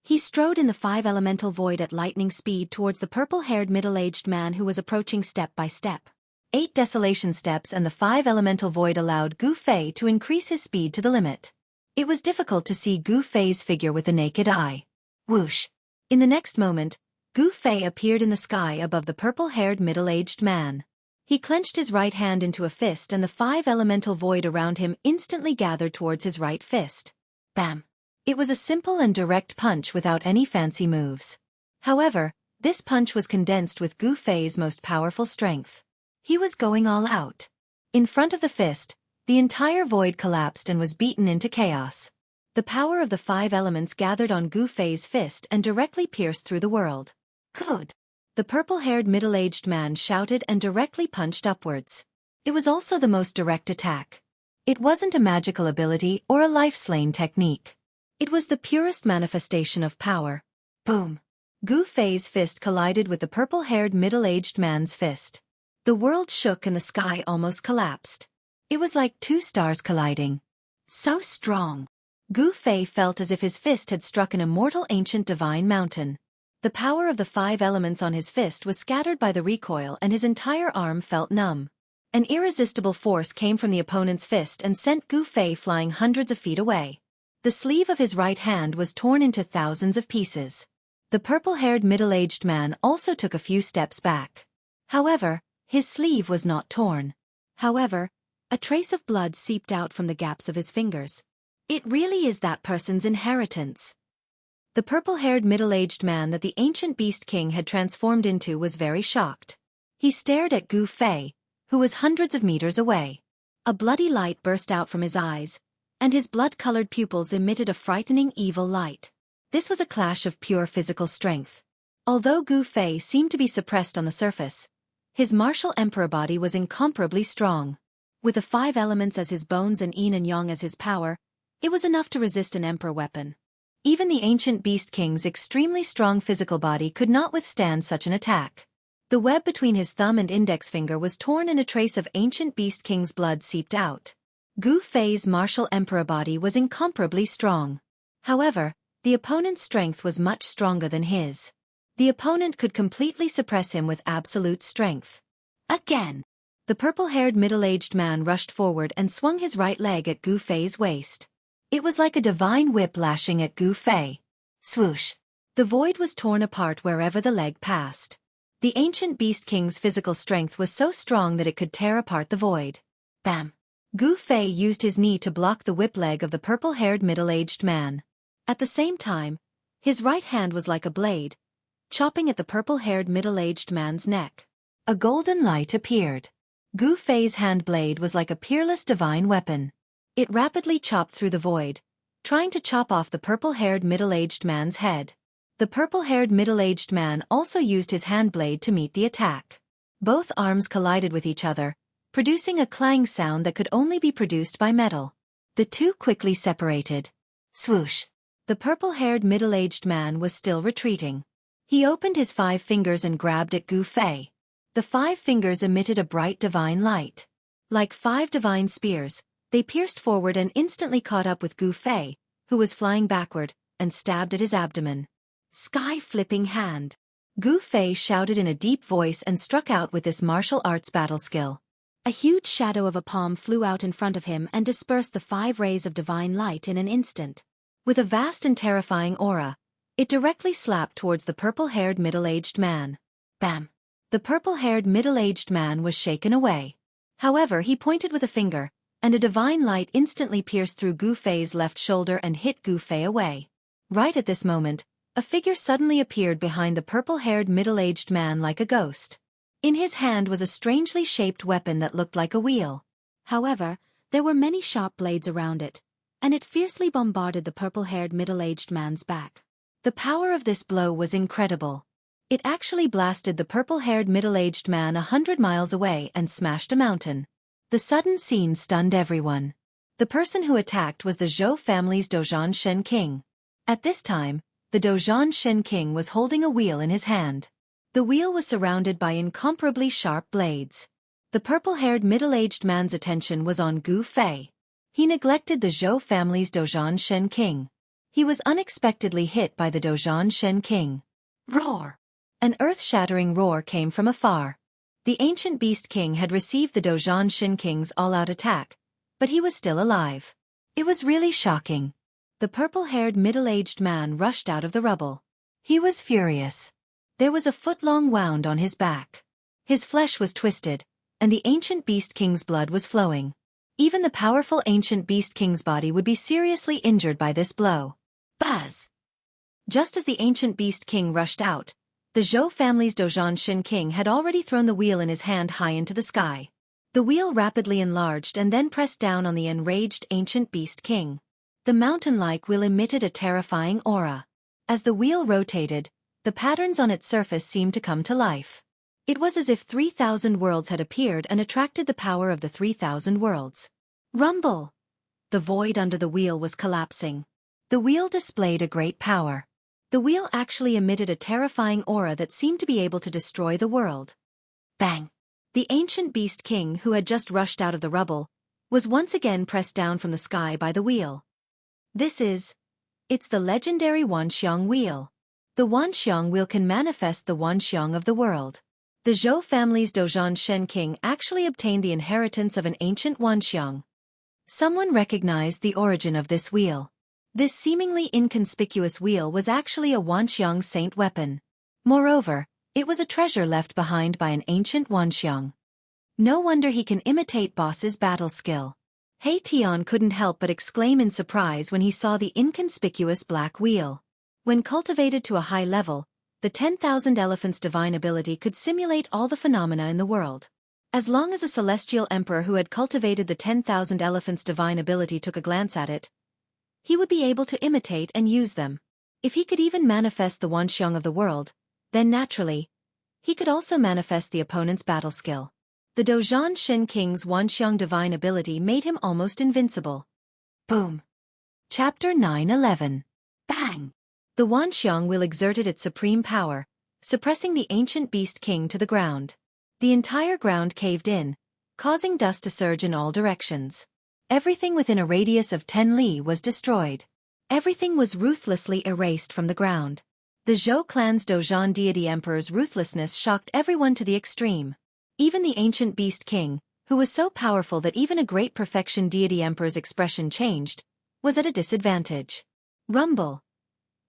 He strode in the 5 elemental void at lightning speed towards the purple-haired middle-aged man who was approaching step by step. 8 desolation steps and the 5 elemental void allowed Gu Fei to increase his speed to the limit. It was difficult to see Gu Fei's figure with the naked eye. Whoosh! In the next moment, Gu Fei appeared in the sky above the purple-haired middle-aged man. He clenched his right hand into a fist and the 5 elemental void around him instantly gathered towards his right fist. Bam! It was a simple and direct punch without any fancy moves. However, this punch was condensed with Gu Fei's most powerful strength. He was going all out. In front of the fist, the entire void collapsed and was beaten into chaos. The power of the 5 elements gathered on Gu Fei's fist and directly pierced through the world. Good! The purple-haired middle-aged man shouted and directly punched upwards. It was also the most direct attack. It wasn't a magical ability or a life-slaying technique. It was the purest manifestation of power. Boom! Gu Fei's fist collided with the purple-haired middle-aged man's fist. The world shook and the sky almost collapsed. It was like 2 stars colliding. So strong! Gu Fei felt as if his fist had struck an immortal ancient divine mountain. The power of the 5 elements on his fist was scattered by the recoil and his entire arm felt numb. An irresistible force came from the opponent's fist and sent Gu Fei flying hundreds of feet away. The sleeve of his right hand was torn into thousands of pieces. The purple-haired middle-aged man also took a few steps back. However, his sleeve was not torn. However, a trace of blood seeped out from the gaps of his fingers. It really is that person's inheritance. The purple-haired middle-aged man that the ancient beast king had transformed into was very shocked. He stared at Gu Fei, who was hundreds of meters away. A bloody light burst out from his eyes, and his blood-colored pupils emitted a frightening evil light. This was a clash of pure physical strength. Although Gu Fei seemed to be suppressed on the surface, his martial emperor body was incomparably strong. With the 5 elements as his bones and yin and yang as his power, it was enough to resist an emperor weapon. Even the ancient beast king's extremely strong physical body could not withstand such an attack. The web between his thumb and index finger was torn and a trace of ancient beast king's blood seeped out. Gu Fei's martial emperor body was incomparably strong. However, the opponent's strength was much stronger than his. The opponent could completely suppress him with absolute strength. Again! The purple-haired middle-aged man rushed forward and swung his right leg at Gu Fei's waist. It was like a divine whip lashing at Gu Fei. Swoosh! The void was torn apart wherever the leg passed. The ancient beast king's physical strength was so strong that it could tear apart the void. Bam! Gu Fei used his knee to block the whip leg of the purple-haired middle-aged man. At the same time, his right hand was like a blade, chopping at the purple-haired middle-aged man's neck. A golden light appeared. Gu Fei's hand blade was like a peerless divine weapon. It rapidly chopped through the void, trying to chop off the purple-haired middle-aged man's head. The purple-haired middle-aged man also used his hand blade to meet the attack. Both arms collided with each other, producing a clang sound that could only be produced by metal. The two quickly separated. Swoosh! The purple-haired middle-aged man was still retreating. He opened his 5 fingers and grabbed at Gu Fei. The 5 fingers emitted a bright divine light. Like 5 divine spears, they pierced forward and instantly caught up with Gu Fei, who was flying backward, and stabbed at his abdomen. Sky-flipping hand! Gu Fei shouted in a deep voice and struck out with this martial arts battle skill. A huge shadow of a palm flew out in front of him and dispersed the 5 rays of divine light in an instant. With a vast and terrifying aura, it directly slapped towards the purple-haired middle-aged man. Bam! The purple-haired middle-aged man was shaken away. However, he pointed with a finger, and a divine light instantly pierced through Gu Fei's left shoulder and hit Gu Fei away. Right at this moment, a figure suddenly appeared behind the purple-haired middle-aged man like a ghost. In his hand was a strangely shaped weapon that looked like a wheel. However, there were many sharp blades around it, and it fiercely bombarded the purple-haired middle-aged man's back. The power of this blow was incredible. It actually blasted the purple-haired middle-aged man 100 miles away and smashed a mountain. The sudden scene stunned everyone. The person who attacked was the Zhou family's Dozhan Shen King. At this time, the Dozhan Shen King was holding a wheel in his hand. The wheel was surrounded by incomparably sharp blades. The purple-haired middle-aged man's attention was on Gu Fei. He neglected the Zhou family's Dozhan Shen King. He was unexpectedly hit by the Dozhan Shen King. Roar! An earth-shattering roar came from afar. The ancient beast king had received the Dozhan Shen King's all-out attack, but he was still alive. It was really shocking. The purple-haired middle-aged man rushed out of the rubble. He was furious. There was a foot-long wound on his back. His flesh was twisted, and the ancient beast king's blood was flowing. Even the powerful ancient beast king's body would be seriously injured by this blow. Buzz! Just as the ancient beast king rushed out, the Zhou family's Dozhan Shen King had already thrown the wheel in his hand high into the sky. The wheel rapidly enlarged and then pressed down on the enraged ancient beast king. The mountain-like wheel emitted a terrifying aura. As the wheel rotated, the patterns on its surface seemed to come to life. It was as if 3,000 worlds had appeared and attracted the power of the 3,000 worlds. Rumble! The void under the wheel was collapsing. The wheel displayed a great power. The wheel actually emitted a terrifying aura that seemed to be able to destroy the world. Bang! The ancient beast king, who had just rushed out of the rubble, was once again pressed down from the sky by the wheel. It's the legendary Wanxiang wheel. The Wanxiang wheel can manifest the Wanxiang of the world. The Zhou family's Dozhan Shen king actually obtained the inheritance of an ancient Wanxiang. Someone recognized the origin of this wheel. This seemingly inconspicuous wheel was actually a Wanxiang saint weapon. Moreover, it was a treasure left behind by an ancient Wanxiang. No wonder he can imitate boss's battle skill. He Tian couldn't help but exclaim in surprise when he saw the inconspicuous black wheel. When cultivated to a high level, the 10,000 elephants' divine ability could simulate all the phenomena in the world. As long as a celestial emperor who had cultivated the 10,000 elephants' divine ability took a glance at it, he would be able to imitate and use them. If he could even manifest the Wanxiang of the world, then naturally, he could also manifest the opponent's battle skill. The Dozhan Shen King's Wanxiang divine ability made him almost invincible. Boom! Chapter 9:11. Bang! The Wanxiang wheel exerted its supreme power, suppressing the ancient beast king to the ground. The entire ground caved in, causing dust to surge in all directions. Everything within a radius of 10 li was destroyed. Everything was ruthlessly erased from the ground. The Zhou clan's Dozhan deity emperor's ruthlessness shocked everyone to the extreme. Even the ancient beast king, who was so powerful that even a great perfection deity emperor's expression changed, was at a disadvantage. Rumble!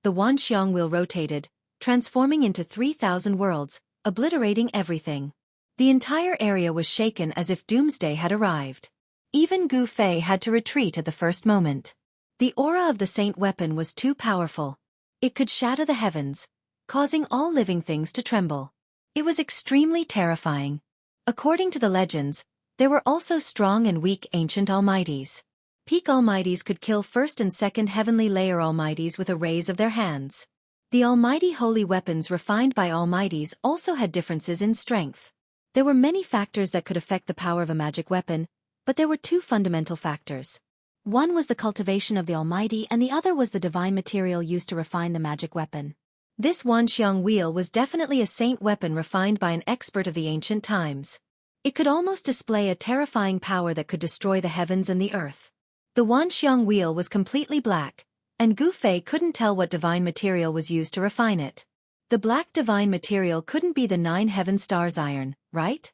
The Wanxiang wheel rotated, transforming into 3,000 worlds, obliterating everything. The entire area was shaken as if doomsday had arrived. Even Gu Fei had to retreat at the first moment. The aura of the saint weapon was too powerful. It could shatter the heavens, causing all living things to tremble. It was extremely terrifying. According to the legends, there were also strong and weak ancient almighties. Peak almighties could kill first and second heavenly layer almighties with a raise of their hands. The almighty holy weapons refined by almighties also had differences in strength. There were many factors that could affect the power of a magic weapon, but there were two fundamental factors. One was the cultivation of the almighty and the other was the divine material used to refine the magic weapon. This Wanxiang wheel was definitely a saint weapon refined by an expert of the ancient times. It could almost display a terrifying power that could destroy the heavens and the earth. The Wanxiang wheel was completely black, and Gu Fei couldn't tell what divine material was used to refine it. The black divine material couldn't be the 9 heaven stars iron, right?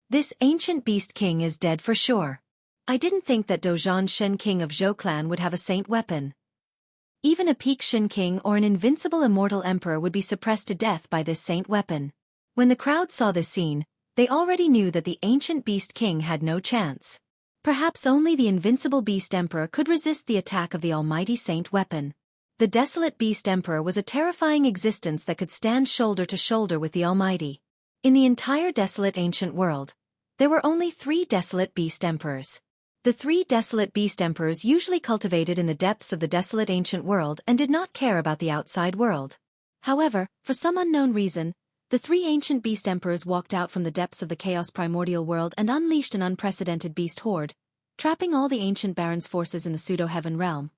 This ancient beast king is dead for sure. I didn't think that Dozhan Shen king of Zhou clan would have a saint weapon. Even a peak Shen king or an invincible immortal emperor would be suppressed to death by this saint weapon. When the crowd saw this scene, they already knew that the ancient beast king had no chance. Perhaps only the invincible beast emperor could resist the attack of the almighty saint weapon. The desolate beast emperor was a terrifying existence that could stand shoulder to shoulder with the almighty. In the entire desolate ancient world, there were only 3 desolate beast emperors. The 3 desolate beast emperors usually cultivated in the depths of the desolate ancient world and did not care about the outside world. However, for some unknown reason, the 3 ancient beast emperors walked out from the depths of the chaos primordial world and unleashed an unprecedented beast horde, trapping all the ancient barons' forces in the pseudo-heaven realm.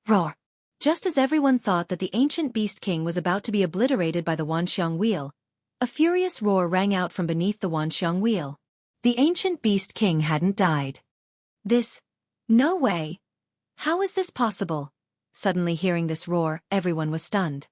Roar! Just as everyone thought that the ancient beast king was about to be obliterated by the Wanxiang wheel, a furious roar rang out from beneath the Wanxiang wheel. The ancient beast king hadn't died. No way! How is this possible? Suddenly hearing this roar, everyone was stunned.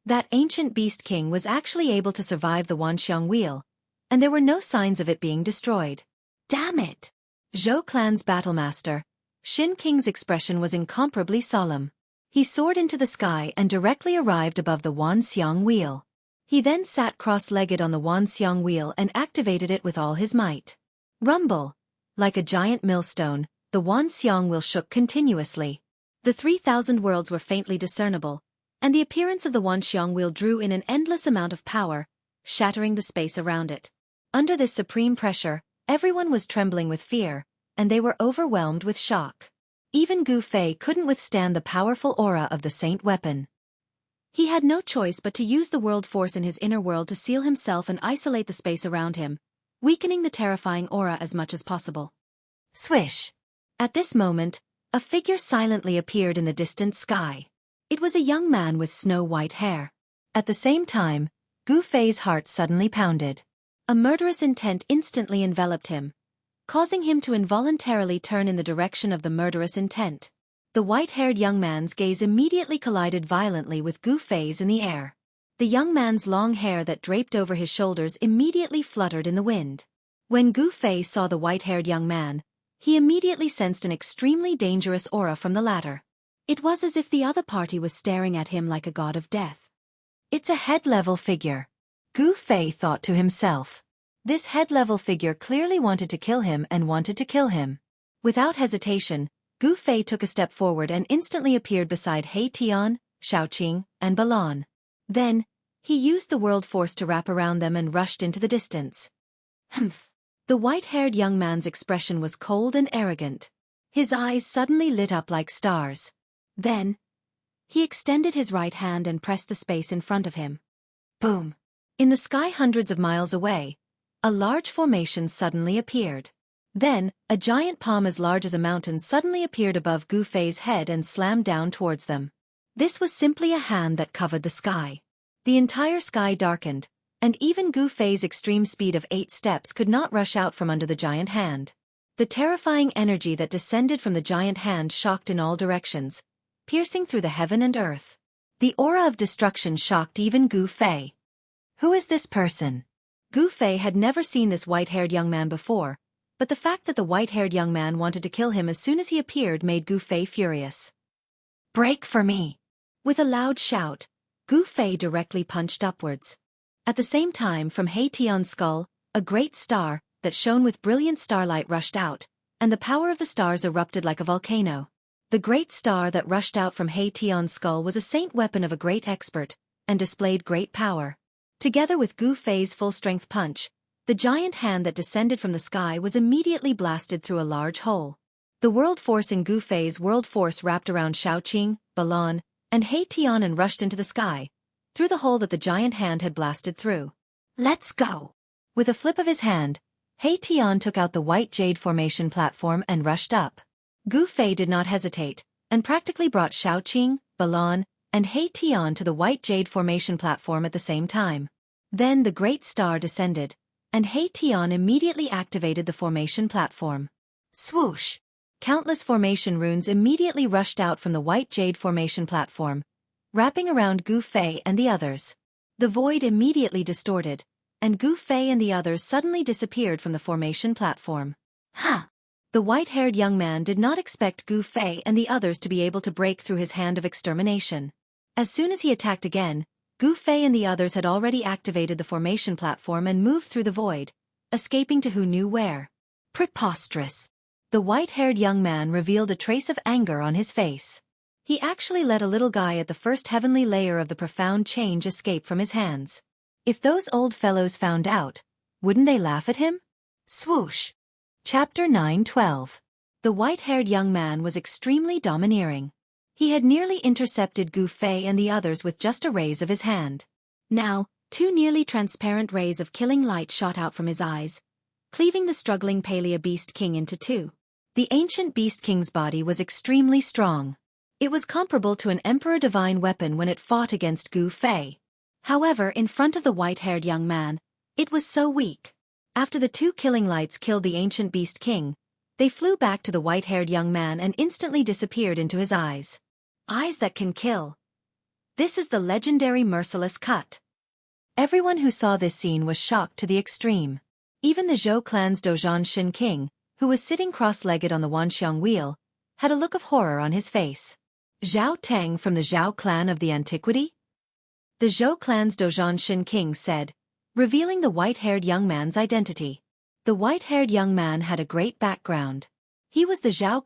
That ancient beast king was actually able to survive the Wanxiang wheel, and there were no signs of it being destroyed. Damn it! Zhou clan's battlemaster, Shin King's expression was incomparably solemn. He soared into the sky and directly arrived above the Wanxiang wheel. He then sat cross-legged on the Wanxiang wheel and activated it with all his might. Rumble! Like a giant millstone, the Wanxiang wheel shook continuously. The 3,000 worlds were faintly discernible, and the appearance of the Wanxiang wheel drew in an endless amount of power, shattering the space around it. Under this supreme pressure, everyone was trembling with fear, and they were overwhelmed with shock. Even Gu Fei couldn't withstand the powerful aura of the saint weapon. He had no choice but to use the world force in his inner world to seal himself and isolate the space around him, weakening the terrifying aura as much as possible. Swish! At this moment, a figure silently appeared in the distant sky. It was a young man with snow-white hair. At the same time, Gu Fei's heart suddenly pounded. A murderous intent instantly enveloped him, causing him to involuntarily turn in the direction of the murderous intent. The white-haired young man's gaze immediately collided violently with Gu Fei's in the air. The young man's long hair that draped over his shoulders immediately fluttered in the wind. When Gu Fei saw the white-haired young man, he immediately sensed an extremely dangerous aura from the latter. It was as if the other party was staring at him like a god of death. It's a head-level figure. Gu Fei thought to himself. This head-level figure clearly wanted to kill him and wanted to kill him. Without hesitation, Gu Fei took a step forward and instantly appeared beside He Tian, Shaoqing, and Balan. Then, he used the world force to wrap around them and rushed into the distance. Humph! The white-haired young man's expression was cold and arrogant. His eyes suddenly lit up like stars. Then, he extended his right hand and pressed the space in front of him. Boom! In the sky hundreds of miles away, a large formation suddenly appeared. Then, a giant palm as large as a mountain suddenly appeared above Gu Fei's head and slammed down towards them. This was simply a hand that covered the sky. The entire sky darkened, and even Gu Fei's extreme speed of 8 steps could not rush out from under the giant hand. The terrifying energy that descended from the giant hand shocked in all directions, piercing through the heaven and earth. The aura of destruction shocked even Gu Fei. Who is this person? Gu Fei had never seen this white-haired young man before, but the fact that the white-haired young man wanted to kill him as soon as he appeared made Gu Fei furious. Break for me! With a loud shout, Gu Fei directly punched upwards. At the same time, from He Tian's skull, a great star that shone with brilliant starlight rushed out, and the power of the stars erupted like a volcano. The great star that rushed out from He Tian's skull was a saint weapon of a great expert, and displayed great power. Together with Gu Fei's full-strength punch, the giant hand that descended from the sky was immediately blasted through a large hole. The world force in Gu Fei's world force wrapped around Shaoqing, Balan, and He Tian and rushed into the sky, through the hole that the giant hand had blasted through. Let's go! With a flip of his hand, He Tian took out the white jade formation platform and rushed up. Gu Fei did not hesitate, and practically brought Shaoqing, Balan, and He Tian to the white jade formation platform at the same time. Then the great star descended, and He Tian immediately activated the formation platform. Swoosh! Countless formation runes immediately rushed out from the white jade formation platform, wrapping around Gu Fei and the others. The void immediately distorted, and Gu Fei and the others suddenly disappeared from the formation platform. Huh! The white-haired young man did not expect Gu Fei and the others to be able to break through his hand of extermination. As soon as he attacked again, Gu Fei and the others had already activated the formation platform and moved through the void, escaping to who knew where. Preposterous! The white-haired young man revealed a trace of anger on his face. He actually let a little guy at the first heavenly layer of the profound change escape from his hands. If those old fellows found out, wouldn't they laugh at him? Swoosh! Chapter 9:12. The white-haired young man was extremely domineering. He had nearly intercepted Gu Fei and the others with just a raise of his hand. Now, 2 nearly transparent rays of killing light shot out from his eyes, cleaving the struggling Palea Beast King into 2. The ancient Beast King's body was extremely strong. It was comparable to an Emperor Divine weapon when it fought against Gu Fei. However, in front of the white-haired young man, it was so weak. After the 2 killing lights killed the ancient Beast King, they flew back to the white-haired young man and instantly disappeared into his eyes. Eyes that can kill. This is the legendary merciless cut. Everyone who saw this scene was shocked to the extreme. Even the Zhou clan's Dozhan Shin King, who was sitting cross-legged on the Wanxiang wheel, had a look of horror on his face. Zhao Teng from the Zhao clan of the antiquity? The Zhou clan's Dozhan Shin King said, revealing the white-haired young man's identity. The white-haired young man had a great background. He was the Zhao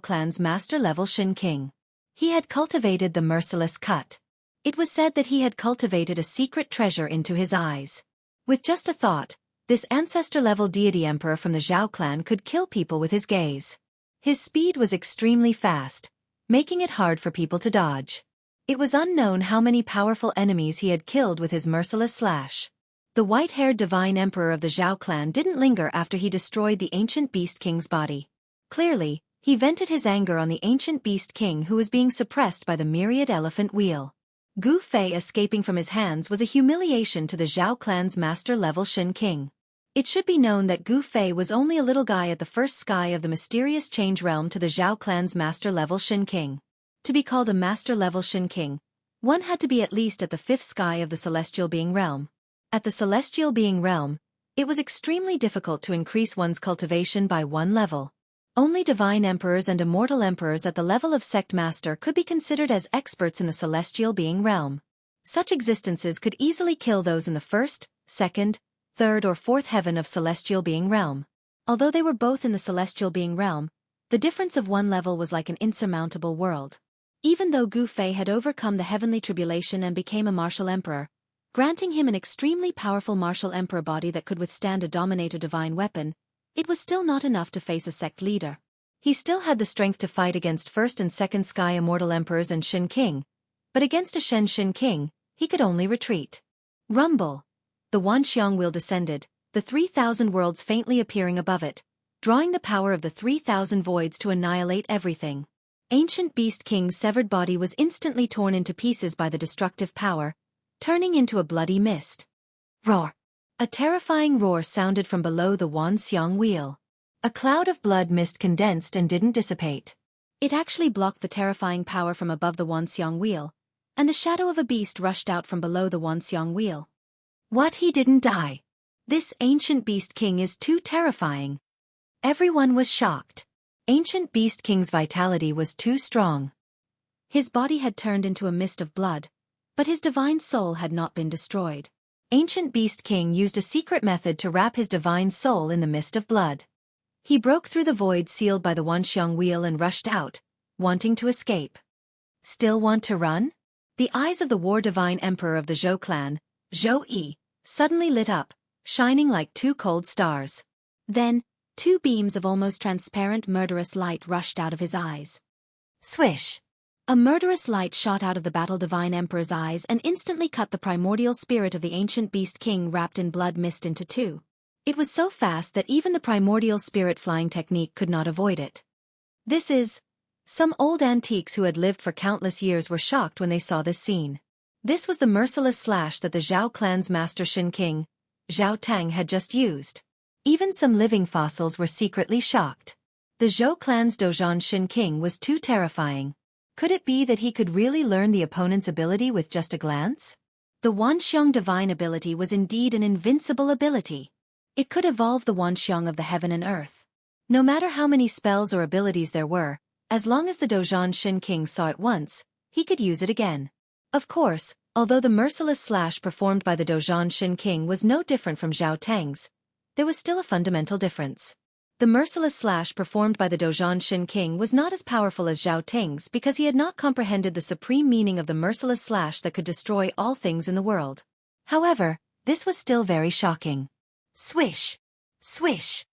clan's master-level Shin King. He had cultivated the merciless cut. It was said that he had cultivated a secret treasure into his eyes. With just a thought, this ancestor-level deity emperor from the Zhao clan could kill people with his gaze. His speed was extremely fast, making it hard for people to dodge. It was unknown how many powerful enemies he had killed with his merciless slash. The white-haired divine emperor of the Zhao clan didn't linger after he destroyed the ancient Beast King's body. Clearly, he vented his anger on the ancient Beast King who was being suppressed by the myriad elephant wheel. Gu Fei escaping from his hands was a humiliation to the Zhao clan's master-level Shin King. It should be known that Gu Fei was only a little guy at the first sky of the mysterious change realm to the Zhao clan's master-level Shin King. To be called a master-level Shin King, One had to be at least at the 5th sky of the celestial being realm. At the celestial being realm, it was extremely difficult to increase one's cultivation by one level. Only divine emperors and immortal emperors at the level of sect master could be considered as experts in the celestial being realm. Such existences could easily kill those in the 1st, 2nd, 3rd or 4th heaven of celestial being realm. Although they were both in the celestial being realm, the difference of one level was like an insurmountable world. Even though Gu Fei had overcome the heavenly tribulation and became a martial emperor, granting him an extremely powerful martial emperor body that could withstand a dominator divine weapon, it was still not enough to face a sect leader. He still had the strength to fight against 1st and 2nd sky immortal emperors and Shen King, but against a Shen King, he could only retreat. Rumble. The Wanxiang wheel descended, the 3,000 worlds faintly appearing above it, drawing the power of the 3,000 voids to annihilate everything. Ancient Beast King's severed body was instantly torn into pieces by the destructive power, turning into a bloody mist. Roar! A terrifying roar sounded from below the Wanxiang wheel. A cloud of blood mist condensed and didn't dissipate. It actually blocked the terrifying power from above the Wanxiang wheel, and the shadow of a beast rushed out from below the Wanxiang wheel. What, he didn't die? This Ancient Beast King is too terrifying. Everyone was shocked. Ancient Beast King's vitality was too strong. His body had turned into a mist of blood, but his divine soul had not been destroyed. Ancient Beast King used a secret method to wrap his divine soul in the mist of blood. He broke through the void sealed by the Wanxiang wheel and rushed out, wanting to escape. Still want to run? The eyes of the war divine emperor of the Zhou clan, Zhou Yi, suddenly lit up, shining like two cold stars. Then, two beams of almost transparent murderous light rushed out of his eyes. Swish! A murderous light shot out of the battle divine emperor's eyes and instantly cut the primordial spirit of the ancient beast king wrapped in blood mist into two. It was so fast that even the primordial spirit flying technique could not avoid it. This is... Some old antiques who had lived for countless years were shocked when they saw this scene. This was the merciless slash that the Zhao clan's master Shen King, Zhao Tang, had just used. Even some living fossils were secretly shocked. The Zhou clan's Dozhan Shen King was too terrifying. Could it be that he could really learn the opponent's ability with just a glance? The Wanxiang divine ability was indeed an invincible ability. It could evolve the Wanxiang of the heaven and earth. No matter how many spells or abilities there were, as long as the Dozhan Shen King saw it once, he could use it again. Of course, although the merciless slash performed by the Dozhan Shen King was no different from Zhao Tang's, there was still a fundamental difference. The merciless slash performed by the Dozhan Shen King was not as powerful as Zhao Tang's because he had not comprehended the supreme meaning of the merciless slash that could destroy all things in the world. However, this was still very shocking. Swish! Swish!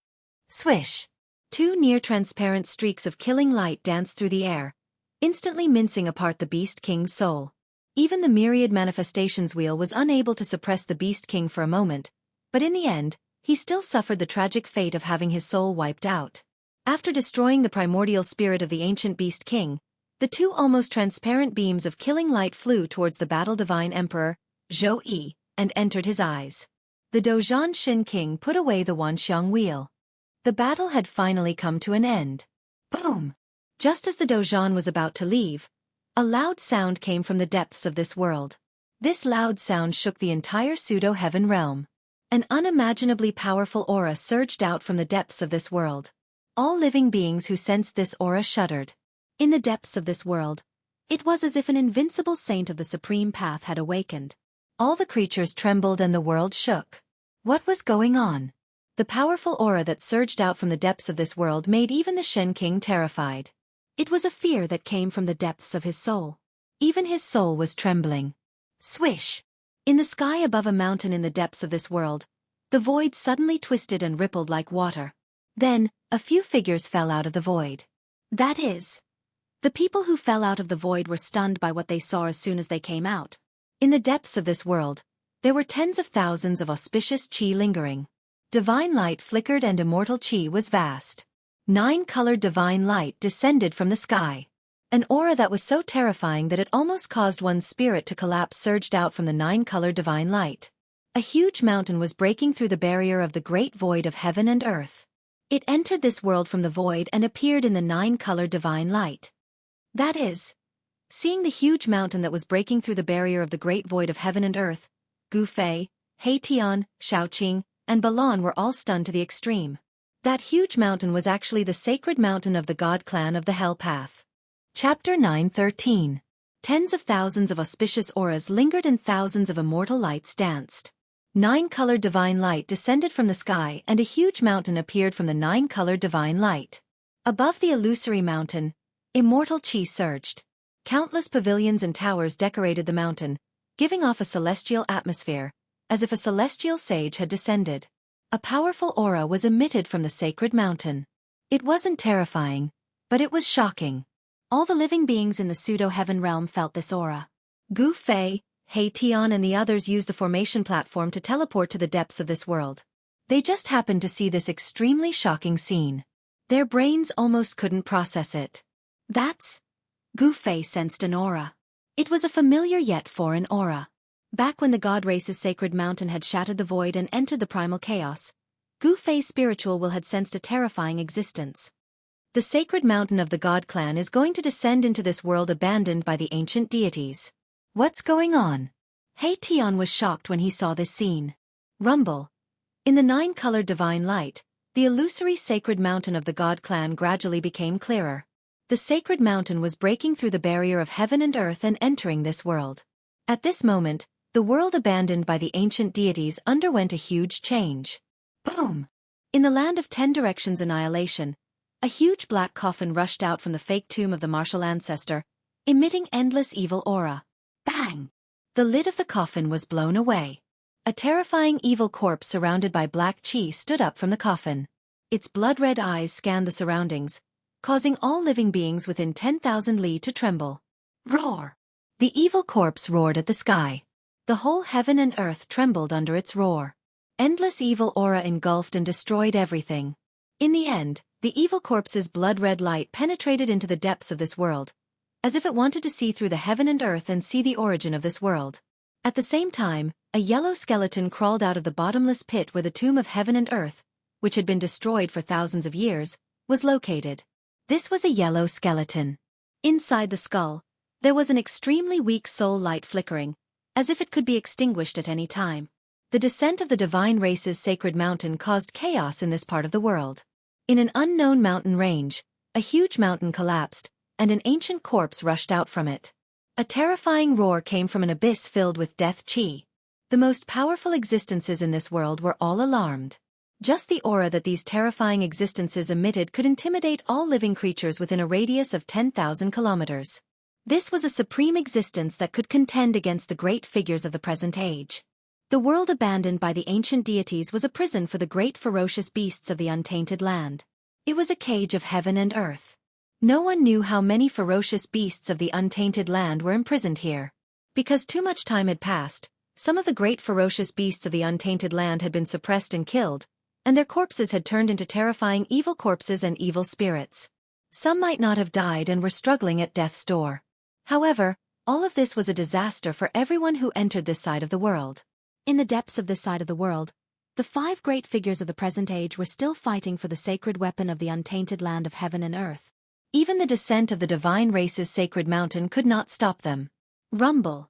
Swish! Two near-transparent streaks of killing light danced through the air, instantly mincing apart the Beast King's soul. Even the myriad manifestations wheel was unable to suppress the Beast King for a moment, but in the end, he still suffered the tragic fate of having his soul wiped out. After destroying the primordial spirit of the ancient Beast King, the two almost transparent beams of killing light flew towards the battle divine emperor, Zhou Yi, and entered his eyes. The Dozhan Shen King put away the Wanxiang wheel. The battle had finally come to an end. Boom! Just as the Dozhan was about to leave, a loud sound came from the depths of this world. This loud sound shook the entire pseudo-heaven realm. An unimaginably powerful aura surged out from the depths of this world. All living beings who sensed this aura shuddered. In the depths of this world, it was as if an invincible saint of the supreme path had awakened. All the creatures trembled and the world shook. What was going on? The powerful aura that surged out from the depths of this world made even the Shen King terrified. It was a fear that came from the depths of his soul. Even his soul was trembling. Swish! In the sky above a mountain in the depths of this world, the void suddenly twisted and rippled like water. Then, a few figures fell out of the void. That is, the people who fell out of the void were stunned by what they saw as soon as they came out. In the depths of this world, there were tens of thousands of auspicious qi lingering. Divine light flickered and immortal qi was vast. 9-colored divine light descended from the sky. An aura that was so terrifying that it almost caused one's spirit to collapse surged out from the 9-colored divine light. A huge mountain was breaking through the barrier of the great void of heaven and earth. It entered this world from the void and appeared in the 9-colored divine light. That is, Seeing the huge mountain that was breaking through the barrier of the great void of heaven and earth, Gu Fei, He Tian, Shaoqing, and Balan were all stunned to the extreme. That huge mountain was actually the sacred mountain of the god clan of the Hell Path. Chapter 9:13. Tens of thousands of auspicious auras lingered and thousands of immortal lights danced. 9-colored divine light descended from the sky and a huge mountain appeared from the 9-colored divine light. Above the illusory mountain, immortal chi surged. Countless pavilions and towers decorated the mountain, giving off a celestial atmosphere, as if a celestial sage had descended. A powerful aura was emitted from the sacred mountain. It wasn't terrifying, but it was shocking. All the living beings in the pseudo-heaven realm felt this aura. Gu Fei, He Tian and the others used the formation platform to teleport to the depths of this world. They just happened to see this extremely shocking scene. Their brains almost couldn't process it. Gu Fei sensed an aura. It was a familiar yet foreign aura. Back when the god race's sacred mountain had shattered the void and entered the primal chaos, Gu Fei's spiritual will had sensed a terrifying existence. The sacred mountain of the god clan is going to descend into this world abandoned by the ancient deities. What's going on? He Tian was shocked when he saw this scene. Rumble. In the 9-colored divine light, the illusory sacred mountain of the god clan gradually became clearer. The sacred mountain was breaking through the barrier of heaven and earth and entering this world. At this moment, the world abandoned by the ancient deities underwent a huge change. Boom! In the land of 10 directions annihilation, a huge black coffin rushed out from the fake tomb of the martial ancestor, emitting endless evil aura. Bang! The lid of the coffin was blown away. A terrifying evil corpse surrounded by black chi stood up from the coffin. Its blood-red eyes scanned the surroundings, causing all living beings within 10,000 li to tremble. Roar! The evil corpse roared at the sky. The whole heaven and earth trembled under its roar. Endless evil aura engulfed and destroyed everything. In the end, the evil corpse's blood-red light penetrated into the depths of this world, as if it wanted to see through the heaven and earth and see the origin of this world. At the same time, a yellow skeleton crawled out of the bottomless pit where the tomb of heaven and earth, which had been destroyed for thousands of years, was located. This was a yellow skeleton. Inside the skull, there was an extremely weak soul light flickering, as if it could be extinguished at any time. The descent of the divine race's sacred mountain caused chaos in this part of the world. In an unknown mountain range, a huge mountain collapsed, and an ancient corpse rushed out from it. A terrifying roar came from an abyss filled with death chi. The most powerful existences in this world were all alarmed. Just the aura that these terrifying existences emitted could intimidate all living creatures within a radius of 10,000 kilometers. This was a supreme existence that could contend against the great figures of the present age. The world abandoned by the ancient deities was a prison for the great ferocious beasts of the untainted land. It was a cage of heaven and earth. No one knew how many ferocious beasts of the untainted land were imprisoned here. Because too much time had passed, some of the great ferocious beasts of the untainted land had been suppressed and killed, and their corpses had turned into terrifying evil corpses and evil spirits. Some might not have died and were struggling at death's door. However, all of this was a disaster for everyone who entered this side of the world. In the depths of this side of the world, the 5 great figures of the present age were still fighting for the sacred weapon of the untainted land of heaven and earth. Even the descent of the divine race's sacred mountain could not stop them. Rumble.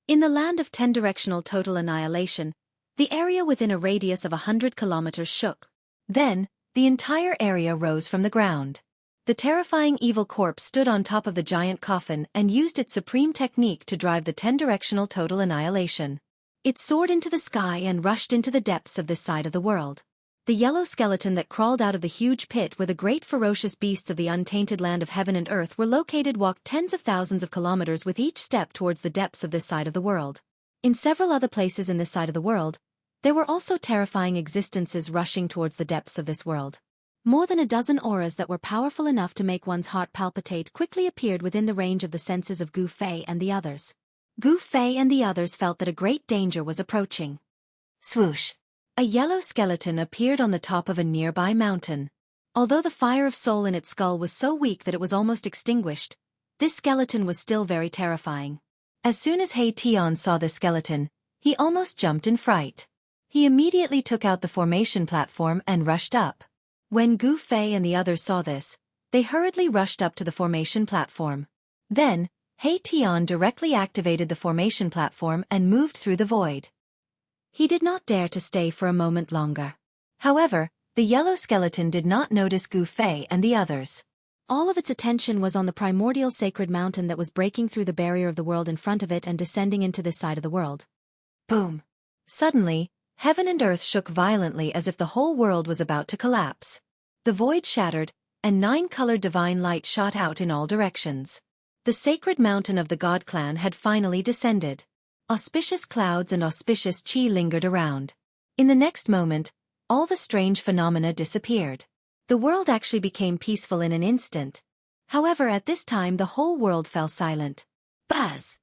In the land of 10-directional total annihilation, the area within a radius of 100 kilometers shook. Then, the entire area rose from the ground. The terrifying evil corpse stood on top of the giant coffin and used its supreme technique to drive the 10-directional total annihilation. It soared into the sky and rushed into the depths of this side of the world. The yellow skeleton that crawled out of the huge pit where the great ferocious beasts of the untainted land of heaven and earth were located walked tens of thousands of kilometers with each step towards the depths of this side of the world. In several other places in this side of the world, there were also terrifying existences rushing towards the depths of this world. More than a dozen auras that were powerful enough to make one's heart palpitate quickly appeared within the range of the senses of Gu Fei and the others. Gu Fei and the others felt that a great danger was approaching. Swoosh! A yellow skeleton appeared on the top of a nearby mountain. Although the fire of soul in its skull was so weak that it was almost extinguished, this skeleton was still very terrifying. As soon as He Tian saw the skeleton, he almost jumped in fright. He immediately took out the formation platform and rushed up. When Gu Fei and the others saw this, they hurriedly rushed up to the formation platform. Then, Tion directly activated the formation platform and moved through the void. He did not dare to stay for a moment longer. However, the yellow skeleton did not notice Gu Fei and the others. All of its attention was on the primordial sacred mountain that was breaking through the barrier of the world in front of it and descending into this side of the world. Boom! Suddenly, heaven and earth shook violently as if the whole world was about to collapse. The void shattered, and 9-colored divine light shot out in all directions. The sacred mountain of the God clan had finally descended. Auspicious clouds and auspicious chi lingered around. In the next moment, all the strange phenomena disappeared. The world actually became peaceful in an instant. However, at this time the whole world fell silent. Buzz!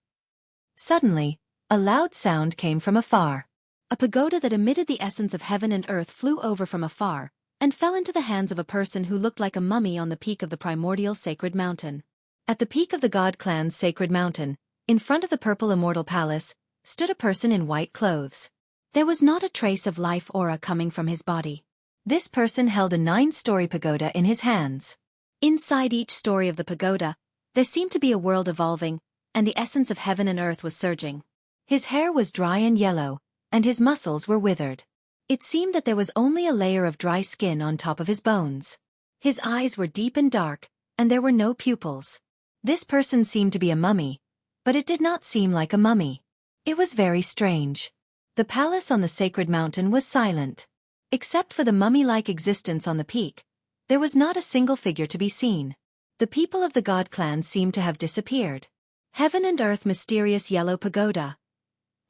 Suddenly, a loud sound came from afar. A pagoda that emitted the essence of heaven and earth flew over from afar, and fell into the hands of a person who looked like a mummy on the peak of the primordial sacred mountain. At the peak of the God clan's sacred mountain, in front of the purple immortal palace, stood a person in white clothes. There was not a trace of life aura coming from his body. This person held a 9-story pagoda in his hands. Inside each story of the pagoda, there seemed to be a world evolving, and the essence of heaven and earth was surging. His hair was dry and yellow, and his muscles were withered. It seemed that there was only a layer of dry skin on top of his bones. His eyes were deep and dark, and there were no pupils. This person seemed to be a mummy, but it did not seem like a mummy. It was very strange. The palace on the sacred mountain was silent. Except for the mummy-like existence on the peak, there was not a single figure to be seen. The people of the God clan seemed to have disappeared. Heaven and earth, mysterious yellow pagoda.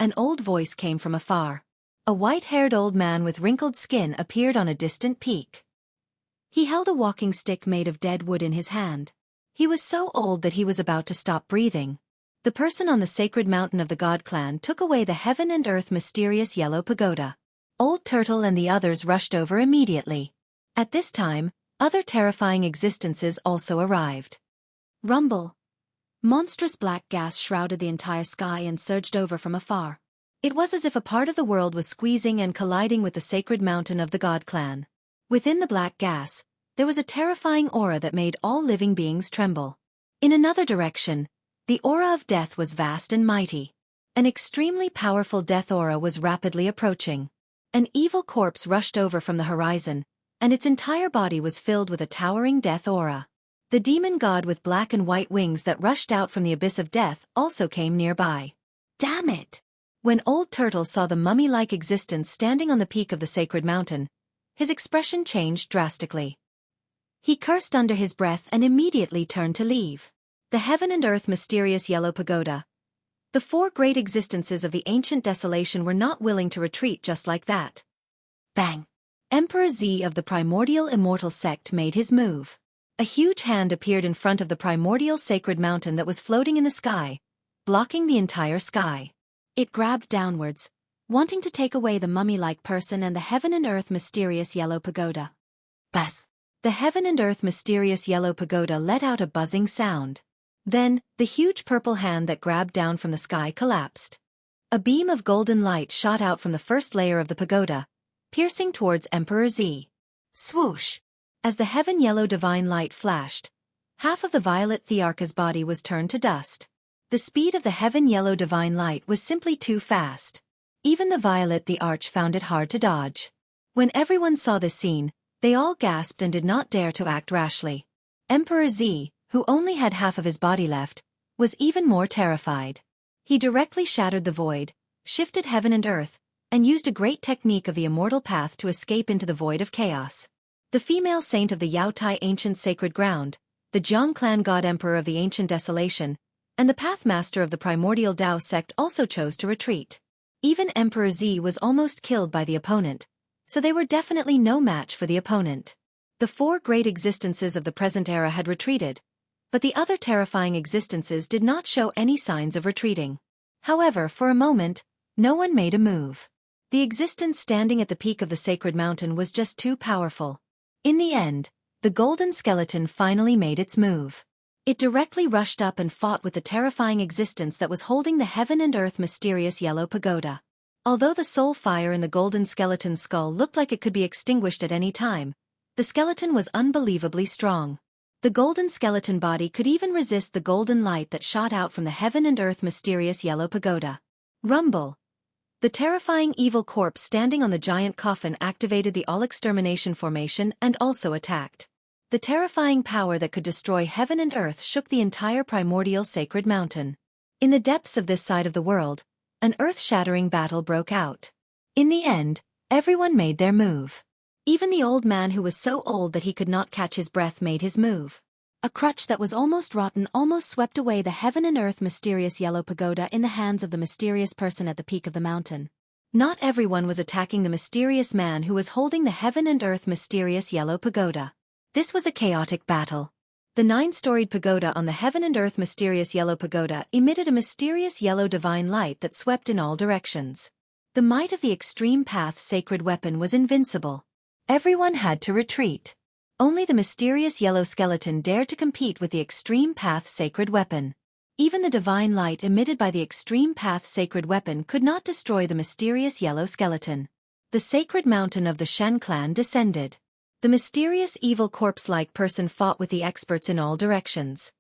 An old voice came from afar. A white-haired old man with wrinkled skin appeared on a distant peak. He held a walking stick made of dead wood in his hand. He was so old that he was about to stop breathing. The person on the sacred mountain of the God clan took away the heaven and earth mysterious yellow pagoda. Old Turtle and the others rushed over immediately. At this time, other terrifying existences also arrived. Rumble. Monstrous black gas shrouded the entire sky and surged over from afar. It was as if a part of the world was squeezing and colliding with the sacred mountain of the God clan. Within the black gas, there was a terrifying aura that made all living beings tremble. In another direction, the aura of death was vast and mighty. An extremely powerful death aura was rapidly approaching. An evil corpse rushed over from the horizon, and its entire body was filled with a towering death aura. The demon god with black and white wings that rushed out from the abyss of death also came nearby. Damn it! When Old Turtle saw the mummy-like existence standing on the peak of the sacred mountain, his expression changed drastically. He cursed under his breath and immediately turned to leave. The heaven and earth mysterious yellow pagoda. The 4 great existences of the ancient desolation were not willing to retreat just like that. Bang! Emperor Z of the primordial immortal sect made his move. A huge hand appeared in front of the primordial sacred mountain that was floating in the sky, blocking the entire sky. It grabbed downwards, wanting to take away the mummy-like person and the heaven and earth mysterious yellow pagoda. Buzz! The heaven and earth mysterious yellow pagoda let out a buzzing sound. Then, the huge purple hand that grabbed down from the sky collapsed. A beam of golden light shot out from the first layer of the pagoda, piercing towards Emperor Z. Swoosh! As the heaven yellow divine light flashed, half of the violet Thearcha's body was turned to dust. The speed of the heaven yellow divine light was simply too fast. Even the violet the arch found it hard to dodge. When everyone saw this scene, they all gasped and did not dare to act rashly. Emperor Z, who only had half of his body left, was even more terrified. He directly shattered the void, shifted heaven and earth, and used a great technique of the immortal path to escape into the void of chaos. The female saint of the Yaotai ancient sacred ground, the Jiang clan god emperor of the ancient desolation, and the pathmaster of the primordial Dao sect also chose to retreat. Even Emperor Z was almost killed by the opponent, so they were definitely no match for the opponent. The 4 great existences of the present era had retreated, but the other terrifying existences did not show any signs of retreating. However, for a moment, no one made a move. The existence standing at the peak of the sacred mountain was just too powerful. In the end, the golden skeleton finally made its move. It directly rushed up and fought with the terrifying existence that was holding the heaven and earth mysterious yellow pagoda. Although the soul fire in the golden skeleton's skull looked like it could be extinguished at any time, the skeleton was unbelievably strong. The golden skeleton body could even resist the golden light that shot out from the heaven and earth mysterious yellow pagoda. Rumble. The terrifying evil corpse standing on the giant coffin activated the all-extermination formation and also attacked. The terrifying power that could destroy heaven and earth shook the entire primordial sacred mountain. In the depths of this side of the world, an earth-shattering battle broke out. In the end, everyone made their move. Even the old man who was so old that he could not catch his breath made his move. A crutch that was almost rotten almost swept away the heaven and earth mysterious yellow pagoda in the hands of the mysterious person at the peak of the mountain. Not everyone was attacking the mysterious man who was holding the heaven and earth mysterious yellow pagoda. This was a chaotic battle. The 9-storied pagoda on the heaven and earth mysterious yellow pagoda emitted a mysterious yellow divine light that swept in all directions. The might of the extreme path sacred weapon was invincible. Everyone had to retreat. Only the mysterious yellow skeleton dared to compete with the extreme path sacred weapon. Even the divine light emitted by the extreme path sacred weapon could not destroy the mysterious yellow skeleton. The sacred mountain of the Shen clan descended. The mysterious evil corpse-like person fought with the experts in all directions.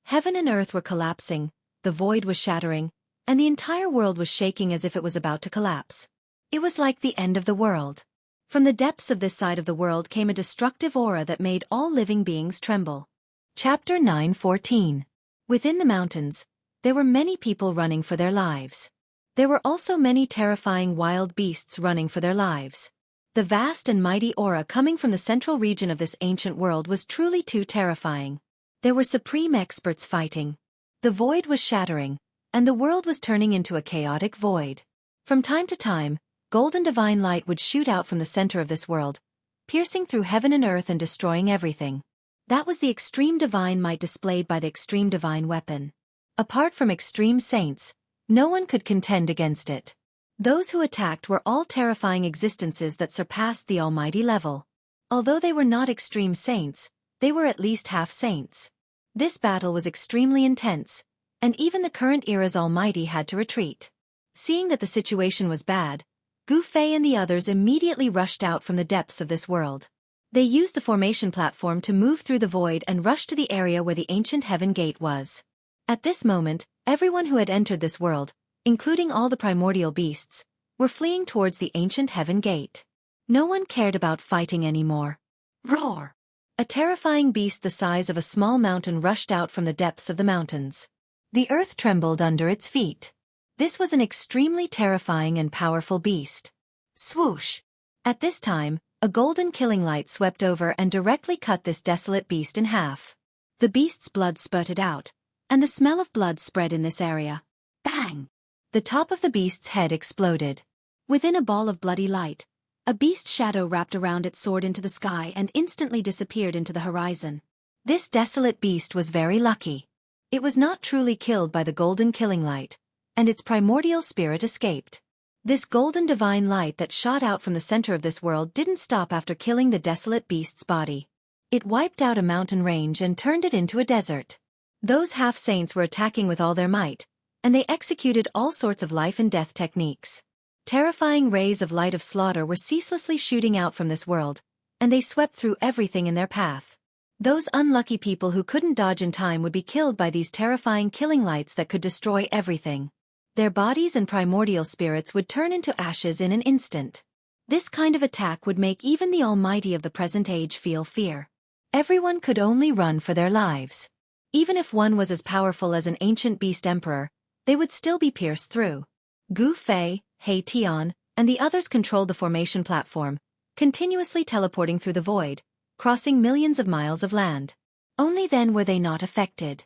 Heaven and earth were collapsing, the void was shattering, and the entire world was shaking as if it was about to collapse. It was like the end of the world. From the depths of this side of the world came a destructive aura that made all living beings tremble. Chapter 9:14. Within the mountains, there were many people running for their lives. There were also many terrifying wild beasts running for their lives. The vast and mighty aura coming from the central region of this ancient world was truly too terrifying. There were supreme experts fighting. The void was shattering, and the world was turning into a chaotic void. From time to time, golden divine light would shoot out from the center of this world, piercing through heaven and earth and destroying everything. That was the extreme divine might displayed by the extreme divine weapon. Apart from extreme saints, no one could contend against it. Those who attacked were all terrifying existences that surpassed the almighty level. Although they were not extreme saints, they were at least half saints. This battle was extremely intense, and even the current era's almighty had to retreat. Seeing that the situation was bad, Gu Fei and the others immediately rushed out from the depths of this world. They used the formation platform to move through the void and rush to the area where the ancient heaven gate was. At this moment, everyone who had entered this world, including all the primordial beasts, were fleeing towards the ancient heaven gate. No one cared about fighting anymore. Roar! A terrifying beast the size of a small mountain rushed out from the depths of the mountains. The earth trembled under its feet. This was an extremely terrifying and powerful beast. Swoosh! At this time, a golden killing light swept over and directly cut this desolate beast in half. The beast's blood spurted out, and the smell of blood spread in this area. Bang! The top of the beast's head exploded. Within a ball of bloody light, a beast shadow wrapped around it soared into the sky and instantly disappeared into the horizon. This desolate beast was very lucky. It was not truly killed by the golden killing light, and its primordial spirit escaped. This golden divine light that shot out from the center of this world didn't stop after killing the desolate beast's body. It wiped out a mountain range and turned it into a desert. Those half-saints were attacking with all their might, and they executed all sorts of life and death techniques. Terrifying rays of light of slaughter were ceaselessly shooting out from this world, and they swept through everything in their path. Those unlucky people who couldn't dodge in time would be killed by these terrifying killing lights that could destroy everything. Their bodies and primordial spirits would turn into ashes in an instant. This kind of attack would make even the almighty of the present age feel fear. Everyone could only run for their lives. Even if one was as powerful as an ancient beast emperor, they would still be pierced through. Gu Fei, He Tian, and the others controlled the formation platform, continuously teleporting through the void, crossing millions of miles of land. Only then were they not affected.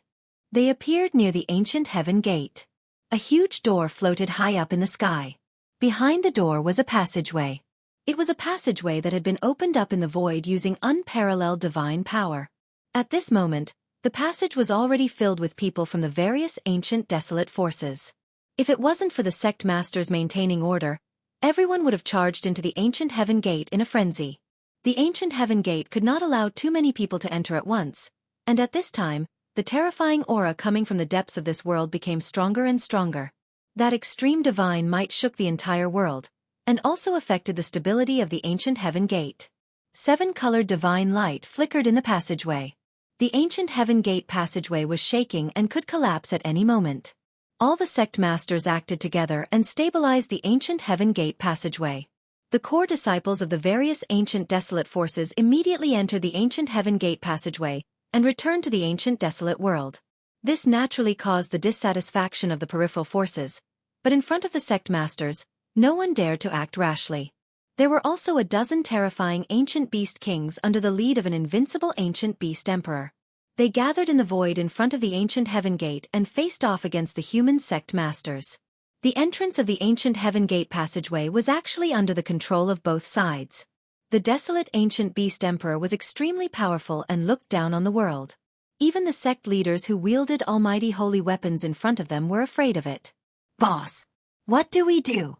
They appeared near the ancient heaven gate. A huge door floated high up in the sky. Behind the door was a passageway. It was a passageway that had been opened up in the void using unparalleled divine power. At this moment, the passage was already filled with people from the various ancient desolate forces. If it wasn't for the sect masters maintaining order, everyone would have charged into the ancient heaven gate in a frenzy. The ancient heaven gate could not allow too many people to enter at once, and at this time, the terrifying aura coming from the depths of this world became stronger and stronger. That extreme divine might shook the entire world, and also affected the stability of the ancient heaven gate. 7-colored divine light flickered in the passageway. The ancient Heaven Gate passageway was shaking and could collapse at any moment. All the sect masters acted together and stabilized the ancient Heaven Gate passageway. The core disciples of the various ancient desolate forces immediately entered the ancient Heaven Gate passageway and returned to the ancient desolate world. This naturally caused the dissatisfaction of the peripheral forces, but in front of the sect masters, no one dared to act rashly. There were also a dozen terrifying ancient beast kings under the lead of an invincible ancient beast emperor. They gathered in the void in front of the ancient Heaven Gate and faced off against the human sect masters. The entrance of the ancient Heaven Gate passageway was actually under the control of both sides. The desolate ancient beast emperor was extremely powerful and looked down on the world. Even the sect leaders who wielded almighty holy weapons in front of them were afraid of it. "Boss, what do we do?"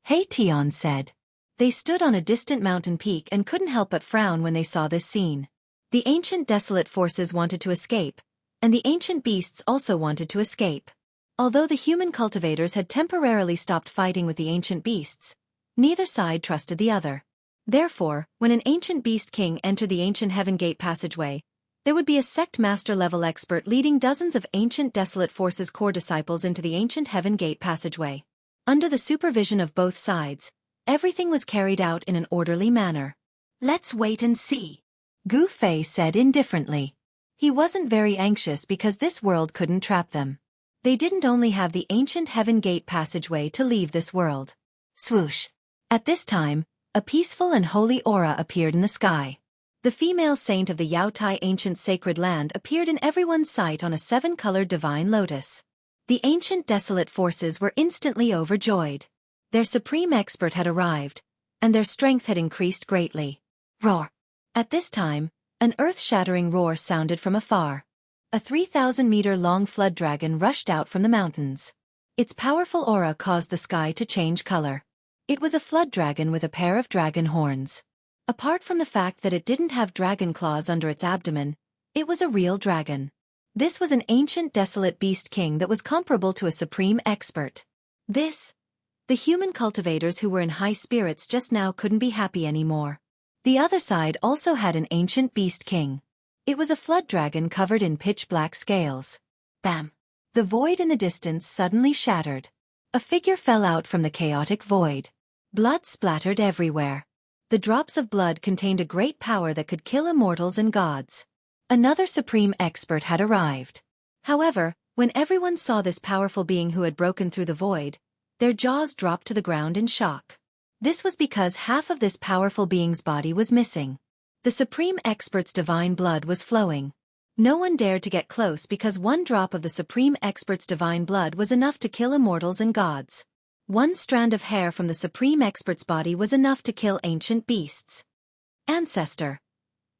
Tion said. They stood on a distant mountain peak and couldn't help but frown when they saw this scene. The ancient desolate forces wanted to escape, and the ancient beasts also wanted to escape. Although the human cultivators had temporarily stopped fighting with the ancient beasts, neither side trusted the other. Therefore, when an ancient beast king entered the ancient Heaven Gate passageway, there would be a sect master level expert leading dozens of ancient desolate forces core disciples into the ancient Heaven Gate passageway. Under the supervision of both sides, everything was carried out in an orderly manner. "Let's wait and see," Gu Fei said indifferently. He wasn't very anxious because this world couldn't trap them. They didn't only have the ancient Heaven Gate passageway to leave this world. Swoosh! At this time, a peaceful and holy aura appeared in the sky. The female saint of the Yaotai ancient sacred land appeared in everyone's sight on a 7-colored divine lotus. The ancient desolate forces were instantly overjoyed. Their supreme expert had arrived, and their strength had increased greatly. Roar! At this time, an earth-shattering roar sounded from afar. A 3,000-meter-long flood dragon rushed out from the mountains. Its powerful aura caused the sky to change color. It was a flood dragon with a pair of dragon horns. Apart from the fact that it didn't have dragon claws under its abdomen, it was a real dragon. This was an ancient desolate beast king that was comparable to a supreme expert. The human cultivators who were in high spirits just now couldn't be happy anymore. The other side also had an ancient beast king. It was a flood dragon covered in pitch-black scales. Bam! The void in the distance suddenly shattered. A figure fell out from the chaotic void. Blood splattered everywhere. The drops of blood contained a great power that could kill immortals and gods. Another supreme expert had arrived. However, when everyone saw this powerful being who had broken through the void, their jaws dropped to the ground in shock. This was because half of this powerful being's body was missing. The supreme expert's divine blood was flowing. No one dared to get close because one drop of the supreme expert's divine blood was enough to kill immortals and gods. One strand of hair from the supreme expert's body was enough to kill ancient beasts. Ancestor.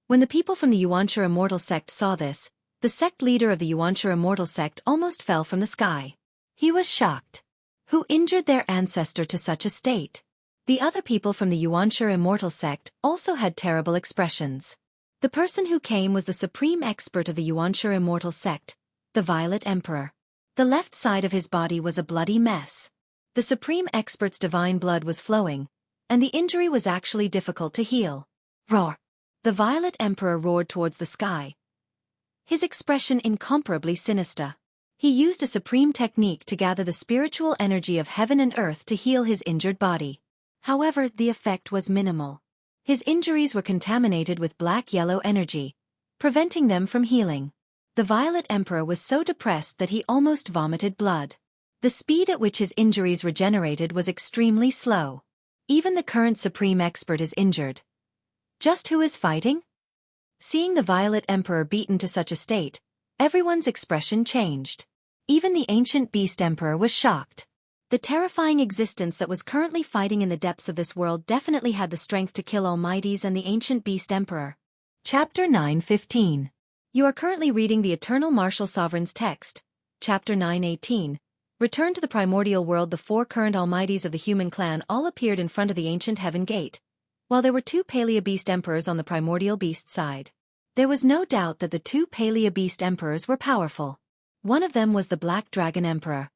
When the people from the Yuanshi immortal sect saw this, the sect leader of the Yuanshi immortal sect almost fell from the sky. He was shocked. Who injured their ancestor to such a state? The other people from the Yuanshi immortal sect also had terrible expressions. The person who came was the supreme expert of the Yuanshi immortal sect, the Violet Emperor. The left side of his body was a bloody mess. The supreme expert's divine blood was flowing, and the injury was actually difficult to heal. Roar! The Violet Emperor roared towards the sky, his expression incomparably sinister. He used a supreme technique to gather the spiritual energy of heaven and earth to heal his injured body. However, the effect was minimal. His injuries were contaminated with black-yellow energy, preventing them from healing. The Violet Emperor was so depressed that he almost vomited blood. The speed at which his injuries regenerated was extremely slow. Even the current supreme expert is injured. Just who is fighting? Seeing the Violet Emperor beaten to such a state, everyone's expression changed. Even the ancient Beast Emperor was shocked. The terrifying existence that was currently fighting in the depths of this world definitely had the strength to kill Almighties and the ancient Beast Emperor. Chapter 9:15. You are currently reading the Eternal Martial Sovereign's text. Chapter 9:18. Return to the primordial world. The 4 current Almighties of the human clan all appeared in front of the ancient Heaven Gate, while there were 2 Palea Beast Emperors on the primordial beast side. There was no doubt that the 2 Palea Beast Emperors were powerful. One of them was the Black Dragon Emperor,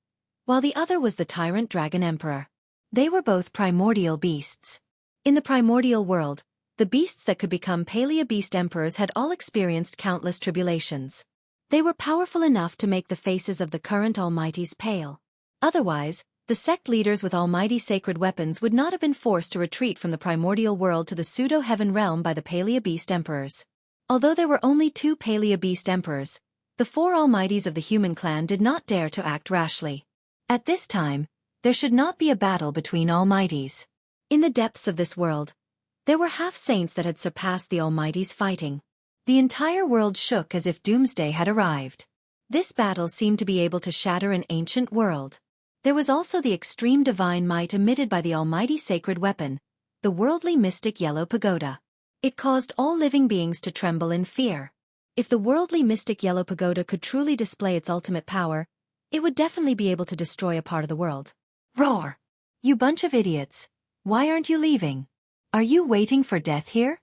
while the other was the Tyrant Dragon Emperor. They were both primordial beasts. In the primordial world, the beasts that could become Paleo-beast emperors had all experienced countless tribulations. They were powerful enough to make the faces of the current almighties pale. Otherwise, the sect leaders with almighty sacred weapons would not have been forced to retreat from the primordial world to the pseudo-heaven realm by the Paleo-beast emperors. Although there were only 2 Paleo-beast emperors, the 4 almighties of the human clan did not dare to act rashly. At this time, there should not be a battle between almighties. In the depths of this world, there were half-saints that had surpassed the almighties fighting. The entire world shook as if doomsday had arrived. This battle seemed to be able to shatter an ancient world. There was also the extreme divine might emitted by the almighty sacred weapon, the worldly mystic yellow pagoda. It caused all living beings to tremble in fear. If the worldly mystic yellow pagoda could truly display its ultimate power, it would definitely be able to destroy a part of the world. Roar! You bunch of idiots! Why aren't you leaving? Are you waiting for death here?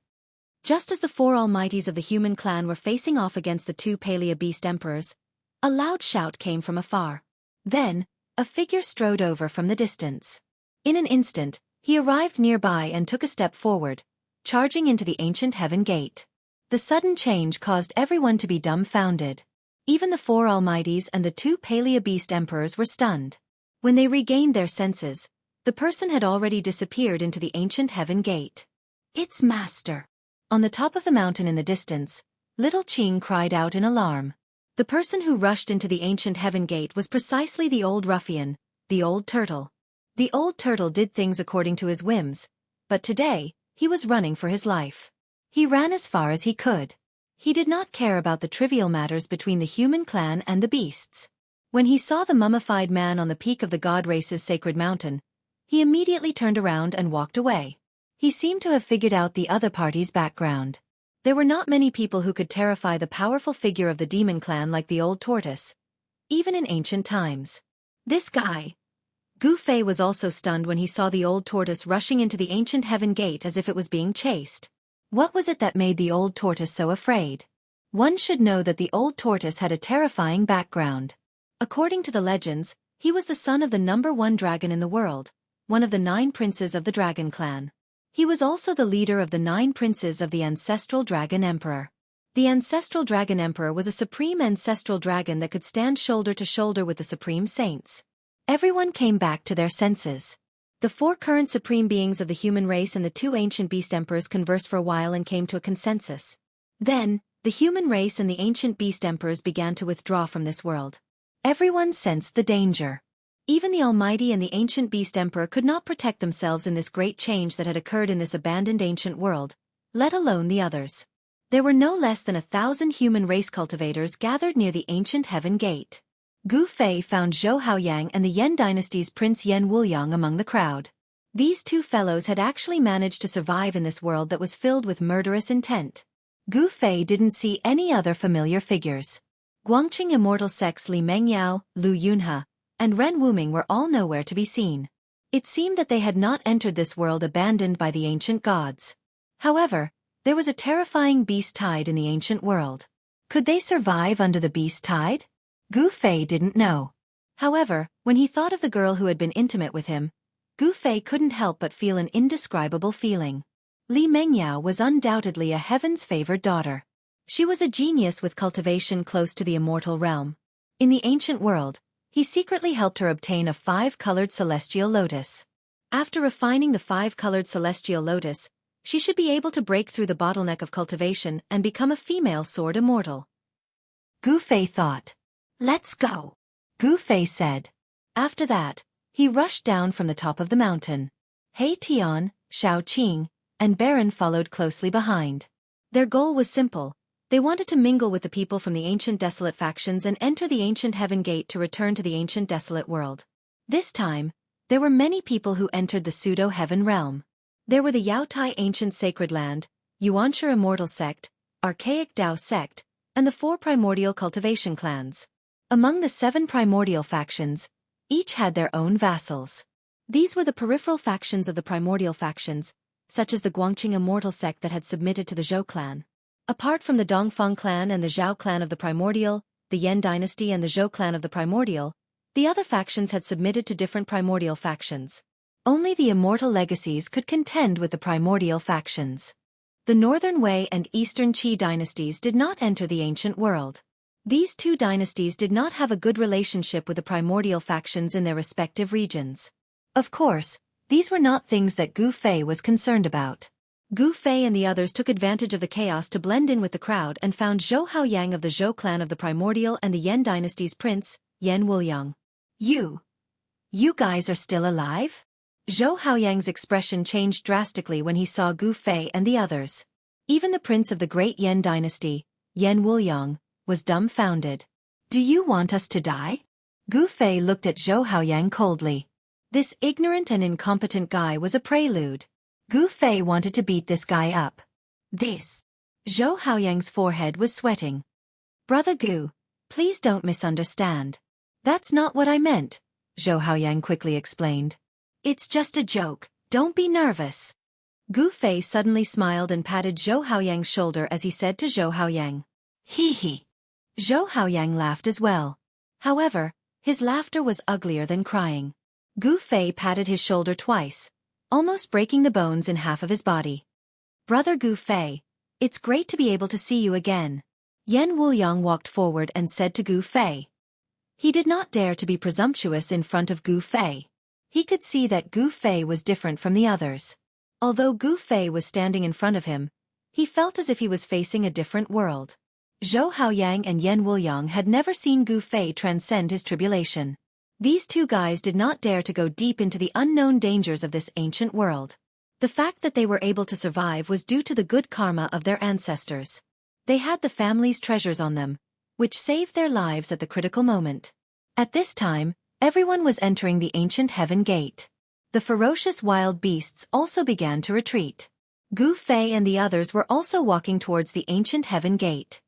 Just as the 4 almighties of the human clan were facing off against the 2 Paleo-beast emperors, a loud shout came from afar. Then, a figure strode over from the distance. In an instant, he arrived nearby and took a step forward, charging into the ancient heaven gate. The sudden change caused everyone to be dumbfounded. Even the 4 almighties and the 2 Paleo-beast emperors were stunned. When they regained their senses, the person had already disappeared into the ancient heaven gate. It's Master! On the top of the mountain in the distance, little Ching cried out in alarm. The person who rushed into the ancient heaven gate was precisely the old ruffian, the old turtle. The old turtle did things according to his whims, but today, he was running for his life. He ran as far as he could. He did not care about the trivial matters between the human clan and the beasts. When he saw the mummified man on the peak of the god race's sacred mountain, he immediately turned around and walked away. He seemed to have figured out the other party's background. There were not many people who could terrify the powerful figure of the demon clan like the old tortoise, even in ancient times. This guy. Gu Fei was also stunned when he saw the old tortoise rushing into the ancient heaven gate as if it was being chased. What was it that made the old tortoise so afraid? One should know that the old tortoise had a terrifying background. According to the legends, he was the son of the #1 dragon in the world, one of the 9 princes of the dragon clan. He was also the leader of the 9 princes of the ancestral dragon emperor. The ancestral dragon emperor was a supreme ancestral dragon that could stand shoulder to shoulder with the supreme saints. Everyone came back to their senses. The 4 current supreme beings of the human race and the 2 ancient beast emperors conversed for a while and came to a consensus. Then, the human race and the ancient beast emperors began to withdraw from this world. Everyone sensed the danger. Even the almighty and the ancient beast emperor could not protect themselves in this great change that had occurred in this abandoned ancient world, let alone the others. There were no less than 1,000 human race cultivators gathered near the ancient heaven gate. Gu Fei found Zhou Haoyang and the Yan dynasty's Prince Yan Wuliang among the crowd. These 2 fellows had actually managed to survive in this world that was filled with murderous intent. Gu Fei didn't see any other familiar figures. Guangqing immortal sects Li Mengyao, Lu Yunhe, and Ren Wuming were all nowhere to be seen. It seemed that they had not entered this world abandoned by the ancient gods. However, there was a terrifying beast tide in the ancient world. Could they survive under the beast tide? Gu Fei didn't know. However, when he thought of the girl who had been intimate with him, Gu Fei couldn't help but feel an indescribable feeling. Li Mengyao was undoubtedly a heaven's favored daughter. She was a genius with cultivation close to the immortal realm. In the ancient world, he secretly helped her obtain a 5-colored celestial lotus. After refining the 5-colored celestial lotus, she should be able to break through the bottleneck of cultivation and become a female sword immortal. Gu Fei thought. Let's go, Gu Fei said. After that, he rushed down from the top of the mountain. He Tian, Shao Qing, and Baron followed closely behind. Their goal was simple. They wanted to mingle with the people from the ancient desolate factions and enter the ancient heaven gate to return to the ancient desolate world. This time, there were many people who entered the pseudo-heaven realm. There were the Yaotai ancient sacred land, Yuanshe immortal sect, archaic Dao sect, and the 4 primordial cultivation clans. Among the 7 primordial factions, each had their own vassals. These were the peripheral factions of the primordial factions, such as the Guangqing immortal sect that had submitted to the Zhou clan. Apart from the Dongfang clan and the Zhao clan of the primordial, the Yan dynasty and the Zhou clan of the primordial, the other factions had submitted to different primordial factions. Only the immortal legacies could contend with the primordial factions. The Northern Wei and Eastern Qi dynasties did not enter the ancient world. These two dynasties did not have a good relationship with the primordial factions in their respective regions. Of course, these were not things that Gu Fei was concerned about. Gu Fei and the others took advantage of the chaos to blend in with the crowd and found Zhou Haoyang of the Zhou clan of the primordial and the Yan dynasty's prince, Yan Wuliang. You guys are still alive? Zhou Haoyang's expression changed drastically when he saw Gu Fei and the others. Even the prince of the great Yan dynasty, Yan Wuliang, was dumbfounded. Do you want us to die? Gu Fei looked at Zhou Haoyang coldly. This ignorant and incompetent guy was a prelude. Gu Fei wanted to beat this guy up. Zhou Haoyang's forehead was sweating. Brother Gu, please don't misunderstand. That's not what I meant, Zhou Haoyang quickly explained. It's just a joke, don't be nervous. Gu Fei suddenly smiled and patted Zhou Haoyang's shoulder as he said to Zhou Haoyang. Hee. Zhou Haoyang laughed as well. However, his laughter was uglier than crying. Gu Fei patted his shoulder twice, almost breaking the bones in half of his body. Brother Gu Fei, it's great to be able to see you again. Yan Wuliang walked forward and said to Gu Fei. He did not dare to be presumptuous in front of Gu Fei. He could see that Gu Fei was different from the others. Although Gu Fei was standing in front of him, he felt as if he was facing a different world. Zhou Haoyang and Yan Wuliang had never seen Gu Fei transcend his tribulation. These two guys did not dare to go deep into the unknown dangers of this ancient world. The fact that they were able to survive was due to the good karma of their ancestors. They had the family's treasures on them, which saved their lives at the critical moment. At this time, everyone was entering the ancient heaven gate. The ferocious wild beasts also began to retreat. Gu Fei and the others were also walking towards the ancient heaven gate.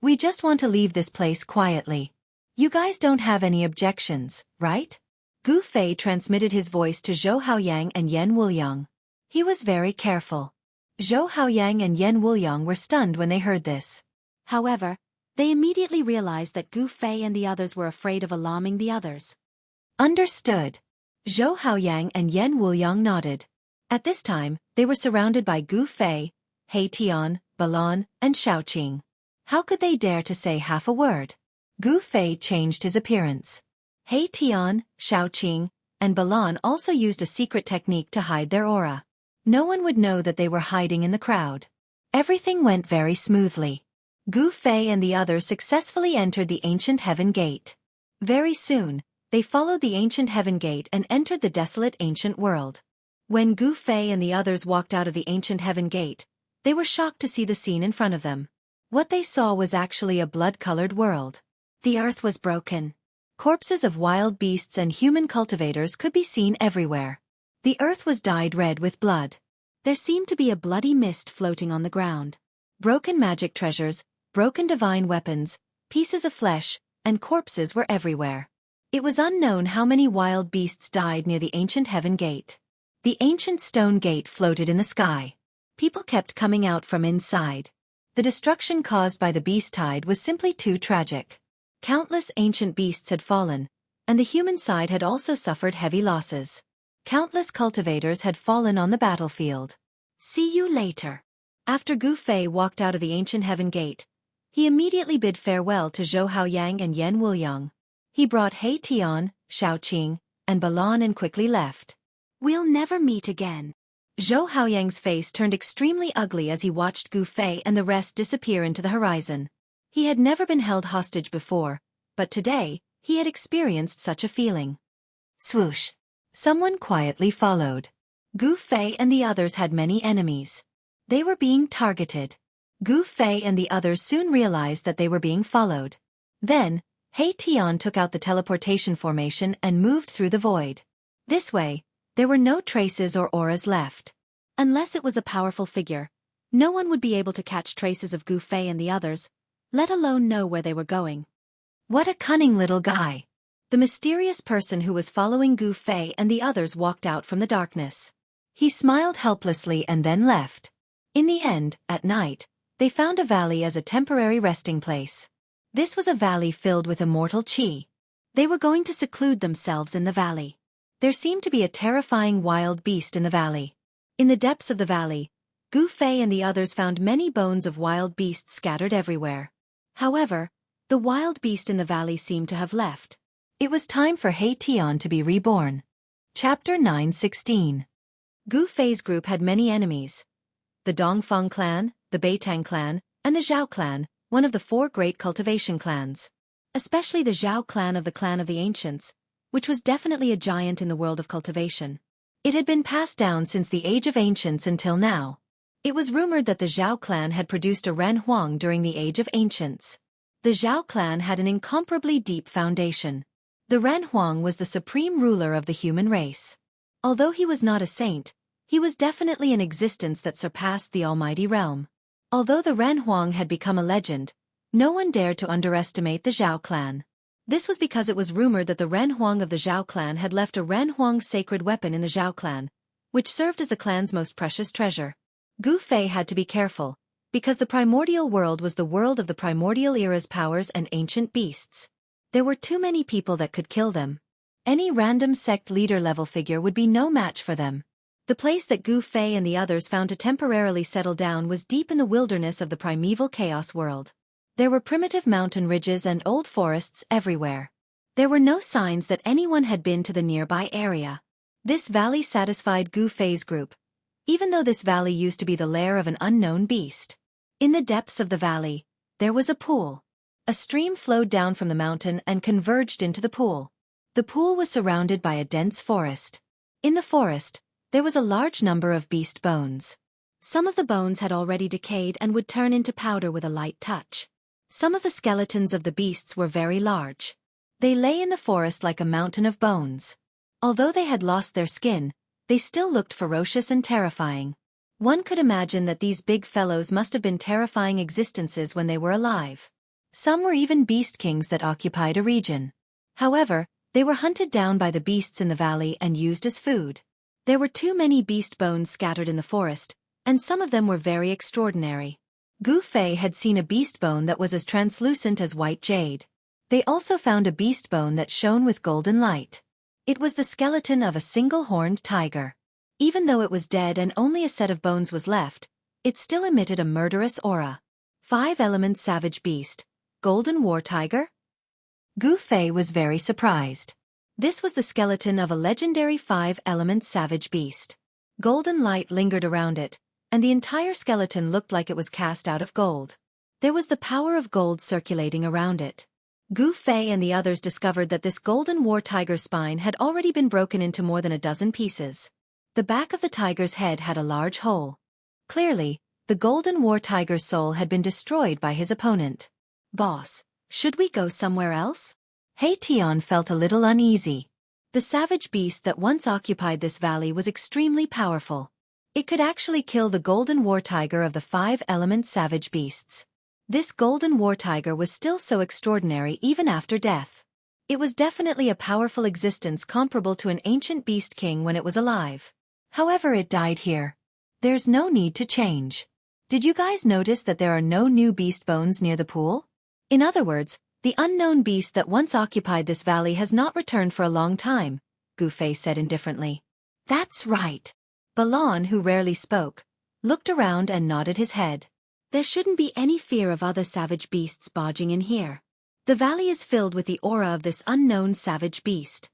We just want to leave this place quietly. You guys don't have any objections, right? Gu Fei transmitted his voice to Zhou Haoyang and Yan Wuliang. He was very careful. Zhou Haoyang and Yan Wuliang were stunned when they heard this. However, they immediately realized that Gu Fei and the others were afraid of alarming the others. Understood. Zhou Haoyang and Yan Wuliang nodded. At this time, they were surrounded by Gu Fei, He Tian, Balan, and Shaoqing. How could they dare to say half a word? Gu Fei changed his appearance. He Tian, Shaoqing, and Balan also used a secret technique to hide their aura. No one would know that they were hiding in the crowd. Everything went very smoothly. Gu Fei and the others successfully entered the ancient heaven gate. Very soon, they followed the ancient heaven gate and entered the desolate ancient world. When Gu Fei and the others walked out of the ancient heaven gate, they were shocked to see the scene in front of them. What they saw was actually a blood-colored world. The earth was broken. Corpses of wild beasts and human cultivators could be seen everywhere. The earth was dyed red with blood. There seemed to be a bloody mist floating on the ground. Broken magic treasures, broken divine weapons, pieces of flesh, and corpses were everywhere. It was unknown how many wild beasts died near the ancient heaven gate. The ancient stone gate floated in the sky. People kept coming out from inside. The destruction caused by the beast tide was simply too tragic. Countless ancient beasts had fallen, and the human side had also suffered heavy losses. Countless cultivators had fallen on the battlefield. See you later. After Gu Fei walked out of the ancient heaven gate, he immediately bid farewell to Zhou Haoyang and Yan Wuliang. He brought He Tian, Shaoqing, and Balan and quickly left. We'll never meet again. Zhou Haoyang's face turned extremely ugly as he watched Gu Fei and the rest disappear into the horizon. He had never been held hostage before, but today, he had experienced such a feeling. Swoosh. Someone quietly followed. Gu Fei and the others had many enemies. They were being targeted. Gu Fei and the others soon realized that they were being followed. Then, He Tian took out the teleportation formation and moved through the void. This way, there were no traces or auras left. Unless it was a powerful figure, no one would be able to catch traces of Gu Fei and the others, let alone know where they were going. What a cunning little guy. The mysterious person who was following Gu Fei and the others walked out from the darkness. He smiled helplessly and then left. In the end, at night, they found a valley as a temporary resting place. This was a valley filled with immortal qi. They were going to seclude themselves in the valley. There seemed to be a terrifying wild beast in the valley. In the depths of the valley, Gu Fei and the others found many bones of wild beasts scattered everywhere. However, the wild beast in the valley seemed to have left. It was time for He Tian to be reborn. Chapter 9:16. Gu Fei's group had many enemies. The Dongfang clan, the Beitang clan, and the Zhao clan, one of the 4 great cultivation clans. Especially the Zhao clan of the Ancients, which was definitely a giant in the world of cultivation. It had been passed down since the Age of Ancients until now. It was rumored that the Zhao clan had produced a Ren Huang during the Age of Ancients. The Zhao clan had an incomparably deep foundation. The Ren Huang was the supreme ruler of the human race. Although he was not a saint, he was definitely an existence that surpassed the almighty realm. Although the Ren Huang had become a legend, no one dared to underestimate the Zhao clan. This was because it was rumored that the Ren Huang of the Zhao clan had left a Ren Huang sacred weapon in the Zhao clan, which served as the clan's most precious treasure. Gu Fei had to be careful, because the primordial world was the world of the primordial era's powers and ancient beasts. There were too many people that could kill them. Any random sect leader-level figure would be no match for them. The place that Gu Fei and the others found to temporarily settle down was deep in the wilderness of the primeval chaos world. There were primitive mountain ridges and old forests everywhere. There were no signs that anyone had been to the nearby area. This valley satisfied Gu Fei's group, even though this valley used to be the lair of an unknown beast. In the depths of the valley, there was a pool. A stream flowed down from the mountain and converged into the pool. The pool was surrounded by a dense forest. In the forest, there was a large number of beast bones. Some of the bones had already decayed and would turn into powder with a light touch. Some of the skeletons of the beasts were very large. They lay in the forest like a mountain of bones. Although they had lost their skin, they still looked ferocious and terrifying. One could imagine that these big fellows must have been terrifying existences when they were alive. Some were even beast kings that occupied a region. However, they were hunted down by the beasts in the valley and used as food. There were too many beast bones scattered in the forest, and some of them were very extraordinary. Gu Fei had seen a beast bone that was as translucent as white jade. They also found a beast bone that shone with golden light. It was the skeleton of a single-horned tiger. Even though it was dead and only a set of bones was left, it still emitted a murderous aura. 5-element savage beast, golden war tiger? Gu Fei was very surprised. This was the skeleton of a legendary 5-element savage beast. Golden light lingered around it, and the entire skeleton looked like it was cast out of gold. There was the power of gold circulating around it. Gu Fei and the others discovered that this golden war tiger's spine had already been broken into more than a dozen pieces. The back of the tiger's head had a large hole. Clearly, the golden war tiger's soul had been destroyed by his opponent. Boss, should we go somewhere else? He Tian felt a little uneasy. The savage beast that once occupied this valley was extremely powerful. It could actually kill the golden war tiger of the 5-element savage beasts. This golden war tiger was still so extraordinary even after death. It was definitely a powerful existence comparable to an ancient beast king when it was alive. However, it died here. There's no need to change. Did you guys notice that there are no new beast bones near the pool? In other words, the unknown beast that once occupied this valley has not returned for a long time, Gu Fei said indifferently. That's right. Balan, who rarely spoke, looked around and nodded his head. There shouldn't be any fear of other savage beasts bodging in here. The valley is filled with the aura of this unknown savage beast.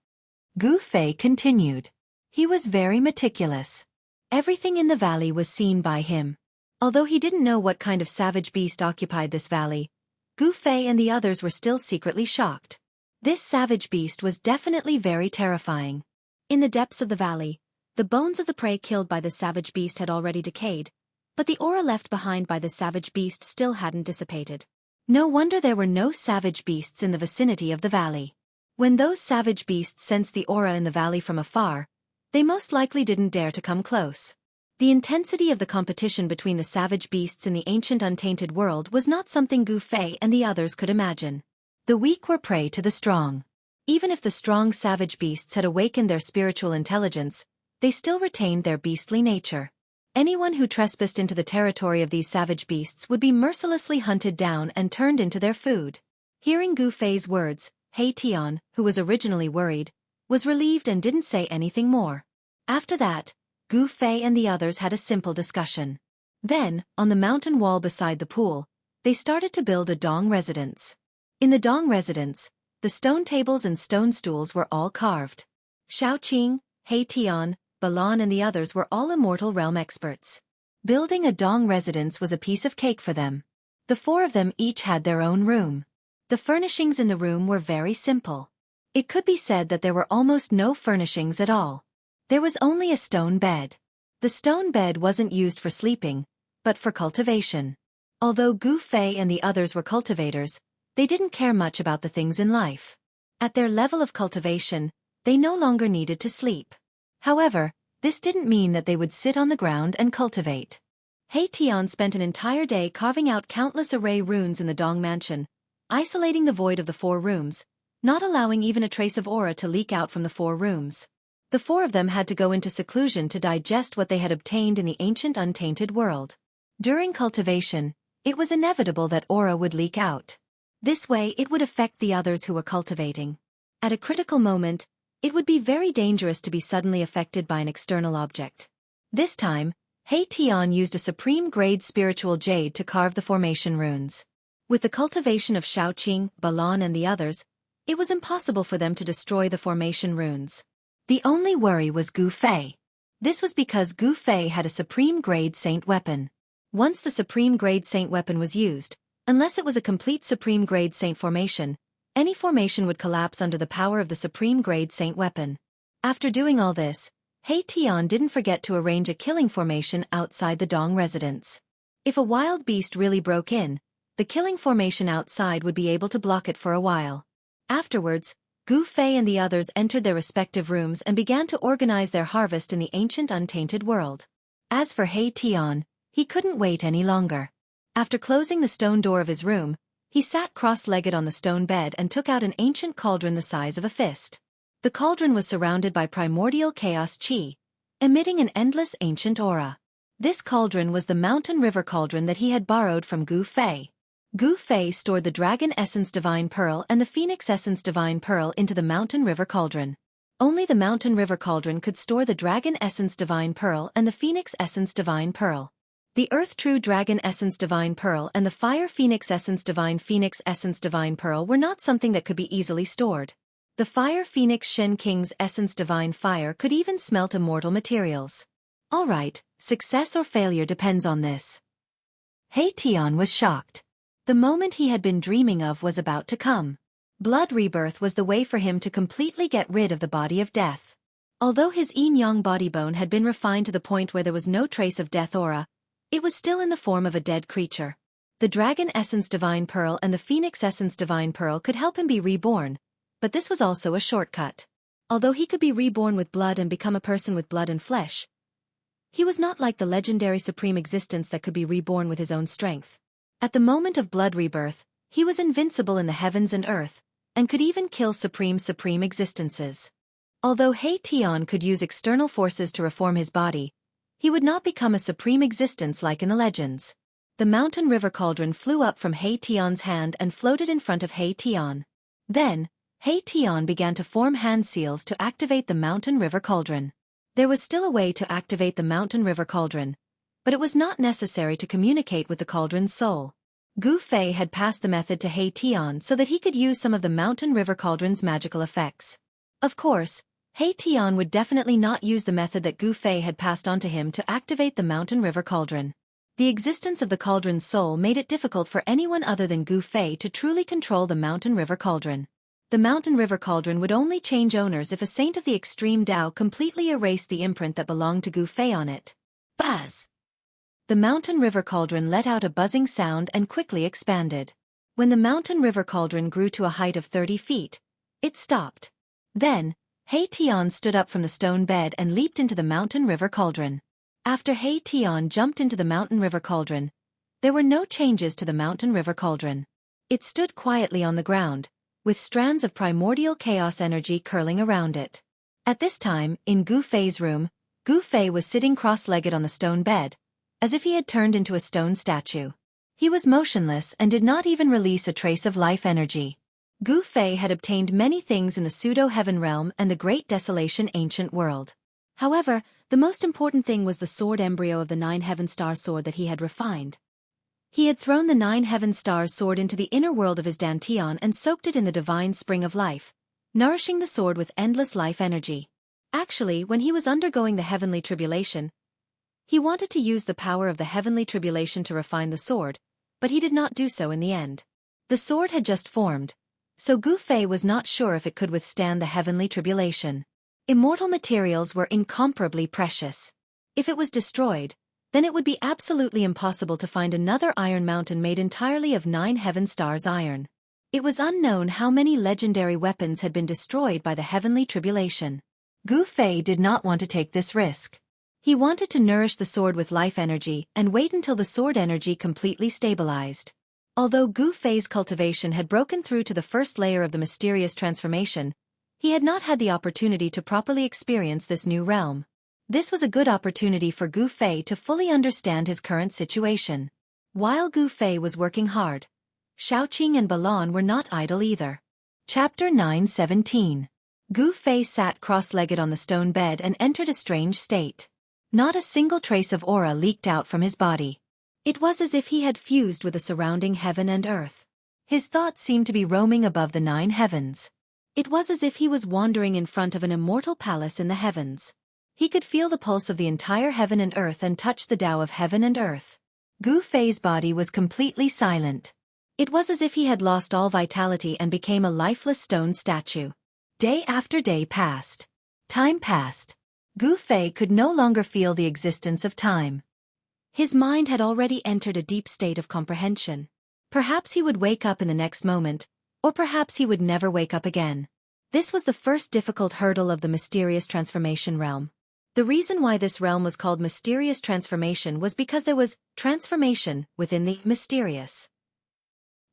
Gu Fei continued. He was very meticulous. Everything in the valley was seen by him. Although he didn't know what kind of savage beast occupied this valley, Gu Fei and the others were still secretly shocked. This savage beast was definitely very terrifying. In the depths of the valley, the bones of the prey killed by the savage beast had already decayed, but the aura left behind by the savage beast still hadn't dissipated. No wonder there were no savage beasts in the vicinity of the valley. When those savage beasts sensed the aura in the valley from afar, they most likely didn't dare to come close. The intensity of the competition between the savage beasts in the ancient untainted world was not something Gu Fei and the others could imagine. The weak were prey to the strong. Even if the strong savage beasts had awakened their spiritual intelligence, they still retained their beastly nature. Anyone who trespassed into the territory of these savage beasts would be mercilessly hunted down and turned into their food. Hearing Gu Fei's words, He Tian, who was originally worried, was relieved and didn't say anything more. After that, Gu Fei and the others had a simple discussion. Then, on the mountain wall beside the pool, they started to build a Dong residence. In the Dong residence, the stone tables and stone stools were all carved. Xiaoqing, He Tian, Balan and the others were all immortal realm experts. Building a Dong residence was a piece of cake for them. The four of them each had their own room. The furnishings in the room were very simple. It could be said that there were almost no furnishings at all. There was only a stone bed. The stone bed wasn't used for sleeping, but for cultivation. Although Gu Fei and the others were cultivators, they didn't care much about the things in life. At their level of cultivation, they no longer needed to sleep. However, this didn't mean that they would sit on the ground and cultivate. He Tian spent an entire day carving out countless array runes in the Dong mansion, isolating the void of the four rooms, not allowing even a trace of aura to leak out from the four rooms. The four of them had to go into seclusion to digest what they had obtained in the ancient untainted world. During cultivation, it was inevitable that aura would leak out. This way it would affect the others who were cultivating. At a critical moment, it would be very dangerous to be suddenly affected by an external object. This time, He Tian used a supreme-grade spiritual jade to carve the formation runes. With the cultivation of Xiaoqing, Balan and the others, it was impossible for them to destroy the formation runes. The only worry was Gu Fei. This was because Gu Fei had a supreme-grade saint weapon. Once the supreme-grade saint weapon was used, unless it was a complete supreme-grade saint formation, any formation would collapse under the power of the supreme-grade saint weapon. After doing all this, He Tian didn't forget to arrange a killing formation outside the Dong residence. If a wild beast really broke in, the killing formation outside would be able to block it for a while. Afterwards, Gu Fei and the others entered their respective rooms and began to organize their harvest in the ancient untainted world. As for He Tian, he couldn't wait any longer. After closing the stone door of his room, he sat cross-legged on the stone bed and took out an ancient cauldron the size of a fist. The cauldron was surrounded by primordial chaos qi, emitting an endless ancient aura. This cauldron was the mountain river cauldron that he had borrowed from Gu Fei. Gu Fei stored the Dragon Essence Divine Pearl and the Phoenix Essence Divine Pearl into the Mountain River Cauldron. Only the Mountain River Cauldron could store the Dragon Essence Divine Pearl and the Phoenix Essence Divine Pearl. The Earth True Dragon Essence Divine Pearl and the Fire Phoenix Essence Divine Pearl were not something that could be easily stored. The Fire Phoenix Shen King's Essence Divine Fire could even smelt immortal materials. Alright, success or failure depends on this. He Tian was shocked. The moment he had been dreaming of was about to come. Blood rebirth was the way for him to completely get rid of the body of death. Although his yin-yang body bone had been refined to the point where there was no trace of death aura, it was still in the form of a dead creature. The Dragon Essence Divine Pearl and the Phoenix Essence Divine Pearl could help him be reborn, but this was also a shortcut. Although he could be reborn with blood and become a person with blood and flesh, he was not like the legendary supreme existence that could be reborn with his own strength. At the moment of blood rebirth, he was invincible in the heavens and earth, and could even kill supreme existences. Although He Tian could use external forces to reform his body, he would not become a supreme existence like in the legends. The Mountain River Cauldron flew up from He Tian's hand and floated in front of He Tian. Then, He Tian began to form hand seals to activate the Mountain River Cauldron. There was still a way to activate the Mountain River Cauldron, but it was not necessary to communicate with the cauldron's soul. Gu Fei had passed the method to He Tian so that he could use some of the Mountain River Cauldron's magical effects. Of course, He Tian would definitely not use the method that Gu Fei had passed on to him to activate the Mountain River Cauldron. The existence of the cauldron's soul made it difficult for anyone other than Gu Fei to truly control the Mountain River Cauldron. The Mountain River Cauldron would only change owners if a saint of the extreme Tao completely erased the imprint that belonged to Gu Fei on it. Buzz! The Mountain River Cauldron let out a buzzing sound and quickly expanded. When the Mountain River Cauldron grew to a height of 30 feet, it stopped. Then, He Tian stood up from the stone bed and leaped into the Mountain River Cauldron. After He Tian jumped into the Mountain River Cauldron, there were no changes to the Mountain River Cauldron. It stood quietly on the ground, with strands of primordial chaos energy curling around it. At this time, in Gu Fei's room, Gu Fei was sitting cross-legged on the stone bed, as if he had turned into a stone statue. He was motionless and did not even release a trace of life energy. Gu Fei had obtained many things in the pseudo-heaven realm and the Great Desolation ancient world. However, the most important thing was the sword embryo of the 9 Heaven Star sword that he had refined. He had thrown the 9 Heaven Stars sword into the inner world of his Danteon and soaked it in the divine spring of life, nourishing the sword with endless life energy. Actually, when he was undergoing the heavenly tribulation, he wanted to use the power of the heavenly tribulation to refine the sword, but he did not do so in the end. The sword had just formed, so Gu Fei was not sure if it could withstand the heavenly tribulation. Immortal materials were incomparably precious. If it was destroyed, then it would be absolutely impossible to find another iron mountain made entirely of 9 Heaven Stars iron. It was unknown how many legendary weapons had been destroyed by the heavenly tribulation. Gu Fei did not want to take this risk. He wanted to nourish the sword with life energy and wait until the sword energy completely stabilized. Although Gu Fei's cultivation had broken through to the first layer of the mysterious transformation, he had not had the opportunity to properly experience this new realm. This was a good opportunity for Gu Fei to fully understand his current situation. While Gu Fei was working hard, Shaoqing and Balan were not idle either. Chapter 9:17. Gu Fei sat cross-legged on the stone bed and entered a strange state. Not a single trace of aura leaked out from his body. It was as if he had fused with the surrounding heaven and earth. His thoughts seemed to be roaming above the 9 heavens. It was as if he was wandering in front of an immortal palace in the heavens. He could feel the pulse of the entire heaven and earth and touch the Tao of heaven and earth. Gu Fei's body was completely silent. It was as if he had lost all vitality and became a lifeless stone statue. Day after day passed. Time passed. Gu Fei could no longer feel the existence of time. His mind had already entered a deep state of comprehension. Perhaps he would wake up in the next moment, or perhaps he would never wake up again. This was the first difficult hurdle of the mysterious transformation realm. The reason why this realm was called mysterious transformation was because there was transformation within the mysterious.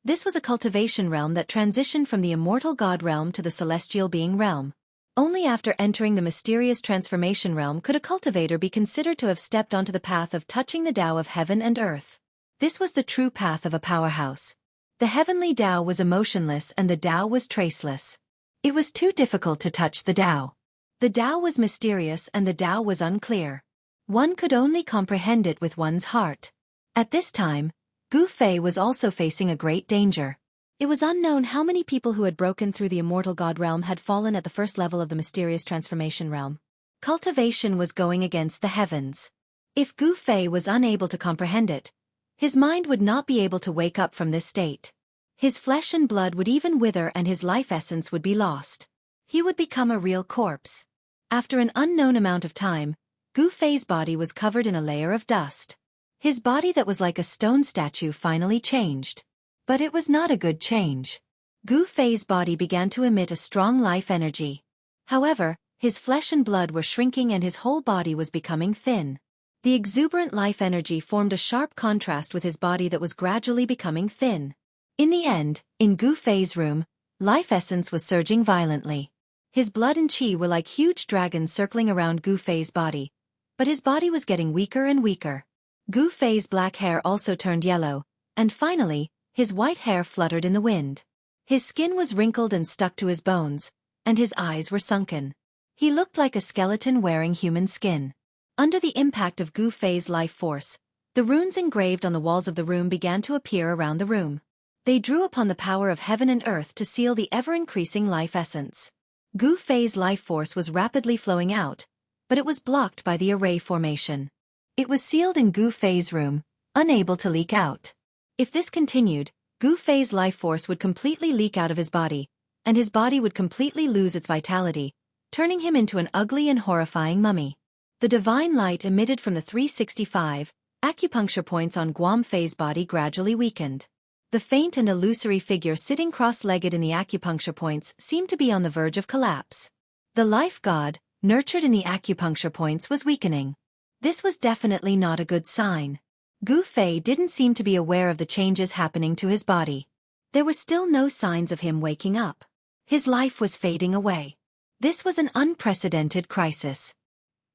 This was a cultivation realm that transitioned from the immortal god realm to the celestial being realm. Only after entering the mysterious transformation realm could a cultivator be considered to have stepped onto the path of touching the Tao of heaven and earth. This was the true path of a powerhouse. The heavenly Tao was emotionless and the Tao was traceless. It was too difficult to touch the Tao. The Tao was mysterious and the Tao was unclear. One could only comprehend it with one's heart. At this time, Gu Fei was also facing a great danger. It was unknown how many people who had broken through the immortal god realm had fallen at the first level of the mysterious transformation realm. Cultivation was going against the heavens. If Gu Fei was unable to comprehend it, his mind would not be able to wake up from this state. His flesh and blood would even wither and his life essence would be lost. He would become a real corpse. After an unknown amount of time, Gu Fei's body was covered in a layer of dust. His body that was like a stone statue finally changed. But it was not a good change. Gu Fei's body began to emit a strong life energy. However, his flesh and blood were shrinking and his whole body was becoming thin. The exuberant life energy formed a sharp contrast with his body that was gradually becoming thin. In the end, in Gu Fei's room, life essence was surging violently. His blood and qi were like huge dragons circling around Gu Fei's body, but his body was getting weaker and weaker. Gu Fei's black hair also turned yellow, and finally, his white hair fluttered in the wind. His skin was wrinkled and stuck to his bones, and his eyes were sunken. He looked like a skeleton wearing human skin. Under the impact of Gu Fei's life force, the runes engraved on the walls of the room began to appear around the room. They drew upon the power of heaven and earth to seal the ever-increasing life essence. Gu Fei's life force was rapidly flowing out, but it was blocked by the array formation. It was sealed in Gu Fei's room, unable to leak out. If this continued, Gu Fei's life force would completely leak out of his body, and his body would completely lose its vitality, turning him into an ugly and horrifying mummy. The divine light emitted from the 365 acupuncture points on Guam Fei's body gradually weakened. The faint and illusory figure sitting cross-legged in the acupuncture points seemed to be on the verge of collapse. The life god, nurtured in the acupuncture points, was weakening. This was definitely not a good sign. Gu Fei didn't seem to be aware of the changes happening to his body. There were still no signs of him waking up. His life was fading away. This was an unprecedented crisis.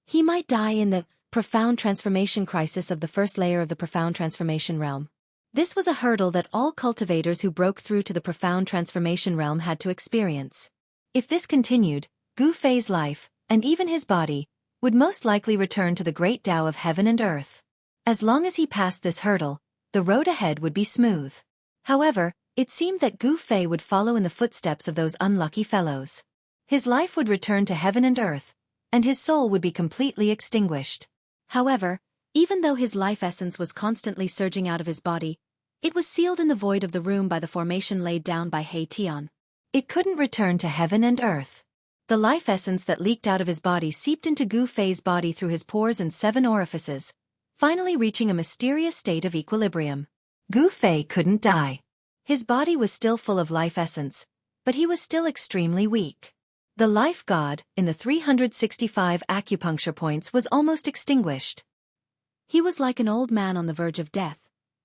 He might die in the profound transformation crisis of the first layer of the profound transformation realm. This was a hurdle that all cultivators who broke through to the profound transformation realm had to experience. If this continued, Gu Fei's life, and even his body, would most likely return to the great Tao of heaven and earth. As long as he passed this hurdle, the road ahead would be smooth. However, it seemed that Gu Fei would follow in the footsteps of those unlucky fellows. His life would return to heaven and earth, and his soul would be completely extinguished. However, even though his life essence was constantly surging out of his body, it was sealed in the void of the room by the formation laid down by He Tian. It couldn't return to heaven and earth. The life essence that leaked out of his body seeped into Gu Fei's body through his pores and 7 orifices, finally reaching a mysterious state of equilibrium. Gu Fei couldn't die. His body was still full of life essence, but he was still extremely weak. The life god, in the 365 acupuncture points, was almost extinguished. He was like an old man on the verge of death,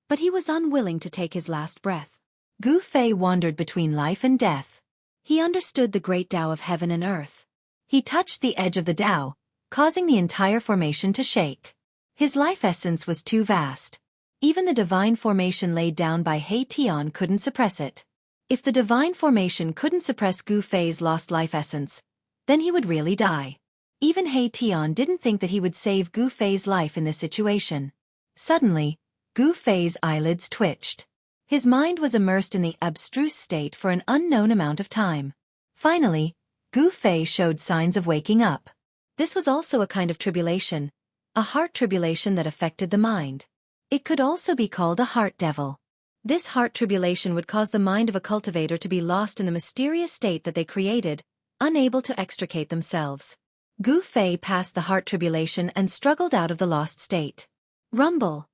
but he was unwilling to take his last breath. Gu Fei wandered between life and death. He understood the great Tao of heaven and earth. He touched the edge of the Tao, causing the entire formation to shake. His life essence was too vast. Even the divine formation laid down by He Tian couldn't suppress it. If the divine formation couldn't suppress Gu Fei's lost life essence, then he would really die. Even He Tian didn't think that he would save Gu Fei's life in this situation. Suddenly, Gu Fei's eyelids twitched. His mind was immersed in the abstruse state for an unknown amount of time. Finally, Gu Fei showed signs of waking up. This was also a kind of tribulation, a heart tribulation that affected the mind. It could also be called a heart devil. This heart tribulation would cause the mind of a cultivator to be lost in the mysterious state that they created, unable to extricate themselves. Gu Fei passed the heart tribulation and struggled out of the lost state. Rumble!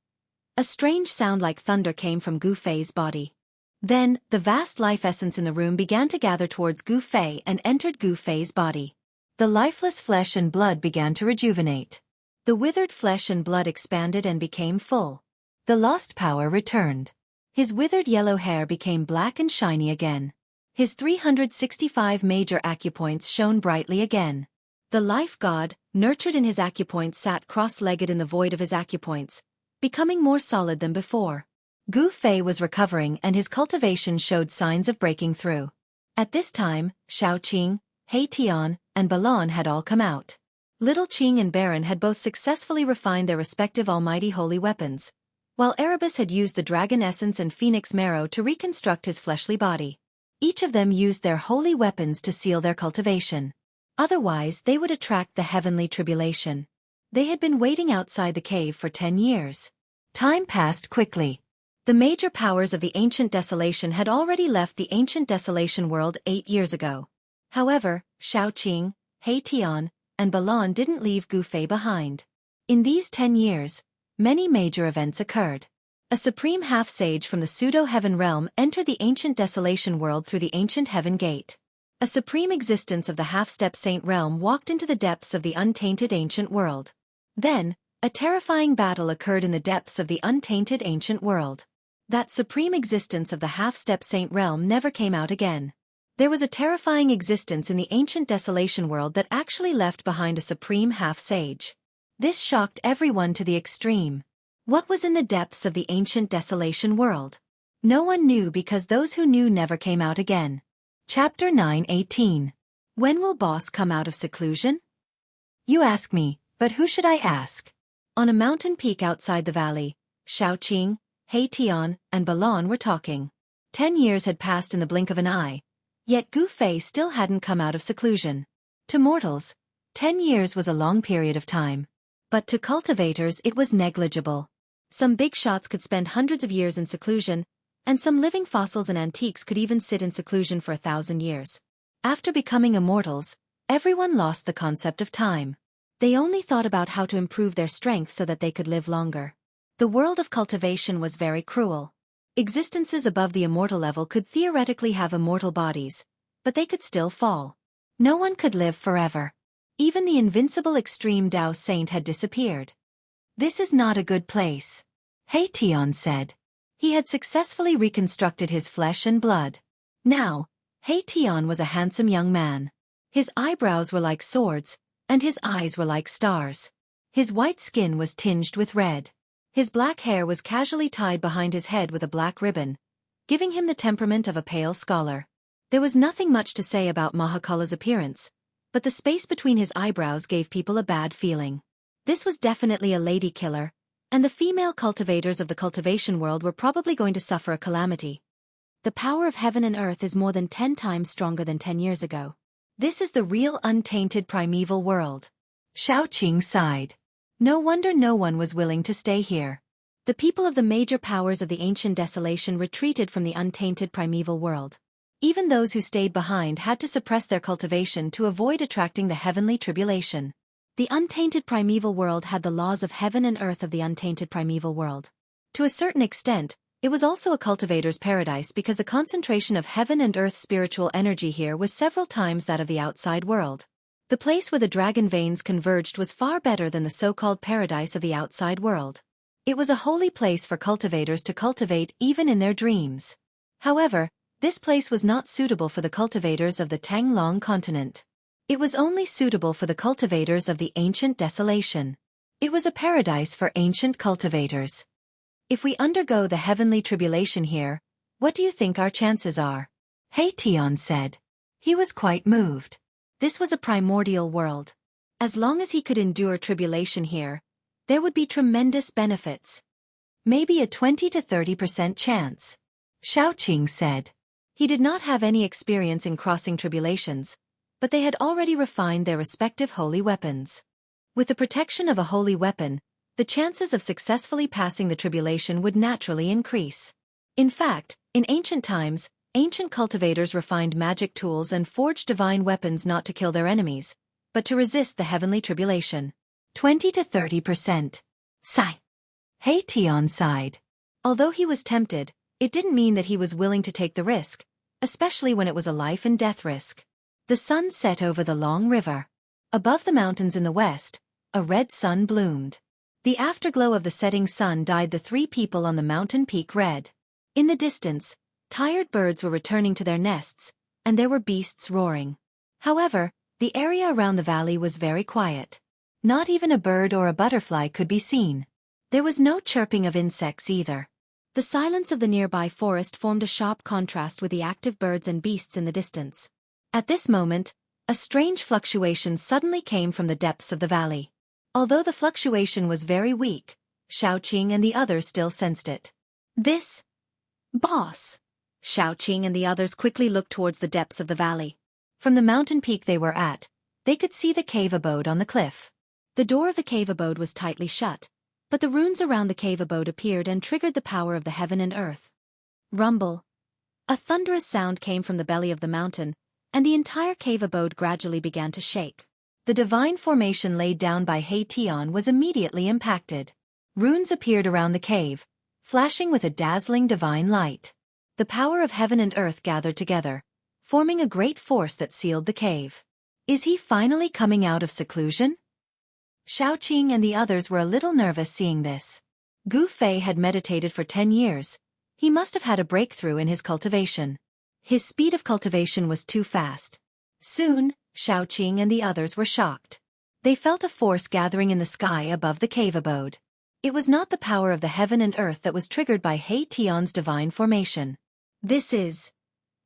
A strange sound like thunder came from Gu Fei's body. Then, the vast life essence in the room began to gather towards Gu Fei and entered Gu Fei's body. The lifeless flesh and blood began to rejuvenate. The withered flesh and blood expanded and became full. The lost power returned. His withered yellow hair became black and shiny again. His 365 major acupoints shone brightly again. The life god, nurtured in his acupoints, sat cross-legged in the void of his acupoints, becoming more solid than before. Gu Fei was recovering and his cultivation showed signs of breaking through. At this time, Shaoqing, He Tian, and Balon had all come out. Little Qing and Baron had both successfully refined their respective almighty holy weapons, while Erebus had used the dragon essence and phoenix marrow to reconstruct his fleshly body. Each of them used their holy weapons to seal their cultivation. Otherwise, they would attract the heavenly tribulation. They had been waiting outside the cave for 10 years. Time passed quickly. The major powers of the ancient desolation had already left the ancient desolation world 8 years ago. However, Shaoqing, He Tian, and Balon didn't leave Gu Fei behind. In these 10 years, many major events occurred. A supreme half-sage from the pseudo-heaven realm entered the ancient desolation world through the ancient heaven gate. A supreme existence of the half-step saint realm walked into the depths of the untainted ancient world. Then, a terrifying battle occurred in the depths of the untainted ancient world. That supreme existence of the half-step saint realm never came out again. There was a terrifying existence in the ancient desolation world that actually left behind a supreme half-sage. This shocked everyone to the extreme. What was in the depths of the ancient desolation world? No one knew because those who knew never came out again. Chapter 9:18. When will Boss come out of seclusion? You ask me, but who should I ask? On a mountain peak outside the valley, Shaoqing, He Tian, and Balon were talking. 10 years had passed in the blink of an eye, yet Gu Fei still hadn't come out of seclusion. To mortals, 10 years was a long period of time. But to cultivators it was negligible. Some big shots could spend hundreds of years in seclusion, and some living fossils and antiques could even sit in seclusion for 1,000 years. After becoming immortals, everyone lost the concept of time. They only thought about how to improve their strength so that they could live longer. The world of cultivation was very cruel. Existences above the immortal level could theoretically have immortal bodies, but they could still fall. No one could live forever. Even the invincible extreme Tao Saint had disappeared. This is not a good place, He Tian said. He had successfully reconstructed his flesh and blood. Now, He Tian was a handsome young man. His eyebrows were like swords, and his eyes were like stars. His white skin was tinged with red. His black hair was casually tied behind his head with a black ribbon, giving him the temperament of a pale scholar. There was nothing much to say about Mahakala's appearance, but the space between his eyebrows gave people a bad feeling. This was definitely a lady killer, and the female cultivators of the cultivation world were probably going to suffer a calamity. The power of heaven and earth is more than 10 times stronger than 10 years ago. This is the real untainted primeval world. Xiaoqing sighed. No wonder no one was willing to stay here. The people of the major powers of the ancient desolation retreated from the untainted primeval world. Even those who stayed behind had to suppress their cultivation to avoid attracting the heavenly tribulation. The untainted primeval world had the laws of heaven and earth of the untainted primeval world. To a certain extent, it was also a cultivator's paradise because the concentration of heaven and earth spiritual energy here was several times that of the outside world. The place where the dragon veins converged was far better than the so-called paradise of the outside world. It was a holy place for cultivators to cultivate even in their dreams. However, this place was not suitable for the cultivators of the Tanglong continent. It was only suitable for the cultivators of the ancient desolation. It was a paradise for ancient cultivators. If we undergo the heavenly tribulation here, what do you think our chances are? Tian said. He was quite moved. This was a primordial world. As long as he could endure tribulation here, there would be tremendous benefits. Maybe a 20 to 30% chance. Xiaoqing said. He did not have any experience in crossing tribulations, but they had already refined their respective holy weapons. With the protection of a holy weapon, the chances of successfully passing the tribulation would naturally increase. In fact, in ancient times, ancient cultivators refined magic tools and forged divine weapons not to kill their enemies, but to resist the heavenly tribulation. 20 to 30%. Sigh. Tian sighed. Although he was tempted, it didn't mean that he was willing to take the risk, especially when it was a life and death risk. The sun set over the long river. Above the mountains in the west, a red sun bloomed. The afterglow of the setting sun dyed the three people on the mountain peak red. In the distance, tired birds were returning to their nests, and there were beasts roaring. However, the area around the valley was very quiet. Not even a bird or a butterfly could be seen. There was no chirping of insects either. The silence of the nearby forest formed a sharp contrast with the active birds and beasts in the distance. At this moment, a strange fluctuation suddenly came from the depths of the valley. Although the fluctuation was very weak, Xiaoqing and the others still sensed it. This boss. Xiaoqing and the others quickly looked towards the depths of the valley. From the mountain peak they were at, they could see the cave abode on the cliff. The door of the cave abode was tightly shut, but the runes around the cave abode appeared and triggered the power of the heaven and earth. Rumble. A thunderous sound came from the belly of the mountain, and the entire cave abode gradually began to shake. The divine formation laid down by Tian was immediately impacted. Runes appeared around the cave, flashing with a dazzling divine light. The power of heaven and earth gathered together, forming a great force that sealed the cave. Is he finally coming out of seclusion? Xiaoqing and the others were a little nervous seeing this. Gu Fei had meditated for 10 years. He must have had a breakthrough in his cultivation. His speed of cultivation was too fast. Soon, Xiaoqing and the others were shocked. They felt a force gathering in the sky above the cave abode. It was not the power of the heaven and earth that was triggered by Tian's divine formation.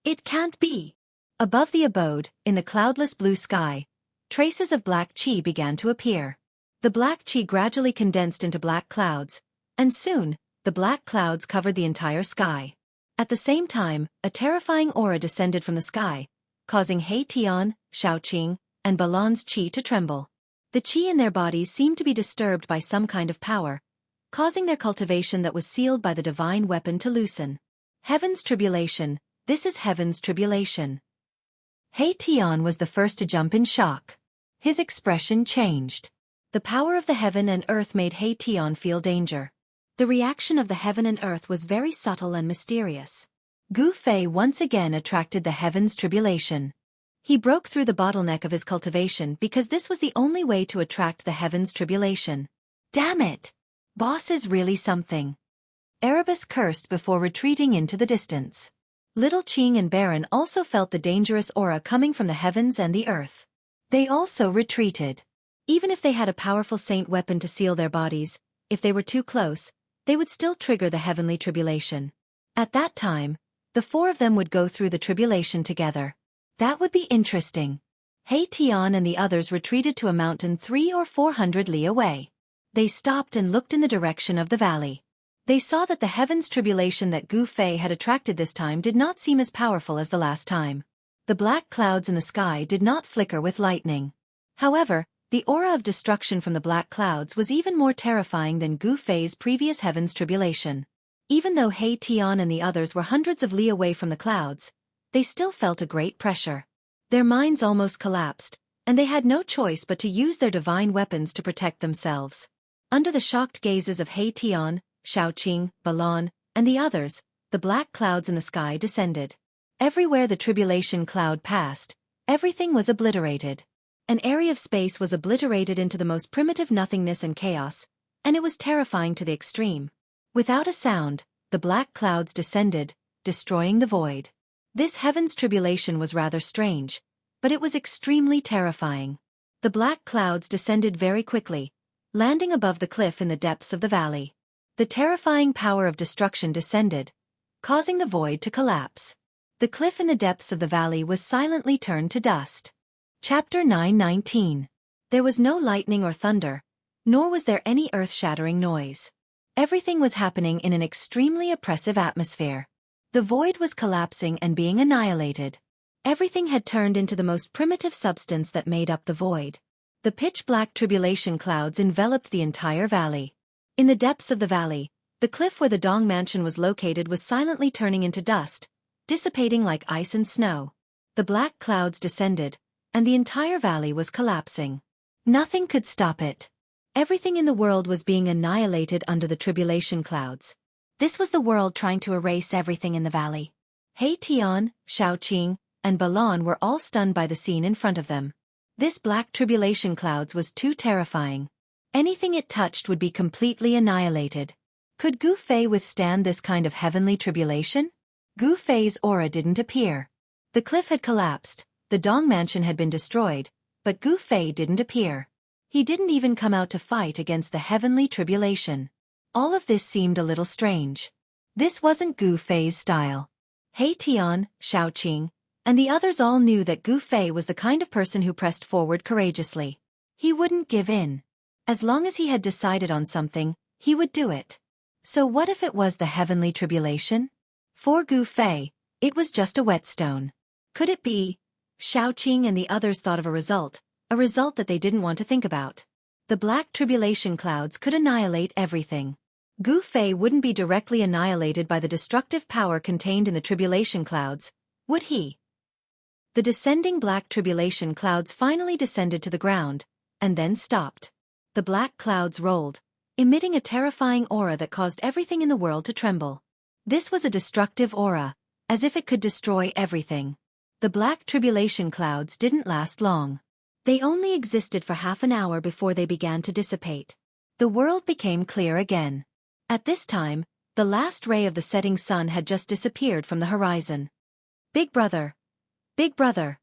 It can't be. Above the abode, in the cloudless blue sky, traces of black qi began to appear. The black qi gradually condensed into black clouds, and soon, the black clouds covered the entire sky. At the same time, a terrifying aura descended from the sky, causing Tian, Xiaoqing, and Balan's qi to tremble. The qi in their bodies seemed to be disturbed by some kind of power, causing their cultivation that was sealed by the divine weapon to loosen. Heaven's tribulation, this is heaven's tribulation. Tian was the first to jump in shock. His expression changed. The power of the heaven and earth made Tian feel danger. The reaction of the heaven and earth was very subtle and mysterious. Gu Fei once again attracted the heaven's tribulation. He broke through the bottleneck of his cultivation because this was the only way to attract the heaven's tribulation. Damn it! Boss is really something. Erebus cursed before retreating into the distance. Little Qing and Baron also felt the dangerous aura coming from the heavens and the earth. They also retreated. Even if they had a powerful saint weapon to seal their bodies, if they were too close, they would still trigger the heavenly tribulation. At that time, the four of them would go through the tribulation together. That would be interesting. He Tian and the others retreated to a mountain 300 or 400 li away. They stopped and looked in the direction of the valley. They saw that the heaven's tribulation that Gu Fei had attracted this time did not seem as powerful as the last time. The black clouds in the sky did not flicker with lightning. However, the aura of destruction from the black clouds was even more terrifying than Gu Fei's previous heaven's tribulation. Even though He Tian and the others were hundreds of li away from the clouds, they still felt a great pressure. Their minds almost collapsed, and they had no choice but to use their divine weapons to protect themselves. Under the shocked gazes of He Tian, Shaoqing, Balon, and the others, the black clouds in the sky descended. Everywhere the tribulation cloud passed, everything was obliterated. An area of space was obliterated into the most primitive nothingness and chaos, and it was terrifying to the extreme. Without a sound, the black clouds descended, destroying the void. This heaven's tribulation was rather strange, but it was extremely terrifying. The black clouds descended very quickly, landing above the cliff in the depths of the valley. The terrifying power of destruction descended, causing the void to collapse. The cliff in the depths of the valley was silently turned to dust. Chapter 9:19. There was no lightning or thunder, nor was there any earth-shattering noise. Everything was happening in an extremely oppressive atmosphere. The void was collapsing and being annihilated. Everything had turned into the most primitive substance that made up the void. The pitch-black tribulation clouds enveloped the entire valley. In the depths of the valley, the cliff where the Dong mansion was located was silently turning into dust, dissipating like ice and snow. The black clouds descended, and the entire valley was collapsing. Nothing could stop it. Everything in the world was being annihilated under the tribulation clouds. This was the world trying to erase everything in the valley. He Tian, Shaoqing, and Balon were all stunned by the scene in front of them. This black tribulation clouds was too terrifying. Anything it touched would be completely annihilated. Could Gu Fei withstand this kind of heavenly tribulation? Gu Fei's aura didn't appear. The cliff had collapsed, the Dong mansion had been destroyed, but Gu Fei didn't appear. He didn't even come out to fight against the heavenly tribulation. All of this seemed a little strange. This wasn't Gu Fei's style. He Tian, Shaoqing, and the others all knew that Gu Fei was the kind of person who pressed forward courageously. He wouldn't give in. As long as he had decided on something, he would do it. So what if it was the heavenly tribulation? For Gu Fei, it was just a whetstone. Could it be? Shaoqing and the others thought of a result that they didn't want to think about. The black tribulation clouds could annihilate everything. Gu Fei wouldn't be directly annihilated by the destructive power contained in the tribulation clouds, would he? The descending black tribulation clouds finally descended to the ground, and then stopped. The black clouds rolled, emitting a terrifying aura that caused everything in the world to tremble. This was a destructive aura, as if it could destroy everything. The black tribulation clouds didn't last long. They only existed for half an hour before they began to dissipate. The world became clear again. At this time, the last ray of the setting sun had just disappeared from the horizon. Big brother! Big brother!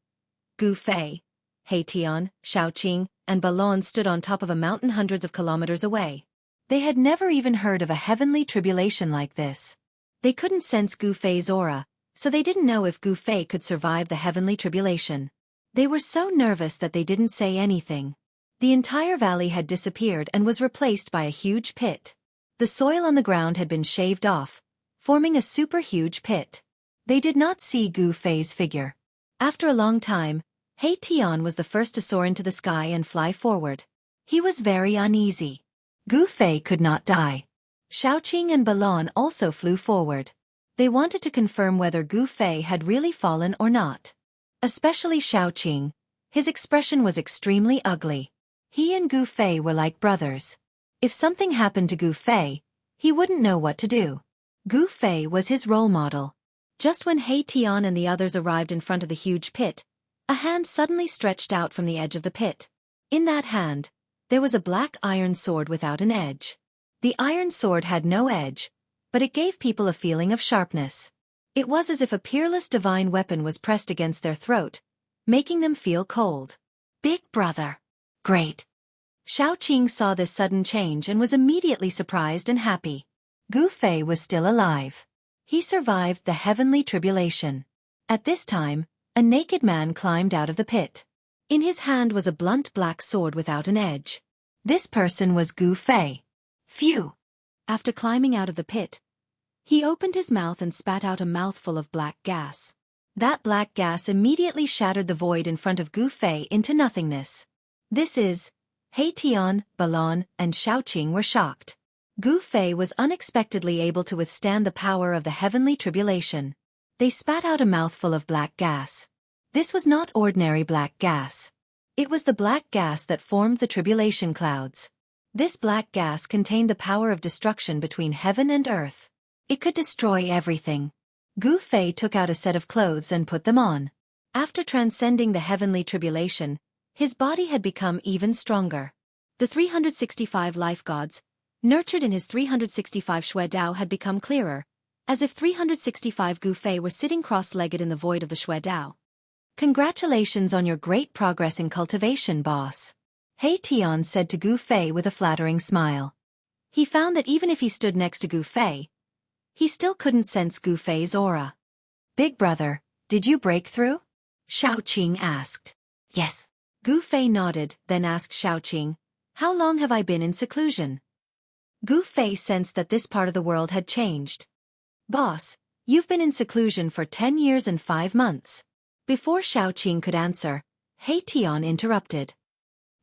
Gu Fei, He Tian, Shaoqing, and Balon stood on top of a mountain hundreds of kilometers away. They had never even heard of a heavenly tribulation like this. They couldn't sense Gu Fei's aura, so they didn't know if Gu Fei could survive the heavenly tribulation. They were so nervous that they didn't say anything. The entire valley had disappeared and was replaced by a huge pit. The soil on the ground had been shaved off, forming a super huge pit. They did not see Gu Fei's figure. After a long time, He Tian was the first to soar into the sky and fly forward. He was very uneasy. Gu Fei could not die. Shaoqing and Balon also flew forward. They wanted to confirm whether Gu Fei had really fallen or not. Especially Shaoqing. His expression was extremely ugly. He and Gu Fei were like brothers. If something happened to Gu Fei, he wouldn't know what to do. Gu Fei was his role model. Just when He Tian and the others arrived in front of the huge pit, a hand suddenly stretched out from the edge of the pit. In that hand, there was a black iron sword without an edge. The iron sword had no edge, but it gave people a feeling of sharpness. It was as if a peerless divine weapon was pressed against their throat, making them feel cold. Big brother! Great! Shaoqing saw this sudden change and was immediately surprised and happy. Gu Fei was still alive. He survived the heavenly tribulation. At this time, a naked man climbed out of the pit. In his hand was a blunt black sword without an edge. This person was Gu Fei. Phew! After climbing out of the pit, he opened his mouth and spat out a mouthful of black gas. That black gas immediately shattered the void in front of Gu Fei into nothingness. This is... He Tian, Balan, and Xiaoqing were shocked. Gu Fei was unexpectedly able to withstand the power of the heavenly tribulation. They spat out a mouthful of black gas. This was not ordinary black gas. It was the black gas that formed the tribulation clouds. This black gas contained the power of destruction between heaven and earth. It could destroy everything. Gu Fei took out a set of clothes and put them on. After transcending the heavenly tribulation, his body had become even stronger. The 365 life gods, nurtured in his 365 Shui Dao, had become clearer, as if 365 Gu Fei were sitting cross-legged in the void of the Shui Dao. Congratulations on your great progress in cultivation, boss. He Tian said to Gu Fei with a flattering smile. He found that even if he stood next to Gu Fei, he still couldn't sense Gu Fei's aura. Big brother, did you break through? Xiaoqing asked. Yes. Gu Fei nodded, then asked Xiaoqing, how long have I been in seclusion? Gu Fei sensed that this part of the world had changed. Boss, you've been in seclusion for 10 years and 5 months. Before Xiaoqing could answer, He Tian interrupted.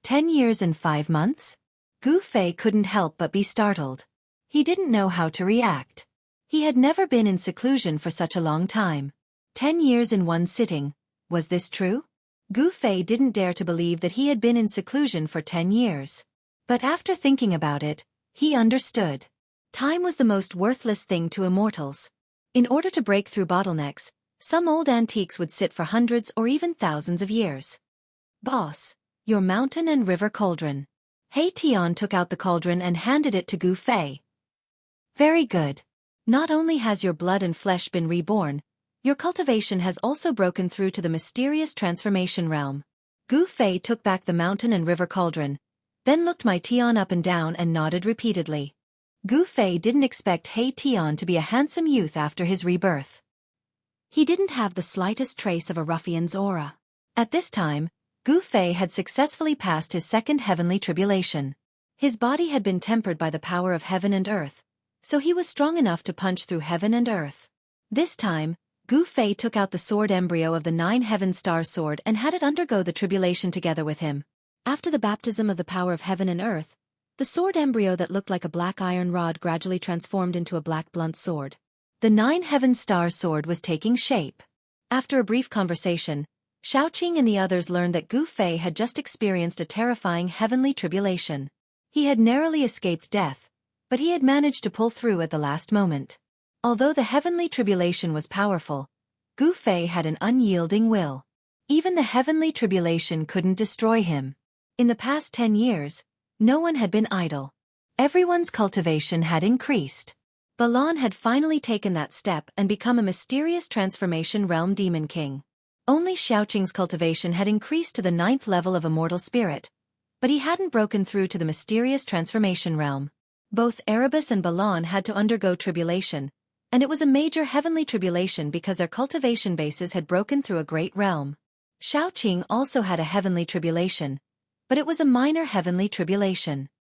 10 years and 5 months? Gu Fei couldn't help but be startled. He didn't know how to react. He had never been in seclusion for such a long time. 10 years in one sitting. Was this true? Gu Fei didn't dare to believe that he had been in seclusion for 10 years. But after thinking about it, he understood. Time was the most worthless thing to immortals. In order to break through bottlenecks, some old antiques would sit for hundreds or even thousands of years. Boss, your mountain and river cauldron. He Tian took out the cauldron and handed it to Gu Fei. Very good. Not only has your blood and flesh been reborn, your cultivation has also broken through to the mysterious transformation realm. Gu Fei took back the mountain and river cauldron, then looked my Tian up and down and nodded repeatedly. Gu Fei didn't expect He Tian to be a handsome youth after his rebirth. He didn't have the slightest trace of a ruffian's aura. At this time, Gu Fei had successfully passed his second heavenly tribulation. His body had been tempered by the power of heaven and earth, so he was strong enough to punch through heaven and earth. This time, Gu Fei took out the sword embryo of the 9 heaven star sword and had it undergo the tribulation together with him. After the baptism of the power of heaven and earth, the sword embryo that looked like a black iron rod gradually transformed into a black blunt sword. The 9 heaven star sword was taking shape. After a brief conversation, Xiaoqing and the others learned that Gu Fei had just experienced a terrifying heavenly tribulation. He had narrowly escaped death, but he had managed to pull through at the last moment. Although the heavenly tribulation was powerful, Gu Fei had an unyielding will. Even the heavenly tribulation couldn't destroy him. In the past 10 years, no one had been idle. Everyone's cultivation had increased. Balan had finally taken that step and become a mysterious transformation realm demon king. Only Xiaoqing's cultivation had increased to the 9th level of immortal spirit, but he hadn't broken through to the mysterious transformation realm. Both Erebus and Balan had to undergo tribulation, and it was a major heavenly tribulation because their cultivation bases had broken through a great realm. Xiaoqing also had a heavenly tribulation, but it was a minor heavenly tribulation.